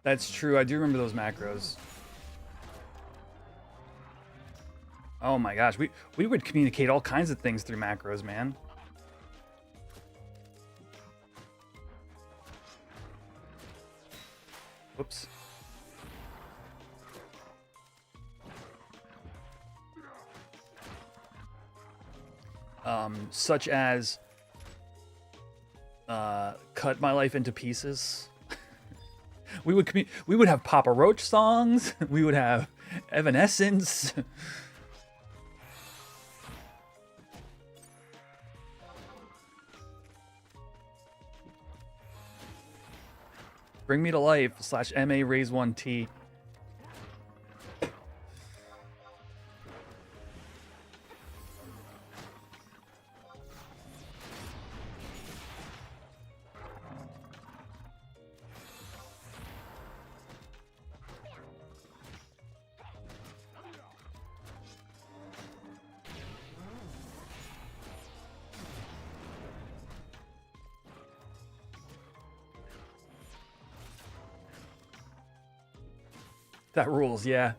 That's true. I do remember those macros. Oh my gosh, we would communicate all kinds of things through macros, man. Whoops. Such as cut my life into pieces. We would have Papa Roach songs. We would have Evanescence. Bring Me to Life / MA raise 1T. That rules, yeah.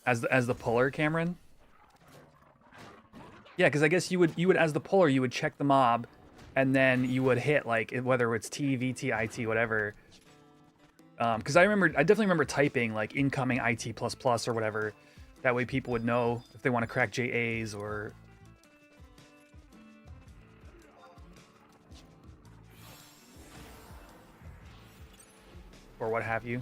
As the puller, Cameron? Yeah, because I guess you would as the puller, you would check the mob, and then you would hit like whether it's T, VT, IT, whatever. Because I definitely remember typing like incoming IT++ or whatever. That way people would know if they want to crack JAs or what have you.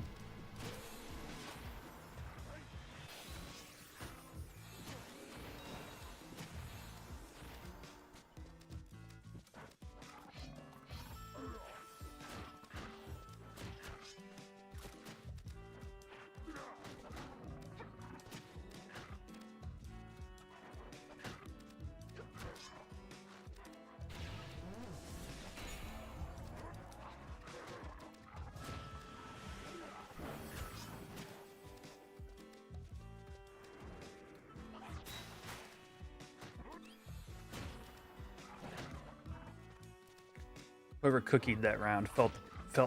Whoever cookied that round felt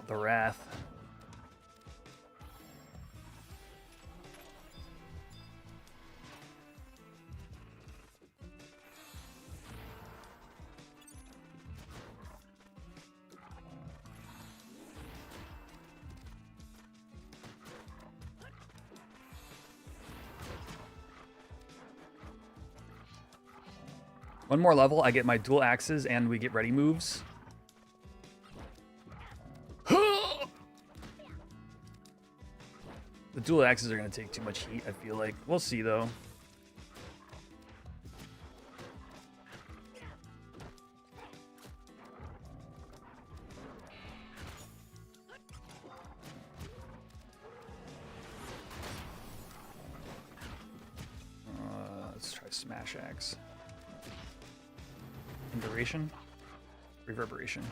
the wrath. One more level, I get my dual axes and we get ready moves. The dual axes are going to take too much heat, I feel like. We'll see, though. Let's try Smash Axe. Induration? Reverberation.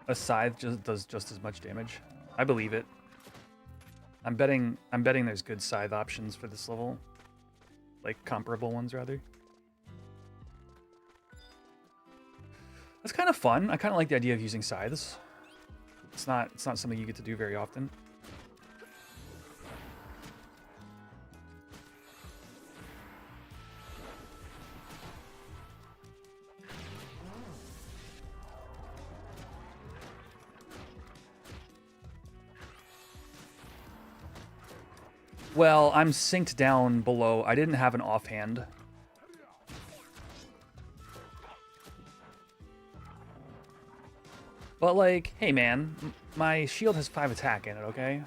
A scythe does just as much damage. I believe it. I'm betting there's good scythe options for this level. Like comparable ones rather. That's kind of fun. I kind of like the idea of using scythes. It's not something you get to do very often. Well, I'm synced down below. I didn't have an offhand. But like, hey man, my shield has 5 attack in it, okay?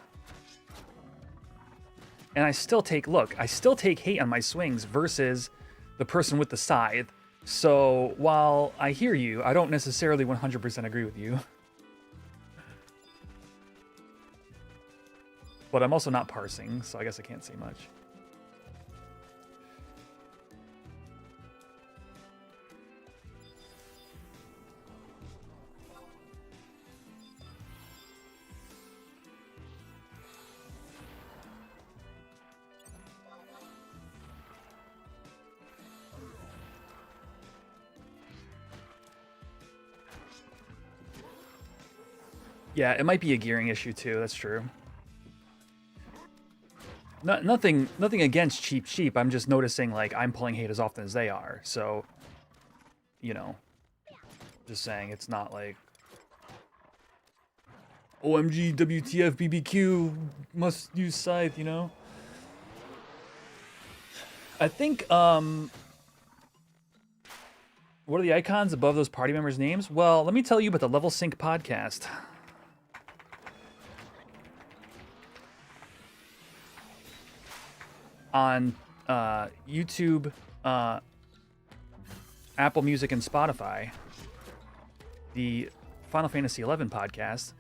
And I still take, look, I still take hate on my swings versus the person with the scythe. So while I hear you, I don't necessarily 100% agree with you. But I'm also not parsing, so I guess I can't say much. Yeah, it might be a gearing issue too, that's true. Nothing against cheap. I'm just noticing like I'm pulling hate as often as they are. So, you know, just saying it's not like OMG, WTF, BBQ, must use scythe, you know? I think, what are the icons above those party members' names? Well, let me tell you about the Level Sync podcast. On YouTube, Apple Music, and Spotify, the Final Fantasy XI podcast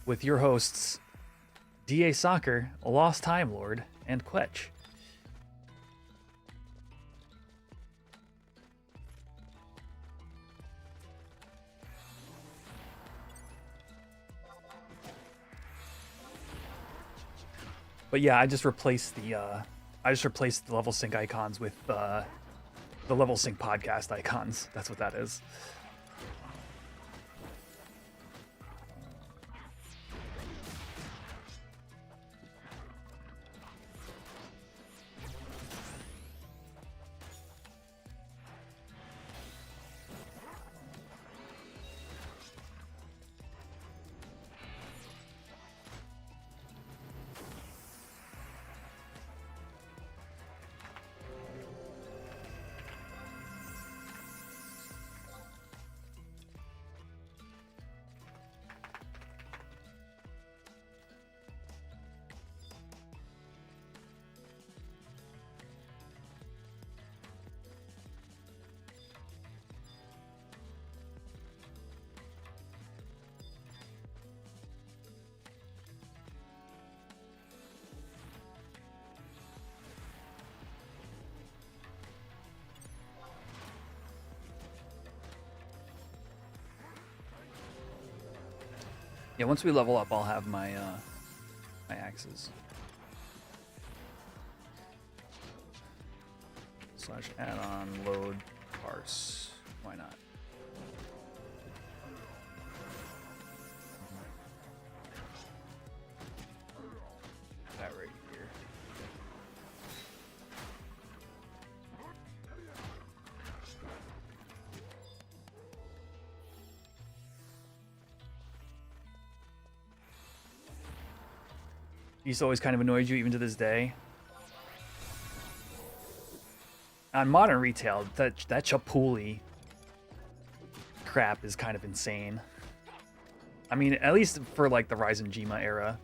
with your hosts, DA Soccer, Lost Time Lord, and Quetch. But yeah, I just replaced the level sync icons with the level sync podcast icons. That's what that is. Yeah, once we level up, I'll have my my axes. / add-on load parse. Why not? That right here. He's always kind of annoyed you even to this day. On modern retail, that Chapuli crap is kind of insane. I mean, at least for like the Ryzen Jima era.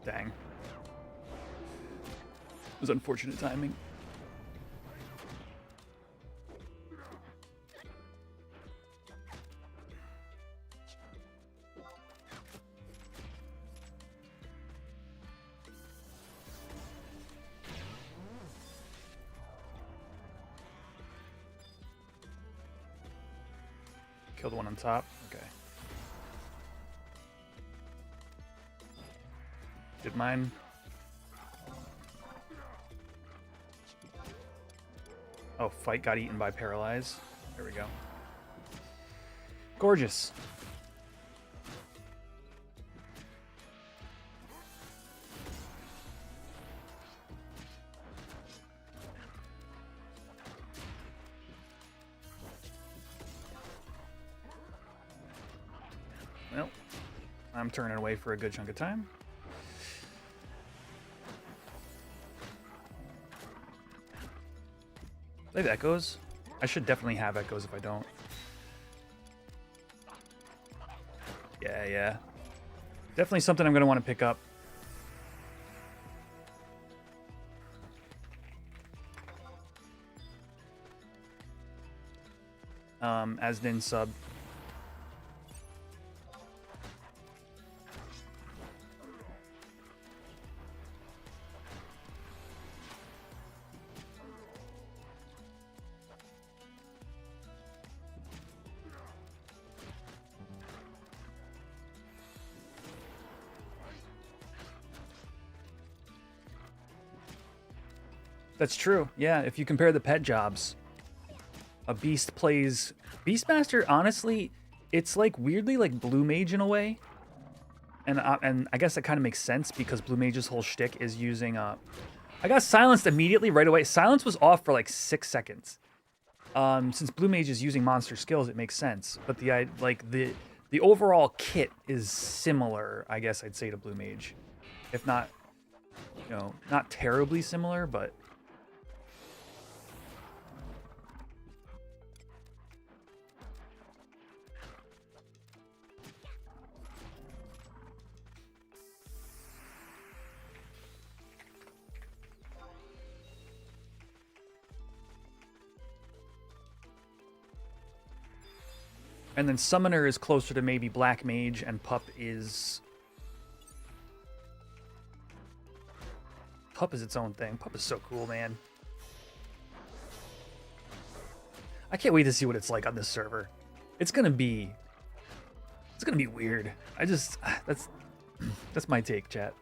Dang. It was unfortunate timing. Kill the one on top. Okay. Did mine. Oh, fight got eaten by paralyze. There we go. Gorgeous. Well, I'm turning away for a good chunk of time. I have echoes. I should definitely have echoes if I don't. Yeah. Definitely something I'm going to want to pick up. Asdin sub. That's true. Yeah, if you compare the pet jobs, a beast plays Beastmaster. Honestly, it's like weirdly like Blue Mage in a way, and I guess that kind of makes sense because Blue Mage's whole shtick is using. I got silenced immediately right away. Silence was off for like 6 seconds. Since Blue Mage is using monster skills, it makes sense. But the overall kit is similar, I guess I'd say, to Blue Mage, if not, you know, not terribly similar, but. And then Summoner is closer to maybe Black Mage, and Pup is its own thing. Pup is so cool, man. I can't wait to see what it's like on this server. It's gonna be weird. That's my take, chat.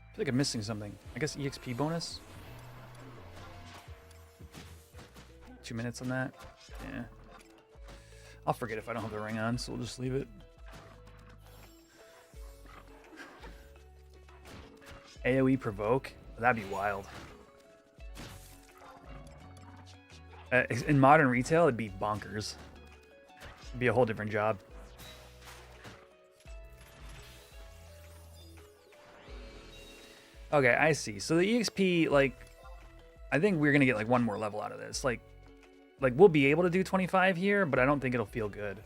I feel like I'm missing something. I guess EXP bonus? 2 minutes on that? Yeah. I'll forget if I don't have the ring on, so we'll just leave it. AoE provoke? That'd be wild. In modern retail, it'd be bonkers. It'd be a whole different job. Okay, I see. So the EXP, like, I think we're gonna get like one more level out of this. Like we'll be able to do 25 here, but I don't think it'll feel good.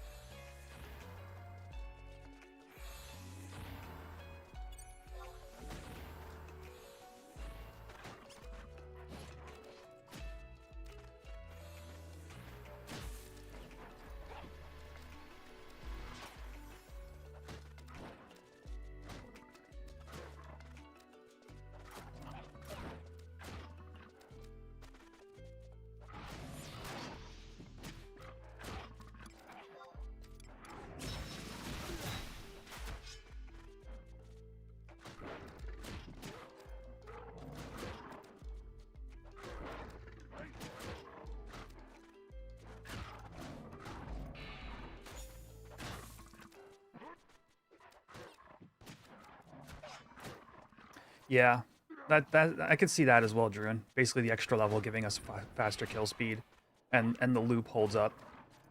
Yeah, that I could see that as well, Druin. Basically, the extra level giving us faster kill speed, and the loop holds up.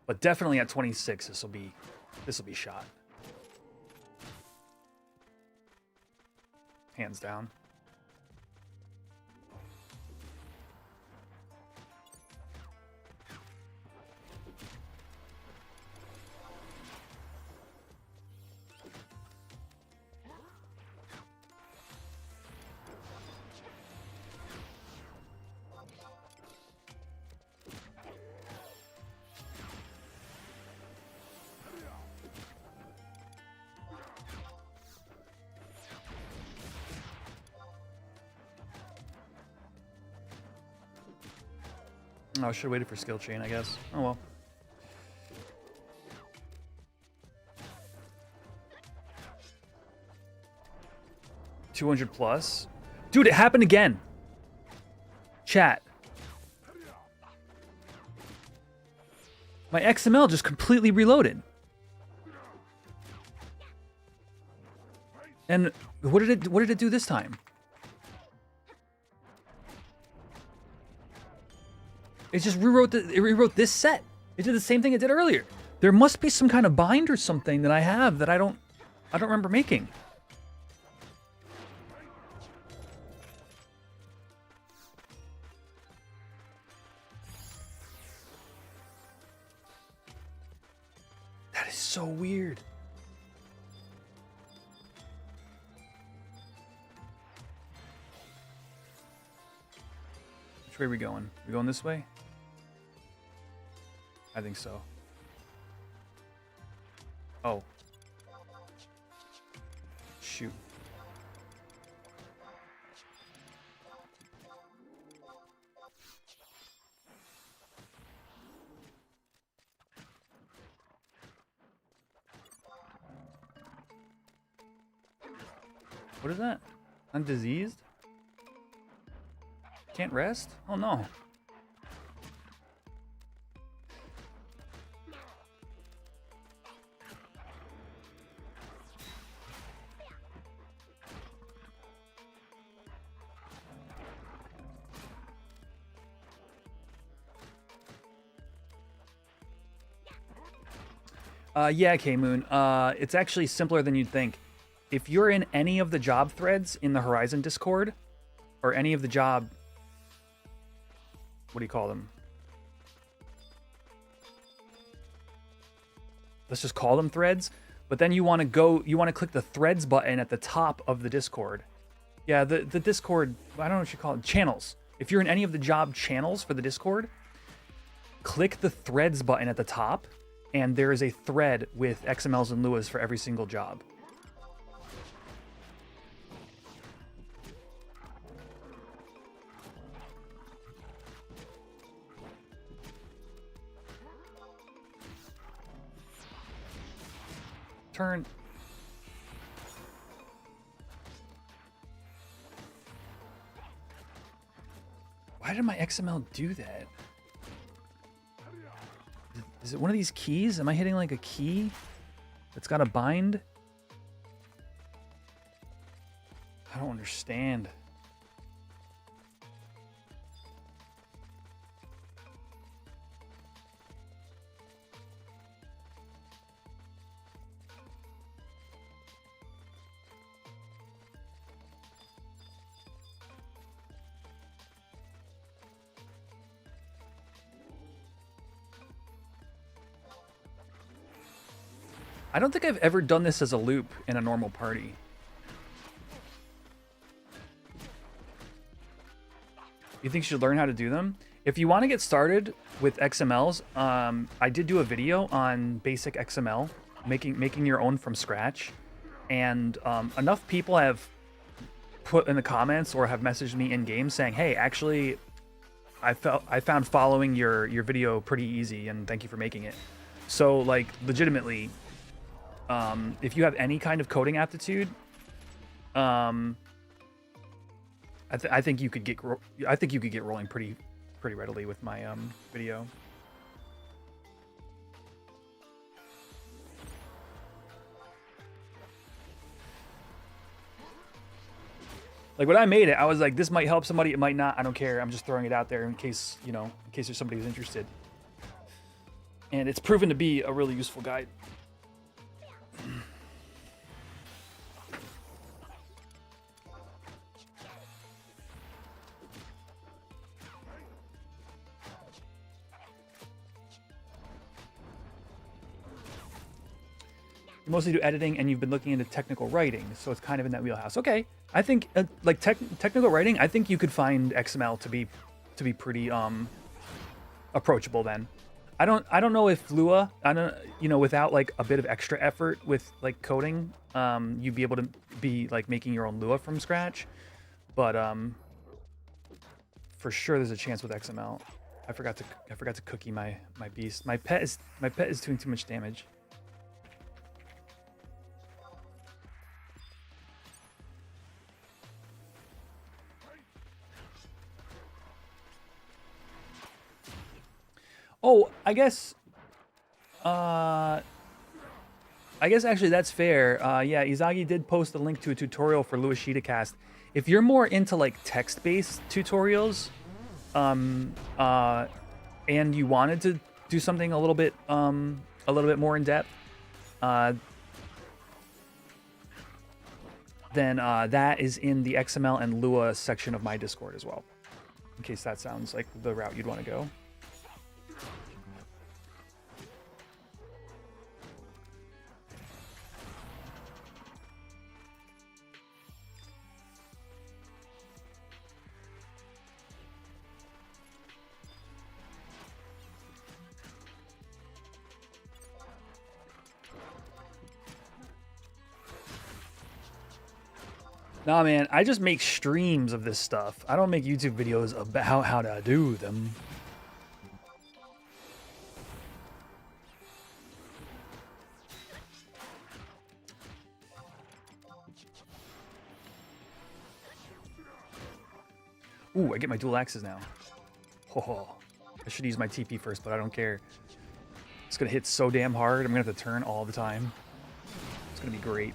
But definitely at 26, this will be shot. Hands down. Oh, I should have waited for skill chain, I guess. Oh well. $200 plus? Dude, it happened again. Chat. My XML just completely reloaded. And what did it do this time? It just rewrote this set. It did the same thing it did earlier. There must be some kind of bind or something that I have that I don't remember making. That is so weird. Which way are we going? We going this way? I think so. Oh. Shoot. What is that? Undiseased? Can't rest? Oh no. Yeah, K-Moon. It's actually simpler than you'd think. If you're in any of the job threads in the Horizon Discord, or any of the job... What do you call them? Let's just call them threads. But then you want to click the threads button at the top of the Discord. Yeah, the Discord, I don't know what you call it, channels. If you're in any of the job channels for the Discord, click the threads button at the top, and there is a thread with XMLs and Luas for every single job. Turn. Why did my XML do that? Is it one of these keys? Am I hitting like a key that's got a bind? I don't understand. I don't think I've ever done this as a loop in a normal party. You think you should learn how to do them? If you want to get started with XMLs, I did do a video on basic XML, making your own from scratch, and enough people have put in the comments or have messaged me in game saying, "Hey, actually, I found following your video pretty easy, and thank you for making it." So, like, legitimately. If you have any kind of coding aptitude, I think you could get rolling pretty readily with my video. Like when I made it, I was like, this might help somebody, it might not. I don't care. I'm just throwing it out there in case there's somebody who's interested. And it's proven to be a really useful guide. You mostly do editing, and you've been looking into technical writing, so it's kind of in that wheelhouse. Okay, I think like technical writing, I think you could find XML to be pretty approachable. Then, I don't know if Lua, without like a bit of extra effort with like coding, you'd be able to be like making your own Lua from scratch, but for sure there's a chance with XML. I forgot to cookie my beast. My pet is doing too much damage. Oh, I guess actually that's fair. Yeah, Izagi did post a link to a tutorial for Lua Shitacast. If you're more into like text-based tutorials, and you wanted to do something a little bit more in depth, then that is in the XML and Lua section of my Discord as well. In case that sounds like the route you'd want to go. Nah, man, I just make streams of this stuff. I don't make YouTube videos about how to do them. Ooh, I get my dual axes now. Oh, I should use my TP first, but I don't care. It's gonna hit so damn hard. I'm gonna have to turn all the time. It's gonna be great.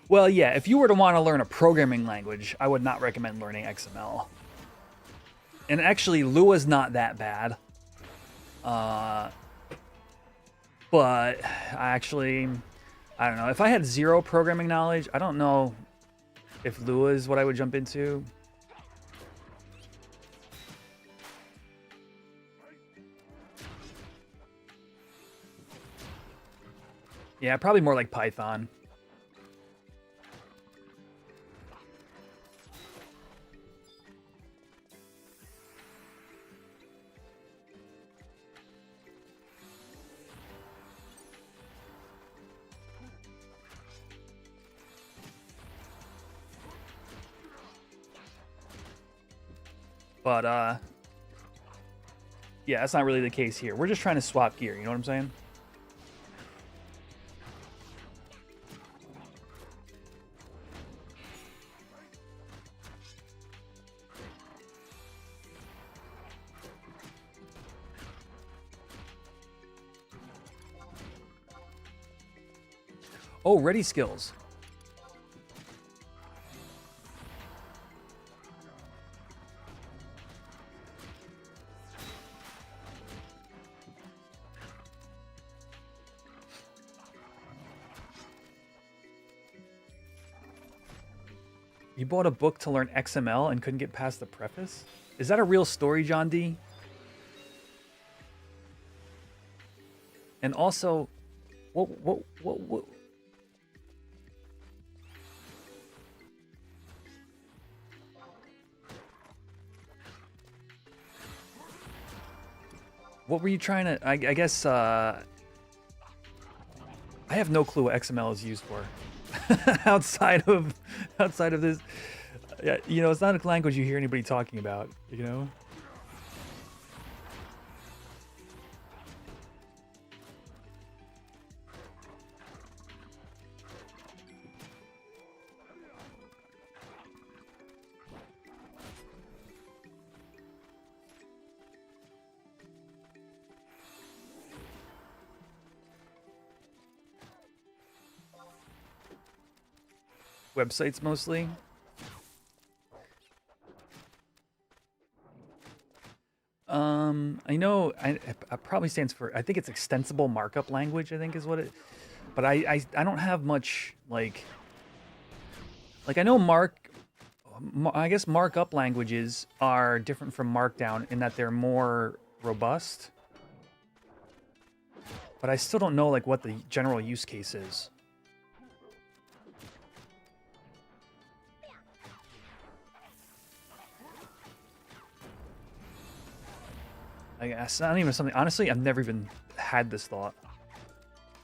Well, yeah, if you were to want to learn a programming language, I would not recommend learning XML. And actually, Lua's not that bad. But actually, I don't know. If I had zero programming knowledge, I don't know if Lua is what I would jump into. Yeah, probably more like Python. But, yeah, that's not really the case here. We're just trying to swap gear, you know what I'm saying? Oh, ready skills. You bought a book to learn XML and couldn't get past the preface? Is that a real story, John D? And also, what? What were you trying to? I guess I have no clue what XML is used for. outside of this, yeah, you know, it's not a language you hear anybody talking about, you know. Websites mostly. I know it probably stands for, I think it's extensible markup language, I think is what it, but I don't have much like I know I guess markup languages are different from Markdown in that they're more robust, but I still don't know like what the general use case is. I guess not even something. Honestly, I've never even had this thought.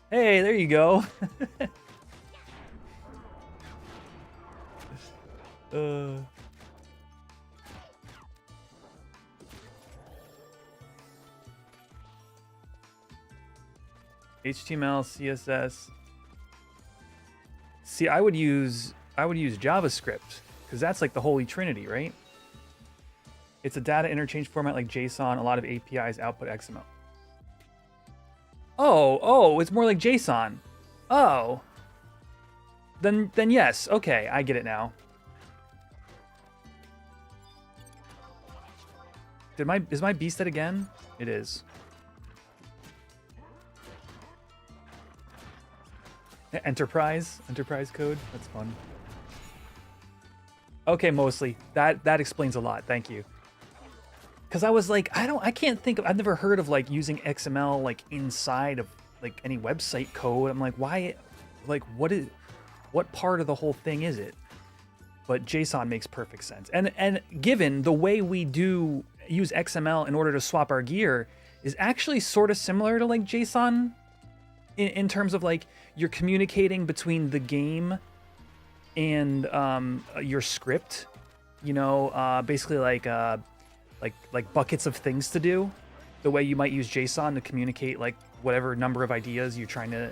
Hey, there you go. HTML, CSS. See, I would use JavaScript because that's like the holy trinity, right? It's a data interchange format like JSON. A lot of APIs output XML. Oh, it's more like JSON. Oh. Then yes. Okay, I get it now. Is my beast dead again? It is. Enterprise code. That's fun. Okay, mostly. That explains a lot. Thank you. Because I was like, I can't think of, I've never heard of like using XML like inside of like any website code. I'm like, why, like what part of the whole thing is it? but JSON makes perfect sense. And given the way we do use XML in order to swap our gear is actually sort of similar to like JSON in terms of like you're communicating between the game and your script, you know, basically like buckets of things to do, the way you might use JSON to communicate like whatever number of ideas you're trying to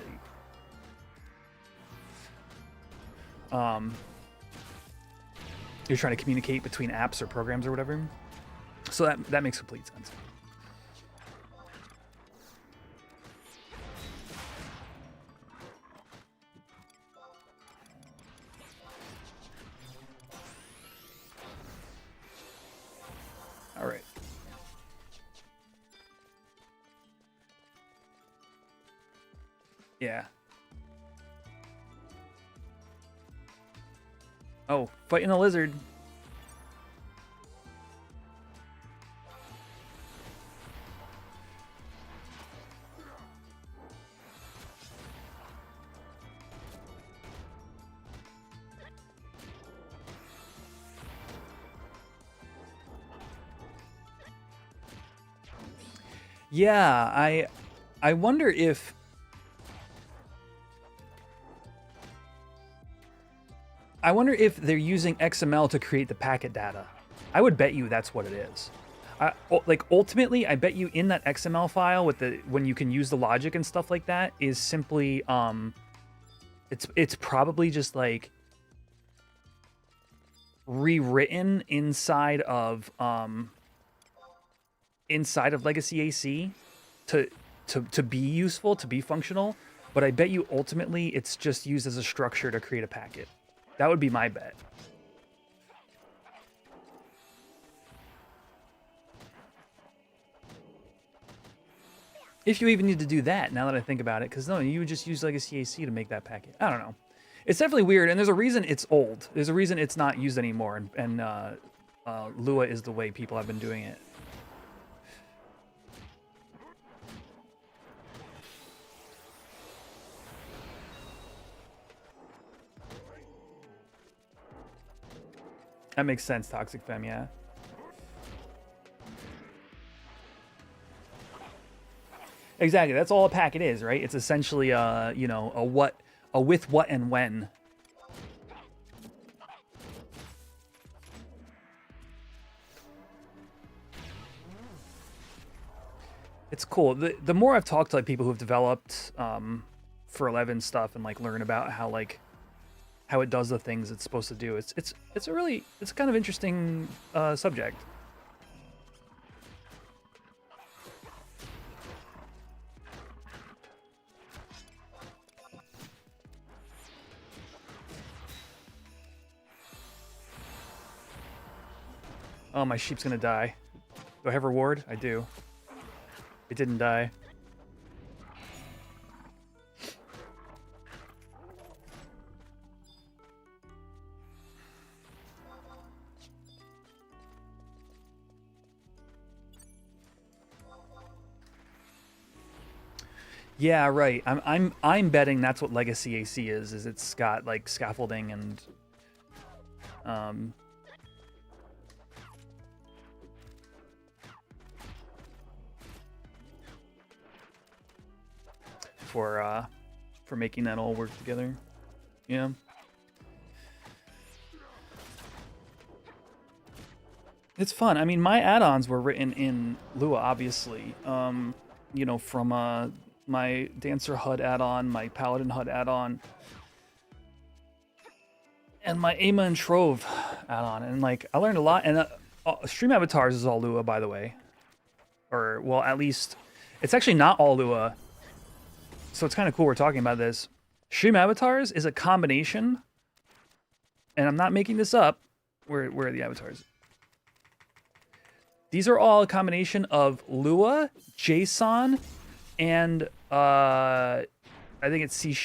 communicate between apps or programs or whatever. So that makes complete sense. All right. Yeah. Oh, fighting a lizard. Yeah, I wonder if they're using XML to create the packet data. I would bet you that's what it is. Like ultimately, I bet you in that XML file with when you can use the logic and stuff like that is simply it's probably just like rewritten inside of Legacy AC to be useful, to be functional, but I bet you ultimately it's just used as a structure to create a packet. That would be my bet. If you even need to do that, now that I think about it, because no, you would just use Legacy AC to make that packet. I don't know. It's definitely weird, and there's a reason it's old. There's a reason it's not used anymore, and Lua is the way people have been doing it. That makes sense, Toxic Femme, yeah. Exactly, that's all a packet is, right? It's essentially you know, a with, what, and when. It's cool. The more I've talked to like people who've developed for 11 stuff and like learn about how it does the things it's supposed to do, it's kind of interesting subject. Oh, my sheep's gonna die. Do I have reward? I do. It didn't die. Yeah, right. I'm betting that's what Legacy AC is it's got like scaffolding and for making that all work together. Yeah. It's fun. I mean, my add-ons were written in Lua, obviously. You know, from my Dancer HUD add-on, my Paladin HUD add-on, and my Ama and Trove add-on. And, like, I learned a lot. And Stream Avatars is all Lua, by the way. Or, well, at least... It's actually not all Lua. So it's kind of cool we're talking about this. Stream Avatars is a combination, and I'm not making this up. Where are the avatars? These are all a combination of Lua, JSON, and I think it's C#.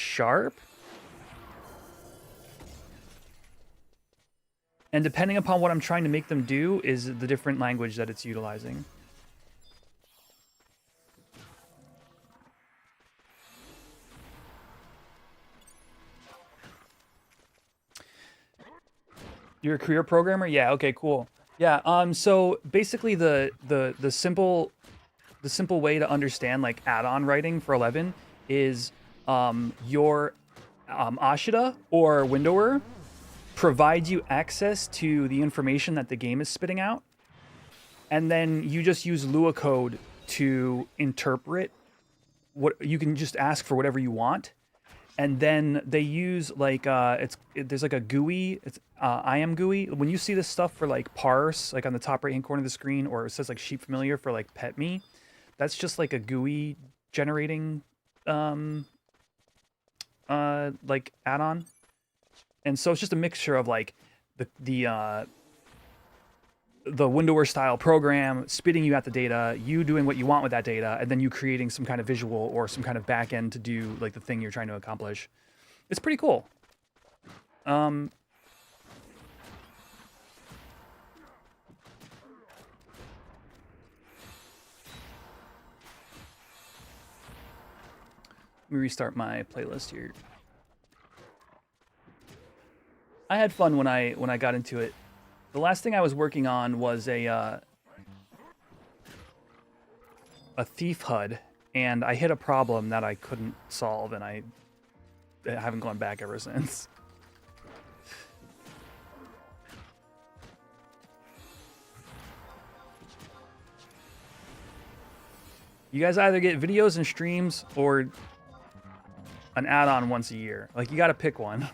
And depending upon what I'm trying to make them do is the different language that it's utilizing. You're a career programmer? Yeah, okay, cool. Yeah, so basically the simple way to understand like add-on writing for 11 is your Ashida or Windower provides you access to the information that the game is spitting out, and then you just use Lua code to interpret what you can just ask for whatever you want. And then they use like there's like a GUI. It's I am GUI. When you see this stuff for like parse, like on the top right hand corner of the screen, or it says like sheep familiar for like pet me, that's just like a GUI generating like add-on. And so it's just a mixture of like the Windower style program spitting you out the data, you doing what you want with that data, and then you creating some kind of visual or some kind of back end to do like the thing you're trying to accomplish. It's pretty cool. Let me restart my playlist here. I had fun when I got into it. The last thing I was working on was a thief HUD, and I hit a problem that I couldn't solve, and I haven't gone back ever since. You guys either get videos and streams or an add-on once a year. Like, you gotta pick one.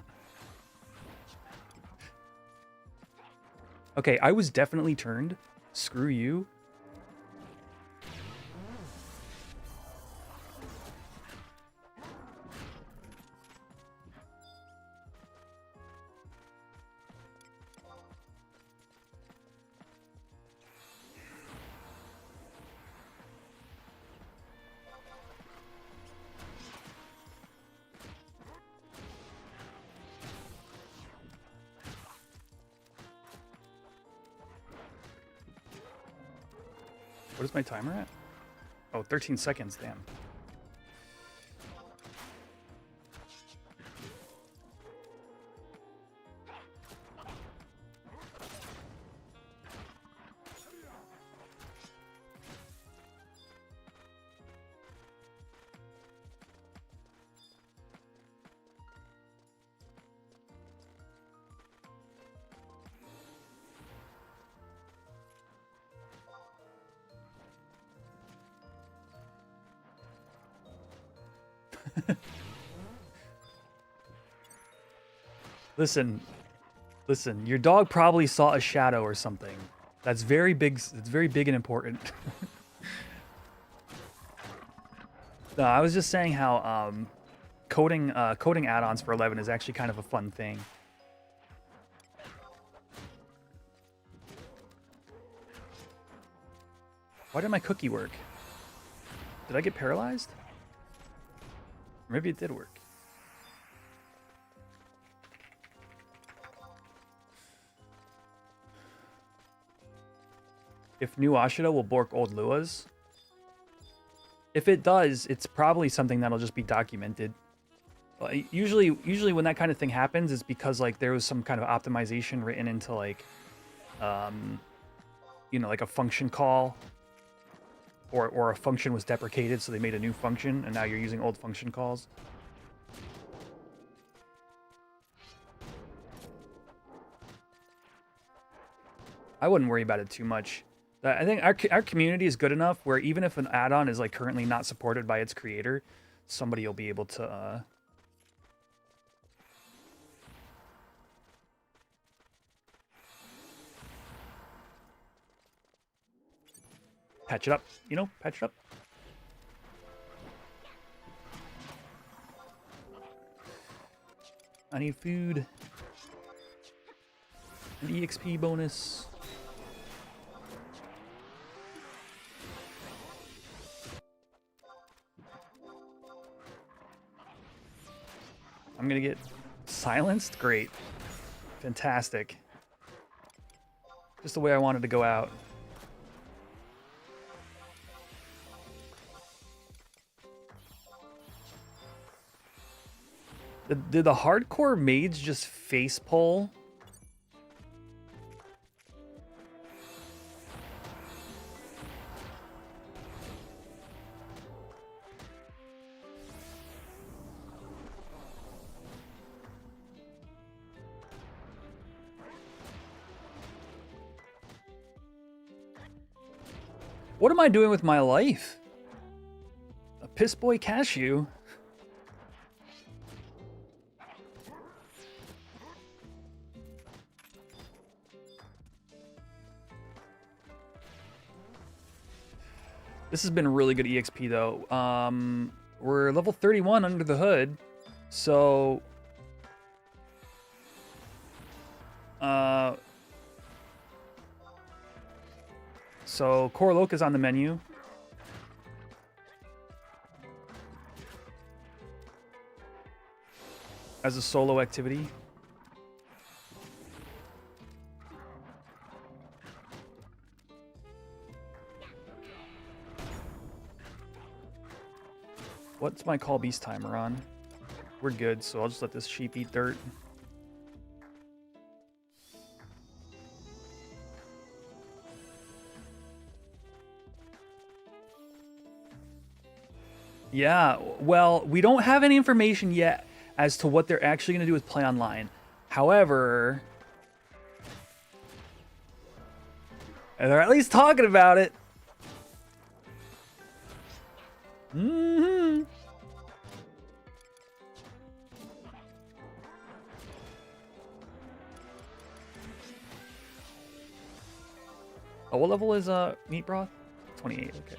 Okay, I was definitely turned. Screw you. What is my timer at? Oh, 13 seconds, damn. Listen, your dog probably saw a shadow or something. That's very big, it's very big and important. No, I was just saying how coding add-ons for 11 is actually kind of a fun thing. Why did my cookie work? Did I get paralyzed? Or maybe it did work. If new Ashida will bork old Luas? If it does, it's probably something that'll just be documented. Usually when that kind of thing happens, it's because like there was some kind of optimization written into like, you know, like a function call, or a function was deprecated, so they made a new function, and now you're using old function calls. I wouldn't worry about it too much. I think our community is good enough where even if an add-on is like currently not supported by its creator, somebody will be able to patch it up, you know, patch it up. I need food. An EXP bonus. I'm gonna get silenced? Great. Fantastic. Just the way I wanted to go out. Did the hardcore maids just face pull? What am I doing with my life? A piss boy cashew? This has been a really good EXP though. We're level 31 under the hood, so Core Loc is on the menu. As a solo activity. What's my call beast timer on? We're good, so I'll just let this sheep eat dirt. Yeah, well, we don't have any information yet as to what they're actually going to do with Play Online. However, they're at least talking about it. Mm-hmm. Oh, what level is meat broth? 28, okay.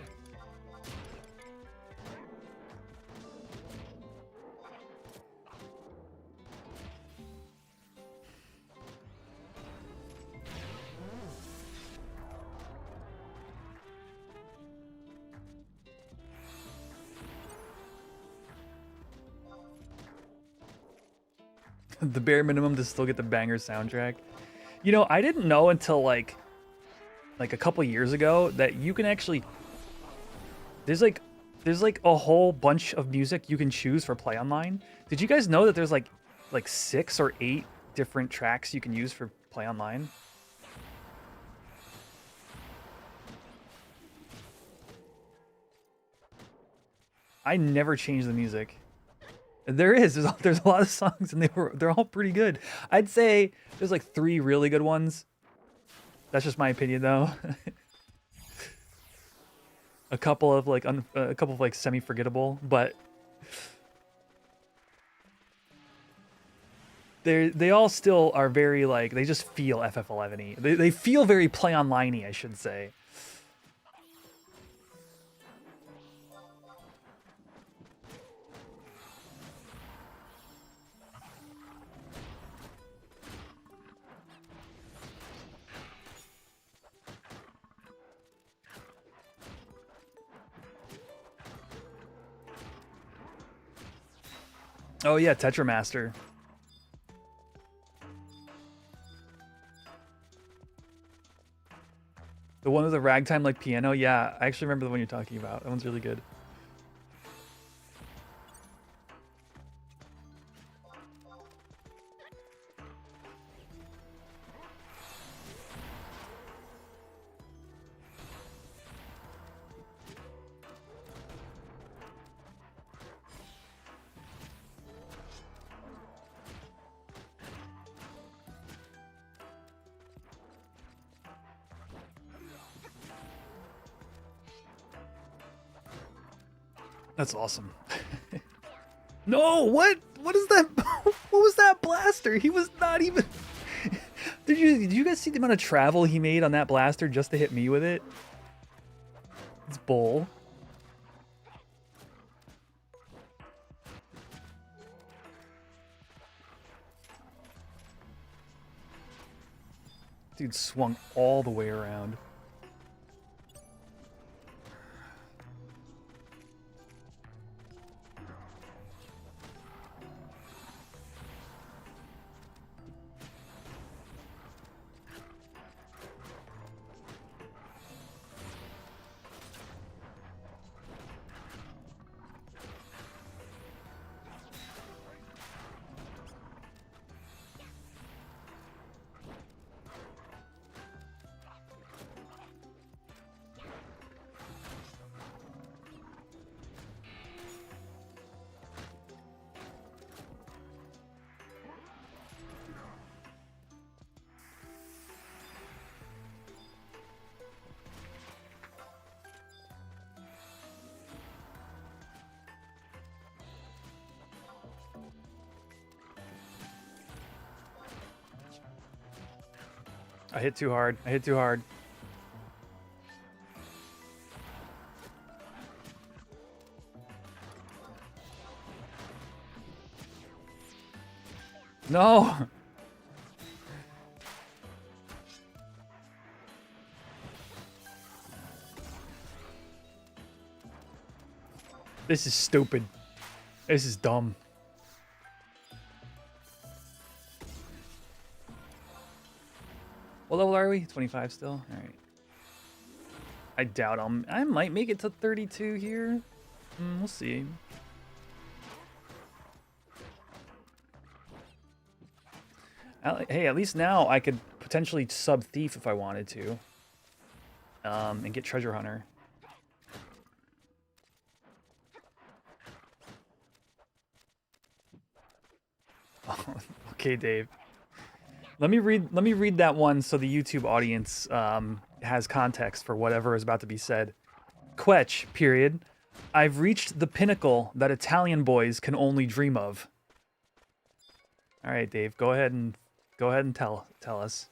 The bare minimum to still get the banger soundtrack. You know, I didn't know until like a couple years ago that you can actually there's like a whole bunch of music you can choose for Play Online. Did you guys know that there's like 6 or 8 different tracks you can use for Play Online? I never changed the music. There is. There's a lot of songs, and they're all pretty good. I'd say there's like 3 really good ones. That's just my opinion, though. a couple of like semi-forgettable, but they all still are very like they just feel FF11y. They feel very Play Online-y, I should say. Oh yeah, Tetramaster. The one with the ragtime like piano? Yeah, I actually remember the one you're talking about. That one's really good. That's awesome. No, what? What is that? What was that blaster? He was not even... Did you guys see the amount of travel he made on that blaster just to hit me with it? It's bull. Dude swung all the way around. I hit too hard. I hit too hard. No! This is stupid. This is dumb. What level are we? 25 still? Alright. I doubt I might make it to 32 here. We'll see. Hey, at least now I could potentially sub Thief if I wanted to. And get Treasure Hunter. Oh, okay, Dave. Let me read that one so the YouTube audience has context for whatever is about to be said. Quetch, period. I've reached the pinnacle that Italian boys can only dream of. All right, Dave, go ahead and tell us.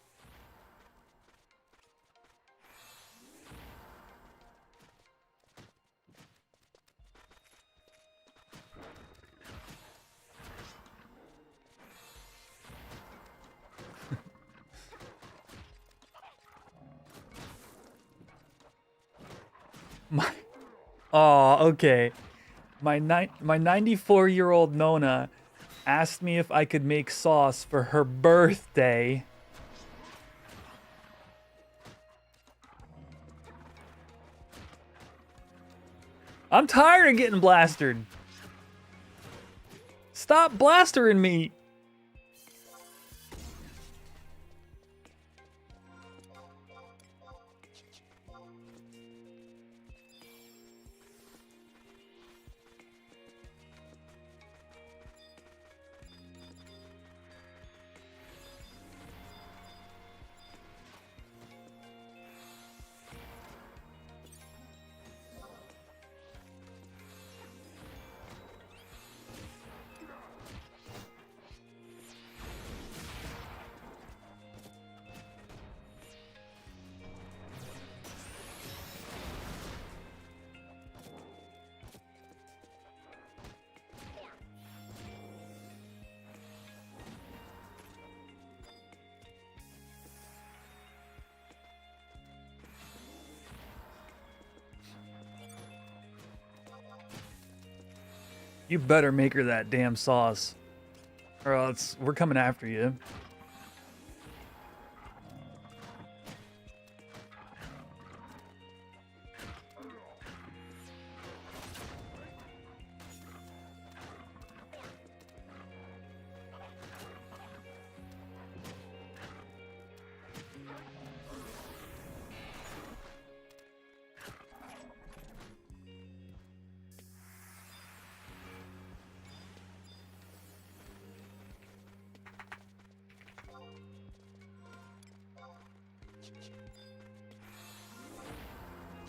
Okay. My 94-year-old Nona asked me if I could make sauce for her birthday. I'm tired of getting blastered. Stop blastering me. You better make her that damn sauce, or else we're coming after you.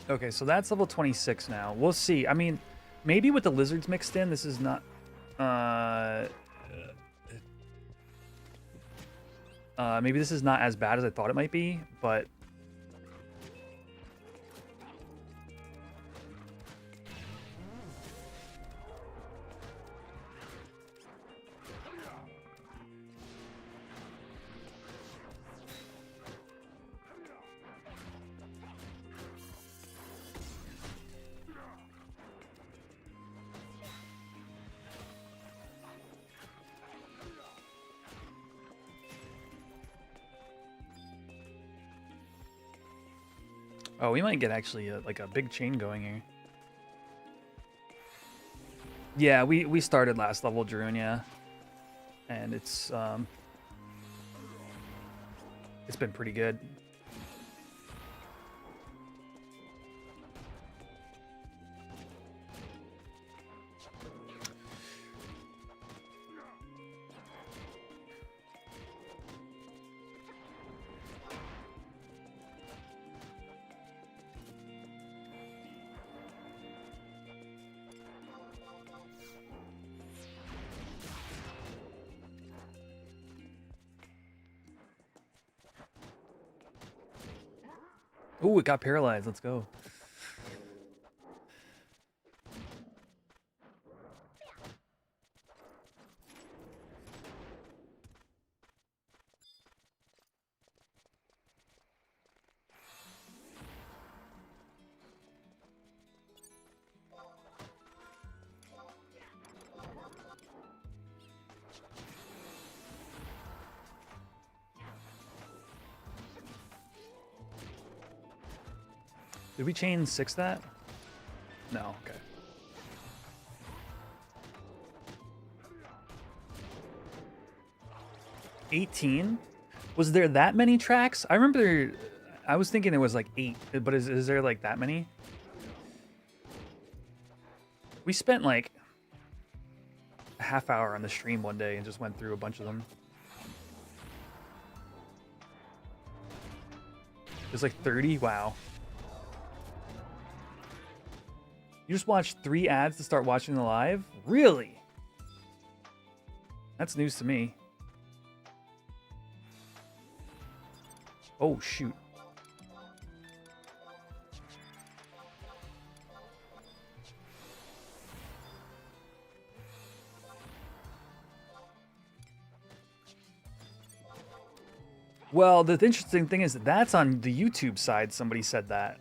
Okay, so that's level 26 now. We'll see. I mean, maybe with the lizards mixed in, this is not... maybe this is not as bad as I thought it might be, but... Oh, we might get actually like a big chain going here. Yeah, we started last level Druin, yeah. And it's been pretty good. Oh, it got paralyzed. Let's go. Did we chain 6 that? No, okay. 18? Was there that many tracks? I remember I was thinking there was like 8, but is there like that many? We spent like a half hour on the stream one day and just went through a bunch of them. There's like 30? Wow. You just watched 3 ads to start watching the live? Really? That's news to me. Oh, shoot. Well, the interesting thing is that that's on the YouTube side. Somebody said that,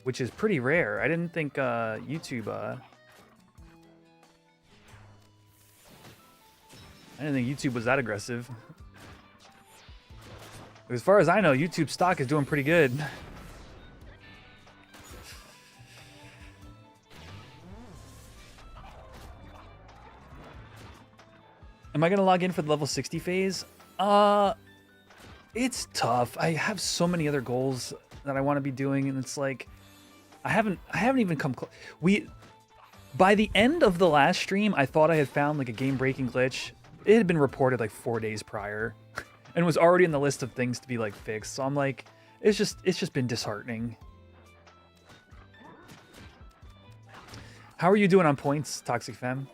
which is pretty rare. I didn't think YouTube. I didn't think YouTube was that aggressive. As far as I know, YouTube stock is doing pretty good. Am I gonna log in for the level 60 phase? It's tough. I have so many other goals that I want to be doing, and it's like I haven't even come close. By the end of the last stream, I thought I had found like a game-breaking glitch. It had been reported like 4 days prior, and was already in the list of things to be like fixed. So I'm like, it's just been disheartening. How are you doing on points, Toxic Femme?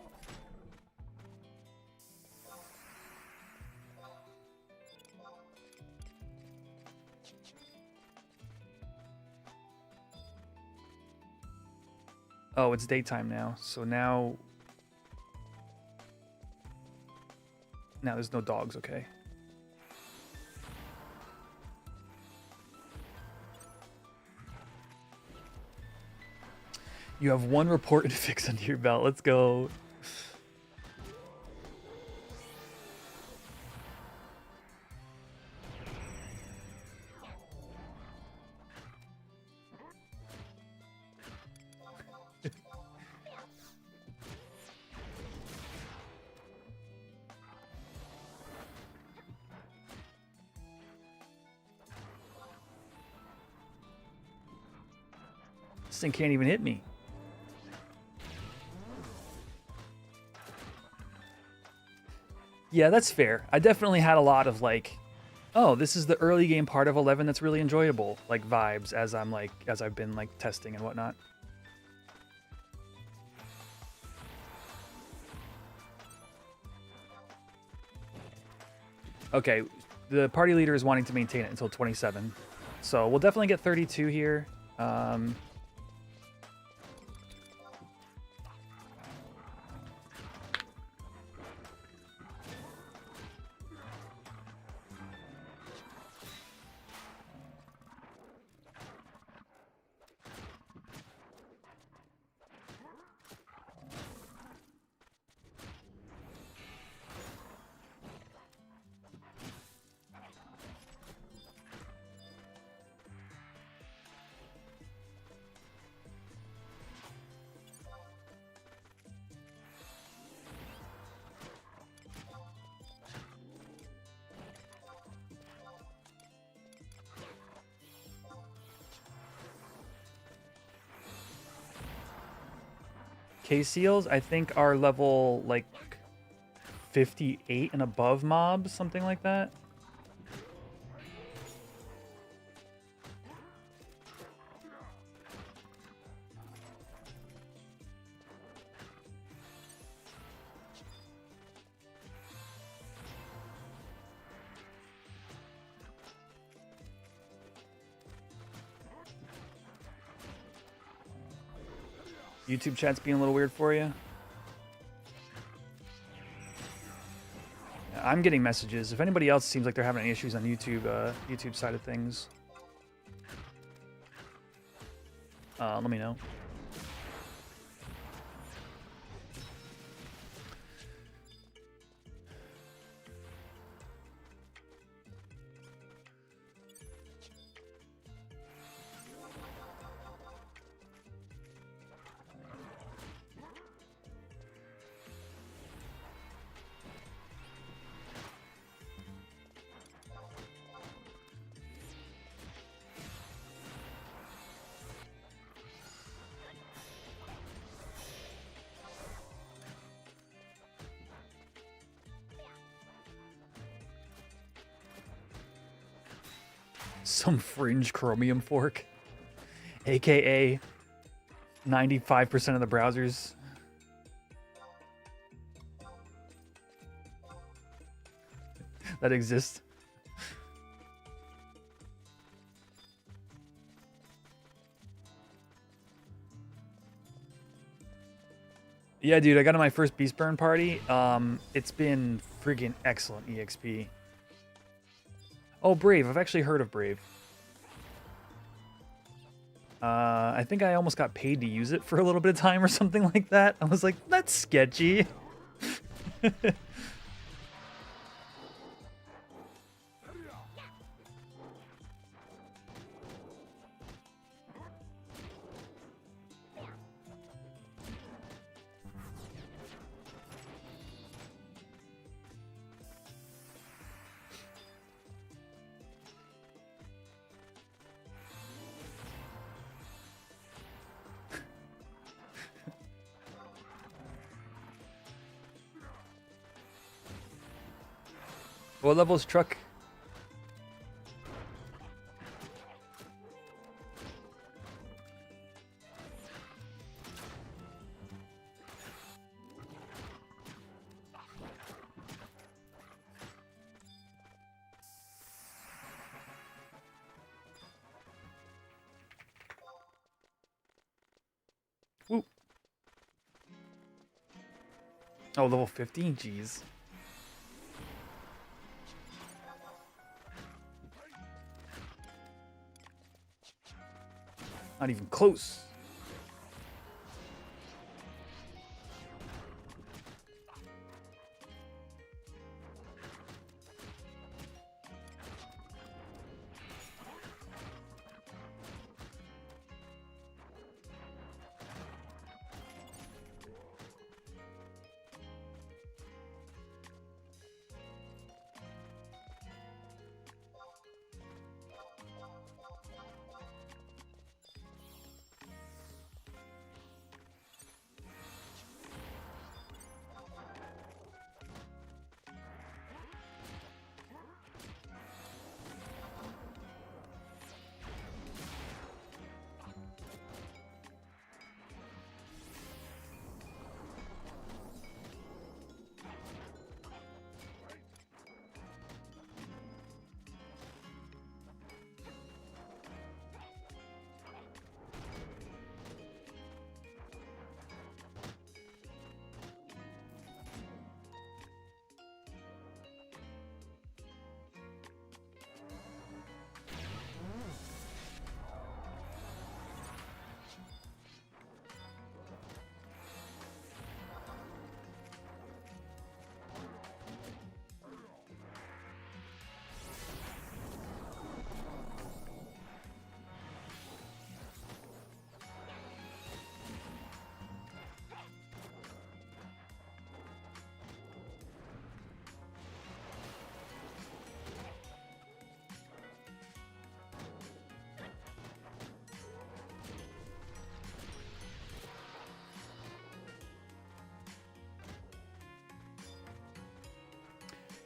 Oh, it's daytime now. So now there's no dogs, okay. You have 1 report and fix under your belt. Let's go. This thing can't even hit me. Yeah, that's fair. I definitely had a lot of like, oh, this is the early game part of 11 that's really enjoyable, like vibes as I've been like testing and whatnot. Okay, the party leader is wanting to maintain it until 27. So we'll definitely get 32 here. K-Seals, I think, are level, like, 58 and above mobs, something like that. YouTube chat's being a little weird for you? I'm getting messages. If anybody else seems like they're having any issues on YouTube, YouTube side of things, let me know. Some fringe chromium fork, aka 95% of the browsers. That exist. Yeah, dude, I got to my first Beast Burn party. It's been friggin' excellent EXP. Oh, Brave. I've actually heard of Brave. I think I almost got paid to use it for a little bit of time or something like that. I was like, that's sketchy. What level's truck? Woo. Oh, level 15? Jeez. Not even close.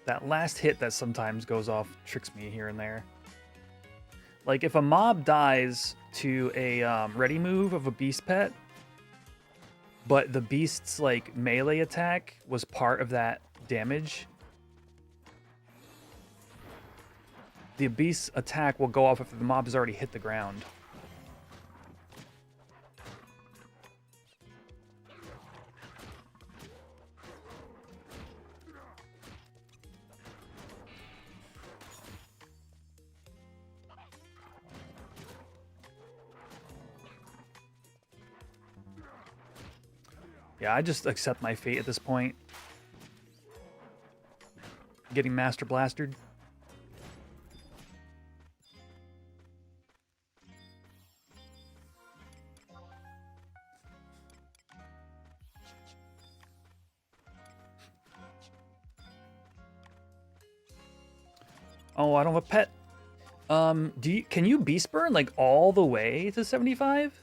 That last hit that sometimes goes off tricks me here and there. Like, if a mob dies to a ready move of a beast pet, but the beast's, like, melee attack was part of that damage, the beast's attack will go off if the mob has already hit the ground. Yeah, I just accept my fate at this point. Getting Master Blastered. Oh, I don't have a pet. Can you beast burn like all the way to 75?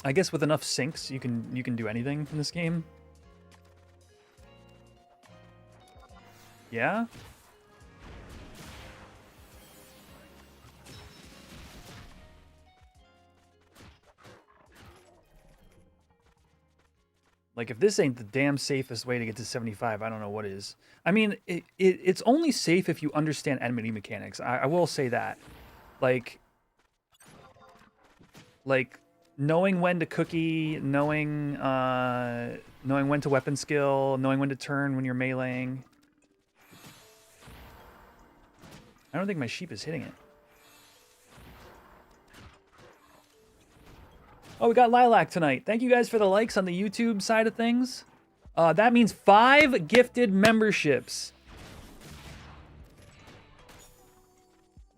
I guess with enough sinks, you can do anything in this game. Yeah? Like, if this ain't the damn safest way to get to 75, I don't know what is. I mean, it's only safe if you understand enemy mechanics. I will say that. Like, knowing when to cookie, knowing when to weapon skill, knowing when to turn when you're meleeing. I don't think my sheep is hitting it. Oh, we got Lilac tonight. Thank you guys for the likes on the YouTube side of things. That means 5 gifted memberships.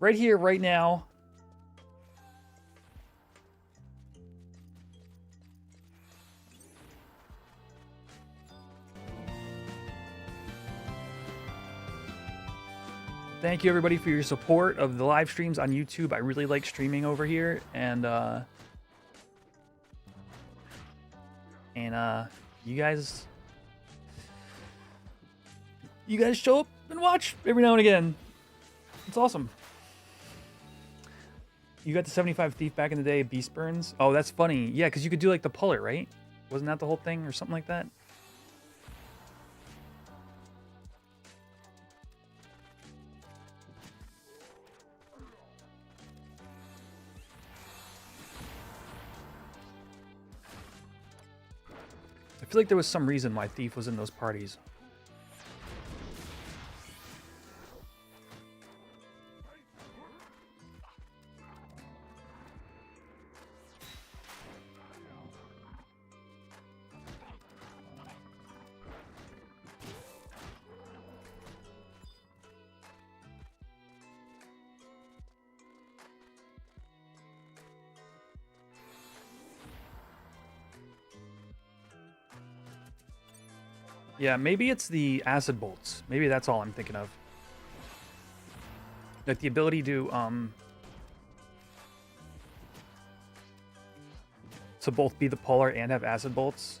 Right here, right now. Thank you, everybody, for your support of the live streams on YouTube. I really like streaming over here, and you guys show up and watch every now and again. It's awesome. You got the 75 Thief back in the day, Beast Burns. Oh, that's funny. Yeah, because you could do like the puller, right? Wasn't that the whole thing or something like that? I feel like there was some reason why Thief was in those parties. Yeah, maybe it's the acid bolts. Maybe that's all I'm thinking of. Like the ability to both be the puller and have acid bolts.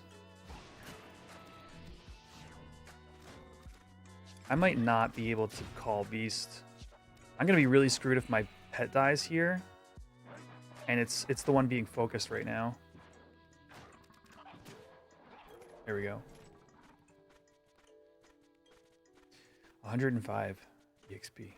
I might not be able to call Beast. I'm gonna be really screwed if my pet dies here. And it's the one being focused right now. There we go. 105 EXP.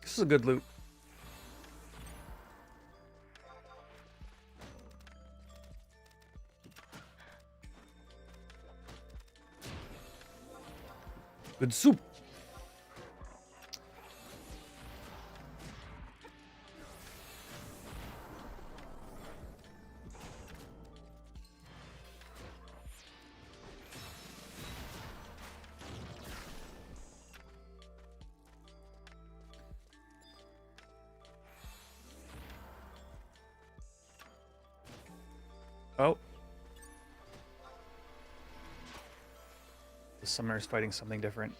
This is a good loot. Good soup. Oh. The summoner's fighting something different.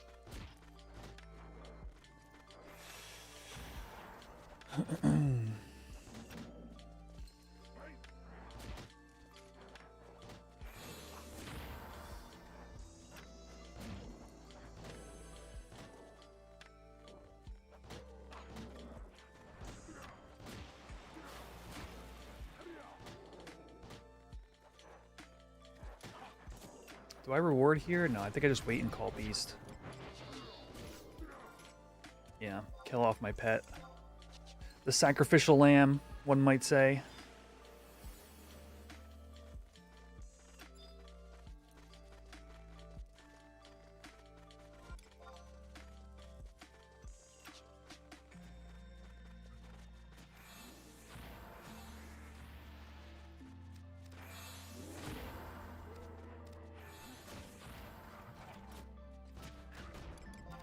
Do I reward here? No, I think I just wait and call Beast. Yeah, kill off my pet. The sacrificial lamb, one might say.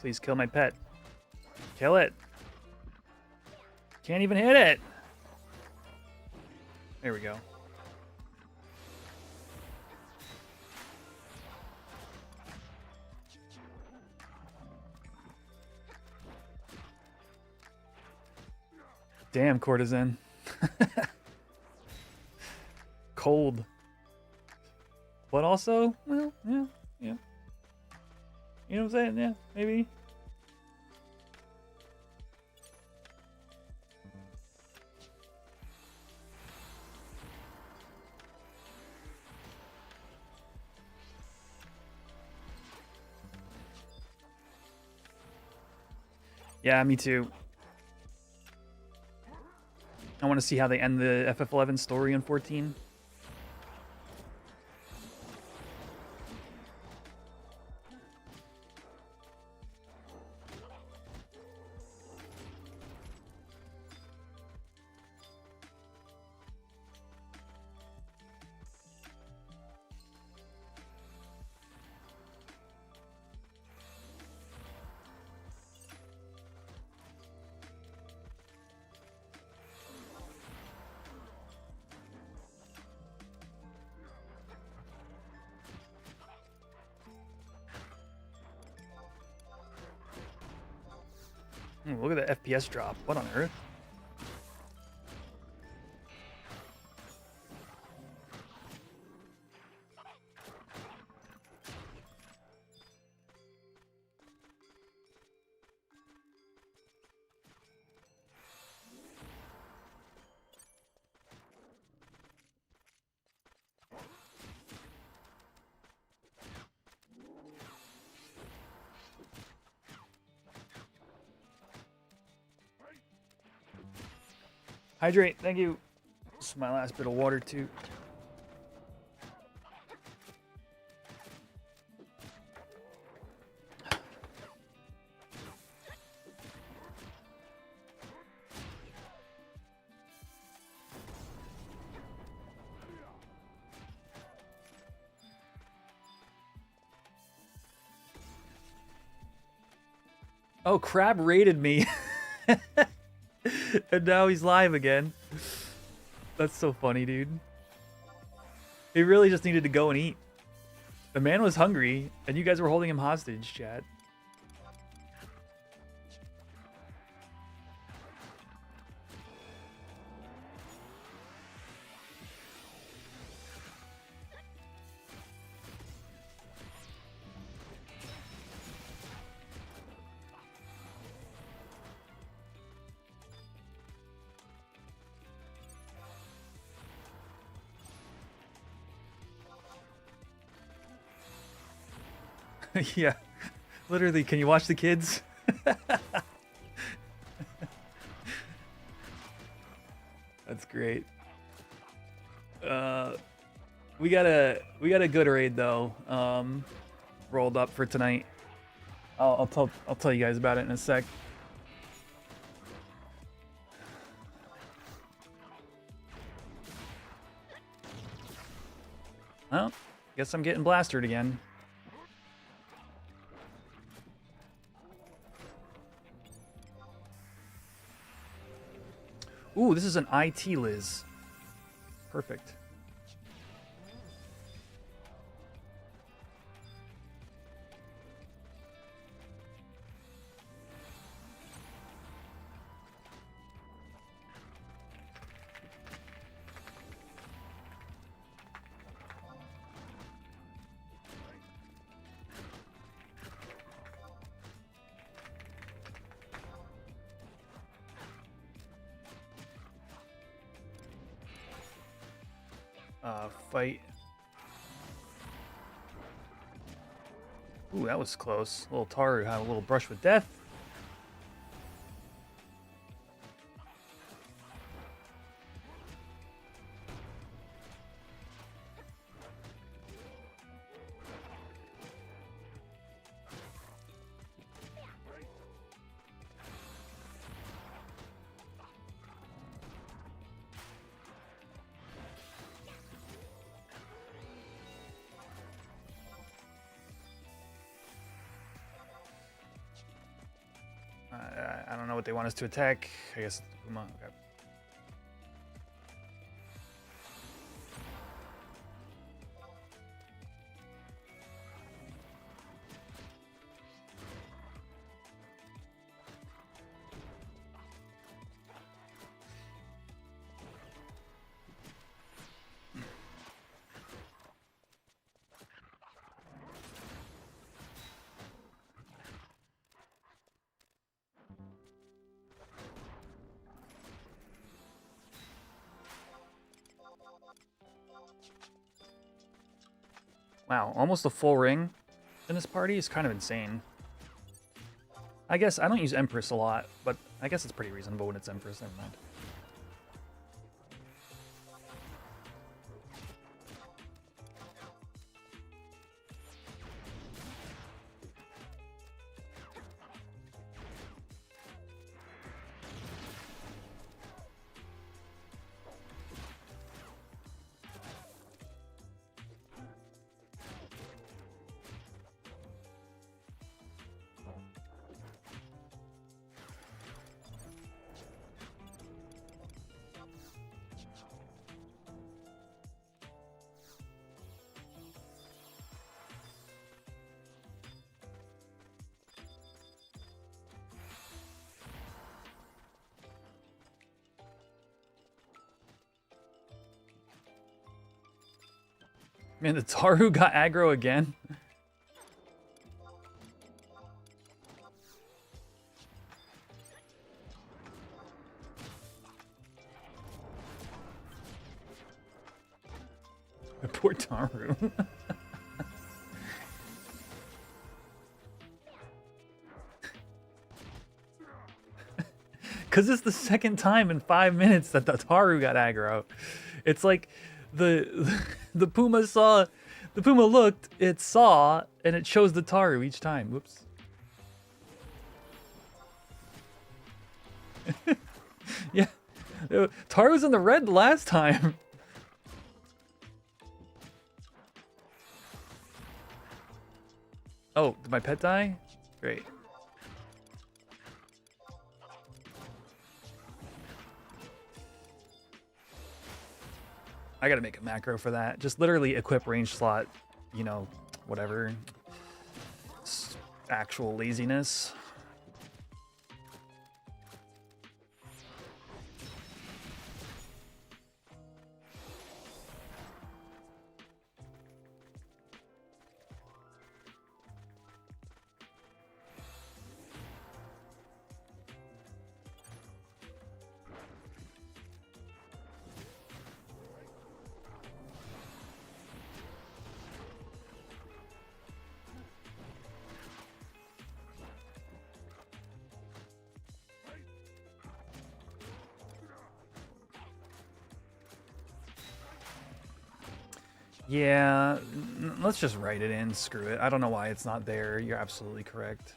Please kill my pet. Kill it. Can't even hit it. There we go. Damn, courtesan. Cold. But also, well, yeah. You know what I'm saying? Yeah, maybe. Yeah, me too. I want to see how they end the FF11 story in 14. Look at the FPS drop. What on earth? Hydrate, thank you. This is my last bit of water too. Oh, Crab raided me. And now he's live again. That's so funny, dude. He really just needed to go and eat. The man was hungry, and you guys were holding him hostage, chat. Yeah, literally, can you watch the kids? That's great. We got a good raid though, rolled up for tonight. I'll tell you guys about it in a sec. Well, guess I'm getting blastered again. Ooh, this is an IT Liz. Perfect. fight. Ooh, that was close. Little Taru had a little brush with death. I don't know what they want us to attack. I guess it's the Puma. Okay. Wow, almost a full ring in this party is kind of insane. I guess I don't use Empress a lot, but I guess it's pretty reasonable when it's Empress. Never mind. Man, the Taru got aggro again. Poor Taru. Because it's the second time in 5 minutes that the Taru got aggro. It's like the Puma saw, the Puma looked, it saw, and it chose the Taru each time. Whoops. Yeah, Taru's in the red last time. Oh, did my pet die? Great. I gotta make a macro for that. Just literally equip range slot, you know, whatever. It's actual laziness. Yeah, let's just write it in. Screw it. I don't know why it's not there. You're absolutely correct.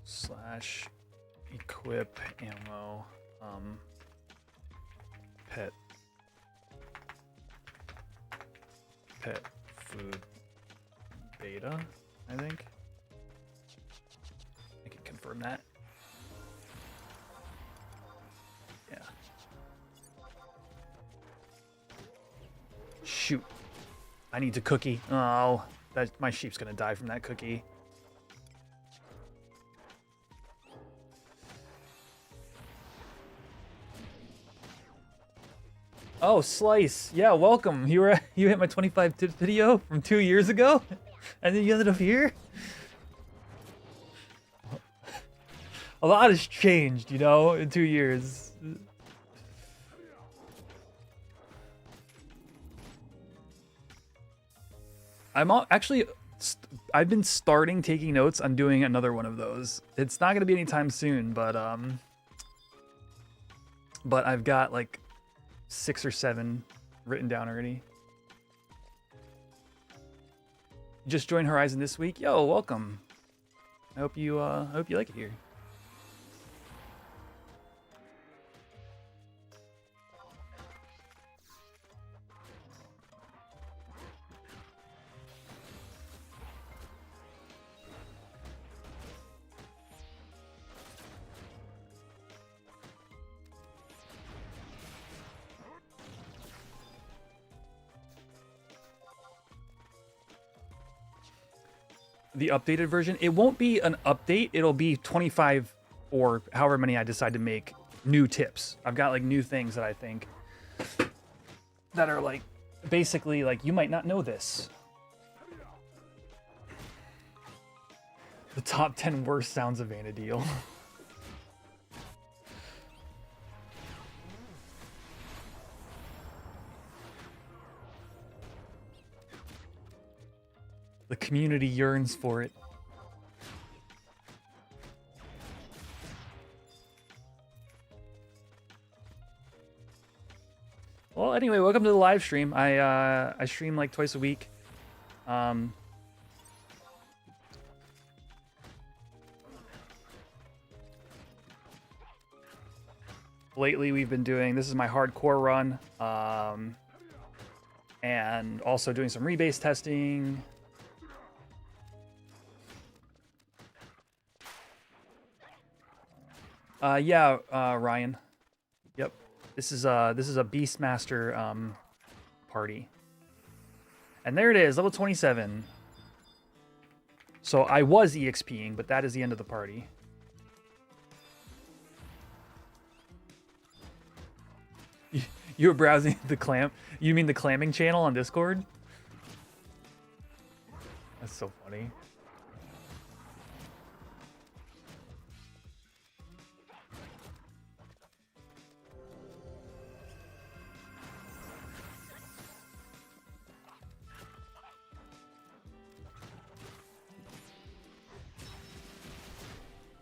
Slash equip ammo pet food beta, I think. I can confirm that. Yeah. Shoot. I need a cookie. Oh, my sheep's gonna die from that cookie. Oh, Slice. Yeah, welcome. You hit my 25 tips video from 2 years ago, and then you ended up here. A lot has changed, you know, in 2 years. I've been starting taking notes on doing another one of those. It's not gonna be anytime soon, but I've got like 6 or 7 written down already. Just joined Horizon this week. Yo, welcome. I hope you like it here. The updated version, it won't be an update, it'll be 25 or however many I decide to make new tips. I've got like new things that I think that are like basically like you might not know this. The top 10 worst sounds of Vana'diel. The community yearns for it. Well, anyway, welcome to the live stream. I stream like twice a week. Lately, we've been doing, this is my hardcore run, and also doing some rebase testing. Yeah, Ryan. Yep. This is a Beastmaster party. And there it is, level 27. So I was EXPing, but that is the end of the party. You were browsing the clam. You mean the clamming channel on Discord? That's so funny.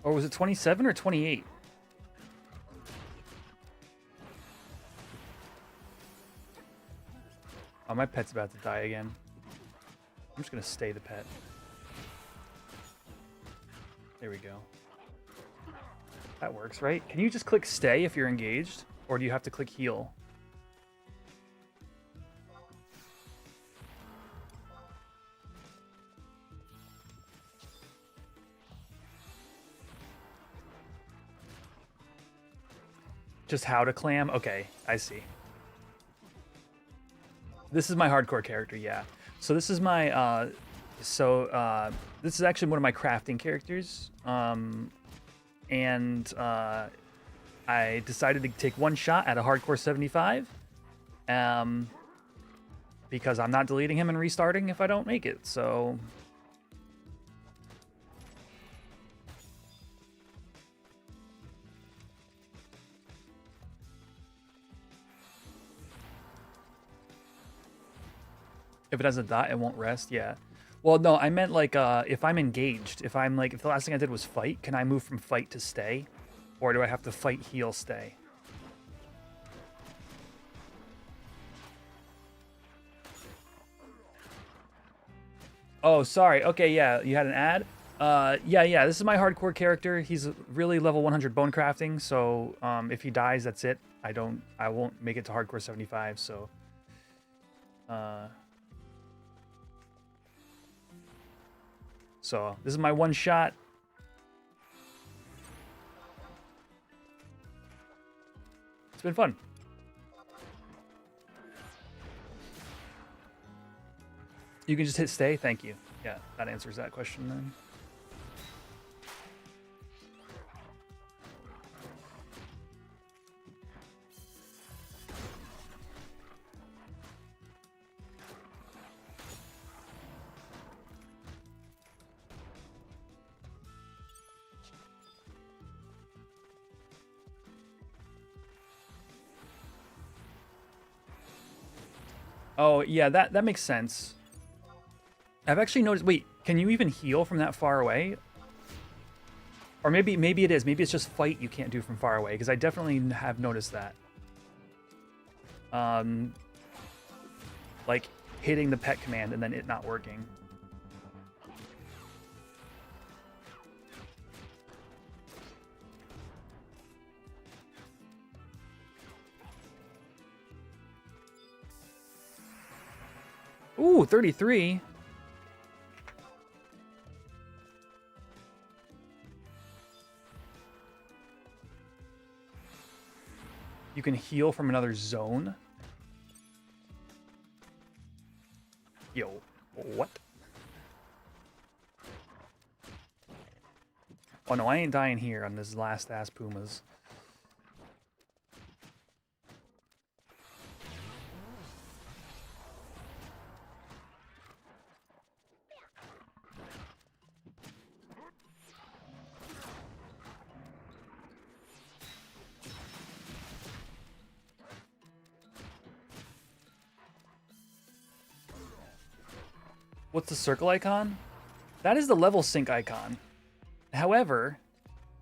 Or was it 27 or 28? Oh, my pet's about to die again. I'm just gonna stay the pet. There we go. That works, right? Can you just click stay if you're engaged? Or do you have to click heal? Just how to clam? Okay, I see. This is my hardcore character, yeah. So this is my, this is actually one of my crafting characters. I decided to take one shot at a hardcore 75. Because I'm not deleting him and restarting if I don't make it, so... If it has a dot, it won't rest. Yeah. Well, no, I meant like if I'm engaged. If I'm like, if the last thing I did was fight, can I move from fight to stay, or do I have to fight, heal, stay? Oh, sorry. Okay, yeah, you had an ad. Yeah. This is my hardcore character. He's really level 100 bone crafting. So if he dies, that's it. I won't make it to hardcore 75. So. So this is my one shot. It's been fun. You can just hit stay. Thank you. Yeah, that answers that question then. Oh, yeah, that makes sense. I've actually noticed... Wait, can you even heal from that far away? Or maybe it is. Maybe it's just fight you can't do from far away, because I definitely have noticed that. Like, hitting the pet command and then it not working. Ooh, 33. You can heal from another zone. Yo, what? Oh no, I ain't dying here on this last ass Pumas. What's the circle icon? That is the level sync icon. However,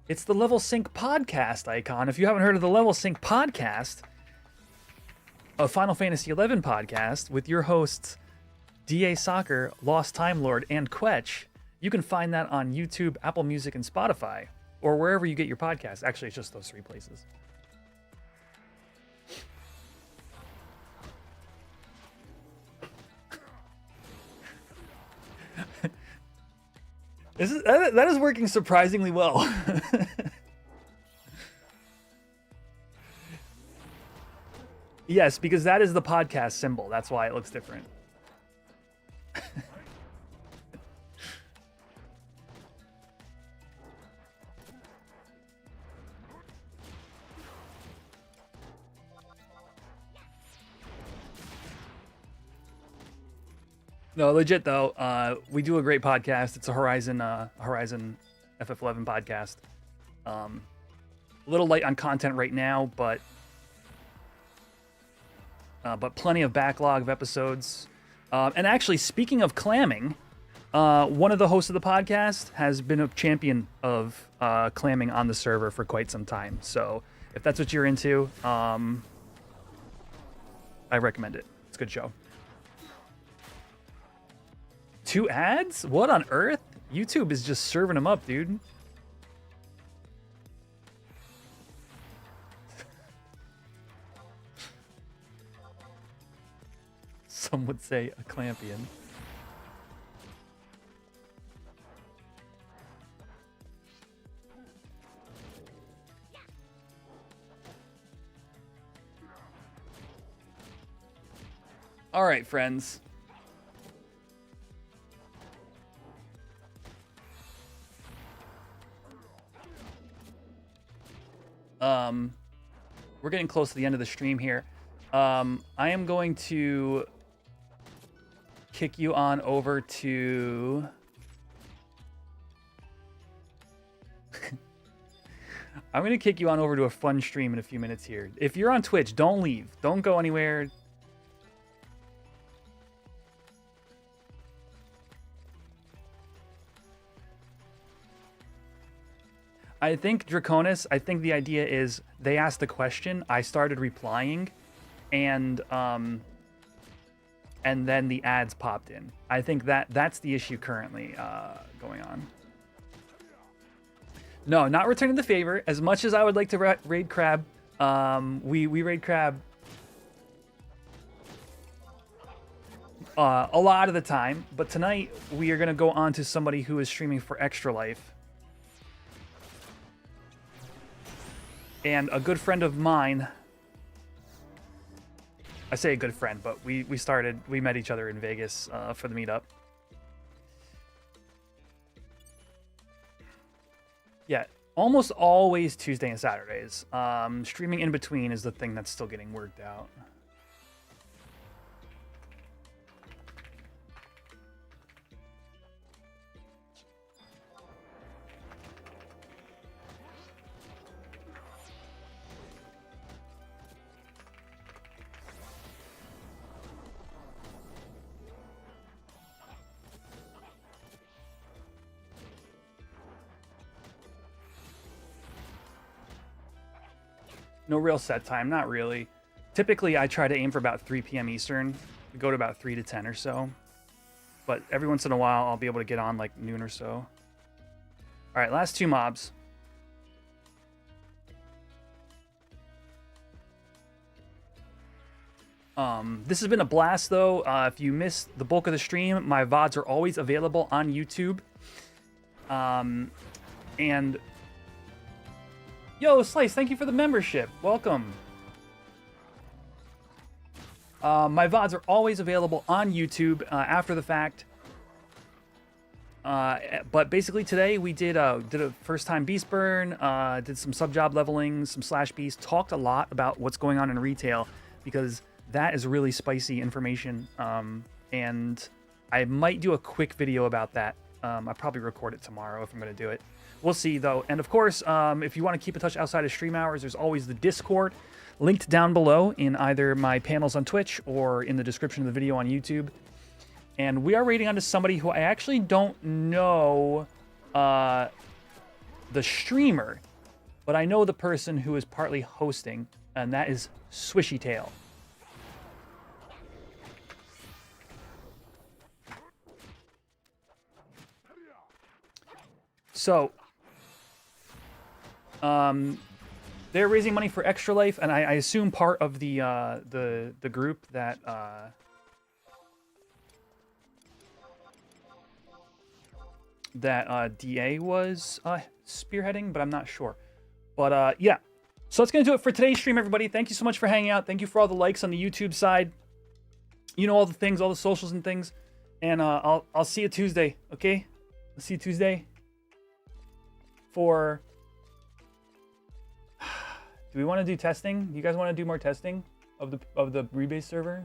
it's the level sync podcast icon. If you haven't heard of the level sync podcast, a Final Fantasy XI podcast with your hosts DA Soccer, Lost Time Lord, and Quetch, you can find that on YouTube, Apple Music, and Spotify, or wherever you get your podcasts. Actually, it's just those three places. That is working surprisingly well. Yes, because that is the podcast symbol. That's why it looks different. No, legit though. We do a great podcast. It's a Horizon FF11 podcast. A little light on content right now, but plenty of backlog of episodes. And actually, speaking of clamming, one of the hosts of the podcast has been a champion of clamming on the server for quite some time. So if that's what you're into, I recommend it. It's a good show. 2 ads? What on earth? YouTube is just serving them up, dude. Some would say a clampion. All right, friends. We're getting close to the end of the stream here. I am going to kick you on over to... I'm going to kick you on over to a fun stream in a few minutes here. If you're on Twitch, don't leave. Don't go anywhere. I think Draconis, I think the idea is they asked the question, I started replying, and then the ads popped in. I think that's the issue currently going on. No, not returning the favor. As much as I would like to raid Crab, we raid Crab a lot of the time, but tonight we are going to go on to somebody who is streaming for Extra Life. And a good friend of mine I say a good friend, but we met each other in Vegas for the meetup. Yeah, almost always Tuesday and Saturdays. Streaming in between is the thing that's still getting worked out. No real set time, not really. Typically, I try to aim for about 3 p.m. Eastern. We go to about 3 to 10 or so. But every once in a while, I'll be able to get on like noon or so. All right, last 2 mobs. This has been a blast, though. If you missed the bulk of the stream, my VODs are always available on YouTube. And... Yo, Slice, thank you for the membership. Welcome. My VODs are always available on YouTube after the fact. But basically today we did a first time beast burn, did some sub job leveling, some slash beast, talked a lot about what's going on in retail because that is really spicy information. And I might do a quick video about that. I'll probably record it tomorrow if I'm going to do it. We'll see, though. And, of course, if you want to keep in touch outside of stream hours, there's always the Discord linked down below in either my panels on Twitch or in the description of the video on YouTube. And we are raiding onto somebody who I actually don't know the streamer, but I know the person who is partly hosting, and that is Swishy Tail. So... they're raising money for Extra Life, and I assume part of the group that DA was spearheading, but I'm not sure. But yeah, so that's gonna do it for today's stream, everybody. Thank you so much for hanging out. Thank you for all the likes on the YouTube side. You know all the things, all the socials and things, and I'll see you Tuesday. Okay, I'll see you Tuesday for. Do we want to do testing? Do you guys want to do more testing of the rebase server?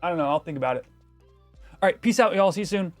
I don't know. I'll think about it. All right. Peace out, y'all. See you soon.